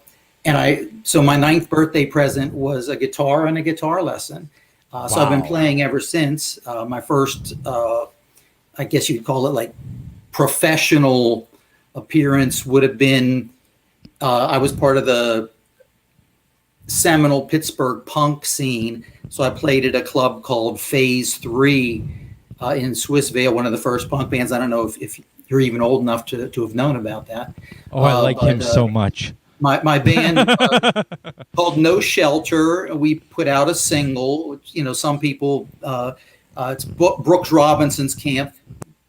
my 9th birthday present was a guitar and a guitar lesson. So I've been playing ever since. My first, I guess you'd call it like professional appearance would have been, I was part of the seminal Pittsburgh punk scene. So I played at a club called Phase 3 in Swissvale, one of the first punk bands. I don't know if you're even old enough to have known about that. Oh, I like him so much. My band called No Shelter. We put out a single, which, some people, it's Brooks Robinson's Camp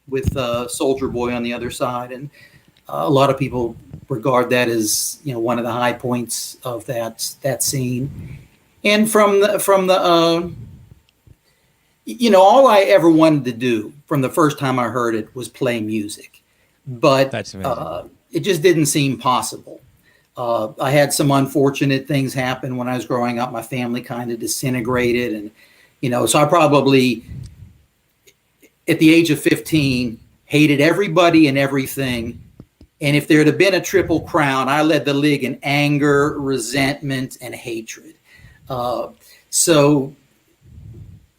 with Soldier Boy on the other side. And a lot of people regard that as, one of the high points of that scene. And from the all I ever wanted to do from the first time I heard it was play music, but it just didn't seem possible. I had some unfortunate things happen when I was growing up. My family kind of disintegrated, and so I probably, at the age of 15, hated everybody and everything. And if there had been a triple crown, I led the league in anger, resentment, and hatred. So,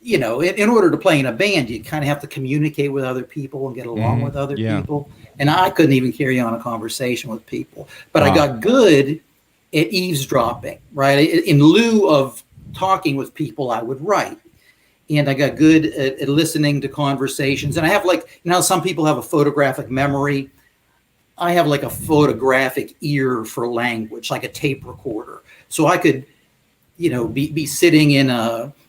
in order to play in a band, you kind of have to communicate with other people and get along with other people. And I couldn't even carry on a conversation with people. But I got good at eavesdropping, right? In lieu of talking with people, I would write. And I got good at listening to conversations. And I have some people have a photographic memory. I have like a photographic ear for language, like a tape recorder. So I could, be sitting in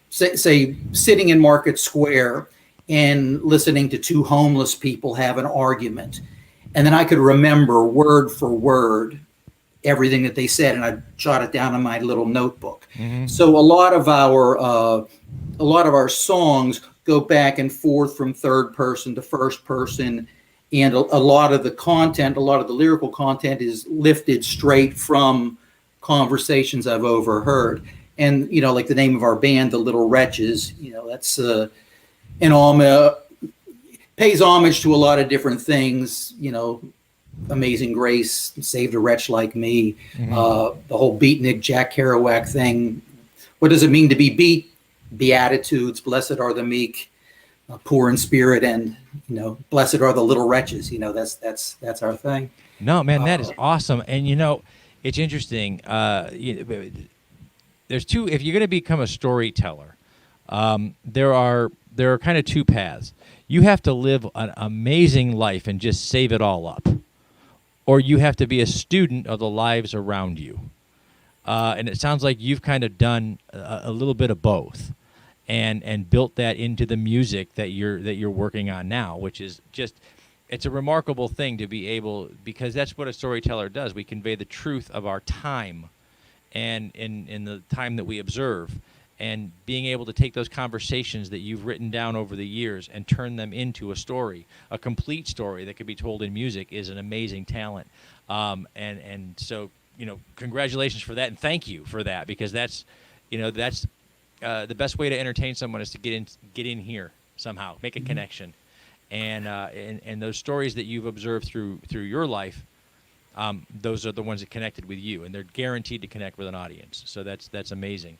sitting in Market Square and listening to two homeless people have an argument. And then I could remember word for word everything that they said, and I'd jot it down in my little notebook. Mm-hmm. So a lot of our songs go back and forth from third person to first person. And a lot of the content, a lot of the lyrical content is lifted straight from conversations I've overheard. And, you know, like the name of our band, the Little Wretches, you know, that's pays homage to a lot of different things, you know, Amazing Grace, Saved a Wretch Like Me, the whole Beatnik, Jack Kerouac thing. What does it mean to be beat? Beatitudes, blessed are the meek, poor in spirit, and, you know, blessed are the little wretches. You know, that's our thing. No, man, that is awesome. And, you know, it's interesting. There's two, if you're going to become a storyteller, there are kind of two paths. You have to live an amazing life and just save it all up, or you have to be a student of the lives around you. And it sounds like you've kind of done a little bit of both, and built that into the music that you're working on now, which is just, it's a remarkable thing to be able, because that's what a storyteller does. We convey the truth of our time, and in the time that we observe. And being able to take those conversations that you've written down over the years and turn them into a story, a complete story that could be told in music, is an amazing talent. And so, you know, congratulations for that, and thank you for that, because that's, you know, that's the best way to entertain someone is to get in here somehow, make a connection, and those stories that you've observed through your life, those are the ones that connected with you, and they're guaranteed to connect with an audience. So that's amazing.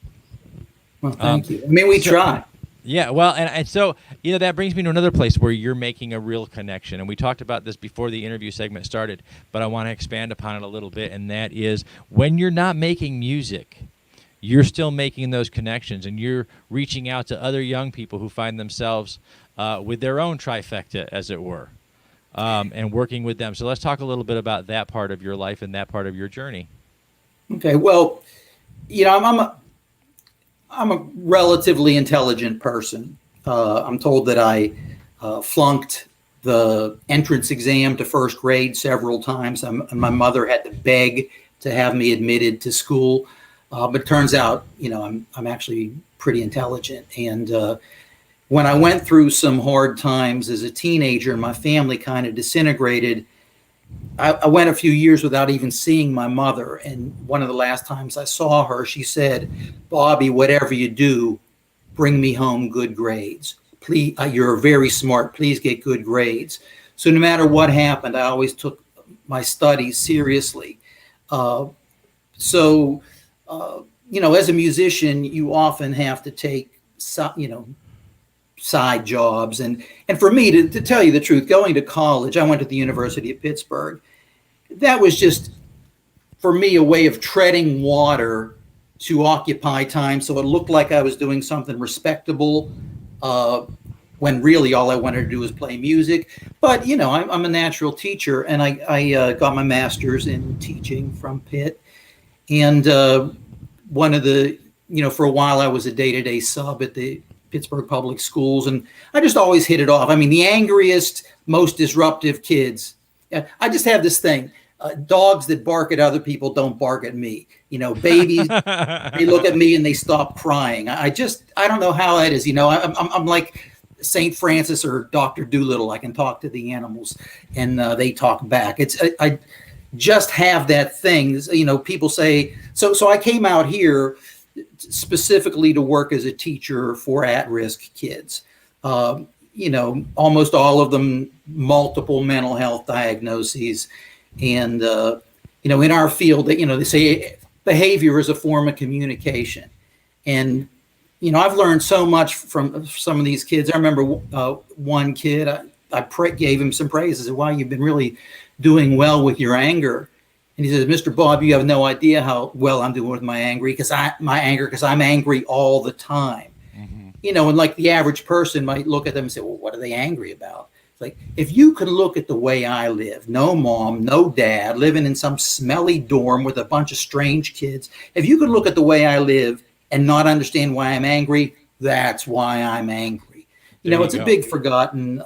Well, thank you. I mean, we try. Yeah, well, and so, you know, that brings me to another place where you're making a real connection. And we talked about this before the interview segment started, but I want to expand upon it a little bit, and that is when you're not making music, you're still making those connections, and you're reaching out to other young people who find themselves with their own trifecta, as it were, and working with them. So let's talk a little bit about that part of your life and that part of your journey. Okay, well, you know, I'm a relatively intelligent person. I'm told that I flunked the entrance exam to first grade several times. My mother had to beg to have me admitted to school. But it turns out, you know, I'm actually pretty intelligent. And when I went through some hard times as a teenager and my family kind of disintegrated, I went a few years without even seeing my mother. And one of the last times I saw her, she said, "Bobby, whatever you do, bring me home good grades. Please, you're very smart. Please get good grades." So no matter what happened, I always took my studies seriously. You know, as a musician, you often have to take, you know, side jobs. And for me, to tell you the truth, going to college, I went to the University of Pittsburgh. That was just, for me, a way of treading water to occupy time. So it looked like I was doing something respectable when really all I wanted to do was play music. But, you know, I'm a natural teacher, and I got my master's in teaching from Pitt. And one of the, you know, for a while I was a day-to-day sub at the Pittsburgh Public Schools, and I just always hit it off. I mean, the angriest, most disruptive kids. I just have this thing. Dogs that bark at other people don't bark at me. You know, babies, they look at me and they stop crying. I don't know how that is. You know, I'm like St. Francis or Dr. Doolittle. I can talk to the animals and they talk back. I just have that thing. You know, people say, so I came out here specifically to work as a teacher for at-risk kids. You know, almost all of them multiple mental health diagnoses. And, you know, in our field, you know, they say behavior is a form of communication. And, you know, I've learned so much from some of these kids. I remember one kid, I gave him some praise. I said, "Wow, you've been really doing well with your anger." And he says, "Mr. Bob, you have no idea how well I'm doing with my anger because I'm angry all the time." Mm-hmm. You know, and like the average person might look at them and say, "Well, what are they angry about?" It's like, if you could look at the way I live, no mom, no dad, living in some smelly dorm with a bunch of strange kids, if you could look at the way I live and not understand why I'm angry, that's why I'm angry. You know, it's a big forgotten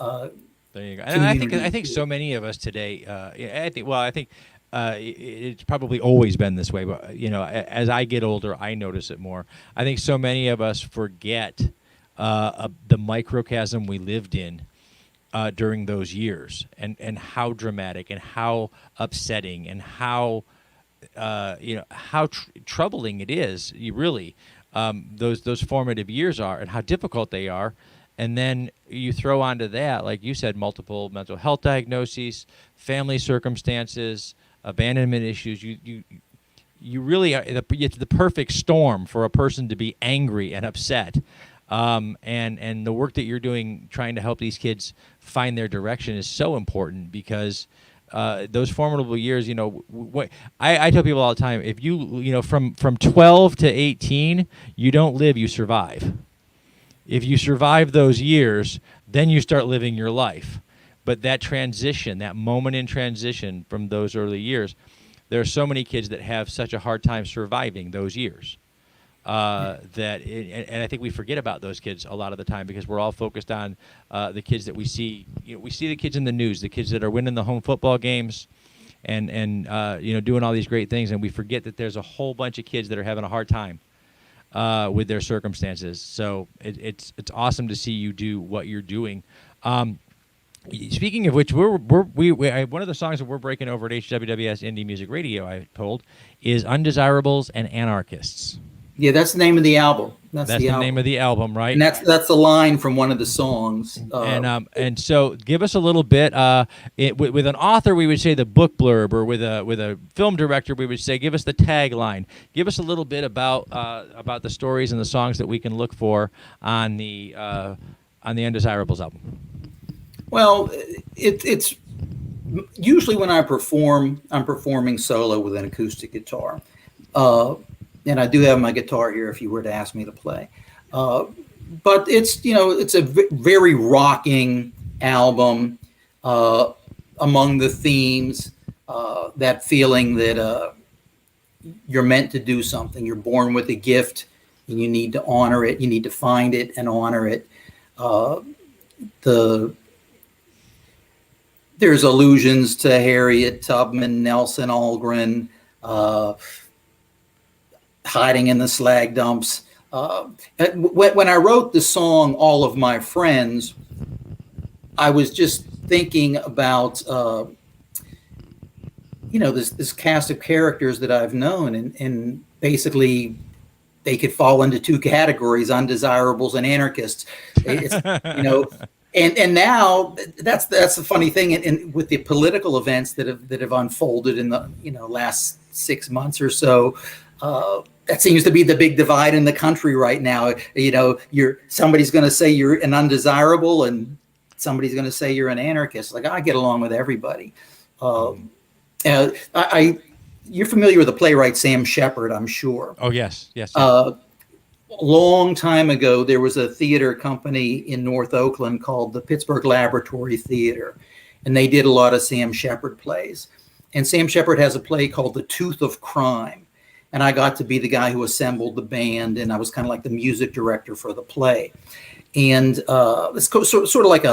there you go. And I think so many of us today, I think it's probably always been this way, but, you know, as I get older, I notice it more. I think so many of us forget the microcosm we lived in during those years, and how dramatic and how upsetting and how how troubling it is. You really those formative years are, and how difficult they are. And then you throw onto that, like you said, multiple mental health diagnoses, family circumstances, abandonment issues. You really are, it's the perfect storm for a person to be angry and upset. And the work that you're doing, trying to help these kids find their direction, is so important, because those formidable years, I tell people all the time, if from 12 to 18, you don't live, you survive. If you survive those years, then you start living your life. But that transition, that moment in transition from those early years, there are so many kids that have such a hard time surviving those years. And I think we forget about those kids a lot of the time, because we're all focused on the kids that we see. We see the kids in the news, the kids that are winning the home football games, and doing all these great things, and we forget that there's a whole bunch of kids that are having a hard time with their circumstances. So it's awesome to see you do what you're doing. Speaking of which, one of the songs that we're breaking over at HWWS Indie Music Radio, I told, is Undesirables and Anarchists. Yeah, that's the name of the album. That's the name of the album, right? And that's the line from one of the songs. And so, give us a little bit. With an author, we would say the book blurb, or with a film director, we would say, give us the tagline. Give us a little bit about the stories and the songs that we can look for on the Undesirables album. Well, it's usually when I perform, I'm performing solo with an acoustic guitar. And I do have my guitar here if you were to ask me to play. But it's a very rocking album. Among the themes, that feeling that you're meant to do something. You're born with a gift, and you need to honor it. You need to find it and honor it. There's allusions to Harriet Tubman, Nelson Algren, hiding in the slag dumps. When I wrote the song "All of My Friends," I was just thinking about this cast of characters that I've known, and basically they could fall into two categories: undesirables and anarchists. And now that's the funny thing, and with the political events that have unfolded in the last 6 months or so. That seems to be the big divide in the country right now. Somebody's going to say you're an undesirable, and somebody's going to say you're an anarchist. Like, I get along with everybody. You're familiar with the playwright Sam Shepard, I'm sure. Oh yes. A long time ago, there was a theater company in North Oakland called the Pittsburgh Laboratory Theater, and they did a lot of Sam Shepard plays. And Sam Shepard has a play called The Tooth of Crime. And I got to be the guy who assembled the band, and I was kind of like the music director for the play. And it's sort of like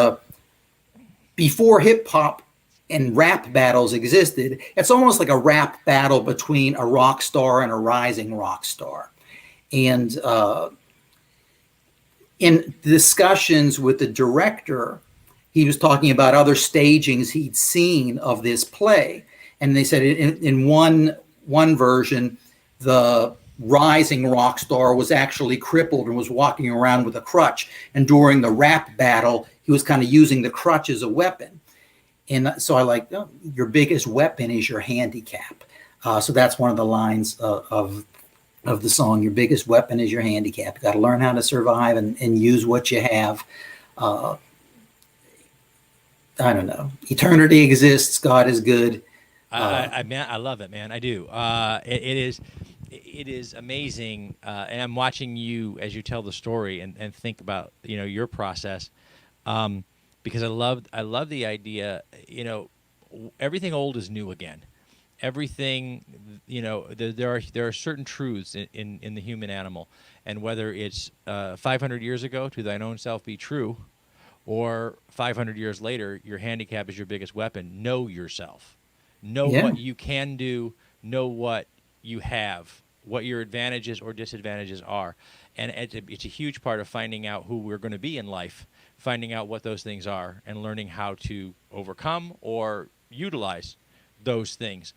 before hip hop and rap battles existed, it's almost like a rap battle between a rock star and a rising rock star. And in discussions with the director, he was talking about other stagings he'd seen of this play. And they said in one version, the rising rock star was actually crippled and was walking around with a crutch. And during the rap battle, he was kind of using the crutch as a weapon. And so your biggest weapon is your handicap. So that's one of the lines of the song. Your biggest weapon is your handicap. You got to learn how to survive and use what you have. I don't know. Eternity exists. God is good. I love it, man. I do. It is amazing, and I'm watching you as you tell the story and think about your process, because I love the idea. Everything old is new again. Everything, there are certain truths in the human animal, and whether it's 500 years ago, to thine own self be true, or 500 years later, your handicap is your biggest weapon. Know yourself. Know what you can do. Know what you have, what your advantages or disadvantages are. and it's a huge part of finding out who we're going to be in life, finding out what those things are, and learning how to overcome or utilize those things.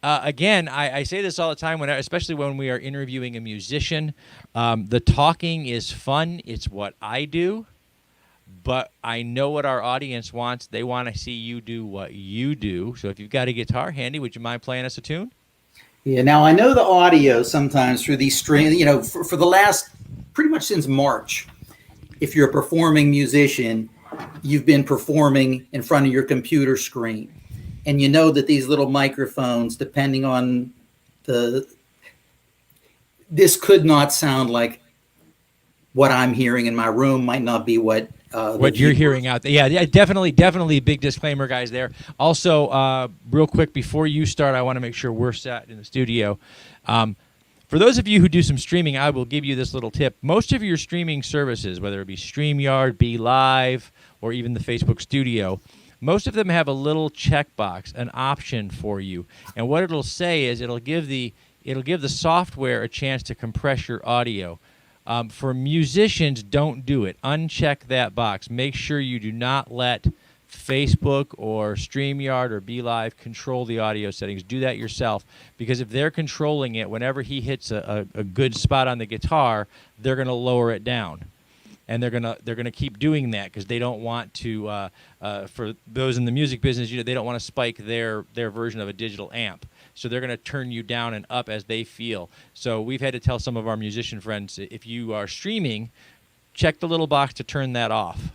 Again, I say this all the time, especially when we are interviewing a musician. The talking is fun. It's what I do. But I know what our audience wants. They want to see you do what you do. So if you've got a guitar handy, would you mind playing us a tune? Yeah, now I know the audio sometimes through these streams, for the last, pretty much since March, if you're a performing musician, you've been performing in front of your computer screen. And you know that these little microphones, depending on this could not sound like what I'm hearing in my room, might not be what you're hearing out there. Yeah, definitely big disclaimer, guys, there. Also, real quick, before you start, I want to make sure we're set in the studio. For those of you who do some streaming, I will give you this little tip. Most of your streaming services, whether it be StreamYard, Be Live, or even the Facebook Studio, most of them have a little checkbox, an option for you. And what it'll say is it'll give the software a chance to compress your audio. For musicians, don't do it. Uncheck that box. Make sure you do not let Facebook or StreamYard or Be Live control the audio settings. Do that yourself, because if they're controlling it, whenever he hits a good spot on the guitar, they're going to lower it down. And they're gonna keep doing that because they don't want to. For those in the music business, they don't want to spike their version of a digital amp. So they're going to turn you down and up as they feel. So we've had to tell some of our musician friends, if you are streaming, check the little box to turn that off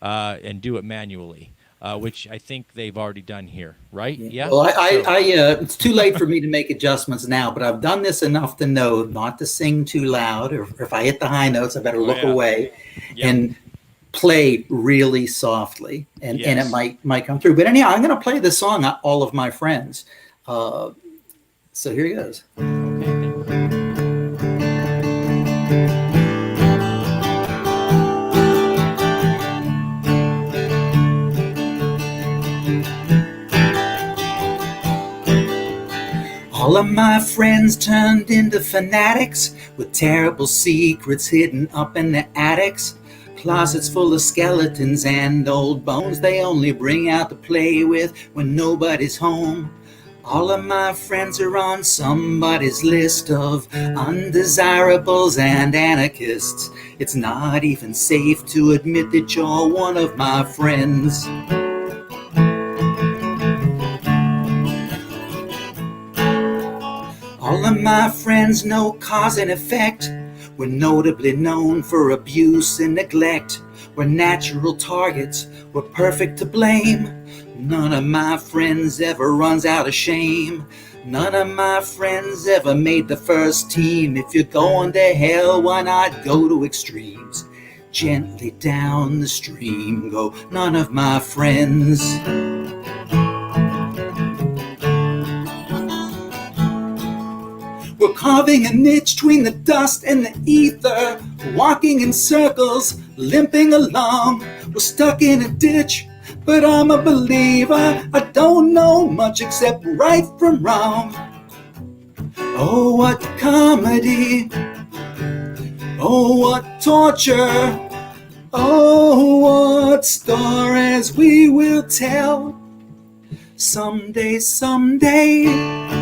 and do it manually, which I think they've already done here, right? Yeah. Well, it's too late for me to make adjustments now, but I've done this enough to know not to sing too loud, or if I hit the high notes, I better look away and play really softly, and it might come through. But anyhow, I'm going to play this song, All of My Friends. So here he goes. All of my friends turned into fanatics with terrible secrets hidden up in the attics. Closets full of skeletons and old bones they only bring out to play with when nobody's home. All of my friends are on somebody's list of undesirables and anarchists. It's not even safe to admit that you're one of my friends. All of my friends know cause and effect. We're notably known for abuse and neglect. We're natural targets, we're perfect to blame. None of my friends ever runs out of shame. None of my friends ever made the first team. If you're going to hell, why not go to extremes? Gently down the stream go none of my friends. We're carving a niche between the dust and the ether, walking in circles, limping along. We're stuck in a ditch, but I'm a believer. I don't know much except right from wrong. Oh, what comedy. Oh, what torture. Oh, what stories we will tell. Someday, someday.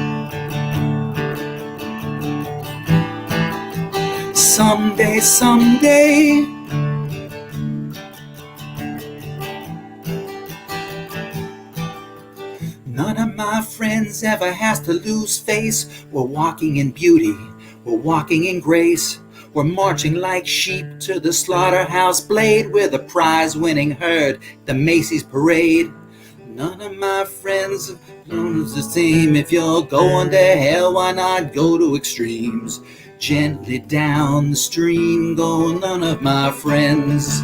Someday, someday. None of my friends ever has to lose face. We're walking in beauty, we're walking in grace. We're marching like sheep to the slaughterhouse blade. We're the prize-winning herd, the Macy's parade. None of my friends lose the same. If you're going to hell, why not go to extremes? Gently down the stream go none of my friends.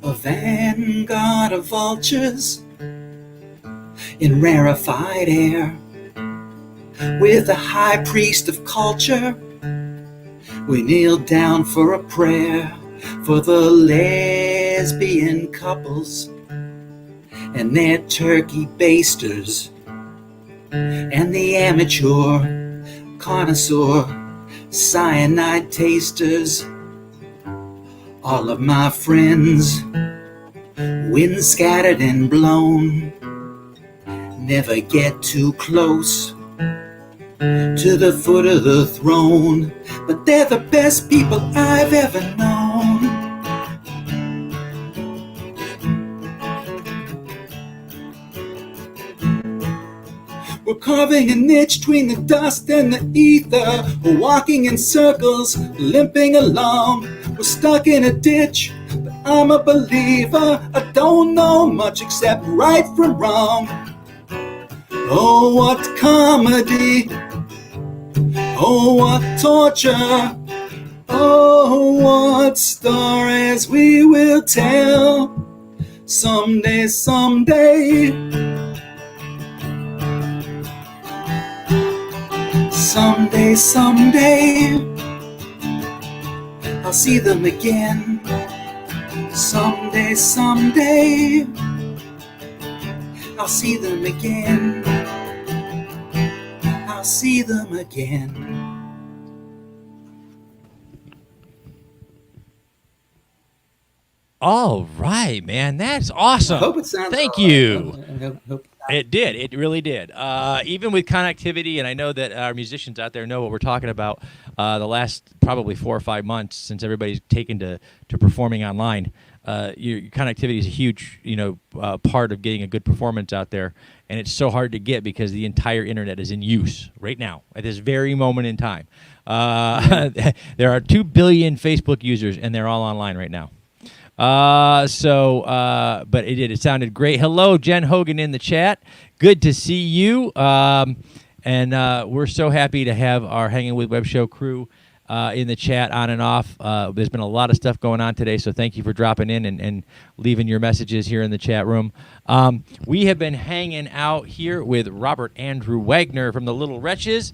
A vanguard of vultures in rarefied air, with a high priest of culture, we kneel down for a prayer for the lesbian couples and their turkey basters. and the amateur connoisseur, cyanide tasters, all of my friends, wind scattered and blown, never get too close to the foot of the throne, but they're the best people I've ever known. We're carving a niche between the dust and the ether. We're walking in circles, limping along. We're stuck in a ditch, but I'm a believer. I don't know much except right from wrong. Oh, what comedy. Oh, what torture. Oh, what stories we will tell. Someday, someday. Someday, someday, I'll see them again. Someday, someday, I'll see them again. I'll see them again. All right, man. That's awesome. I hope it sounds Thank all right. you. Hope It did. It really did. Even with connectivity, and I know that our musicians out there know what we're talking about. The last probably 4 or 5 months since everybody's taken to performing online, your connectivity is a huge, part of getting a good performance out there, and it's so hard to get because the entire internet is in use right now at this very moment in time. There are 2 billion Facebook users, and they're all online right now. But it sounded great. Hello, Jen Hogan in the chat. Good to see you. And we're so happy to have our Hangin' With Web Show crew in the chat on and off. There's been a lot of stuff going on today, so thank you for dropping in and leaving your messages here in the chat room. We have been hanging out here with Robert Andrew Wagner from the Little Wretches.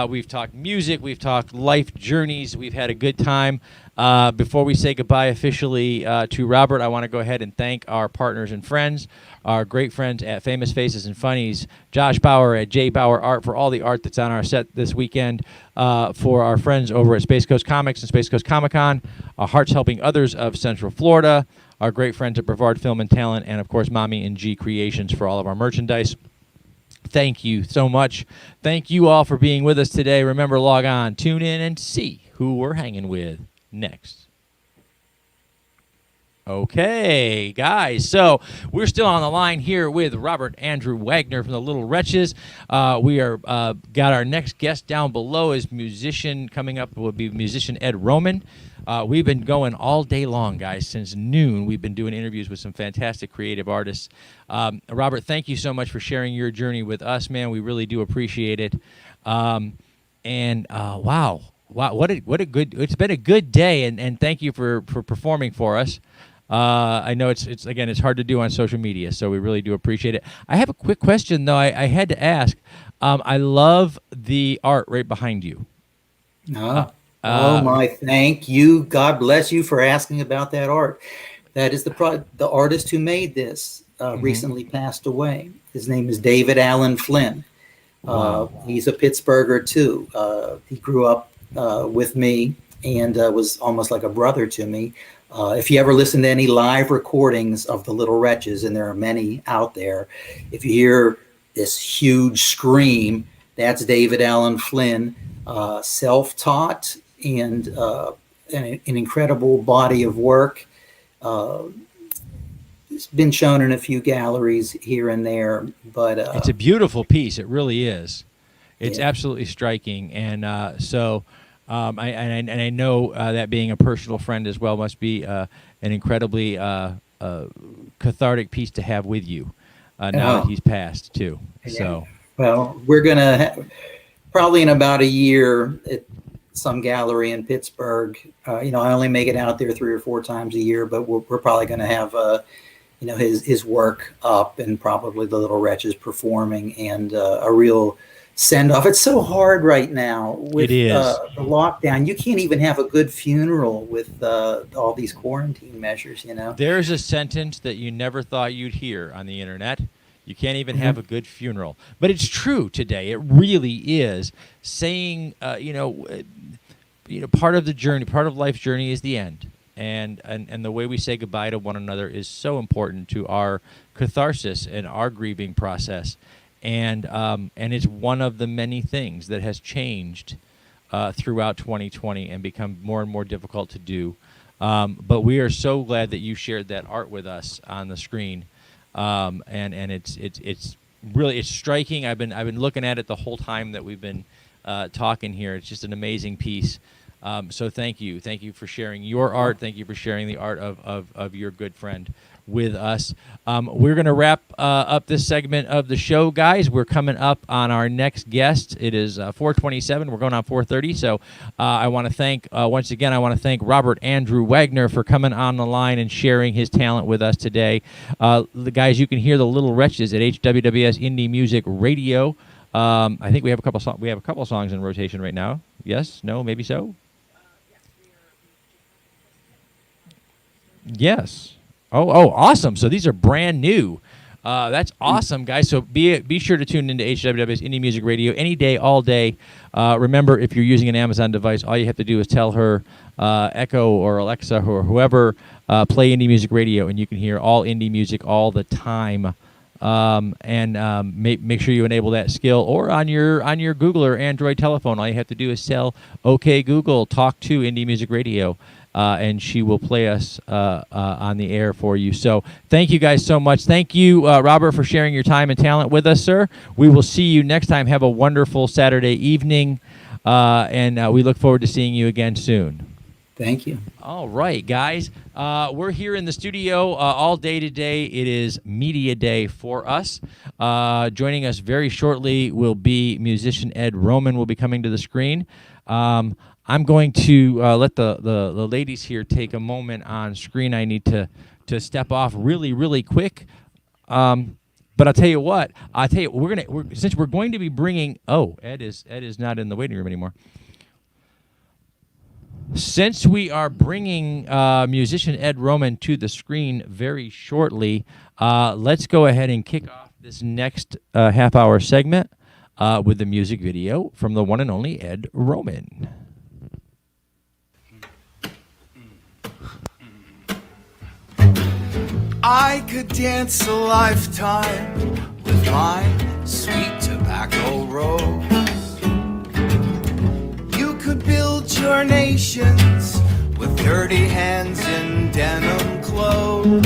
We've talked music. We've talked life journeys. We've had a good time. Before we say goodbye officially to Robert, I want to go ahead and thank our partners and friends, our great friends at Famous Faces and Funnies, Josh Bauer at J. Bauer Art for all the art that's on our set this weekend, for our friends over at Space Coast Comics and Space Coast Comic-Con, our Hearts Helping Others of Central Florida, our great friends at Brevard Film and Talent, and, of course, Mommy and G Creations for all of our merchandise. Thank you so much. Thank you all for being with us today. Remember, log on, tune in, and see who we're hanging with next. Okay, guys, so we're still on the line here with Robert Andrew Wagner from the Little Wretches. We are got our next guest down below is musician coming up will be musician Ed Roman. We've been going all day long, guys, since noon. We've been doing interviews with some fantastic creative artists. Robert, thank you so much for sharing your journey with us, man. We really do appreciate it. Wow, what a good! It's been a good day, and thank you for performing for us. I know it's hard to do on social media, so we really do appreciate it. I have a quick question though. I had to ask. I love the art right behind you. Oh my, thank you. God bless you for asking about that art. That is the artist who made this recently passed away. His name is David Allen Flynn. He's a Pittsburgher too. He grew up with me and was almost like a brother to me. If you ever listen to any live recordings of the Little Wretches, and there are many out there, if you hear this huge scream, that's David Allen Flynn, self-taught and an incredible body of work. It's been shown in a few galleries here and there, but it's a beautiful piece. It really is. It's absolutely striking, and I know that being a personal friend as well must be an incredibly cathartic piece to have with you now that he's passed too. Yeah. So, well, we're gonna probably in about a year at some gallery in Pittsburgh. I only make it out there 3 or 4 times a year, but we're probably going to have his work up, and probably the Little Wretches performing, and a real send off. It's so hard right now with the lockdown. You can't even have a good funeral with all these quarantine measures. There's a sentence that you never thought you'd hear on the internet. You can't even have a good funeral. But it's true today. It really is. Saying, part of the journey, part of life's journey is the end. And the way we say goodbye to one another is so important to our catharsis and our grieving process. And it's one of the many things that has changed throughout 2020 and become more and more difficult to do. But we are so glad that you shared that art with us on the screen. And it's really striking. I've been looking at it the whole time that we've been talking here. It's just an amazing piece. So thank you for sharing your art. Thank you for sharing the art of your good friend with us. We're going to wrap up this segment of the show, guys. We're coming up on our next guest. It is 4:27. We're going on 4:30. So I want to thank, once again, Robert Andrew Wagner for coming on the line and sharing his talent with us today. The guys, you can hear the Little Wretches at HWWS Indie Music Radio. I think we have a couple songs in rotation right now. Yes? No? Maybe so? Yes. Oh, awesome. So these are brand new. That's awesome, guys. So be sure to tune into HWWS Indie Music Radio any day, all day. Remember, if you're using an Amazon device, all you have to do is tell her Echo or Alexa or whoever play Indie Music Radio, and you can hear all indie music all the time. Make sure you enable that skill, or on your Google or Android telephone, all you have to do is tell OK Google, talk to Indie Music Radio. And she will play us on the air for you. So thank you guys so much. Thank you, Robert, for sharing your time and talent with us, sir. We will see you next time. Have a wonderful Saturday evening, and we look forward to seeing you again soon. Thank you. All right, guys. We're here in the studio all day today. It is Media Day for us. Joining us very shortly will be musician Ed Roman will be coming to the screen. I'm going to let the ladies here take a moment on screen. I need to step off really, really quick. But I'll tell you what. Since we're going to be bringing. Oh, Ed is not in the waiting room anymore. Since we are bringing musician Ed Roman to the screen very shortly, let's go ahead and kick off this next half-hour segment with the music video from the one and only Ed Roman. I could dance a lifetime with my sweet tobacco rose. You could build your nations with dirty hands in denim clothes.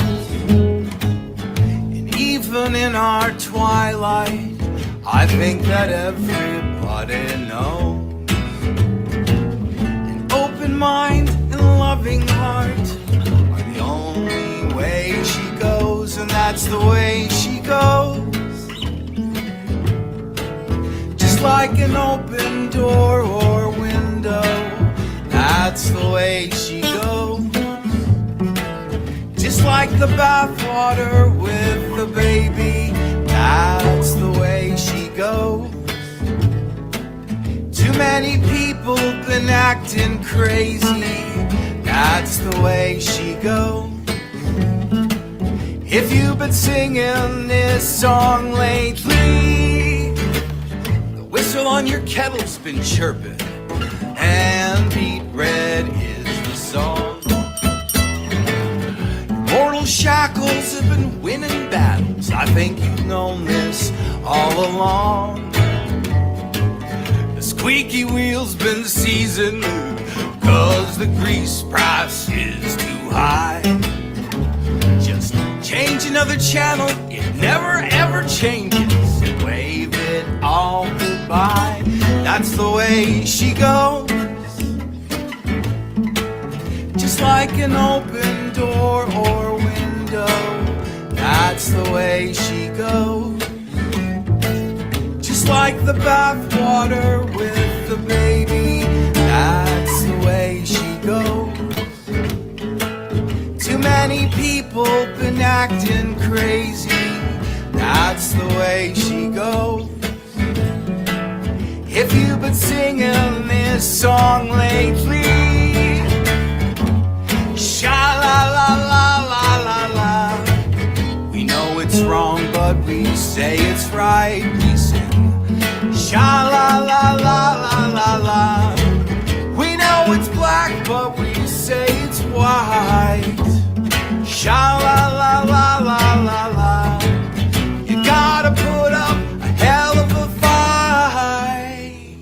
And even in our twilight, I think that everybody knows. An open mind and loving heart are the only way she goes, and that's the way she goes. Just like an open door or window, that's the way she goes. Just like the bathwater with the baby, that's the way she goes. Too many people been acting crazy, that's the way she goes. If you've been singing this song lately, the whistle on your kettle's been chirping, and beat red is the song. Mortal shackles have been winning battles, I think you've known this all along. The squeaky wheel's been seasoned, 'cause the grease price is too high. Just change another channel, it never ever changes. Wave it all goodbye, that's the way she goes. Just like an open door or window, that's the way she goes. Just like the bathwater with the baby, that's the way she goes. Too many people been acting crazy, that's the way she goes. If you've been singing this song lately, sha la la la la la la, we know it's wrong, but but we say it's right. We sing sha la la la la la la. We know it's black, but we say it's white. Sha la la la la la la. You gotta put up a hell of a fight.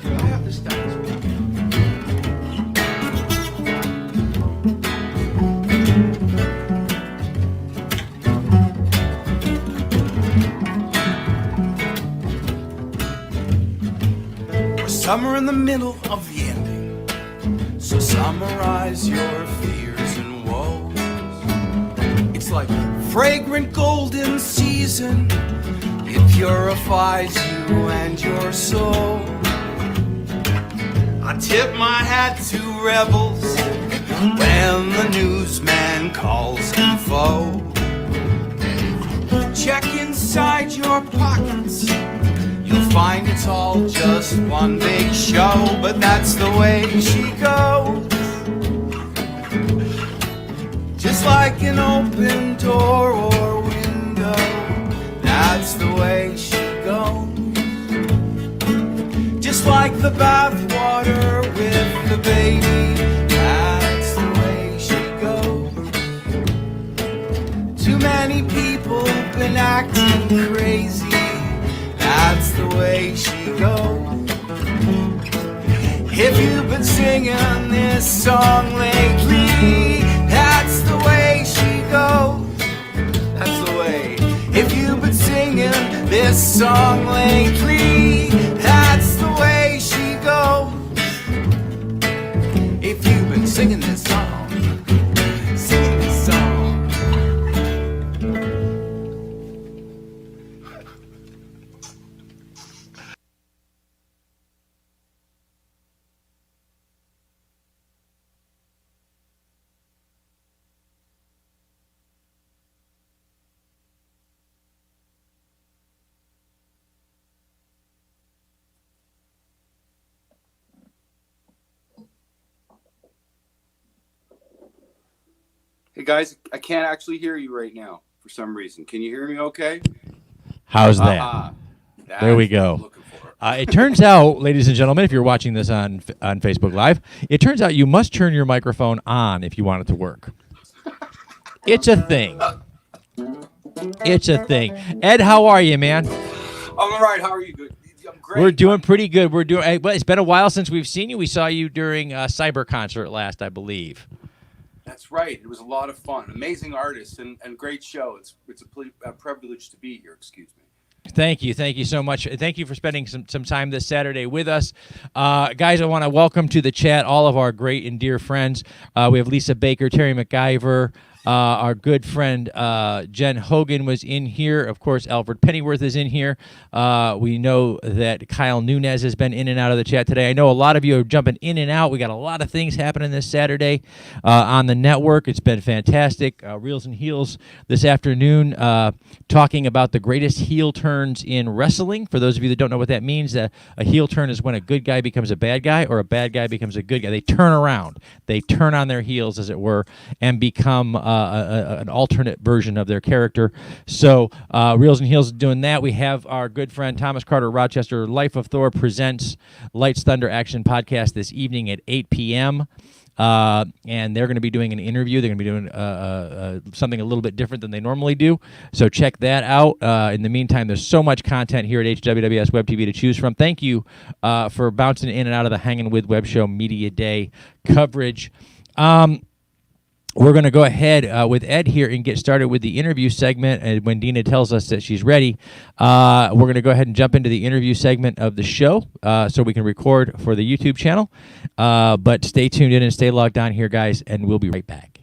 I have to stop this. We're somewhere in the middle of the ending, so summarize your fears and woes. It's like fragrant golden season, it purifies you and your soul. I tip my hat to rebels when the newsman calls them foe. Check inside your pockets, you'll find it's all just one big show, but that's the way she goes. Just like an open door or window, that's the way she goes. Just like the bathwater with the baby, that's the way she goes. Too many people been acting crazy, that's the way she goes. If you've been singing this song lately, that's the way she goes. That's the way. If you've been singing this song lately, that's the way she goes. If you've been singing this song, singing this song. Hey guys, I can't actually hear you right now for some reason. Can you hear me okay? How's that? There we go. It turns out, ladies and gentlemen, if you're watching this on Facebook Live, it turns out you must turn your microphone on if you want it to work. It's a thing. It's a thing. Ed, how are you, man? I'm all right. How are you? Good. I'm great. We're doing pretty good. We're doing. Well, it's been a while since we've seen you. We saw you during Cyber Concert last, I believe. That's right. It was a lot of fun. Amazing artists and great show. It's a privilege to be here. Excuse me. Thank you so much. Thank you for spending some time this Saturday with us. Guys, I want to welcome to the chat all of our great and dear friends. We have Lisa Baker, Terry McIver, our good friend Jen Hogan was in here. Of course, Alfred Pennyworth is in here. We know that Kyle Nunez has been in and out of the chat today. I know a lot of you are jumping in and out. We got a lot of things happening this Saturday on the network. It's been fantastic. Reels and Heels this afternoon talking about the greatest heel turns in wrestling. For those of you that don't know what that means, a heel turn is when a good guy becomes a bad guy or a bad guy becomes a good guy. They turn around. They turn on their heels, as it were, and become an alternate version of their character. So Reels and Heels is doing that. We have our good friend Thomas Carter Rochester, Life of Thor presents Lights, Thunder, Action podcast this evening at 8 p.m. And they're going to be doing an interview. They're going to be doing something a little bit different than they normally do. So check that out. In the meantime, there's so much content here at HWWS WebTV to choose from. Thank you for bouncing in and out of the Hangin' With Web Show Media Day coverage. We're going to go ahead with Ed here and get started with the interview segment. And when Dina tells us that she's ready, we're going to go ahead and jump into the interview segment of the show so we can record for the YouTube channel. But stay tuned in and stay logged on here, guys, and we'll be right back.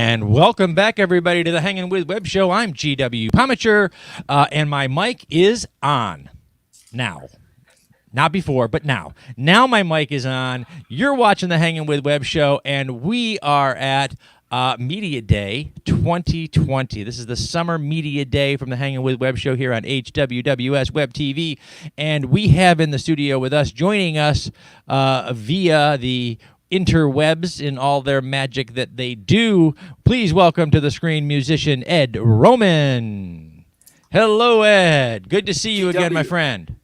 And welcome back, everybody, to the Hangin' With Web Show. I'm GW Pomacher, and my mic is on now. Not before, but now. Now my mic is on. You're watching the Hangin' With Web Show, and we are at Media Day 2020. This is the summer media day from the Hangin' With Web Show here on HWWS WebTV, and we have in the studio with us, joining us via the interwebs in all their magic that they do. Please welcome to the screen musician Ed Roman. Hello, Ed. Good to see you again, my friend.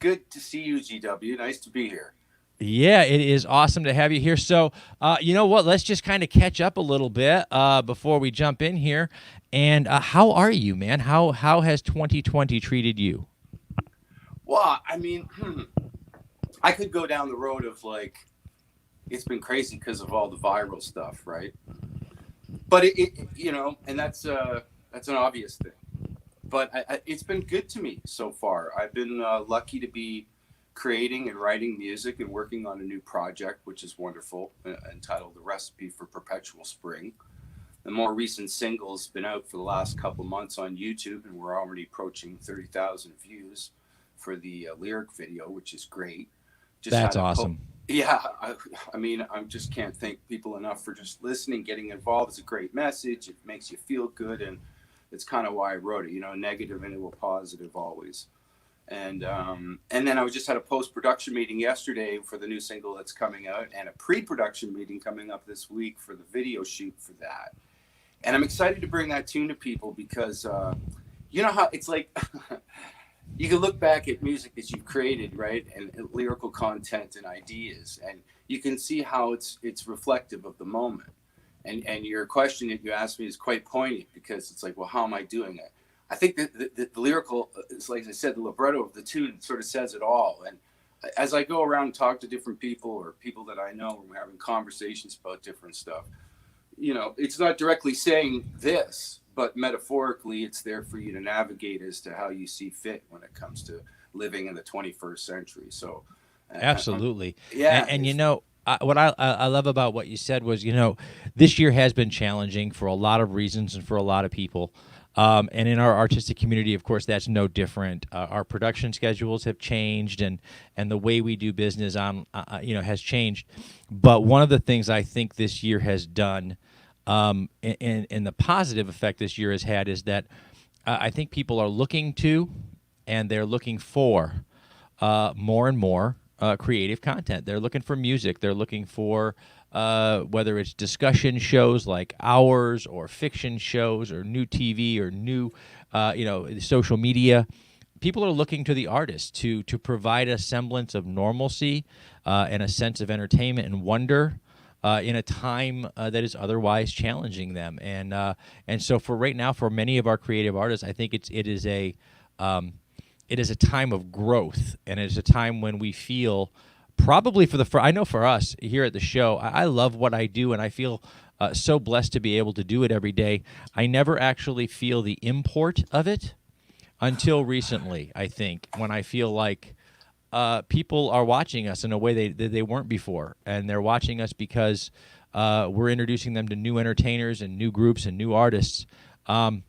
Good to see you, GW. Nice to be here. Yeah, it is awesome to have you here. So, you know what? Let's just kind of catch up a little bit before we jump in here. And how are you, man? How has 2020 treated you? Well, I mean, I could go down the road of like, it's been crazy because of all the viral stuff, right? But it you know, and that's an obvious thing. But it's been good to me so far. I've been lucky to be creating and writing music and working on a new project, which is wonderful, entitled The Recipe for Perpetual Spring. The more recent single's been out for the last couple months on YouTube, and we're already approaching 30,000 views for the lyric video, which is great. That's awesome. Yeah, I mean, I just can't thank people enough for just listening, getting involved. It's a great message. It makes you feel good, and it's kind of why I wrote it. You know, negative into a positive always. And then I just had a post-production meeting yesterday for the new single that's coming out, and a pre-production meeting coming up this week for the video shoot for that. And I'm excited to bring that tune to people because you know how it's like. You can look back at music that you've created, right, and lyrical content and ideas, and you can see how it's reflective of the moment. And your question that you asked me is quite poignant because it's like, well, how am I doing it? I think that the lyrical, it's like I said, the libretto of the tune sort of says it all. And as I go around and talk to different people or people that I know, we're having conversations about different stuff, you know, it's not directly saying this, but metaphorically, it's there for you to navigate as to how you see fit when it comes to living in the 21st century. So, absolutely, yeah. And you know, what I love about what you said was, you know, this year has been challenging for a lot of reasons and for a lot of people. And in our artistic community, of course, that's no different. Our production schedules have changed, and the way we do business has changed. But one of the things I think this year has done, and the positive effect this year has had, is that I think people are looking to, and they're looking for more and more creative content. They're looking for music. They're looking for whether it's discussion shows like ours, or fiction shows, or new TV, or new social media. People are looking to the artists to provide a semblance of normalcy and a sense of entertainment and wonder in a time that is otherwise challenging them. And so for right now, for many of our creative artists, I think it is a time of growth, and it's a time when we feel probably I know for us here at the show, I love what I do, and I feel so blessed to be able to do it every day. I never actually feel the import of it until recently, I think, when I feel like people are watching us in a way they weren't before, and they're watching us because we're introducing them to new entertainers and new groups and new artists, and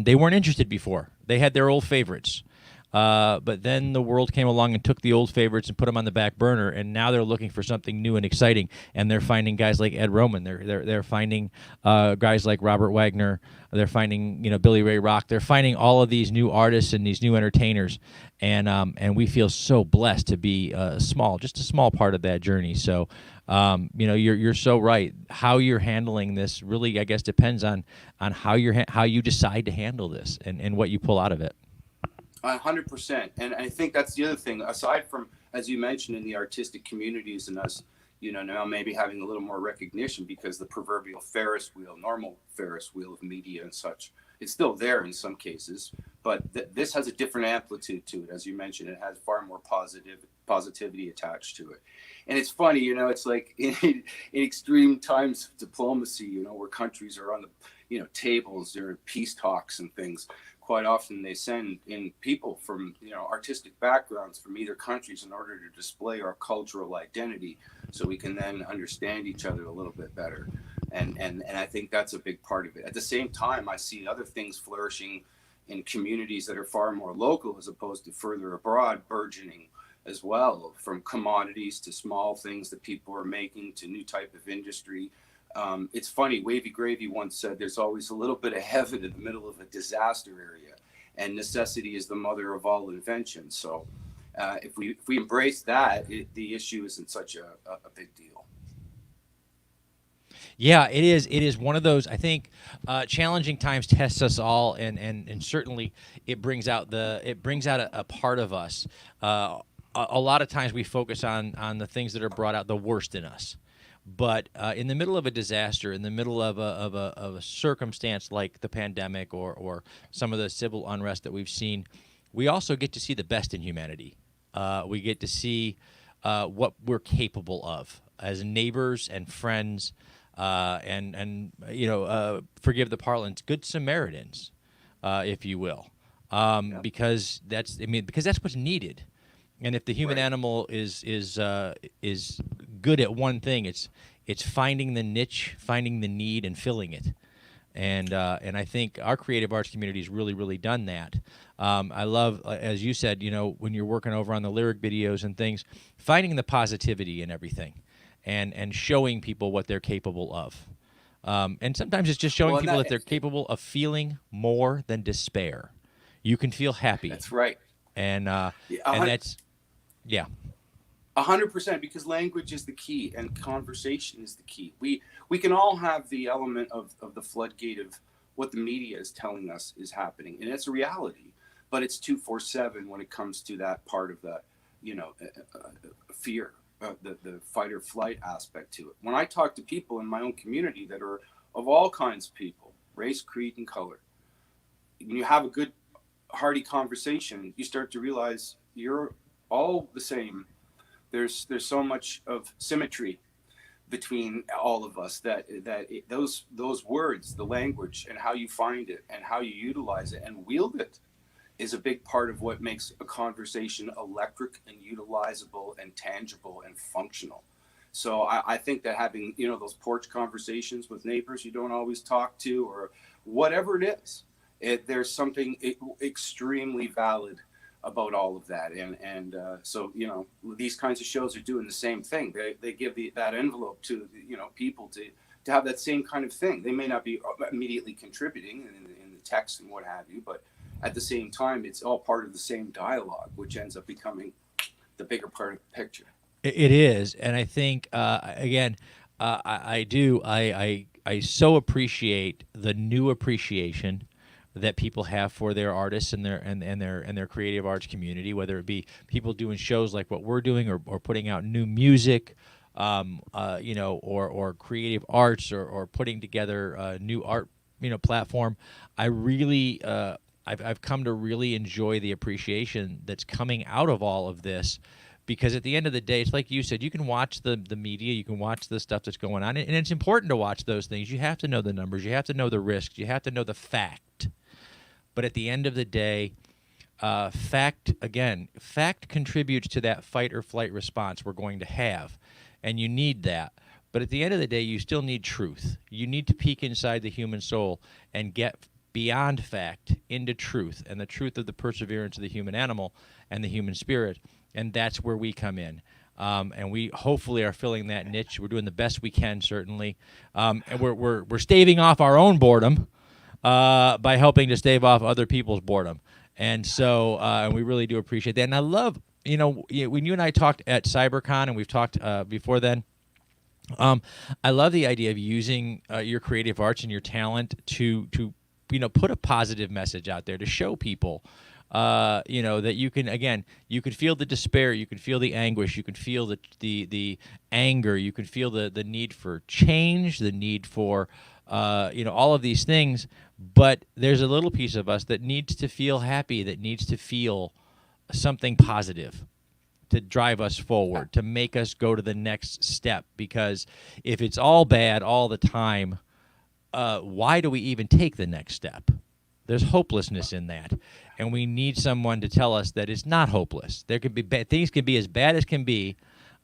they weren't interested before. They had their old favorites, but then the world came along and took the old favorites and put them on the back burner, and now they're looking for something new and exciting, and they're finding guys like Ed Roman. They're finding guys like Robert Wagner. They're finding Billy Ray Rock. They're finding all of these new artists and these new entertainers, and we feel so blessed to be just a small part of that journey. So you're so right. How you're handling this really, I guess, depends on how you decide to handle this and what you pull out of it. 100%. And I think that's the other thing, aside from, as you mentioned, in the artistic communities and us, now maybe having a little more recognition, because the proverbial normal Ferris wheel of media and such, it's still there in some cases, but this has a different amplitude to it. As you mentioned, it has far more positivity attached to it. And it's funny, it's like in extreme times of diplomacy, where countries are on the, tables during peace talks and things. Quite often they send in people from artistic backgrounds from either countries in order to display our cultural identity, so we can then understand each other a little bit better. And I think that's a big part of it. At the same time, I see other things flourishing in communities that are far more local as opposed to further abroad, burgeoning as well, from commodities to small things that people are making to new type of industry. It's funny, Wavy Gravy once said there's always a little bit of heaven in the middle of a disaster area, and necessity is the mother of all invention. So if we embrace that, the issue isn't such a big deal. Yeah, it is. It is one of those. I think challenging times test us all, and certainly it brings out a part of us. A lot of times we focus on the things that are brought out the worst in us, but in the middle of a disaster, in the middle of a circumstance like the pandemic or some of the civil unrest that we've seen, we also get to see the best in humanity. We get to see what we're capable of as neighbors and friends. And forgive the parlance, good Samaritans, if you will, because that's what's needed. And if the human animal is good at one thing, it's finding the niche, finding the need, and filling it. And I think our creative arts community has really, really done that. I love, as you said, when you're working over on the lyric videos and things, finding the positivity in everything. And showing people what they're capable of. And sometimes it's just showing people that they're capable of feeling more than despair. You can feel happy. That's right. And that's, 100%, because language is the key and conversation is the key. We can all have the element of the floodgate of what the media is telling us is happening. And it's a reality, but it's 247 when it comes to that part of the, fear. The fight or flight aspect to it. When I talk to people in my own community that are of all kinds of people, race, creed, and color, when you have a good, hearty conversation, you start to realize you're all the same. There's so much of symmetry between all of us that those words, the language, and how you find it and how you utilize it and wield it is a big part of what makes a conversation electric and utilizable and tangible and functional. So I think that having, those porch conversations with neighbors you don't always talk to or whatever it is, there's something extremely valid about all of that. And so, these kinds of shows are doing the same thing. They give that envelope to, people to have that same kind of thing. They may not be immediately contributing in the text and what have you, but at the same time, it's all part of the same dialogue, which ends up becoming the bigger part of the picture. It is, and I think I so appreciate the new appreciation that people have for their artists and their creative arts community, whether it be people doing shows like what we're doing or putting out new music, or creative arts or putting together a new art platform. I really I've come to really enjoy the appreciation that's coming out of all of this, because at the end of the day, it's like you said, you can watch the media, you can watch the stuff that's going on, and it's important to watch those things. You have to know the numbers, you have to know the risks, you have to know the fact. But at the end of the day, fact contributes to that fight or flight response we're going to have, and you need that. But at the end of the day, you still need truth. You need to peek inside the human soul and get beyond fact into truth, and the truth of the perseverance of the human animal and the human spirit. And that's where we come in. And we hopefully are filling that niche. We're doing the best we can, certainly. And we're staving off our own boredom by helping to stave off other people's boredom. And so and we really do appreciate that. And I love, when you and I talked at CyberCon, and we've talked before then, I love the idea of using your creative arts and your talent to put a positive message out there, to show people, that you can feel the despair, you can feel the anguish, you can feel the anger, you can feel the need for change, the need for, all of these things. But there's a little piece of us that needs to feel happy, that needs to feel something positive to drive us forward, to make us go to the next step. Because if it's all bad all the time, why do we even take the next step? There's hopelessness in that, and we need someone to tell us that it's not hopeless. There could be things can be as bad as can be,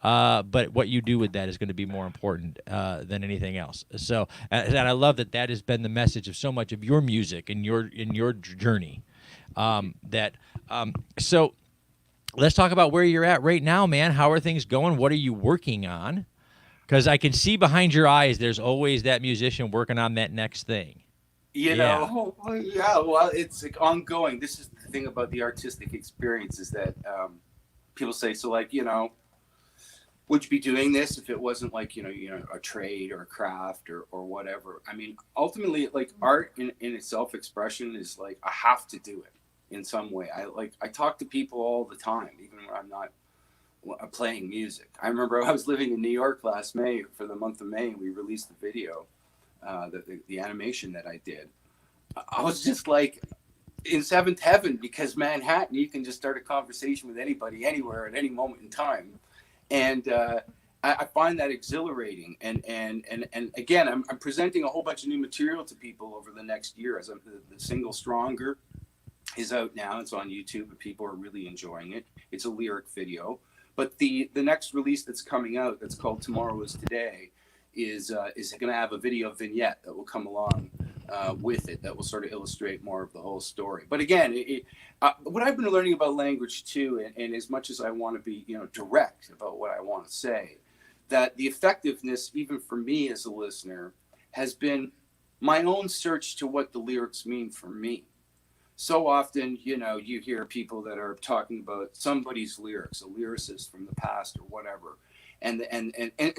but what you do with that is going to be more important than anything else. So, and I love that has been the message of so much of your music and your journey. So let's talk about where you're at right now, man. How are things going? What are you working on? Because I can see behind your eyes, there's always that musician working on that next thing. You know, well, it's like ongoing. This is the thing about the artistic experience is that people say, so like, would you be doing this if it wasn't like, a trade or a craft or whatever? I mean, ultimately, like art in its self-expression is like, I have to do it in some way. I talk to people all the time, even when I'm not playing music. I remember I was living in New York last May for the month of May, and we released the video, the animation that I did. I was just like in seventh heaven because Manhattan, you can just start a conversation with anybody, anywhere, at any moment in time. And I find that exhilarating. And again, I'm presenting a whole bunch of new material to people over the next year. As the single Stronger is out now. It's on YouTube, and people are really enjoying it. It's a lyric video. But the next release that's coming out, that's called Tomorrow Is Today, is going to have a video vignette that will come along with it that will sort of illustrate more of the whole story. But again, what I've been learning about language too, and as much as I want to be direct about what I want to say, that the effectiveness, even for me as a listener, has been my own search to what the lyrics mean for me. So often, you hear people that are talking about somebody's lyrics, a lyricist from the past or whatever, and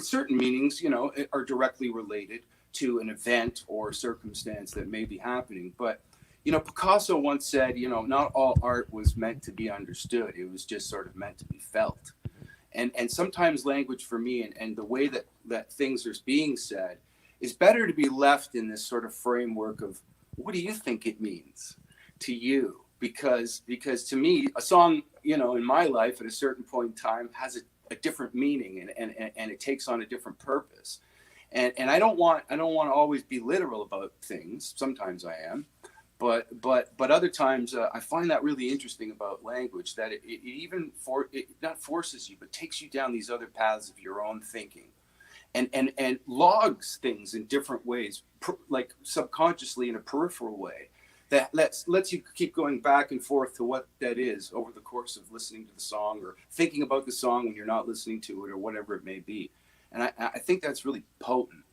certain meanings, are directly related to an event or circumstance that may be happening. But, Picasso once said, not all art was meant to be understood. It was just sort of meant to be felt. And sometimes language for me and the way that things are being said is better to be left in this sort of framework of what do you think it means to you? Because to me, a song, in my life at a certain point in time has a different meaning and it takes on a different purpose. And I don't want to always be literal about things. Sometimes I am, but other times I find that really interesting about language, that it even not forces you, but takes you down these other paths of your own thinking, and logs things in different ways, like subconsciously in a peripheral way. That lets you keep going back and forth to what that is over the course of listening to the song or thinking about the song when you're not listening to it or whatever it may be. And I think that's really potent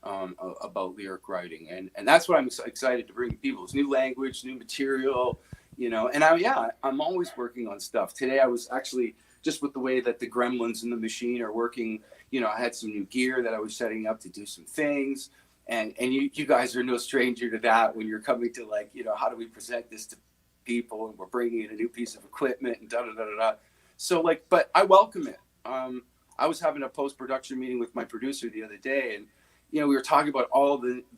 about lyric writing. And that's what I'm excited to bring to people. It's new language, new material, and I'm always working on stuff. Today I was actually, just with the way that the gremlins in the machine are working, I had some new gear that I was setting up to do some things. And you guys are no stranger to that when you're coming to how do we present this to people, and we're bringing in a new piece of equipment and da-da-da-da-da. So but I welcome it. I was having a post-production meeting with my producer the other day, and we were talking about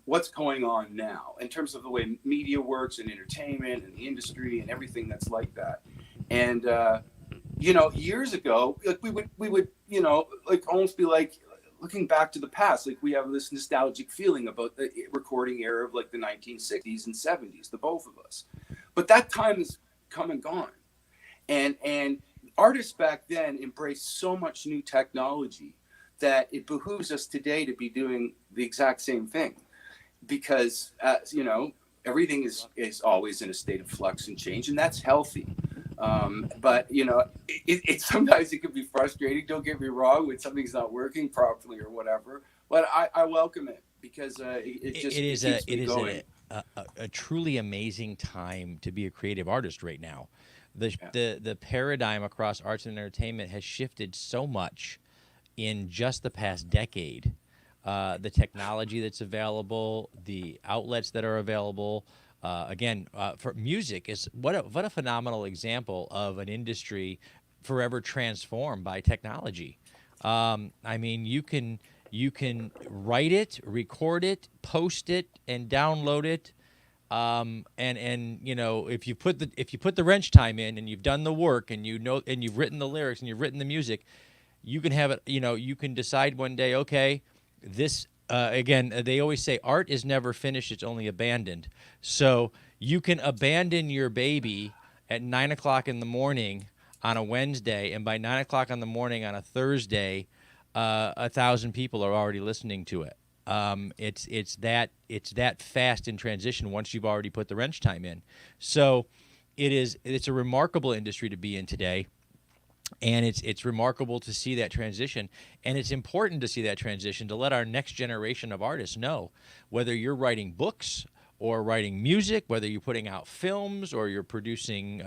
what's going on now in terms of the way media works and entertainment and the industry and everything that's like that. And years ago, we would almost be looking back to the past, we have this nostalgic feeling about the recording era of the 1960s and 70s, the both of us. But that time has come and gone. And artists back then embraced so much new technology that it behooves us today to be doing the exact same thing, because everything is always in a state of flux and change, and that's healthy. But it sometimes it can be frustrating. Don't get me wrong, when something's not working properly or whatever. But I welcome it because it is a truly amazing time to be a creative artist right now. The paradigm across arts and entertainment has shifted so much in just the past decade. The technology that's available, the outlets that are available. For music is what a phenomenal example of an industry forever transformed by technology. You can write it, record it, post it, and download it. If you put the wrench time in and you've done the work and and you've written the lyrics and you've written the music, you can have it. You can decide one day, okay, this. They always say art is never finished, it's only abandoned. So you can abandon your baby at 9 o'clock in the morning on a Wednesday, and by 9 o'clock in the morning on a Thursday, 1,000 people are already listening to it. It's that fast in transition once you've already put the wrench time in. So it's a remarkable industry to be in today. And it's remarkable to see that transition, and it's important to see that transition to let our next generation of artists know, whether you're writing books or writing music, whether you're putting out films or you're producing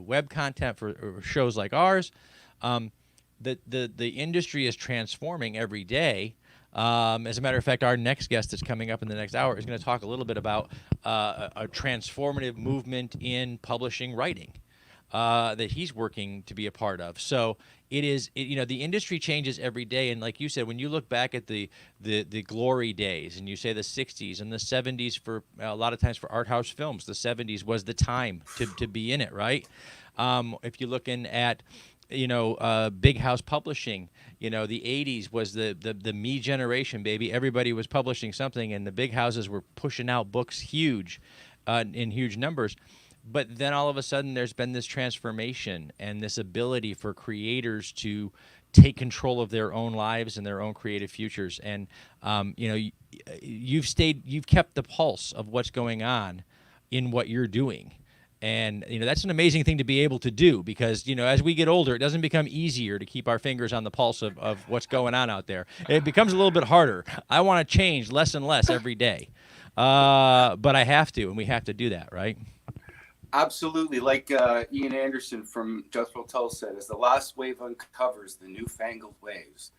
web content for shows like ours, the industry is transforming every day. As a matter of fact, our next guest that's coming up in the next hour is going to talk a little bit about a transformative movement in publishing writing that he's working to be a part of. So the industry changes every day. And like you said, when you look back at the glory days, and you say the 60s and the 70s for a lot of times for art house films, the 70s was the time to be in it, right? If you're looking at big house publishing, the 80s was the me generation, baby. Everybody was publishing something, and the big houses were pushing out books in huge numbers. But then all of a sudden there's been this transformation and this ability for creators to take control of their own lives and their own creative futures. And you've kept the pulse of what's going on in what you're doing. And that's an amazing thing to be able to do, because as we get older, it doesn't become easier to keep our fingers on the pulse of what's going on out there. It becomes a little bit harder. I want to change less and less every day, but I have to, and we have to do that, right? Absolutely. Like Ian Anderson from Just Hotel said, as the last wave uncovers the newfangled waves.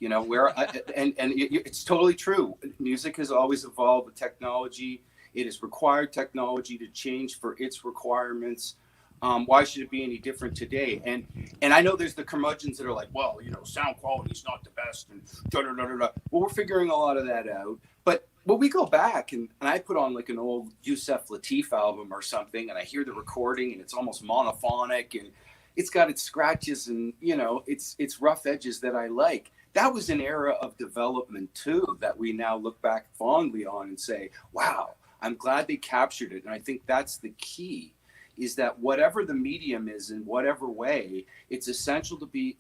It's totally true. Music has always evolved with technology. It has required technology to change for its requirements. Why should it be any different today? And I know there's the curmudgeons that are like, well, sound quality is not the best, and da-da-da-da-da. Well, we're figuring a lot of that out. But when we go back and I put on like an old Yusef Lateef album or something, and I hear the recording and it's almost monophonic and it's got its scratches and it's rough edges that I like. That was an era of development too that we now look back fondly on and say, wow, I'm glad they captured it. And I think that's the key, is that whatever the medium is, in whatever way, it's essential to be,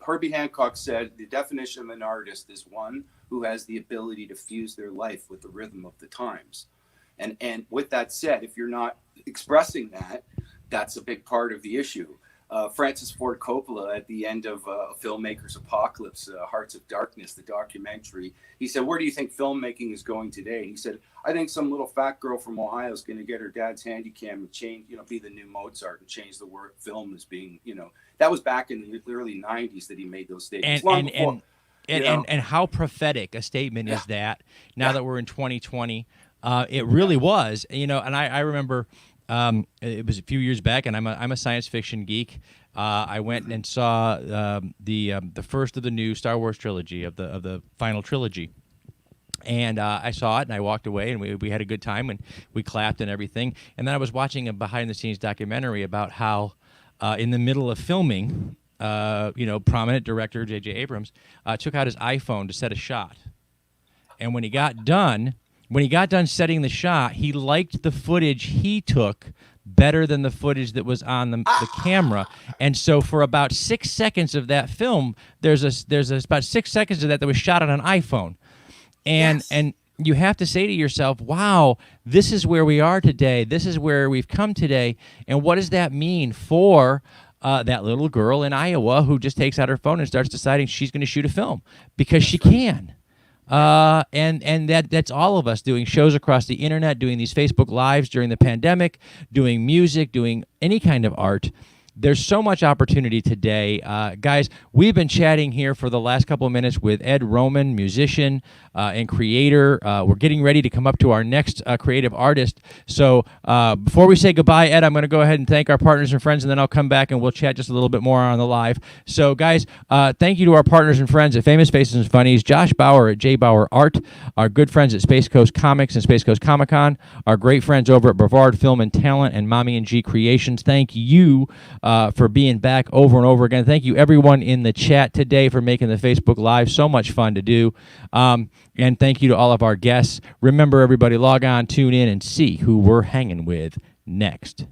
Herbie Hancock said the definition of an artist is one who has the ability to fuse their life with the rhythm of the times. And with that said, if you're not expressing that, that's a big part of the issue. Francis Ford Coppola, at the end of A Filmmaker's Apocalypse, Hearts of Darkness, the documentary, he said, where do you think filmmaking is going today? He said, I think some little fat girl from Ohio is going to get her dad's Handycam and change, be the new Mozart and change the word film as being, that was back in the early 90s that he made those statements. And how prophetic a statement is that now that we're in 2020. It really was, and I remember it was a few years back, and I'm a science fiction geek. I went and saw the first of the new Star Wars trilogy, of the final trilogy. And I saw it, and I walked away, and we had a good time, and we clapped and everything. And then I was watching a behind-the-scenes documentary about how in the middle of filming, prominent director J.J. Abrams took out his iPhone to set a shot. And when he got done setting the shot, he liked the footage he took better than the footage that was on the camera. And so for about 6 seconds of that film, there's about 6 seconds of that was shot on an iPhone. And you have to say to yourself, wow, this is where we are today. This is where we've come today. And what does that mean for that little girl in Iowa who just takes out her phone and starts deciding she's going to shoot a film because she can? And that's all of us doing shows across the internet, doing these Facebook Lives during the pandemic, doing music, doing any kind of art. There's so much opportunity today. Guys, we've been chatting here for the last couple of minutes with Ed Roman, musician and creator. We're getting ready to come up to our next creative artist. So before we say goodbye, Ed, I'm going to go ahead and thank our partners and friends, and then I'll come back and we'll chat just a little bit more on the live. So, guys, thank you to our partners and friends at Famous Faces and Funnies, Josh Bauer at J. Bauer Art, our good friends at Space Coast Comics and Space Coast Comic-Con, our great friends over at Brevard Film and Talent and Mommy and G Creations. Thank you for being back over and over again. Thank you, everyone in the chat today, for making the Facebook Live so much fun to do. And thank you to all of our guests. Remember, everybody, log on, tune in, and see who we're hanging with next.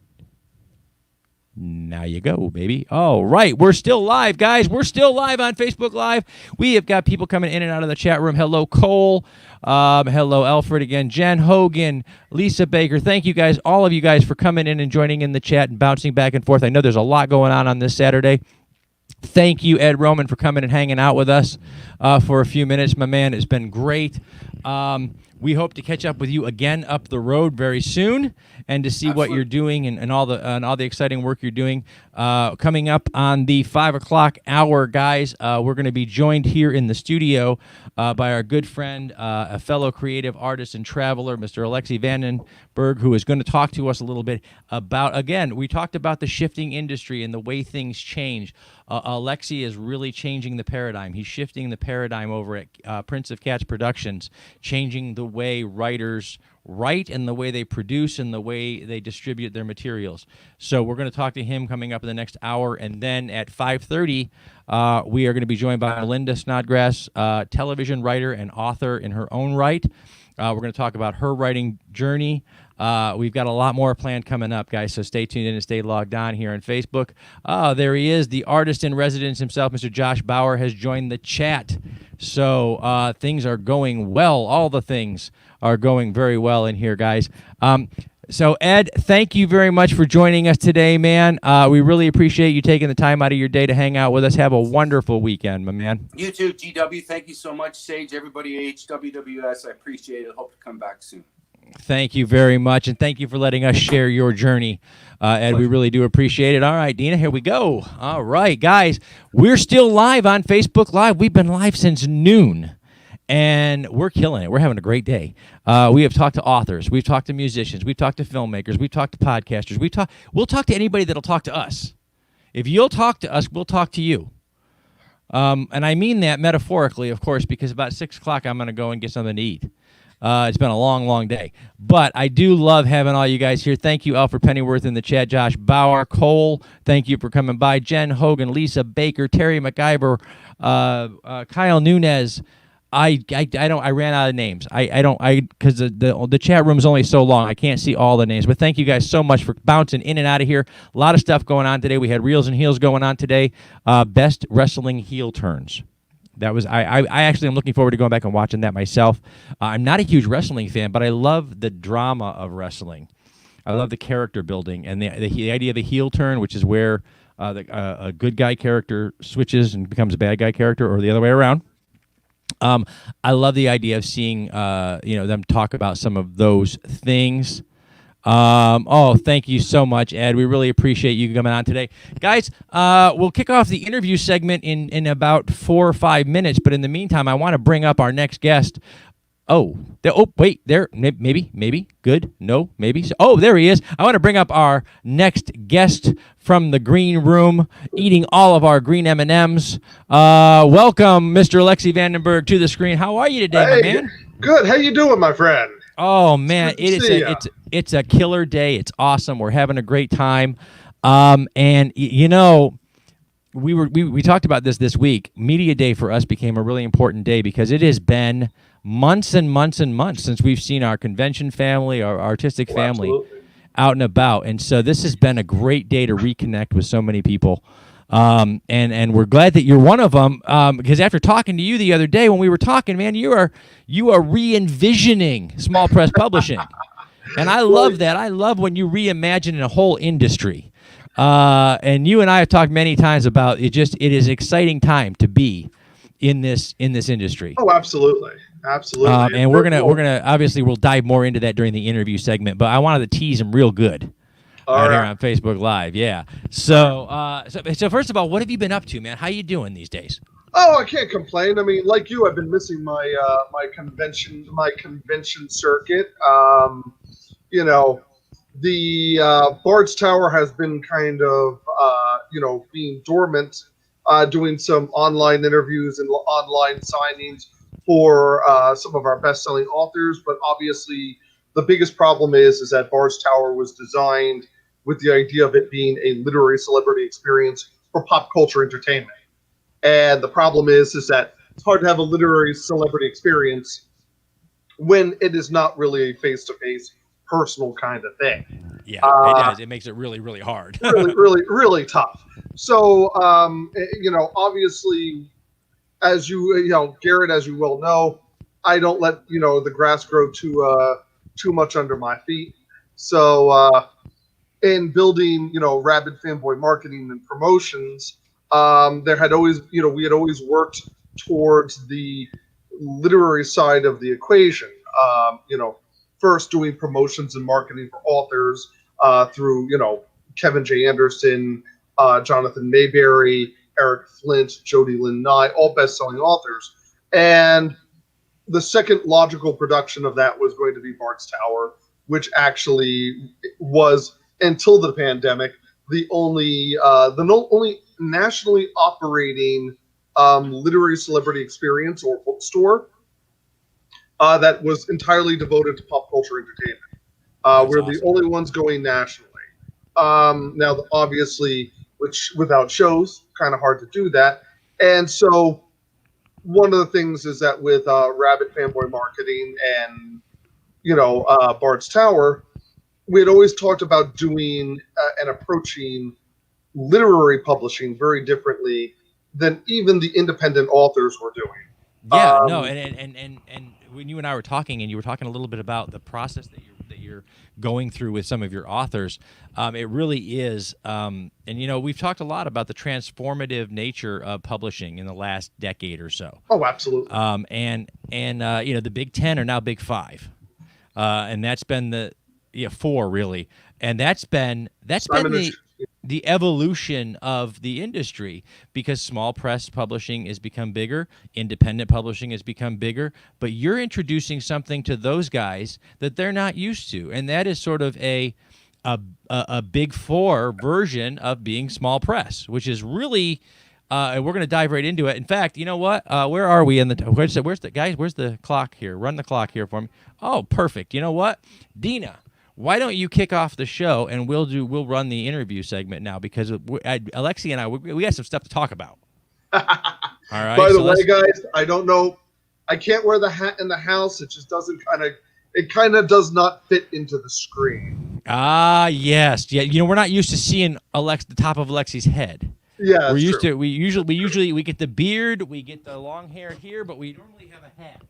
Now you go, baby. All right. We're still live, guys. We're still live on Facebook Live. We have got people coming in and out of the chat room. Hello, Cole. Hello, Alfred again. Jen Hogan, Lisa Baker. Thank you guys, all of you guys, for coming in and joining in the chat and bouncing back and forth. I know there's a lot going on this Saturday. Thank you, Ed Roman, for coming and hanging out with us for a few minutes. My man, it's been great. We hope to catch up with you again up the road very soon, and to see what you're doing and all the exciting work you're doing. Coming up on the 5 o'clock hour, guys, we're going to be joined here in the studio by our good friend, a fellow creative artist and traveler, Mr. Alexi Vandenberg, who is going to talk to us a little bit about, again, we talked about the shifting industry and the way things change. Alexi is really changing the paradigm. He's shifting the paradigm over at Prince of Cats Productions, changing the way writers write and the way they produce and the way they distribute their materials. So we're going to talk to him coming up in the next hour, and then at 5:30, we are going to be joined by Melinda Snodgrss, television writer and author in her own right. We're going to talk about her writing journey. We've got a lot more planned coming up, guys, so stay tuned in and stay logged on here on Facebook. Oh, there he is, the artist in residence himself, Mr. Josh Bauer, has joined the chat. So things are going well. All the things are going very well in here, guys. So, Ed, thank you very much for joining us today, man. We really appreciate you taking the time out of your day to hang out with us. Have a wonderful weekend, my man. You too, GW. Thank you so much, Sage, everybody at HWWS. I appreciate it. Hope to come back soon. Thank you very much, and thank you for letting us share your journey, Ed. We really do appreciate it. All right, Dina, here we go. All right, guys, we're still live on Facebook Live. We've been live since noon, and we're killing it. We're having a great day. We have talked to authors. We've talked to musicians. We've talked to filmmakers. We've talked to podcasters. We'll talk to anybody that'll talk to us. If you'll talk to us, we'll talk to you. And I mean that metaphorically, of course, because about 6 o'clock I'm going to go and get something to eat. It's been a long, long day. But I do love having all you guys here. Thank you, Alfred Pennyworth in the chat. Josh Bauer, Cole, thank you for coming by. Jen Hogan, Lisa Baker, Terry McIver, Kyle Nunez. I ran out of names. Because the chat room is only so long. I can't see all the names. But thank you guys so much for bouncing in and out of here. A lot of stuff going on today. We had Reels and Heels going on today. Best wrestling heel turns. That was I actually am looking forward to going back and watching that myself. I'm not a huge wrestling fan, but I love the drama of wrestling. I love the character building and the idea of a heel turn, which is where a good guy character switches and becomes a bad guy character, or the other way around. I love the idea of seeing them talk about some of those things. Thank you so much, Ed. We really appreciate you coming on today. Guys, we'll kick off the interview segment in about 4 or 5 minutes, but in the meantime, I want to bring up our next guest. Maybe, good, no, maybe. There he is. I want to bring up our next guest from the green room, eating all of our green M&Ms. Welcome, Mr. Alexi Vandenberg, to the screen. How are you today, my man? Good. How you doing, my friend? Oh man, it's a killer day. It's awesome. We're having a great time. And you know, we talked about this week. Media Day for us became a really important day because it has been months and months and months since we've seen our convention family, our artistic family, out and about. And so this has been a great day to reconnect with so many people. And we're glad that you're one of them, because after talking to you the other day when we were talking, man, you are re-envisioning small press publishing. And I love that. I love when you reimagine a whole industry. And you and I have talked many times about it. It is an exciting time to be in this industry. Oh, absolutely. Absolutely. And we're gonna obviously we'll dive more into that during the interview segment, but I wanted to tease them real good. Right here on Facebook Live, yeah. So first of all, what have you been up to, man? How you doing these days? Oh, I can't complain. I mean, like you, I've been missing my convention circuit. The Bard's Tower has been kind of being dormant, doing some online interviews and online signings for some of our best-selling authors. But obviously, the biggest problem is that Bard's Tower was designed with the idea of it being a literary celebrity experience for pop culture entertainment. And the problem is that it's hard to have a literary celebrity experience when it is not really a face-to-face personal kind of thing. Yeah, it does. It makes it really, really hard. really tough. So, obviously, as Garrett, as you well know, I don't let the grass grow too much under my feet. So, in building rabid fanboy marketing and promotions, there had always we had always worked towards the literary side of the equation. First doing promotions and marketing for authors through Kevin J. Anderson, Jonathan Mayberry, Eric Flint, Jody Lynn Nye, all best-selling authors. And the second logical production of that was going to be Bard's Tower, which actually was, until the pandemic, the only nationally operating literary celebrity experience or bookstore that was entirely devoted to pop culture entertainment. We're awesome. The only ones going nationally. Now, obviously, which without shows, kind of hard to do that. And so one of the things is that with Rabid Fanboy Marketing and, Bard's Tower, we had always talked about doing and approaching literary publishing very differently than even the independent authors were doing. Yeah, no, and when you and I were talking, and you were talking a little bit about the process that you're going through with some of your authors, it really is. And we've talked a lot about the transformative nature of publishing in the last decade or so. Oh, absolutely. And the Big 10 are now Big 5, and that's been the 4 really, and that's been the evolution of the industry, because small press publishing has become bigger, independent publishing has become bigger, but you're introducing something to those guys that they're not used to, and that is sort of a Big 4 version of being small press, which is really and we're going to dive right into it. In fact, you know what? Where are we in the? Where's the guys? Where's the clock here? Run the clock here for me. Oh, perfect. You know what, Dina? Why don't you kick off the show, and we'll run the interview segment now, because Alexi and I we got some stuff to talk about. All right. By the way, guys, I don't know. I can't wear the hat in the house. It just doesn't it does not fit into the screen. Ah, yes. Yeah, we're not used to seeing the top of Alexi's head. Yeah, we're used to. We usually get the beard, we get the long hair here, but we normally have a hat.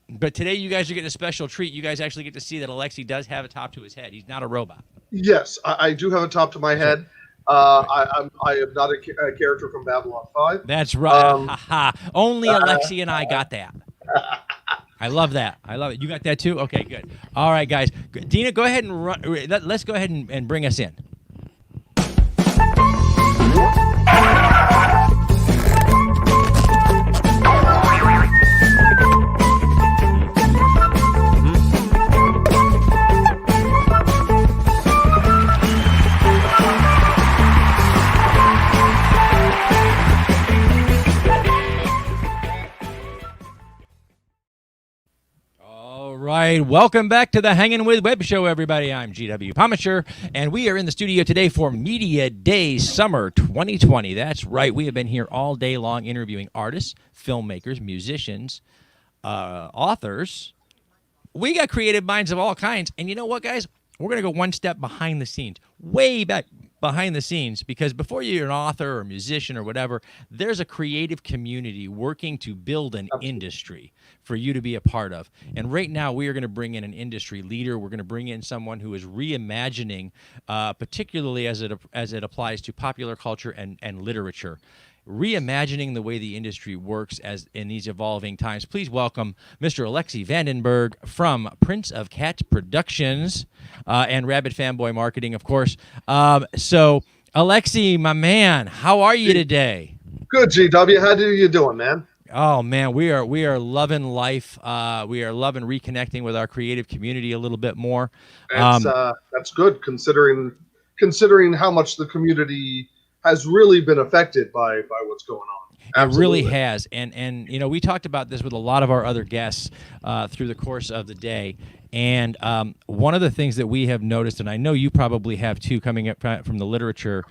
But today you guys are getting a special treat. You guys actually get to see that Alexi does have a top to his head. He's not a robot. Yes, I do have a top to my head. I am not a character from Babylon 5. That's right. Only Alexi and I got that. I love that. I love it. You got that too? Okay, good. All right, guys. Dina, go ahead and run. Let's go ahead and bring us in. Right, welcome back to the Hangin' With Web Show, everybody. I'm GW Pomisher, and we are in the studio today for Media Day Summer 2020. That's right, we have been here all day long interviewing artists, filmmakers, musicians, authors. We got creative minds of all kinds, and you know what, guys? We're going to go one step behind the scenes, way back behind the scenes, because before you're an author or a musician or whatever, there's a creative community working to build an industry for you to be a part of. And right now we are going to bring in an industry leader. We're going to bring in someone who is reimagining, particularly as it applies to popular culture and literature, reimagining the way the industry works as in these evolving times. Please welcome Mr. Alexi Vandenberg from Prince of Cat Productions and Rabid Fanboy Marketing, of course. So, Alexi, my man, how are you today? Good, GW. How are you doing, man? Oh man, we are loving life. We are loving reconnecting with our creative community a little bit more. That's good, considering how much the community has really been affected by what's going on. Absolutely. It really has, and we talked about this with a lot of our other guests through the course of the day. And one of the things that we have noticed, and I know you probably have too, coming up from the literature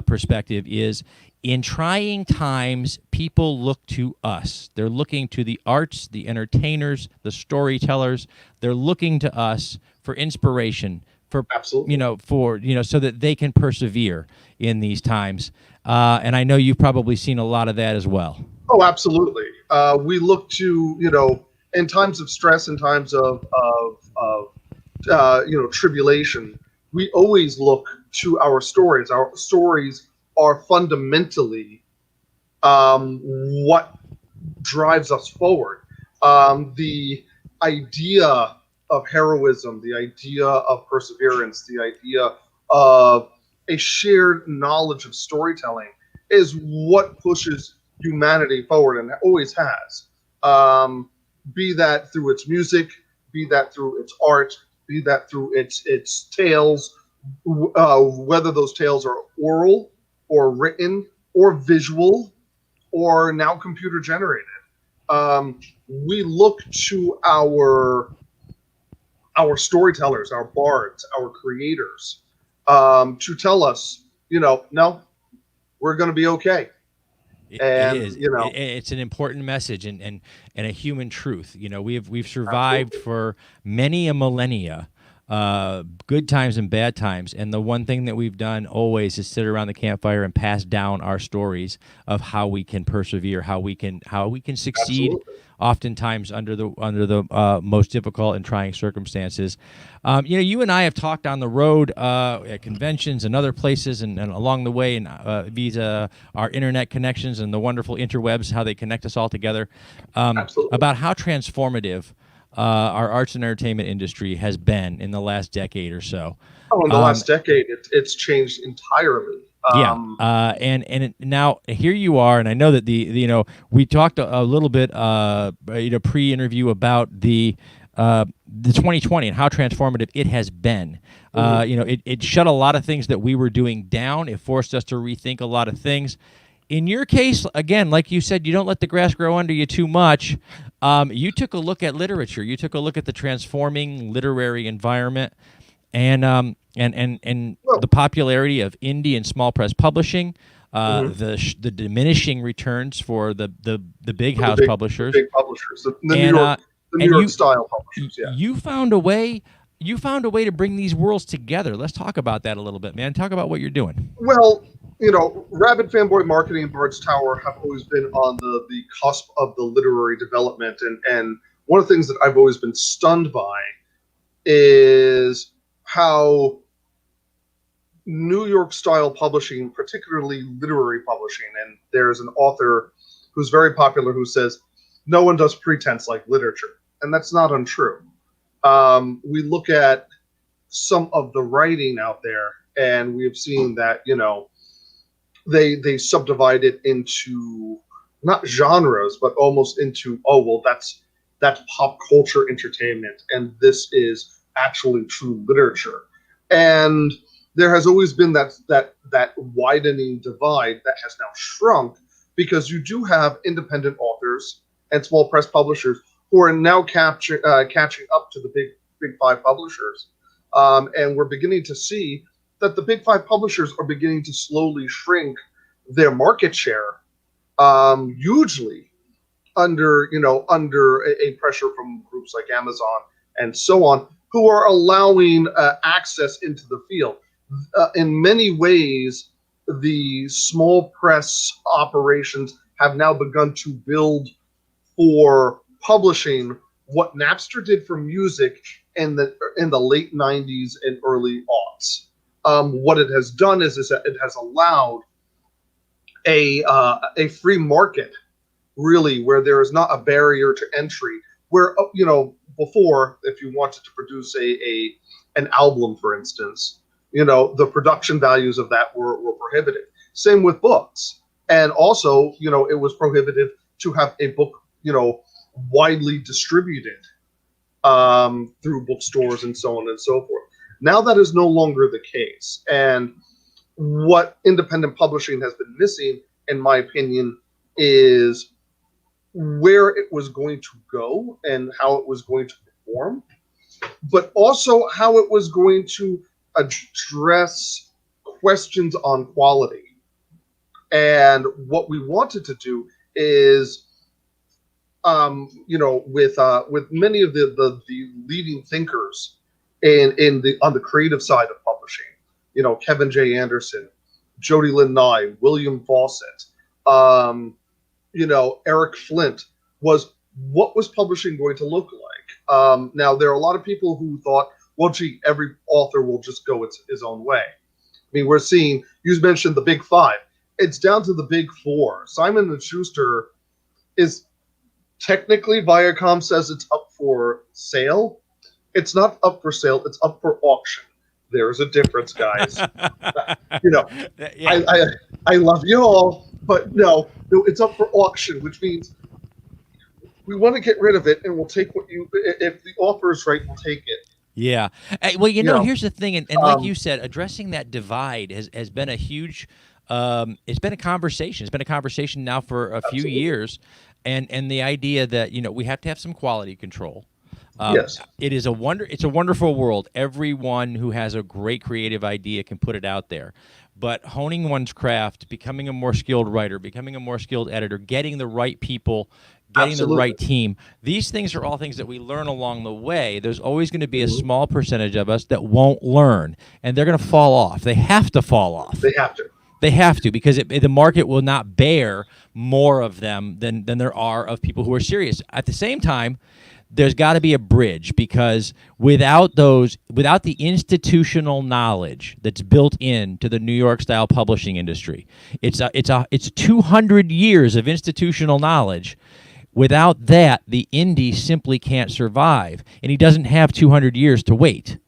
perspective, is in trying times, people look to us. They're looking to the arts, the entertainers, the storytellers. They're looking to us for inspiration, absolutely, so that they can persevere in these times. And I know you've probably seen a lot of that as well. Oh, absolutely. We look to, in times of stress, in times of tribulation, we always look to our stories. Our stories are fundamentally what drives us forward. The idea of heroism, the idea of perseverance, the idea of a shared knowledge of storytelling is what pushes humanity forward, and always has. Be that through its music, be that through its art, be that through its tales, whether those tales are oral or written or visual or now computer generated. We look to our storytellers, our bards, our creators, to tell us, no, we're going to be okay. And, it is. It's an important message and a human truth. We've survived for many a millennia, good times and bad times, and the one thing that we've done always is sit around the campfire and pass down our stories of how we can persevere, how we can succeed. Absolutely. Oftentimes under the most difficult and trying circumstances. You and I have talked on the road at conventions and other places and along the way, and via our internet connections and the wonderful interwebs, how they connect us all together, about how transformative our arts and entertainment industry has been in the last decade or so. Oh, in the last decade, it's changed entirely. Now here you are, and I know that we talked a little bit pre-interview about the 2020 and how transformative it has been. It shut a lot of things that we were doing down. It forced us to rethink a lot of things. In your case, again, like you said, you don't let the grass grow under you too much. You took a look at literature. You took a look at the transforming literary environment, and the popularity of indie and small press publishing, the diminishing returns for the big house publishers, the big publishers, the New York style publishers. Yeah, you found a way to bring these worlds together. Let's talk about that a little bit, man. Talk about what you're doing. Well, Rabid Fanboy Marketing and Bard's Tower have always been on the cusp of the literary development, and one of the things that I've always been stunned by is how New York style publishing, particularly literary publishing, and there's an author who's very popular who says no one does pretense like literature, and that's not untrue. We look at some of the writing out there, and we have seen that they subdivide it into not genres, but almost into that's pop culture entertainment, and this is actually true literature. And there has always been that widening divide that has now shrunk, because you do have independent authors and small press publishers who are now catching up to the big five publishers, and we're beginning to see that the big five publishers are beginning to slowly shrink their market share, hugely under a pressure from groups like Amazon and so on, who are allowing access into the field. In many ways, the small press operations have now begun to build for publishing what Napster did for music in the late 90s and early aughts. What it has done is that it has allowed a free market, really, where there is not a barrier to entry. Where before, if you wanted to produce an album, for instance, the production values of that were prohibitive. Same with books, and also it was prohibitive to have a book widely distributed through bookstores and so on and so forth. Now that is no longer the case, and what independent publishing has been missing, in my opinion, is where it was going to go and how it was going to perform, but also how it was going to address questions on quality. And what we wanted to do is, with many of the leading thinkers on the creative side of publishing. You know, Kevin J. Anderson, Jody Lynn Nye, William Fawcett, you know, Eric Flint, was what was publishing going to look like? Now, there are a lot of people who thought, well, gee, every author will just go his own way. I mean, we're seeing, you mentioned the big five. It's down to the big four. Simon & Schuster is technically, Viacom says it's up for sale. It's not up for sale. It's up for auction. There's a difference, guys. You know, yeah. I love you all, but no, it's up for auction, which means we want to get rid of it, and we'll take what you. If the offer is right, we'll take it. Yeah. Well, you know, here's the thing, and like you said, addressing that divide has been a huge. It's been a conversation. It's been a conversation now for a few years, and the idea that, you know, we have to have some quality control. Yes. It's a wonderful world. Everyone who has a great creative idea can put it out there. But honing one's craft, becoming a more skilled writer, becoming a more skilled editor, getting the right people, getting the right team, these things are all things that we learn along the way. There's always going to be a small percentage of us that won't learn, and they're going to fall off. They have to fall off. They have to. They have to, because the market will not bear more of them than there are of people who are serious. At the same time, there's got to be a bridge, because without the institutional knowledge that's built into the New York style publishing industry, it's 200 years of institutional knowledge. Without that, the indie simply can't survive, and he doesn't have 200 years to wait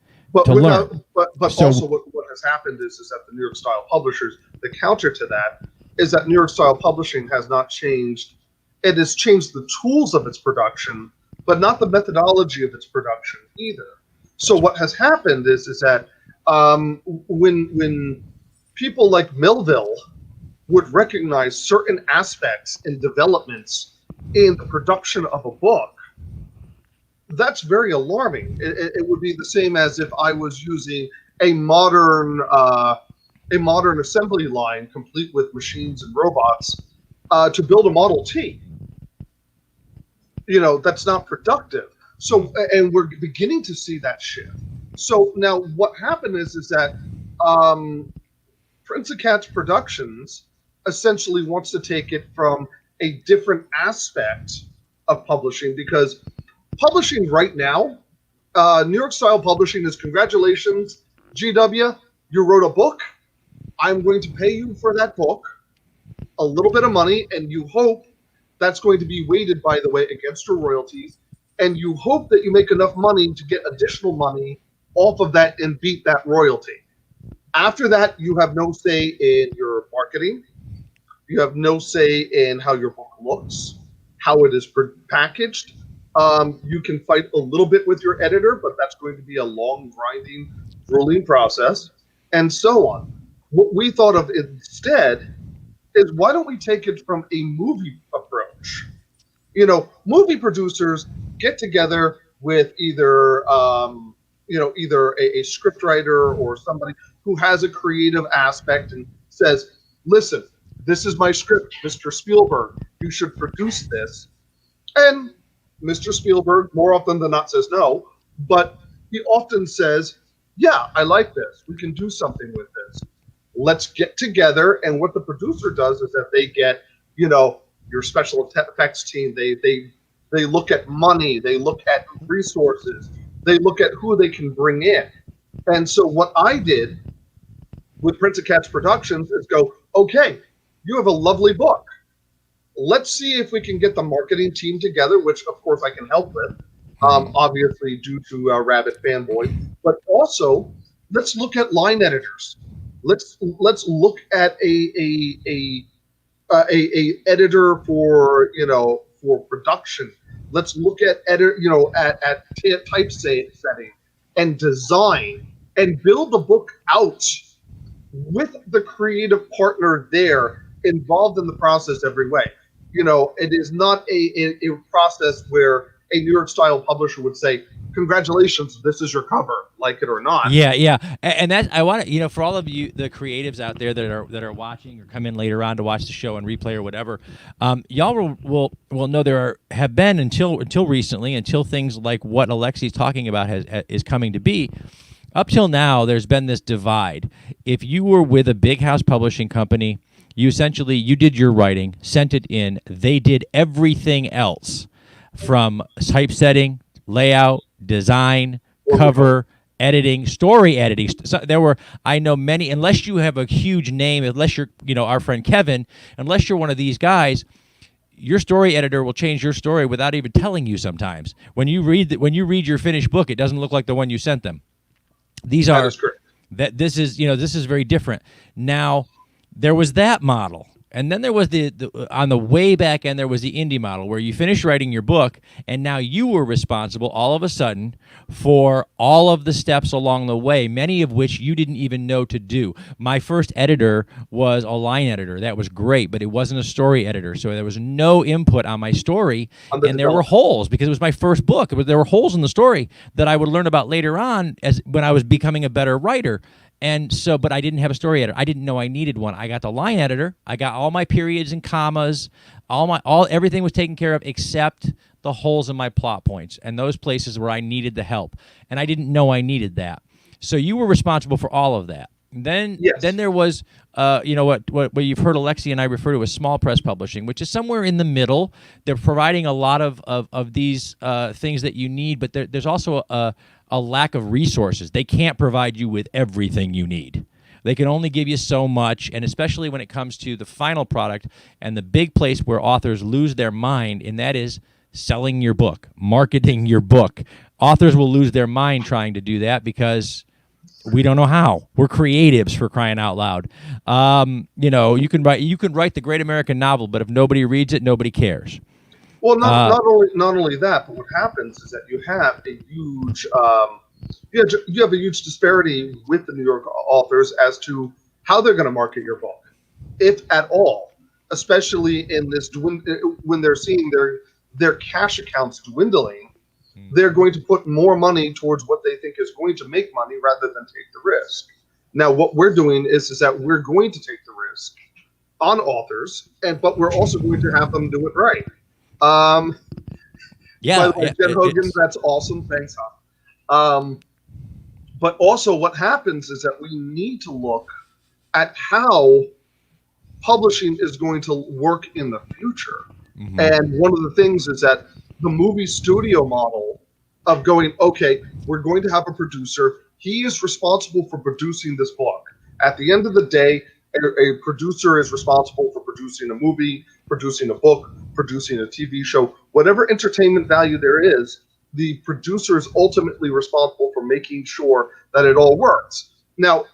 to learn. But also what has happened is that the New York style publishers, the counter to that is that New York style publishing has not changed. It has changed the tools of its production, but not the methodology of its production either. So what has happened is that when people like Melville would recognize certain aspects and developments in the production of a book, that's very alarming. It would be the same as if I was using a modern assembly line complete with machines and robots to build a Model T. You know, that's not productive. So, and we're beginning to see that shift. So now what happened is that Prince of Cats Productions essentially wants to take it from a different aspect of publishing, because publishing right now, New York style publishing is, congratulations, GW, you wrote a book. I'm going to pay you for that book a little bit of money, and you hope that's going to be weighted, by the way, against your royalties, and you hope that you make enough money to get additional money off of that and beat that royalty. After that, you have no say in your marketing. You have no say in how your book looks, how it is packaged. You can fight a little bit with your editor, but that's going to be a long, grinding, grueling process, and so on. What we thought of instead is, why don't we take it from a movie approach? You know, movie producers get together with either a script writer or somebody who has a creative aspect and says, listen, this is my script, Mr. Spielberg, you should produce this. And Mr. Spielberg, more often than not, says no, but he often says, yeah, I like this. We can do something with this. Let's get together. And what the producer does is that they get, you know, your special effects team. They look at money. They look at resources. They look at who they can bring in. And so what I did with Prince of Cats Productions is go, okay, you have a lovely book. Let's see if we can get the marketing team together, which of course I can help with, obviously due to Rabbit Fanboy. But also, let's look at line editors. Let's look at a editor for, you know, for production. Let's look at at typesetting and design, and build the book out with the creative partner there involved in the process every way. You know, it is not a process where a New York style publisher would say, congratulations, this is your cover, like it or not. Yeah. And that I want to, for all of you, the creatives out there that are watching or come in later on to watch the show and replay or whatever, y'all will know there have been until recently, until things like what Alexi's talking about is coming to be. Up till now, there's been this divide. If you were with a big house publishing company, you did your writing, sent it in. They did everything else, from typesetting, layout, design, cover, editing, story editing. So I know many, unless you have a huge name, unless you're, our friend Kevin, unless you're one of these guys, your story editor will change your story without even telling you sometimes. When you read your finished book, it doesn't look like the one you sent them. This is very different. Now, there was that model. And then there was on the way back end, there was the indie model where you finished writing your book, and now you were responsible all of a sudden for all of the steps along the way, many of which you didn't even know to do. My first editor was a line editor. That was great, but it wasn't a story editor, so there was no input on my story, and there were holes because it was my first book. There were holes in the story that I would learn about later on when I was becoming a better writer. And so, but I didn't have a story editor. I didn't know I needed one. I got the line editor. I got all my periods and commas. Everything was taken care of except the holes in my plot points and those places where I needed the help. And I didn't know I needed that. So you were responsible for all of that. Then there was, what you've heard Alexi and I refer to as small press publishing, which is somewhere in the middle. They're providing a lot of these things that you need, but there's also a lack of resources. They can't provide you with everything you need. They can only give you so much, and especially when it comes to the final product and the big place where authors lose their mind, and that is selling your book, marketing your book. Authors will lose their mind trying to do that because we don't know how. We're creatives, for crying out loud. You can write the great American novel, but if nobody reads it, nobody cares. Well, not only that, but what happens is that you have a huge you have a huge disparity with the New York authors as to how they're going to market your book, if at all. Especially in this when they're seeing their cash accounts dwindling, they're going to put more money towards what they think is going to make money rather than take the risk. Now, what we're doing is that we're going to take the risk on authors, but we're also going to have them do it right. By the way, Jen Hogan, that's awesome. Thanks, Hop. But also what happens is that we need to look at how publishing is going to work in the future. Mm-hmm. And one of the things is that the movie studio model of going, okay, we're going to have a producer. He is responsible for producing this book. At the end of the day, a producer is responsible for producing a movie, producing a book, producing a TV show, whatever entertainment value there is. The producer is ultimately responsible for making sure that it all works. Now,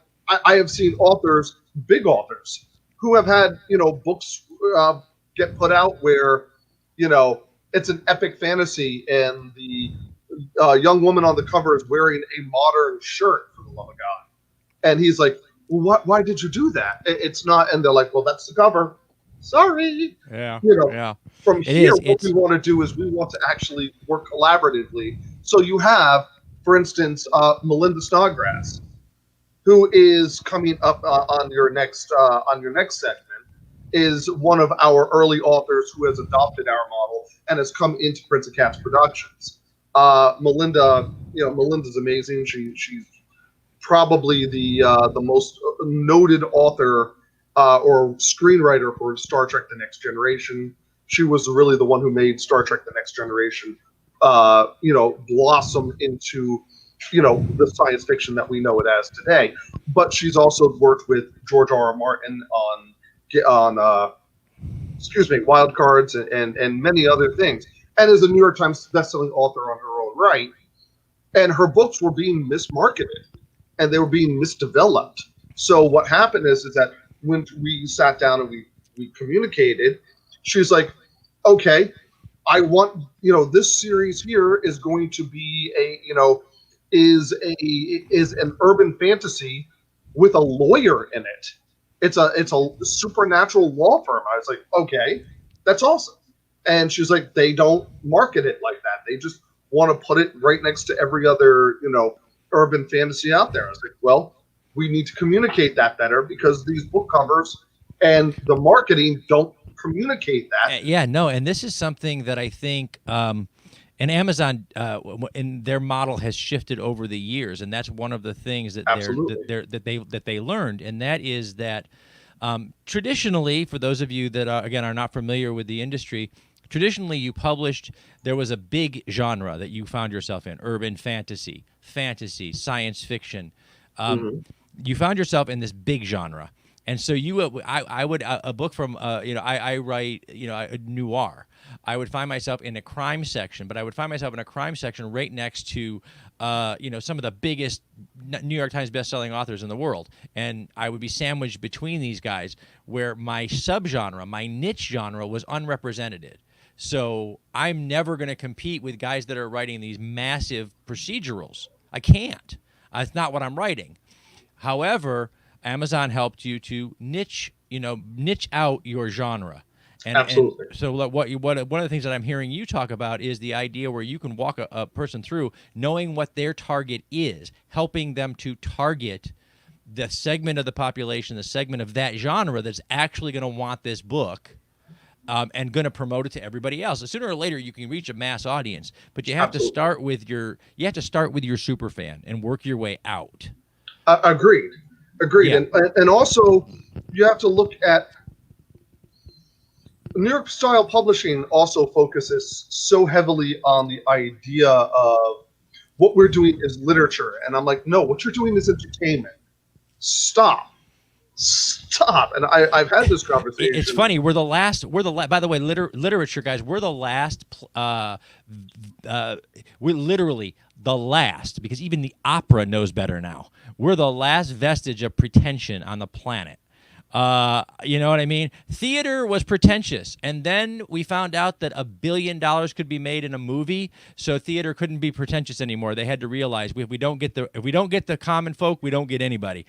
I have seen authors, big authors, who have had books get put out where it's an epic fantasy and the young woman on the cover is wearing a modern shirt, for the love of God, and he's like, well, why did you do that? It's not, and they're like, well, that's the cover. Sorry. Yeah. From here, what we want to do is we want to actually work collaboratively. So you have, for instance, Melinda Snodgrss, who is coming up on your next segment, is one of our early authors who has adopted our model and has come into Prince of Cats Productions. Melinda's amazing. She's probably the most noted author or screenwriter for Star Trek: The Next Generation. She was really the one who made Star Trek: The Next Generation, blossom into, the science fiction that we know it as today. But she's also worked with George R.R. Martin on Wild Cards and many other things, and is a New York Times bestselling author on her own right. And her books were being mismarketed and they were being misdeveloped. So what happened is that when we sat down and we communicated, she was like, okay, I want, this series here is going to be is an urban fantasy with a lawyer in it. It's a supernatural law firm. I was like, okay, that's awesome. And she's like, they don't market it like that. They just want to put it right next to every other, urban fantasy out there. I was like, well, we need to communicate that better because these book covers and the marketing don't communicate that. Yeah, no, and this is something that I think, and Amazon, in their model has shifted over the years, and that's one of the things that they learned, and that is that traditionally, for those of you that are not familiar with the industry, traditionally there was a big genre that you found yourself in: urban fantasy, science fiction. You found yourself in this big genre. And so I would a book from I write noir. I would find myself in a crime section, but I would find myself in a crime section right next to some of the biggest New York Times bestselling authors in the world, and I would be sandwiched between these guys where my subgenre, my niche genre, was unrepresented. So I'm never going to compete with guys that are writing these massive procedurals. I can't. That's not what I'm writing. However, Amazon helped you to niche out your genre. Absolutely. And so one of the things that I'm hearing you talk about is the idea where you can walk a person through knowing what their target is, helping them to target the segment of the population, the segment of that genre that's actually going to want this book. And going to promote it to everybody else. So sooner or later, you can reach a mass audience, but you have to start with your super fan and work your way out. Agreed. Yeah. And also, you have to look at New York style publishing. Also focuses so heavily on the idea of what we're doing is literature, and I'm like, no, what you're doing is entertainment. Stop. And I've had this conversation. It's funny. By the way, literature guys, we're the last. We're literally the last, because even the opera knows better now. We're the last vestige of pretension on the planet. You know what I mean? Theater was pretentious, and then we found out that $1 billion could be made in a movie, so theater couldn't be pretentious anymore. They had to realize if we don't get the common folk, we don't get anybody.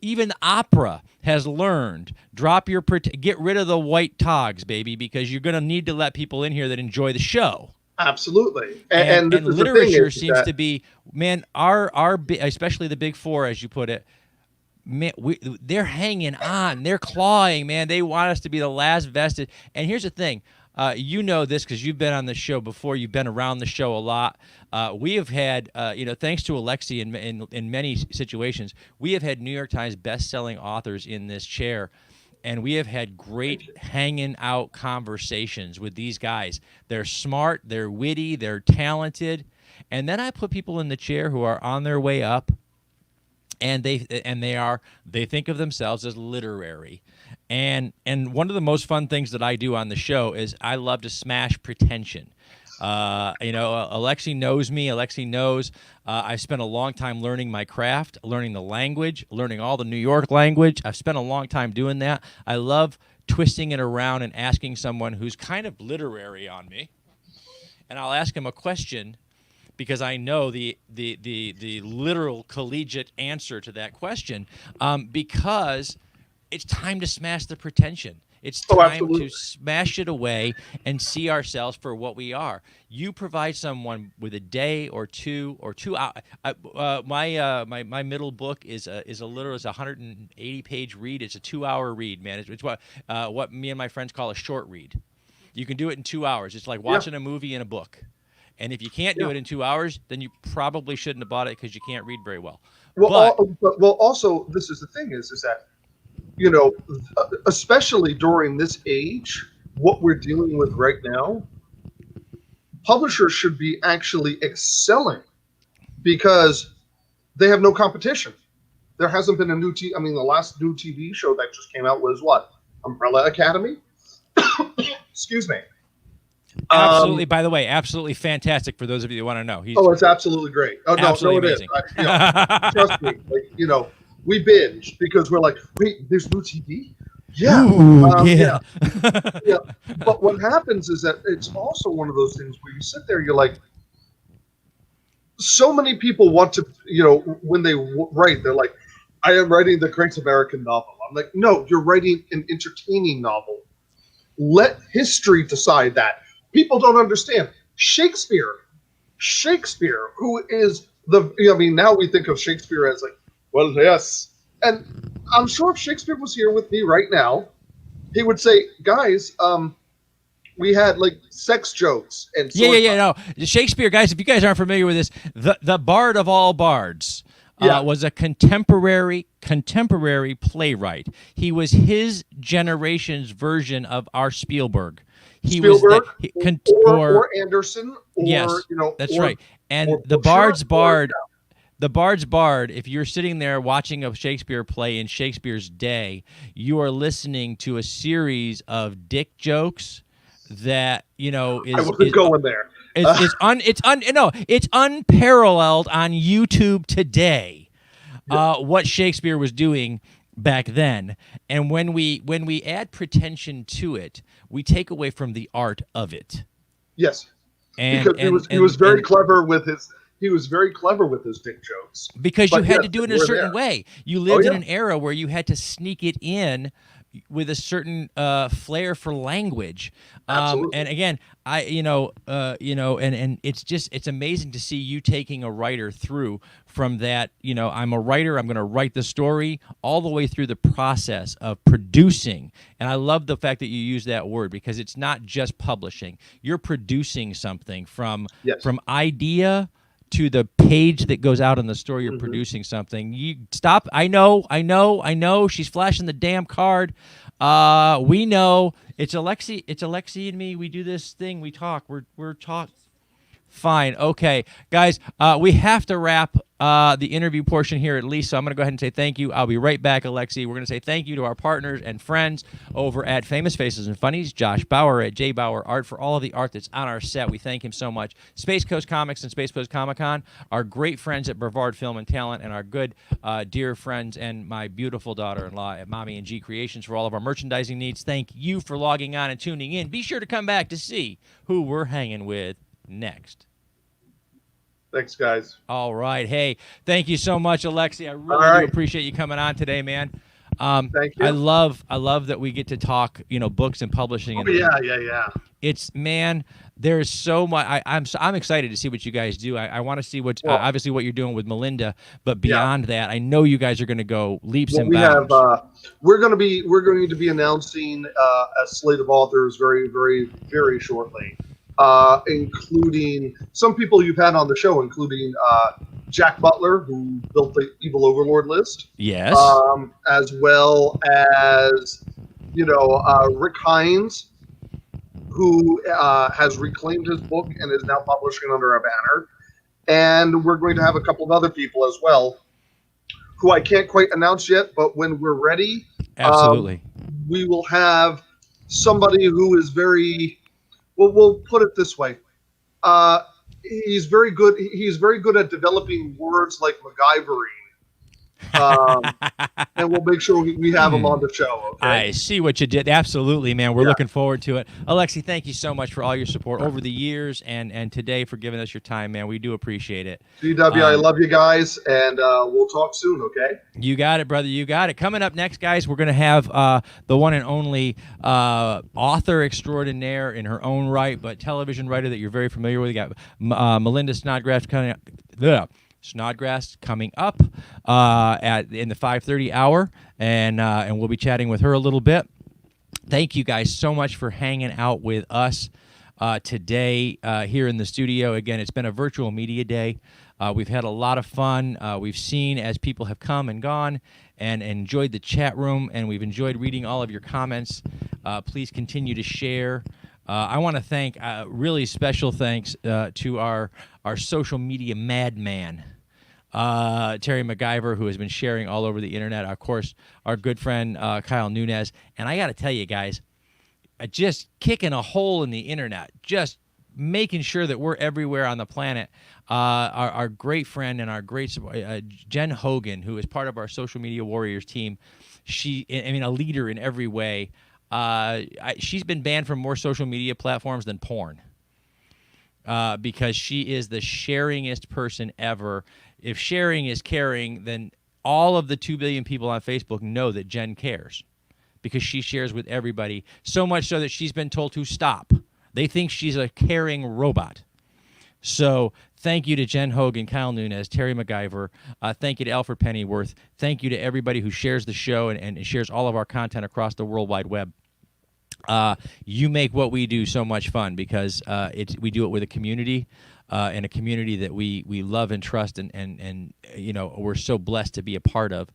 Even opera has learned get rid of the white togs, baby, because you're going to need to let people in here that enjoy the show. Absolutely, and literature seems to be, man, our especially the big four, as you put it. Man, they're hanging on. They're clawing, man. They want us to be the last vestige. And here's the thing. You know this because you've been on the show before. You've been around the show a lot. We have had, thanks to Alexi in many situations, we have had New York Times best-selling authors in this chair. And we have had great hanging out conversations with these guys. They're smart. They're witty. They're talented. And then I put people in the chair who are on their way up. And they think of themselves as literary, and one of the most fun things that I do on the show is I love to smash pretension. Alexi knows me. Alexi knows I've spent a long time learning my craft, learning the language, learning all the New York language. I've spent a long time doing that. I love twisting it around and asking someone who's kind of literary on me, and I'll ask him a question. Because I know the literal collegiate answer to that question, because it's time to smash the pretension. It's time to smash it away and see ourselves for what we are. You provide someone with a day or 2 hours. My middle book is a 180-page read. It's a 2-hour read, man. It's what me and my friends call a short read. You can do it in 2 hours. It's like watching a movie and a book. And if you can't do it in 2 hours, then you probably shouldn't have bought it because you can't read very well. Well, also, this is the thing is that, especially during this age, what we're dealing with right now, publishers should be actually excelling because they have no competition. There hasn't been a new the last new TV show that just came out was what? Umbrella Academy? Excuse me. Absolutely. By the way, absolutely fantastic for those of you who want to know. It's absolutely great. Oh, absolutely no, it is. Trust me. We binged because we're like, wait, there's new TV? Yeah. Ooh, yeah. Yeah. But what happens is that it's also one of those things where you sit there, you're like, so many people want to, when they write, they're like, I am writing the great American novel. I'm like, no, you're writing an entertaining novel. Let history decide that. People don't understand. Shakespeare, who is now we think of Shakespeare as like, well, yes. And I'm sure if Shakespeare was here with me right now, he would say, guys, we had like sex jokes and No, Shakespeare, guys. If you guys aren't familiar with this, the Bard of all bards was a contemporary playwright. He was his generation's version of our Spielberg. Or Anderson, or yes, that's right. And the Bard's Bard. The Bard's Bard, if you're sitting there watching a Shakespeare play in Shakespeare's day, you are listening to a series of dick jokes that, is I wasn't going there. It's unparalleled on YouTube today. What Shakespeare was doing back then, and when we add pretension to it, we take away from the art of it. Yes, and because he was very clever with his. He was very clever with his dick jokes. Because you had to do it in a certain way. You lived in an era where you had to sneak it in with a certain flair for language. And again, and it's amazing to see you taking a writer through from that, I'm a writer, I'm going to write the story, all the way through the process of producing. And I love the fact that you use that word, because it's not just publishing. You're producing something from idea to the page that goes out in the story. You're producing something. You stop. I know. She's flashing the damn card. We know it's Alexi. It's Alexi and me. We do this thing. We talk. We're talk. Fine. Okay, guys. We have to wrap the interview portion here at least. So I'm going to go ahead and say thank you. I'll be right back, Alexi. We're going to say thank you to our partners and friends over at Famous Faces and Funnies, Josh Bauer at J Bauer Art, for all of the art that's on our set. We thank him so much. Space Coast Comics and Space Coast Comic Con, our great friends at Brevard Film and Talent, and our good dear friends and my beautiful daughter-in-law at Mommy and G Creations for all of our merchandising needs. Thank you for logging on and tuning in. Be sure to come back to see who we're hanging with next. Thanks, guys. All right. Hey, thank you so much, Alexi. I really do appreciate you coming on today, man. Thank you. I love that we get to talk, books and publishing. Oh, yeah. It's, man, there's so much. I'm excited to see what you guys do. I want to see what obviously what you're doing with Melinda, but beyond that, I know you guys are going to go leaps and bounds. We're going to be announcing a slate of authors very, very, very shortly. Including some people you've had on the show, including Jack Butler, who built the Evil Overlord list. Yes. As well as, Rick Hines, who has reclaimed his book and is now publishing under a banner. And we're going to have a couple of other people as well, who I can't quite announce yet, but when we're ready, absolutely, we will have somebody who is very... Well, we'll put it this way. He's very good. He's very good at developing words like MacGyvering. And we'll make sure we have him on the show. Okay? I see what you did. Absolutely, man. We're looking forward to it. Alexi, thank you so much for all your support over the years and today for giving us your time, man. We do appreciate it. GW, I love you guys, and we'll talk soon, okay? You got it, brother. You got it. Coming up next, guys, we're going to have the one and only author extraordinaire in her own right, but television writer that you're very familiar with. You got Melinda Snodgrss coming up. Snodgrss coming up in the 5:30 hour, and we'll be chatting with her a little bit. Thank you guys so much for hanging out with us today here in the studio. Again, it's been a virtual media day. We've had a lot of fun. We've seen as people have come and gone and enjoyed the chat room, and we've enjoyed reading all of your comments. Please continue to share. I want to thank, really special thanks to our social media madman, Terry MacGyver, who has been sharing all over the internet. Of course, our good friend Kyle Nunez. And I got to tell you guys, just kicking a hole in the internet, just making sure that we're everywhere on the planet. Our great friend and our great Jen Hogan, who is part of our Social Media Warriors team. A leader in every way. She's been banned from more social media platforms than porn because she is the sharingest person ever. If sharing is caring, then all of the 2 billion people on Facebook know that Jen cares because she shares with everybody, so much so that she's been told to stop. They think she's a caring robot. So thank you to Jen Hogan, Kyle Nunez, Terry MacGyver. Thank you to Alfred Pennyworth. Thank you to everybody who shares the show and shares all of our content across the World Wide Web. You make what we do so much fun because we do it with a community and a community that we love and trust and you know, we're so blessed to be a part of.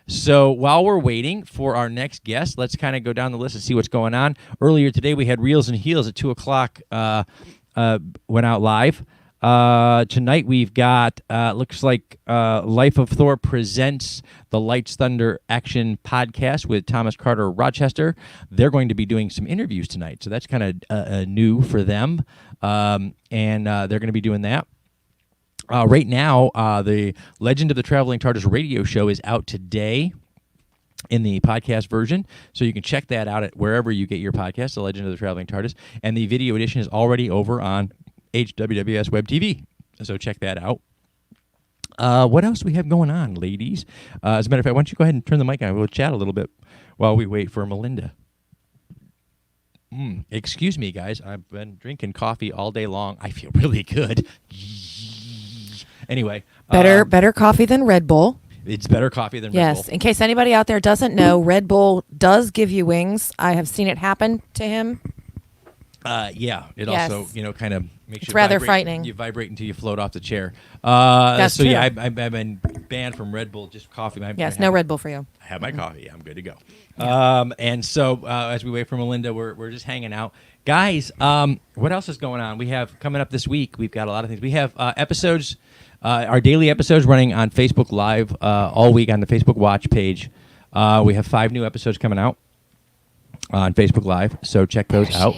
So while we're waiting for our next guest, let's kind of go down the list and see what's going on. Earlier today, we had Reels and Heels at 2 o'clock. Went out live. Tonight we've got looks like Life of Thor presents the Lights Thunder Action podcast with Thomas Carter Rochester. They're going to be doing some interviews tonight, so that's kind of new for them, and they're going to be doing that. Right now, the Legend of the Traveling TARDIS radio show is out today in the podcast version, so you can check that out at wherever you get your podcast, The Legend of the Traveling TARDIS, and the video edition is already over on HWWS WebTV, so check that out. What else do we have going on, ladies? As a matter of fact, why don't you go ahead and turn the mic on? We'll chat a little bit while we wait for Melinda. Excuse me, guys. I've been drinking coffee all day long. I feel really good. Anyway. Better coffee than Red Bull. It's better coffee than Red Bull. Yes, in case anybody out there doesn't know, Red Bull does give you wings. I have seen it happen to him. Yeah, it Yes. also, you know, kind of makes It's you rather vibrate. frightening. You vibrate until you float off the chair. That's so true. yeah, I've been banned from Red Bull, just coffee. Yes, no Red Bull for you. I have my coffee. I'm good to go. And so as we wait for Melinda, we're just hanging out. Guys, what else is going on? We have coming up this week, we've got a lot of things. We have episodes, our daily episodes running on Facebook Live all week on the Facebook Watch page. We have 5 new episodes coming out on Facebook Live, so check those out.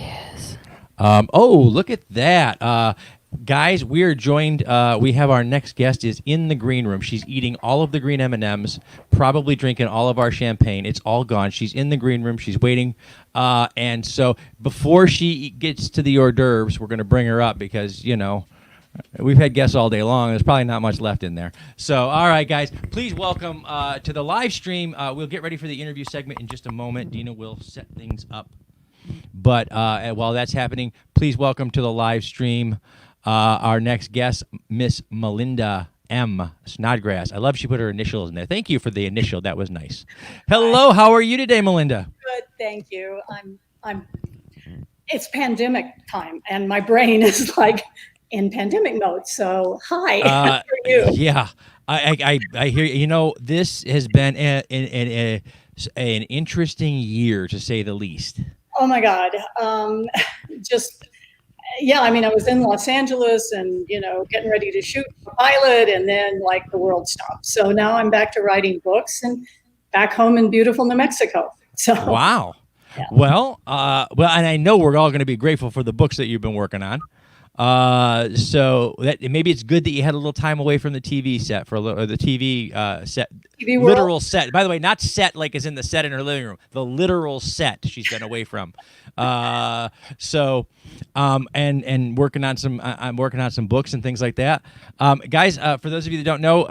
Oh, look at that. Guys, we are joined. We have our next guest is in the green room. She's eating all of the green M&Ms, probably drinking all of our champagne. It's all gone. She's in the green room. She's waiting. And so before she gets to the hors d'oeuvres, we're going to bring her up because, you know, we've had guests all day long. There's probably not much left in there. So, all right, guys, please welcome to the live stream. We'll get ready for the interview segment in just a moment. Dina will set things up. But while that's happening, please welcome to the live stream our next guest, Miss Melinda M. Snodgrss. I love she put her initials in there. Thank you for the initial. That was nice. Hello, how are you today, Melinda? Good, thank you. It's pandemic time, and my brain is like in pandemic mode. So, hi, how are you? Yeah, I hear you. You know, this has been an interesting year, to say the least. Oh my God. Yeah, I mean, I was in Los Angeles and, you know, getting ready to shoot a pilot, and then like the world stopped. So now I'm back to writing books and back home in beautiful New Mexico. So wow. Yeah. Well, and I know we're all going to be grateful for the books that you've been working on. So that maybe it's good that you had a little time away from the TV set for a little, or the TV set, TV literal set. By the way, not set like as in the set in her living room, the literal set she's been away from. And working on some, I'm working on some books and things like that. Guys, for those of you that don't know,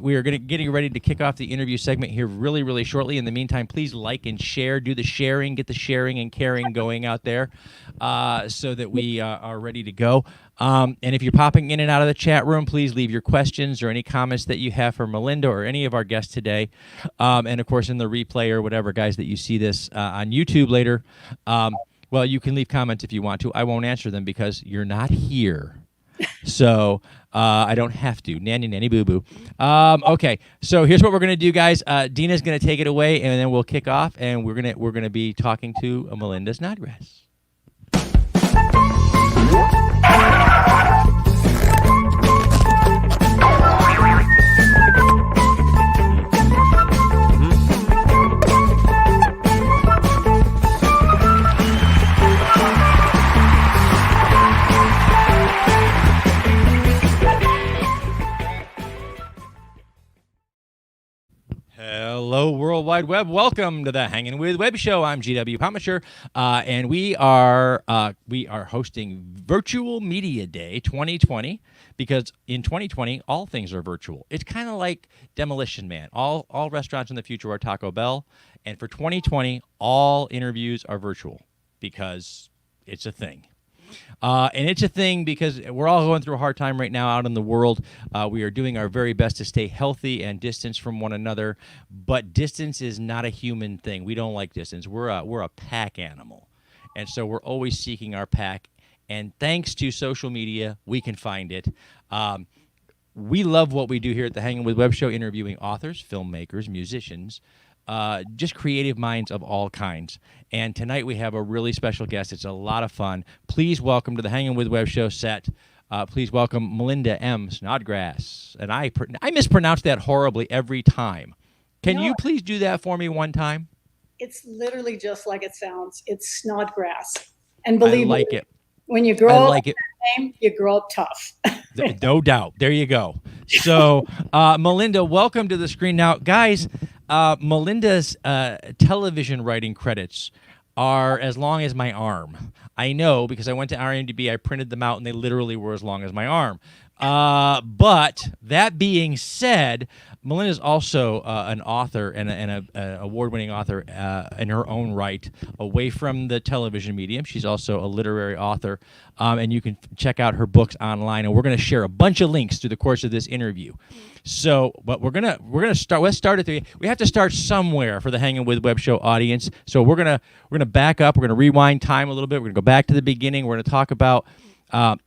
we are getting ready to kick off the interview segment here really, really shortly. In the meantime, please like and share, do the sharing, get the sharing and caring going out there, so that we are ready to go. And if you're popping in and out of the chat room, please leave your questions or any comments that you have for Melinda or any of our guests today. And of course, in the replay or whatever, guys, that you see this on YouTube later, well, you can leave comments if you want to. I won't answer them because you're not here. So I don't have to. Nanny, nanny, boo, boo. Okay, so here's what we're gonna do, guys. Dina's gonna take it away, and then we'll kick off, and we're gonna be talking to Melinda Snodgrss. Hello, World Wide Web. Welcome to the Hangin' With Web Show. I'm GW Publisher, and we are hosting Virtual Media Day 2020 because in 2020 all things are virtual. It's kind of like Demolition Man. All restaurants in the future are Taco Bell, and for 2020 all interviews are virtual because it's a thing. And it's a thing because we're all going through a hard time right now out in the world. We are doing our very best to stay healthy and distance from one another, but distance is not a human thing. We don't like distance. We're a pack animal, and so we're always seeking our pack. And thanks to social media, we can find it. We love what we do here at the Hangin' With Web Show, interviewing authors, filmmakers, musicians, just creative minds of all kinds. And tonight we have a really special guest. It's a lot of fun. Please welcome to the Hangin' With Web Show set. Please welcome Melinda M. Snodgrss. And I mispronounce that horribly every time. Can you please do that for me one time? It's literally just like it sounds. It's Snodgrss. And believe I like me, it. when you grow up like with it. that name, you grow up tough. No doubt. There you go. So, Melinda, welcome to the screen. Now, guys, Melinda's television writing credits are as long as my arm. I know because I went to IMDb, I printed them out, and they literally were as long as my arm. But that being said, Melinda's also an author and an award-winning author in her own right, away from the television medium. She's also a literary author, and you can check out her books online. And we're going to share a bunch of links through the course of this interview. So, but we're gonna start. Let's start at we have to start somewhere for the Hangin' With Web Show audience. So we're gonna back up. We're gonna rewind time a little bit. We're gonna go back to the beginning. We're gonna talk about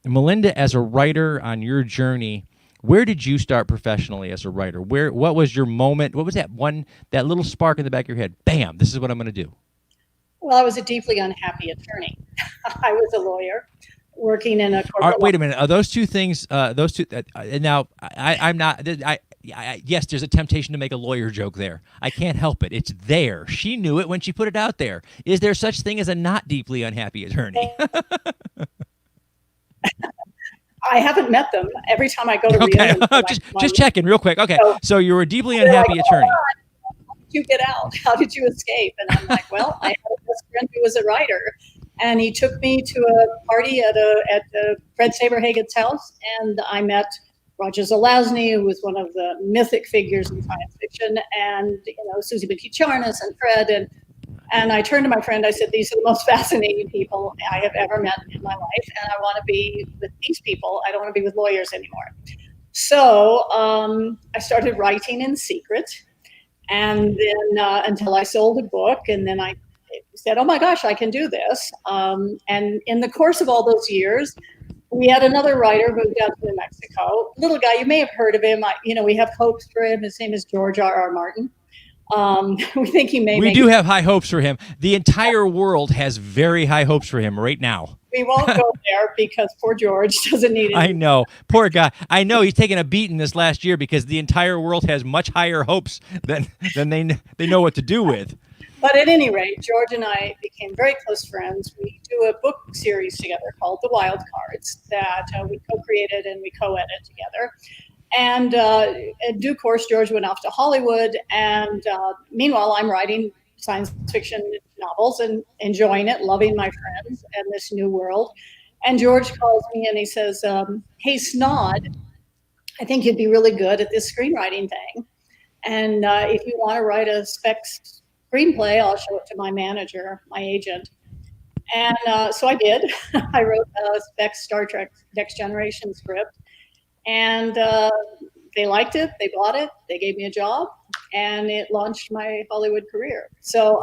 Melinda as a writer on your journey. Where did you start professionally as a writer? What was your moment? What was that little spark in the back of your head? Bam! This is what I'm gonna do. Well, I was a deeply unhappy attorney. I was a lawyer working in a corporate. Wait a minute. Are those two things? Those two. Now, I'm not. Yes, there's a temptation to make a lawyer joke there. I can't help it. It's there. She knew it when she put it out there. Is there such thing as a not deeply unhappy attorney? I haven't met them. Every time I go to reunions, just checking real quick. Okay, so you were a deeply they're unhappy like, attorney. "Oh, how did you get out? How did you escape?" And I'm like, well, I had a best friend who was a writer, and he took me to a party at Fred Saberhagen's house, and I met Roger Zelazny, who was one of the mythic figures in science fiction, and Susie Charnas and Fred, and I turned to my friend. I said, "These are the most fascinating people I have ever met in my life, and I want to be with these people. I don't want to be with lawyers anymore." So I started writing in secret, and then until I sold a book, and then I said, "Oh my gosh, I can do this." And in the course of all those years, we had another writer moved out to New Mexico. Little guy, you may have heard of him. We have hopes for him. His name is George R.R. Martin. We think he may. We do have high hopes for him. The entire world has very high hopes for him right now. We won't go there because poor George doesn't need it. I know. Poor guy. I know he's taken a beating this last year because the entire world has much higher hopes than they know what to do with. But at any rate, George and I became very close friends. We do a book series together called The Wild Cards that we co-created and we co-edit together. And in due course, George went off to Hollywood. And meanwhile, I'm writing science fiction novels and enjoying it, loving my friends and this new world. And George calls me and he says, "Hey, Snod, I think you'd be really good at this screenwriting thing. And if you want to write a spec screenplay, I'll show it to my manager, my agent." And so I did. I wrote a spec Star Trek Next Generation script. And they liked it, they bought it, they gave me a job, and it launched my Hollywood career. So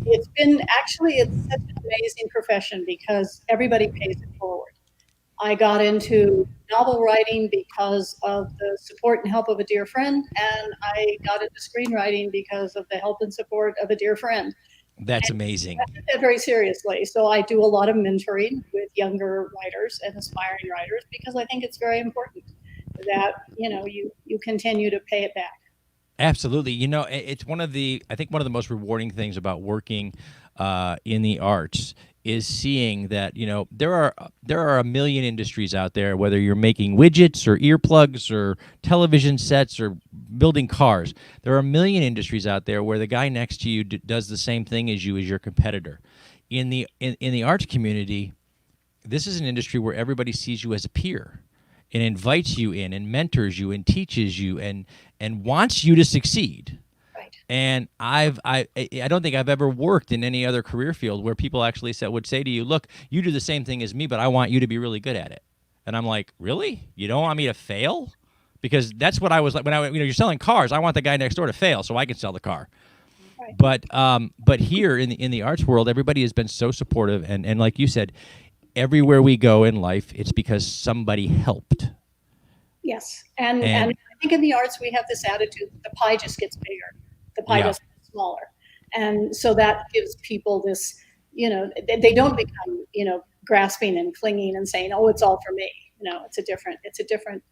it's such an amazing profession because everybody pays it forward. I got into novel writing because of the support and help of a dear friend, and I got into screenwriting because of the help and support of a dear friend. That's amazing. I took that very seriously. So I do a lot of mentoring with younger writers and aspiring writers because I think it's very important that, you continue to pay it back. Absolutely. It's I think one of the most rewarding things about working in the arts is seeing that, there are a million industries out there, whether you're making widgets or earplugs or television sets or building cars. There are a million industries out there where the guy next to you does the same thing as you, as your competitor. In the arts community, this is an industry where everybody sees you as a peer and invites you in and mentors you and teaches you and wants you to succeed. And I don't think I've ever worked in any other career field where people actually would say to you, look, you do the same thing as me, but I want you to be really good at it. And I'm like, really? You don't want me to fail? Because that's what I was like when you're selling cars. I want the guy next door to fail so I can sell the car. Right. But here in the arts world, everybody has been so supportive. And like you said, everywhere we go in life, it's because somebody helped. Yes. And I think in the arts, we have this attitude, the pie just gets bigger. The pie doesn't get smaller. And so that gives people this, they don't become, grasping and clinging and saying, oh, it's all for me. It's a different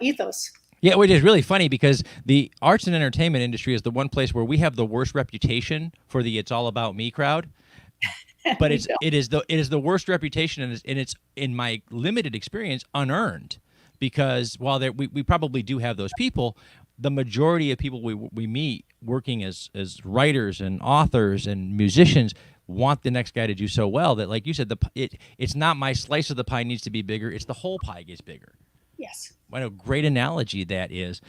ethos. Yeah, which is really funny because the arts and entertainment industry is the one place where we have the worst reputation for the "it's all about me" crowd. But it is the worst reputation, and it's in my limited experience unearned, because while we probably do have those people, the majority of people we meet working as writers and authors and musicians want the next guy to do so well that, like you said, it's not my slice of the pie needs to be bigger; it's the whole pie gets bigger. Yes. What a great analogy that is.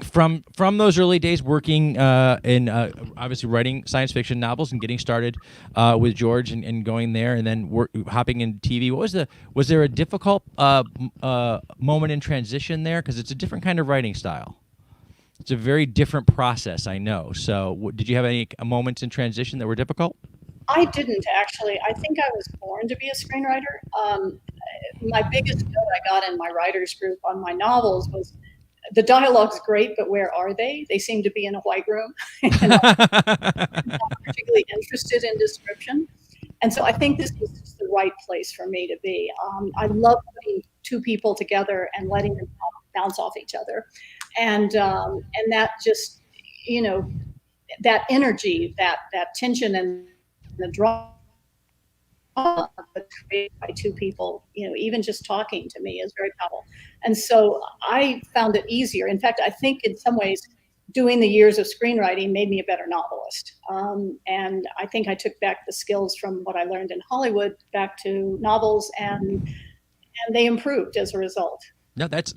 From those early days working in obviously writing science fiction novels and getting started with George and going there and then hopping into TV. Was there a difficult moment in transition there? Because it's a different kind of writing style. It's a very different process, I know. So did you have any moments in transition that were difficult? I didn't, actually. I think I was born to be a screenwriter. My biggest note I got in my writers group on my novels was, the dialogue's great, but where are they? They seem to be in a white room. And I'm not particularly interested in description. And so I think this was just the right place for me to be. I love putting two people together and letting them bounce off each other. And that just, that energy, that tension and the drama created by two people, even just talking to me is very powerful. And so I found it easier. In fact, I think in some ways doing the years of screenwriting made me a better novelist. And I think I took back the skills from what I learned in Hollywood back to novels, and they improved as a result. No, that's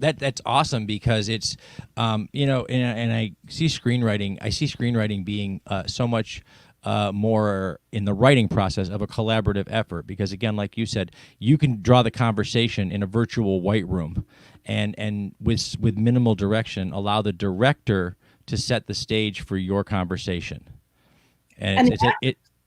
awesome, because it's and I see screenwriting being so much more in the writing process of a collaborative effort, because again, like you said, you can draw the conversation in a virtual white room and with minimal direction allow the director to set the stage for your conversation. And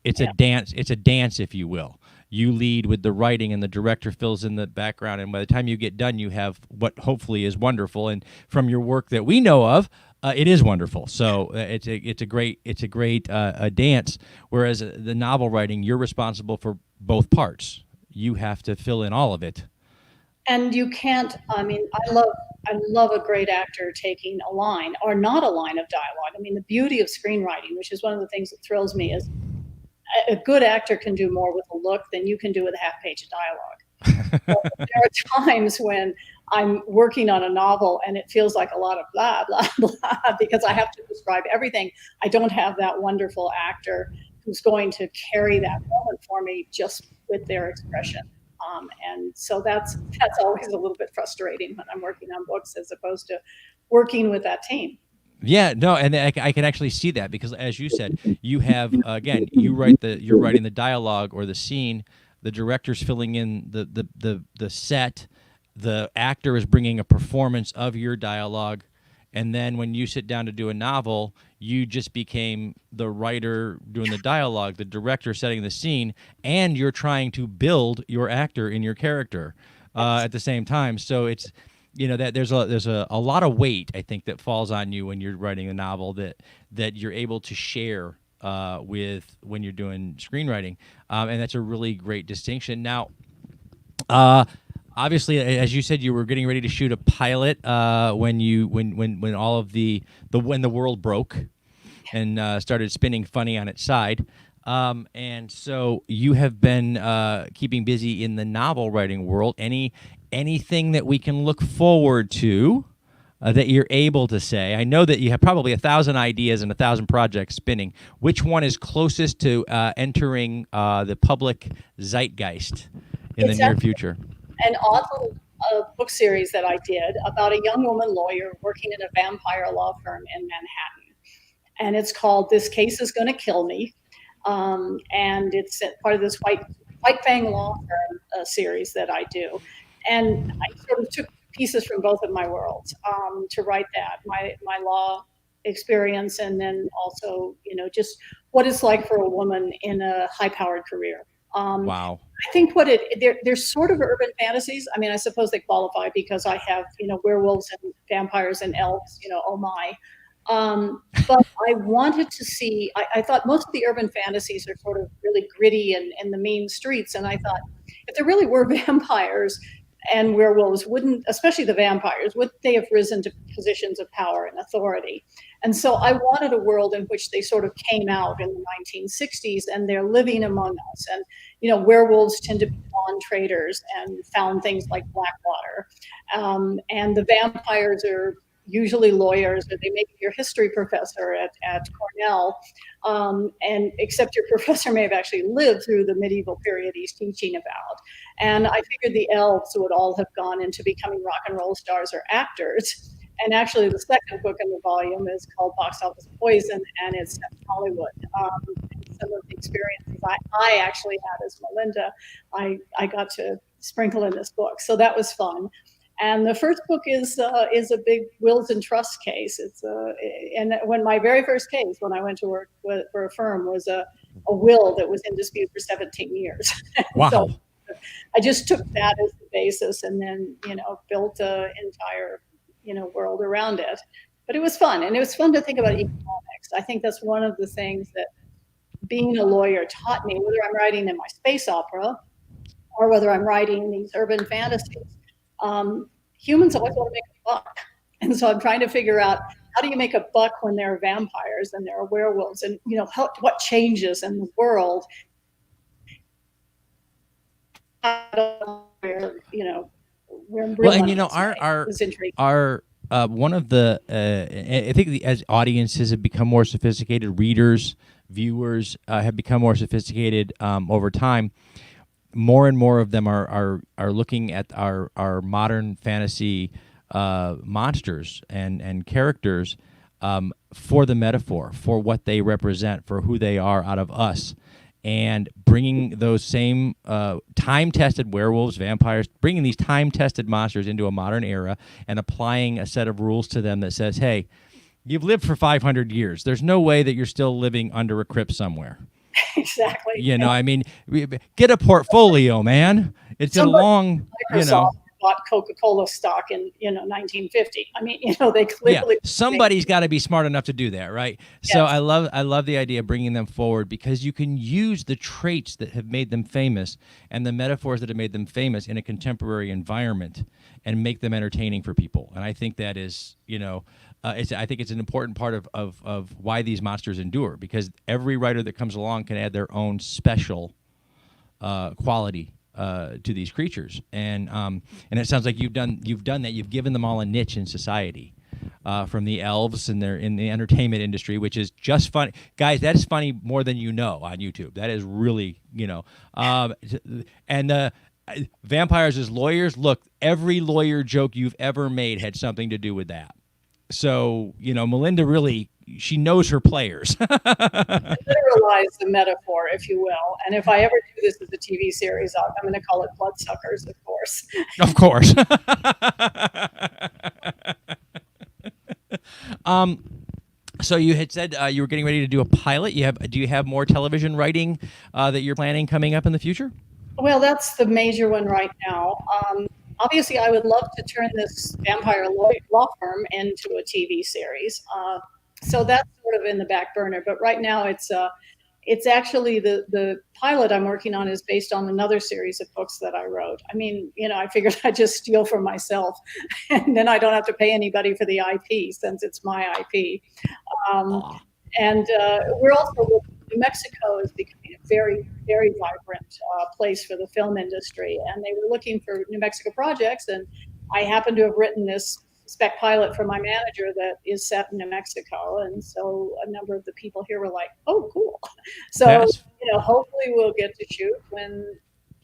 it's a dance, if you will. You lead with the writing and the director fills in the background, and by the time you get done, you have what hopefully is wonderful. And from your work that we know of, it is wonderful. So it's a great dance. Whereas the novel writing, you're responsible for both parts. You have to fill in all of it. And you can't. I mean, I love a great actor taking a line or not a line of dialogue. I mean, the beauty of screenwriting, which is one of the things that thrills me, is a good actor can do more with a look than you can do with a half page of dialogue. There are times when I'm working on a novel and it feels like a lot of blah, blah, blah, because I have to describe everything. I don't have that wonderful actor who's going to carry that moment for me just with their expression. And so that's always a little bit frustrating when I'm working on books as opposed to working with that team. Yeah, no, and I can actually see that, because as you said, you have again, you're writing the dialogue or the scene, the director's filling in the set, the actor is bringing a performance of your dialogue, and then when you sit down to do a novel, you just became the writer doing the dialogue, the director setting the scene, and you're trying to build your actor in your character at the same time. So it's that there's a lot of weight, I think, that falls on you when you're writing a novel that you're able to share with when you're doing screenwriting, and that's a really great distinction. Now, obviously, as you said, you were getting ready to shoot a pilot when all of when the world broke and started spinning funny on its side. And so you have been keeping busy in the novel writing world. Anything that we can look forward to that you're able to say? I know that you have probably 1,000 ideas and 1,000 projects spinning. Which one is closest to entering the public zeitgeist in the near future? An awful book series that I did about a young woman lawyer working in a vampire law firm in Manhattan. And it's called This Case Is Gonna Kill Me. And it's part of this White Fang Law Firm series that I do. And I sort of took pieces from both of my worlds to write that, my law experience, and then also, just what it's like for a woman in a high-powered career. Wow. I think they're sort of urban fantasies. I mean, I suppose they qualify because I have, werewolves and vampires and elves, oh my. But I wanted to see, I thought most of the urban fantasies are sort of really gritty and the mean streets. And I thought, if there really were vampires and werewolves, especially the vampires, would they have risen to positions of power and authority? And so I wanted a world in which they sort of came out in the 1960s and they're living among us. And, werewolves tend to be bond traders and found things like Blackwater. And the vampires are usually lawyers, or they may be your history professor at Cornell, and except your professor may have actually lived through the medieval period he's teaching about. And I figured the elves would all have gone into becoming rock and roll stars or actors. And actually the second book in the volume is called Box Office Poison, and it's set in Hollywood. Some of the experiences I actually had as Melinda, I got to sprinkle in this book. So that was fun. And the first book is a big wills and trusts case. And when my very first case, when I went to work for a firm, was a will that was in dispute for 17 years. Wow. So I just took that as the basis and then, built an entire, world around it. But it was fun. And it was fun to think about economics. I think that's one of the things that being a lawyer taught me, whether I'm writing in my space opera or whether I'm writing these urban fantasies. Humans always want to make a buck. And so I'm trying to figure out, how do you make a buck when there are vampires and there are werewolves, and, what changes in the world? Well, and our one of the I think as audiences have become more sophisticated, readers, viewers have become more sophisticated over time. More and more of them are looking at our modern fantasy monsters and characters for the metaphor, for what they represent, for who they are out of us, and bringing those same time-tested werewolves, vampires, bringing these time-tested monsters into a modern era and applying a set of rules to them that says, hey, you've lived for 500 years. There's no way that you're still living under a crypt somewhere. Exactly. I mean, get a portfolio, man. It's a long, Microsoft bought Coca-Cola stock in 1950. I mean, they clearly. Yeah, somebody's got to be smart enough to do that, right? Yes. So I love the idea of bringing them forward, because you can use the traits that have made them famous and the metaphors that have made them famous in a contemporary environment and make them entertaining for people. And I think that is, I think it's an important part of why these monsters endure, because every writer that comes along can add their own special quality to these creatures, and it sounds like you've done that. You've given them all a niche in society, from the elves, and they're in the entertainment industry, which is just funny, guys. That is funny more than you know on YouTube. That is really and vampires as lawyers. Look, every lawyer joke you've ever made had something to do with that. So, Melinda really, she knows her players. Literalize the metaphor, if you will. And if I ever do this as a TV series, I'm going to call it Bloodsuckers, of course. Of course. So you had said you were getting ready to do a pilot. Do you have more television writing that you're planning coming up in the future? Well, that's the major one right now. Obviously, I would love to turn this vampire law firm into a TV series. So that's sort of in the back burner. But right now, it's actually the pilot I'm working on is based on another series of books that I wrote. I mean, I figured I'd just steal from myself, and then I don't have to pay anybody for the IP, since it's my IP. And we're also looking New Mexico is becoming a very, very vibrant place for the film industry, and they were looking for New Mexico projects, and I happen to have written this spec pilot for my manager that is set in New Mexico, and so a number of the people here were like, "Oh, cool!" So That's- hopefully we'll get to shoot when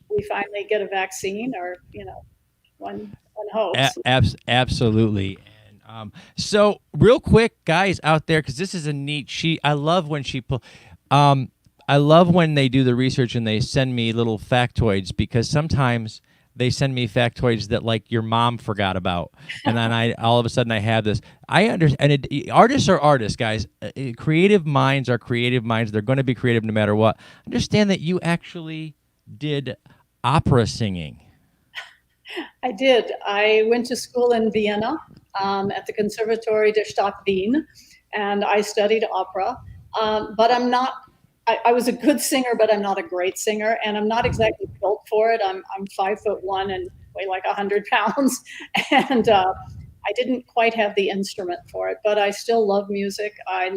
we finally get a vaccine, or one hopes. Absolutely. And so real quick, guys out there, because this is a neat sheet. I love when I love when they do the research and they send me little factoids, because sometimes they send me factoids that like your mom forgot about, and then I all of a sudden I have this. I understand. Artists are artists, guys. Creative minds are creative minds. They're going to be creative no matter what. Understand that you actually did opera singing. I did. I went to school in Vienna at the Conservatory der Stadt Wien, and I studied opera. But I'm not. I was a good singer, but I'm not a great singer, and I'm not exactly built for it. I'm 5'1" and weigh like 100 pounds, and I didn't quite have the instrument for it. But I still love music. I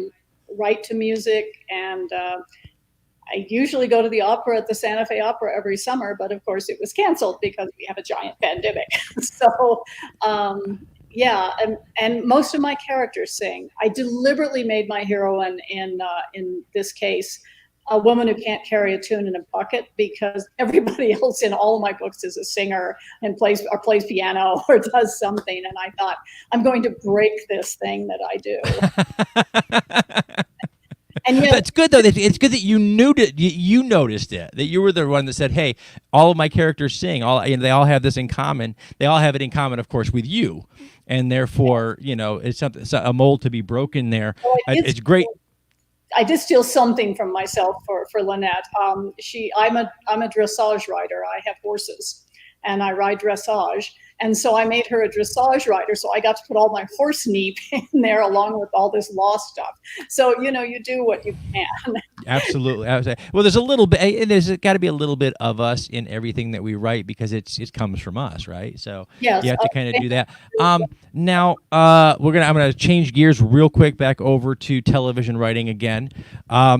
write to music, and I usually go to the opera at the Santa Fe Opera every summer. But of course, it was canceled because we have a giant pandemic. So. Yeah, and most of my characters sing. I deliberately made my heroine in this case a woman who can't carry a tune in a bucket, because everybody else in all of my books is a singer and plays piano or does something. And I thought, I'm going to break this thing that I do. And yet, That's good though. It's good that you knew it. You noticed it. That you were the one that said, "Hey, all of my characters sing. They all have this in common. They all have it in common, of course, with you, and therefore, it's something. It's a mold to be broken there. It's great." I did steal something from myself for Lynette. I'm a dressage rider. I have horses, and I ride dressage. And so I made her a dressage rider. So I got to put all my horse neep in there along with all this law stuff. So, you do what you can. Absolutely. Well, there's a little bit, and there's got to be a little bit of us in everything that we write, because it comes from us, right? So yes, you have to kind of do that. Now I'm gonna change gears real quick back over to television writing again,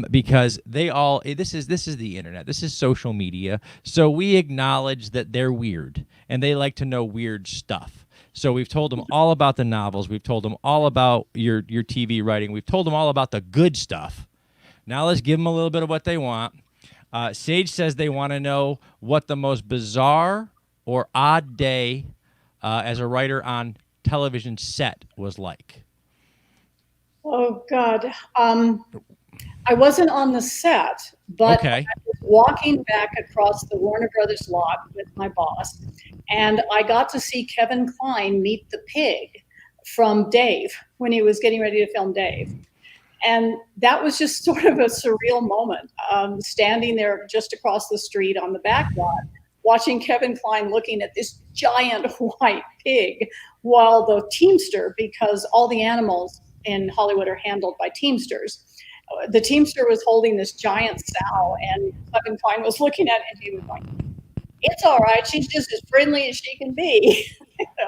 because this is the internet. This is social media. So we acknowledge that they're weird and they like to know weird stuff. So we've told them all about the novels. We've told them all about your TV writing. We've told them all about the good stuff. Now let's give them a little bit of what they want. Sage says they want to know what the most bizarre or odd day as a writer on television set was like. Oh, God. I wasn't on the set, but Okay. I was walking back across the Warner Brothers lot with my boss, and I got to see Kevin Kline meet the pig from Dave when he was getting ready to film Dave. And that was just sort of a surreal moment, standing there just across the street on the back lot, watching Kevin Kline looking at this giant white pig, while the teamster, because all the animals in Hollywood are handled by teamsters, the teamster was holding this giant sow, and Kevin Kline was looking at it, and he was like, "It's all right. She's just as friendly as she can be,"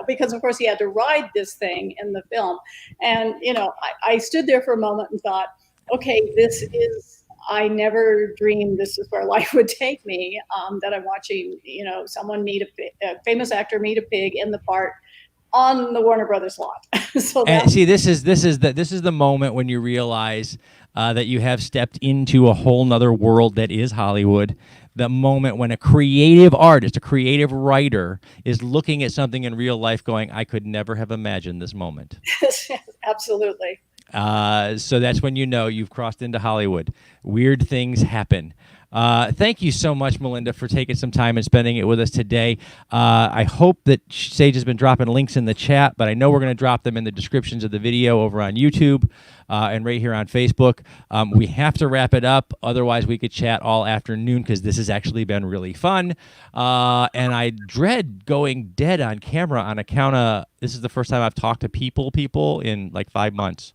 because of course he had to ride this thing in the film. And I stood there for a moment and thought, okay, I never dreamed this is where life would take me. That I'm watching, someone meet a famous actor meet a pig in the part on the Warner Brothers lot. So And see, this is the moment when you realize that you have stepped into a whole nother world that is Hollywood. The moment when a creative artist, a creative writer, is looking at something in real life going, I could never have imagined this moment. Absolutely. So that's when you've crossed into Hollywood. Weird things happen. Thank you so much, Melinda, for taking some time and spending it with us today. I hope that Sage has been dropping links in the chat, but I know we're going to drop them in the descriptions of the video over on YouTube and right here on Facebook. We have to wrap it up. Otherwise, we could chat all afternoon, because this has actually been really fun. And I dread going dead on camera on account of this is the first time I've talked to people in like 5 months.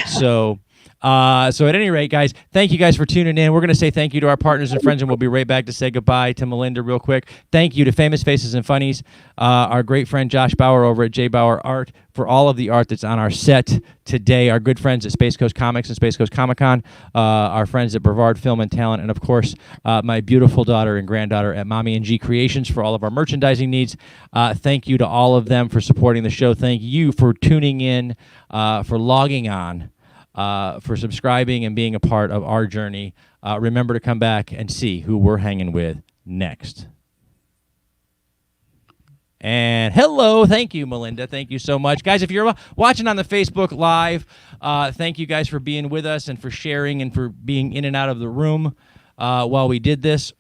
So So at any rate, guys, thank you guys for tuning in. We're going to say thank you to our partners and friends, and we'll be right back to say goodbye to Melinda real quick. Thank you to Famous Faces and Funnies, our great friend Josh Bauer over at J. Bauer Art for all of the art that's on our set today, our good friends at Space Coast Comics and Space Coast Comic-Con, our friends at Brevard Film and Talent, and of course, my beautiful daughter and granddaughter at Mommy and G Creations for all of our merchandising needs. Thank you to all of them for supporting the show. Thank you for tuning in, for logging on, for subscribing and being a part of our journey. Remember to come back and see who we're hanging with next. And hello, thank you, Melinda. Thank you so much. Guys, if you're watching on the Facebook Live, thank you guys for being with us and for sharing and for being in and out of the room while we did this.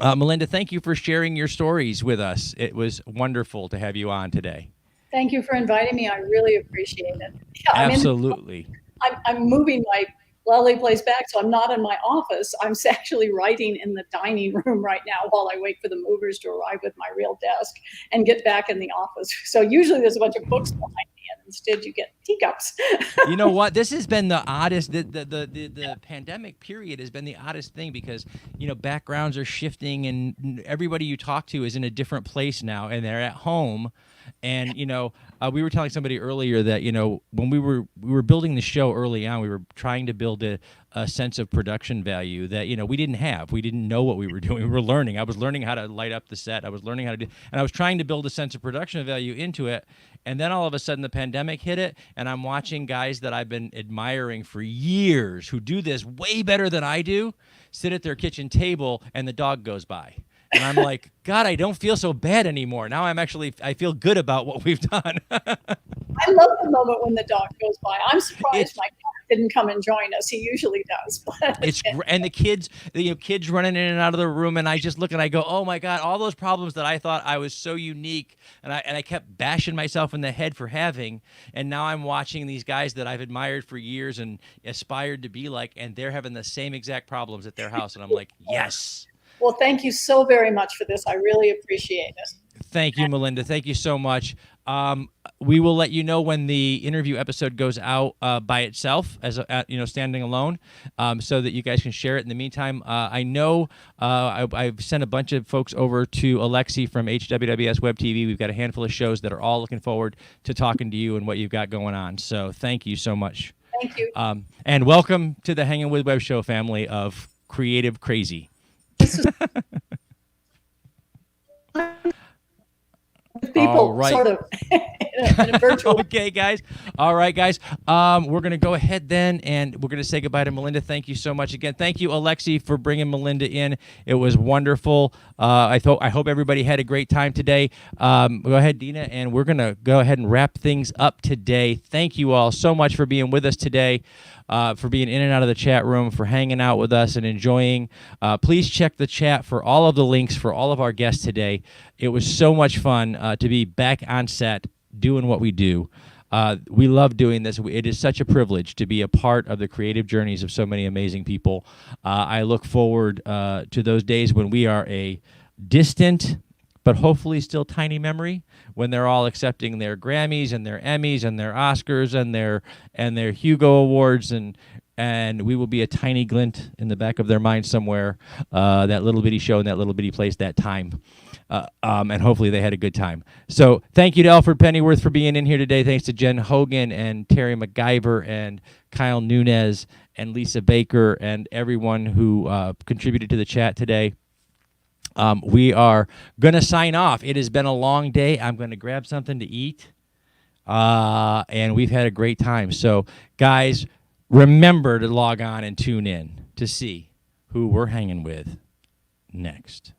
Melinda, thank you for sharing your stories with us. It was wonderful to have you on today. Thank you for inviting me. I really appreciate it. Yeah, Absolutely. I'm moving my lovely place back, so I'm not in my office. I'm actually writing in the dining room right now while I wait for the movers to arrive with my real desk and get back in the office. So usually there's a bunch of books behind me, and instead you get teacups. You know what? This has been the oddest. The pandemic period has been the oddest thing because, you know, backgrounds are shifting and everybody you talk to is in a different place now, and they're at home. And, you know, we were telling somebody earlier that, you know, when we were building the show early on, we were trying to build a sense of production value that, you know, we didn't have. We didn't know what we were doing. We were learning. I was learning how to light up the set. I was learning how to do, and I was trying to build a sense of production value into it. And then all of a sudden the pandemic hit it, and I'm watching guys that I've been admiring for years who do this way better than I do sit at their kitchen table and the dog goes by. And I'm like, God, I don't feel so bad anymore. Now I feel good about what we've done. I love the moment when the dog goes by. I'm surprised my cat didn't come and join us. He usually does. And the kids, kids running in and out of the room, and I just look and I go, oh my God, all those problems that I thought I was so unique, and I kept bashing myself in the head for having, and now I'm watching these guys that I've admired for years and aspired to be like, and they're having the same exact problems at their house, and I'm like, yes. Well, thank you so very much for this. I really appreciate it. Thank you, Melinda. Thank you so much. We will let you know when the interview episode goes out by itself, as standing alone, so that you guys can share it. In the meantime, I know I've sent a bunch of folks over to Alexi from HWWS WebTV. We've got a handful of shows that are all looking forward to talking to you and what you've got going on. So thank you so much. Thank you. And welcome to the Hangin' With Web Show family of creative crazy. People sort of in a virtual. Okay, guys. All right, guys. We're going to go ahead then, and we're going to say goodbye to Melinda. Thank you so much again. Thank you, Alexi, for bringing Melinda in. It was wonderful. I hope everybody had a great time today. Go ahead, Dina, and we're going to go ahead and wrap things up today. Thank you all so much for being with us today. For being in and out of the chat room, for hanging out with us and enjoying. Please check the chat for all of the links for all of our guests today. It was so much fun to be back on set doing what we do. We love doing this. It is such a privilege to be a part of the creative journeys of so many amazing people. I look forward to those days when we are a distant but hopefully still tiny memory, when they're all accepting their Grammys and their Emmys and their Oscars and their Hugo Awards, and we will be a tiny glint in the back of their mind somewhere, that little bitty show in that little bitty place that time. And hopefully they had a good time. So thank you to Alfred Pennyworth for being in here today. Thanks to Jen Hogan and Terry MacGyver and Kyle Nunez and Lisa Baker and everyone who contributed to the chat today. We are going to sign off. It has been a long day. I'm going to grab something to eat. And we've had a great time. So, guys, remember to log on and tune in to see who we're hanging with next.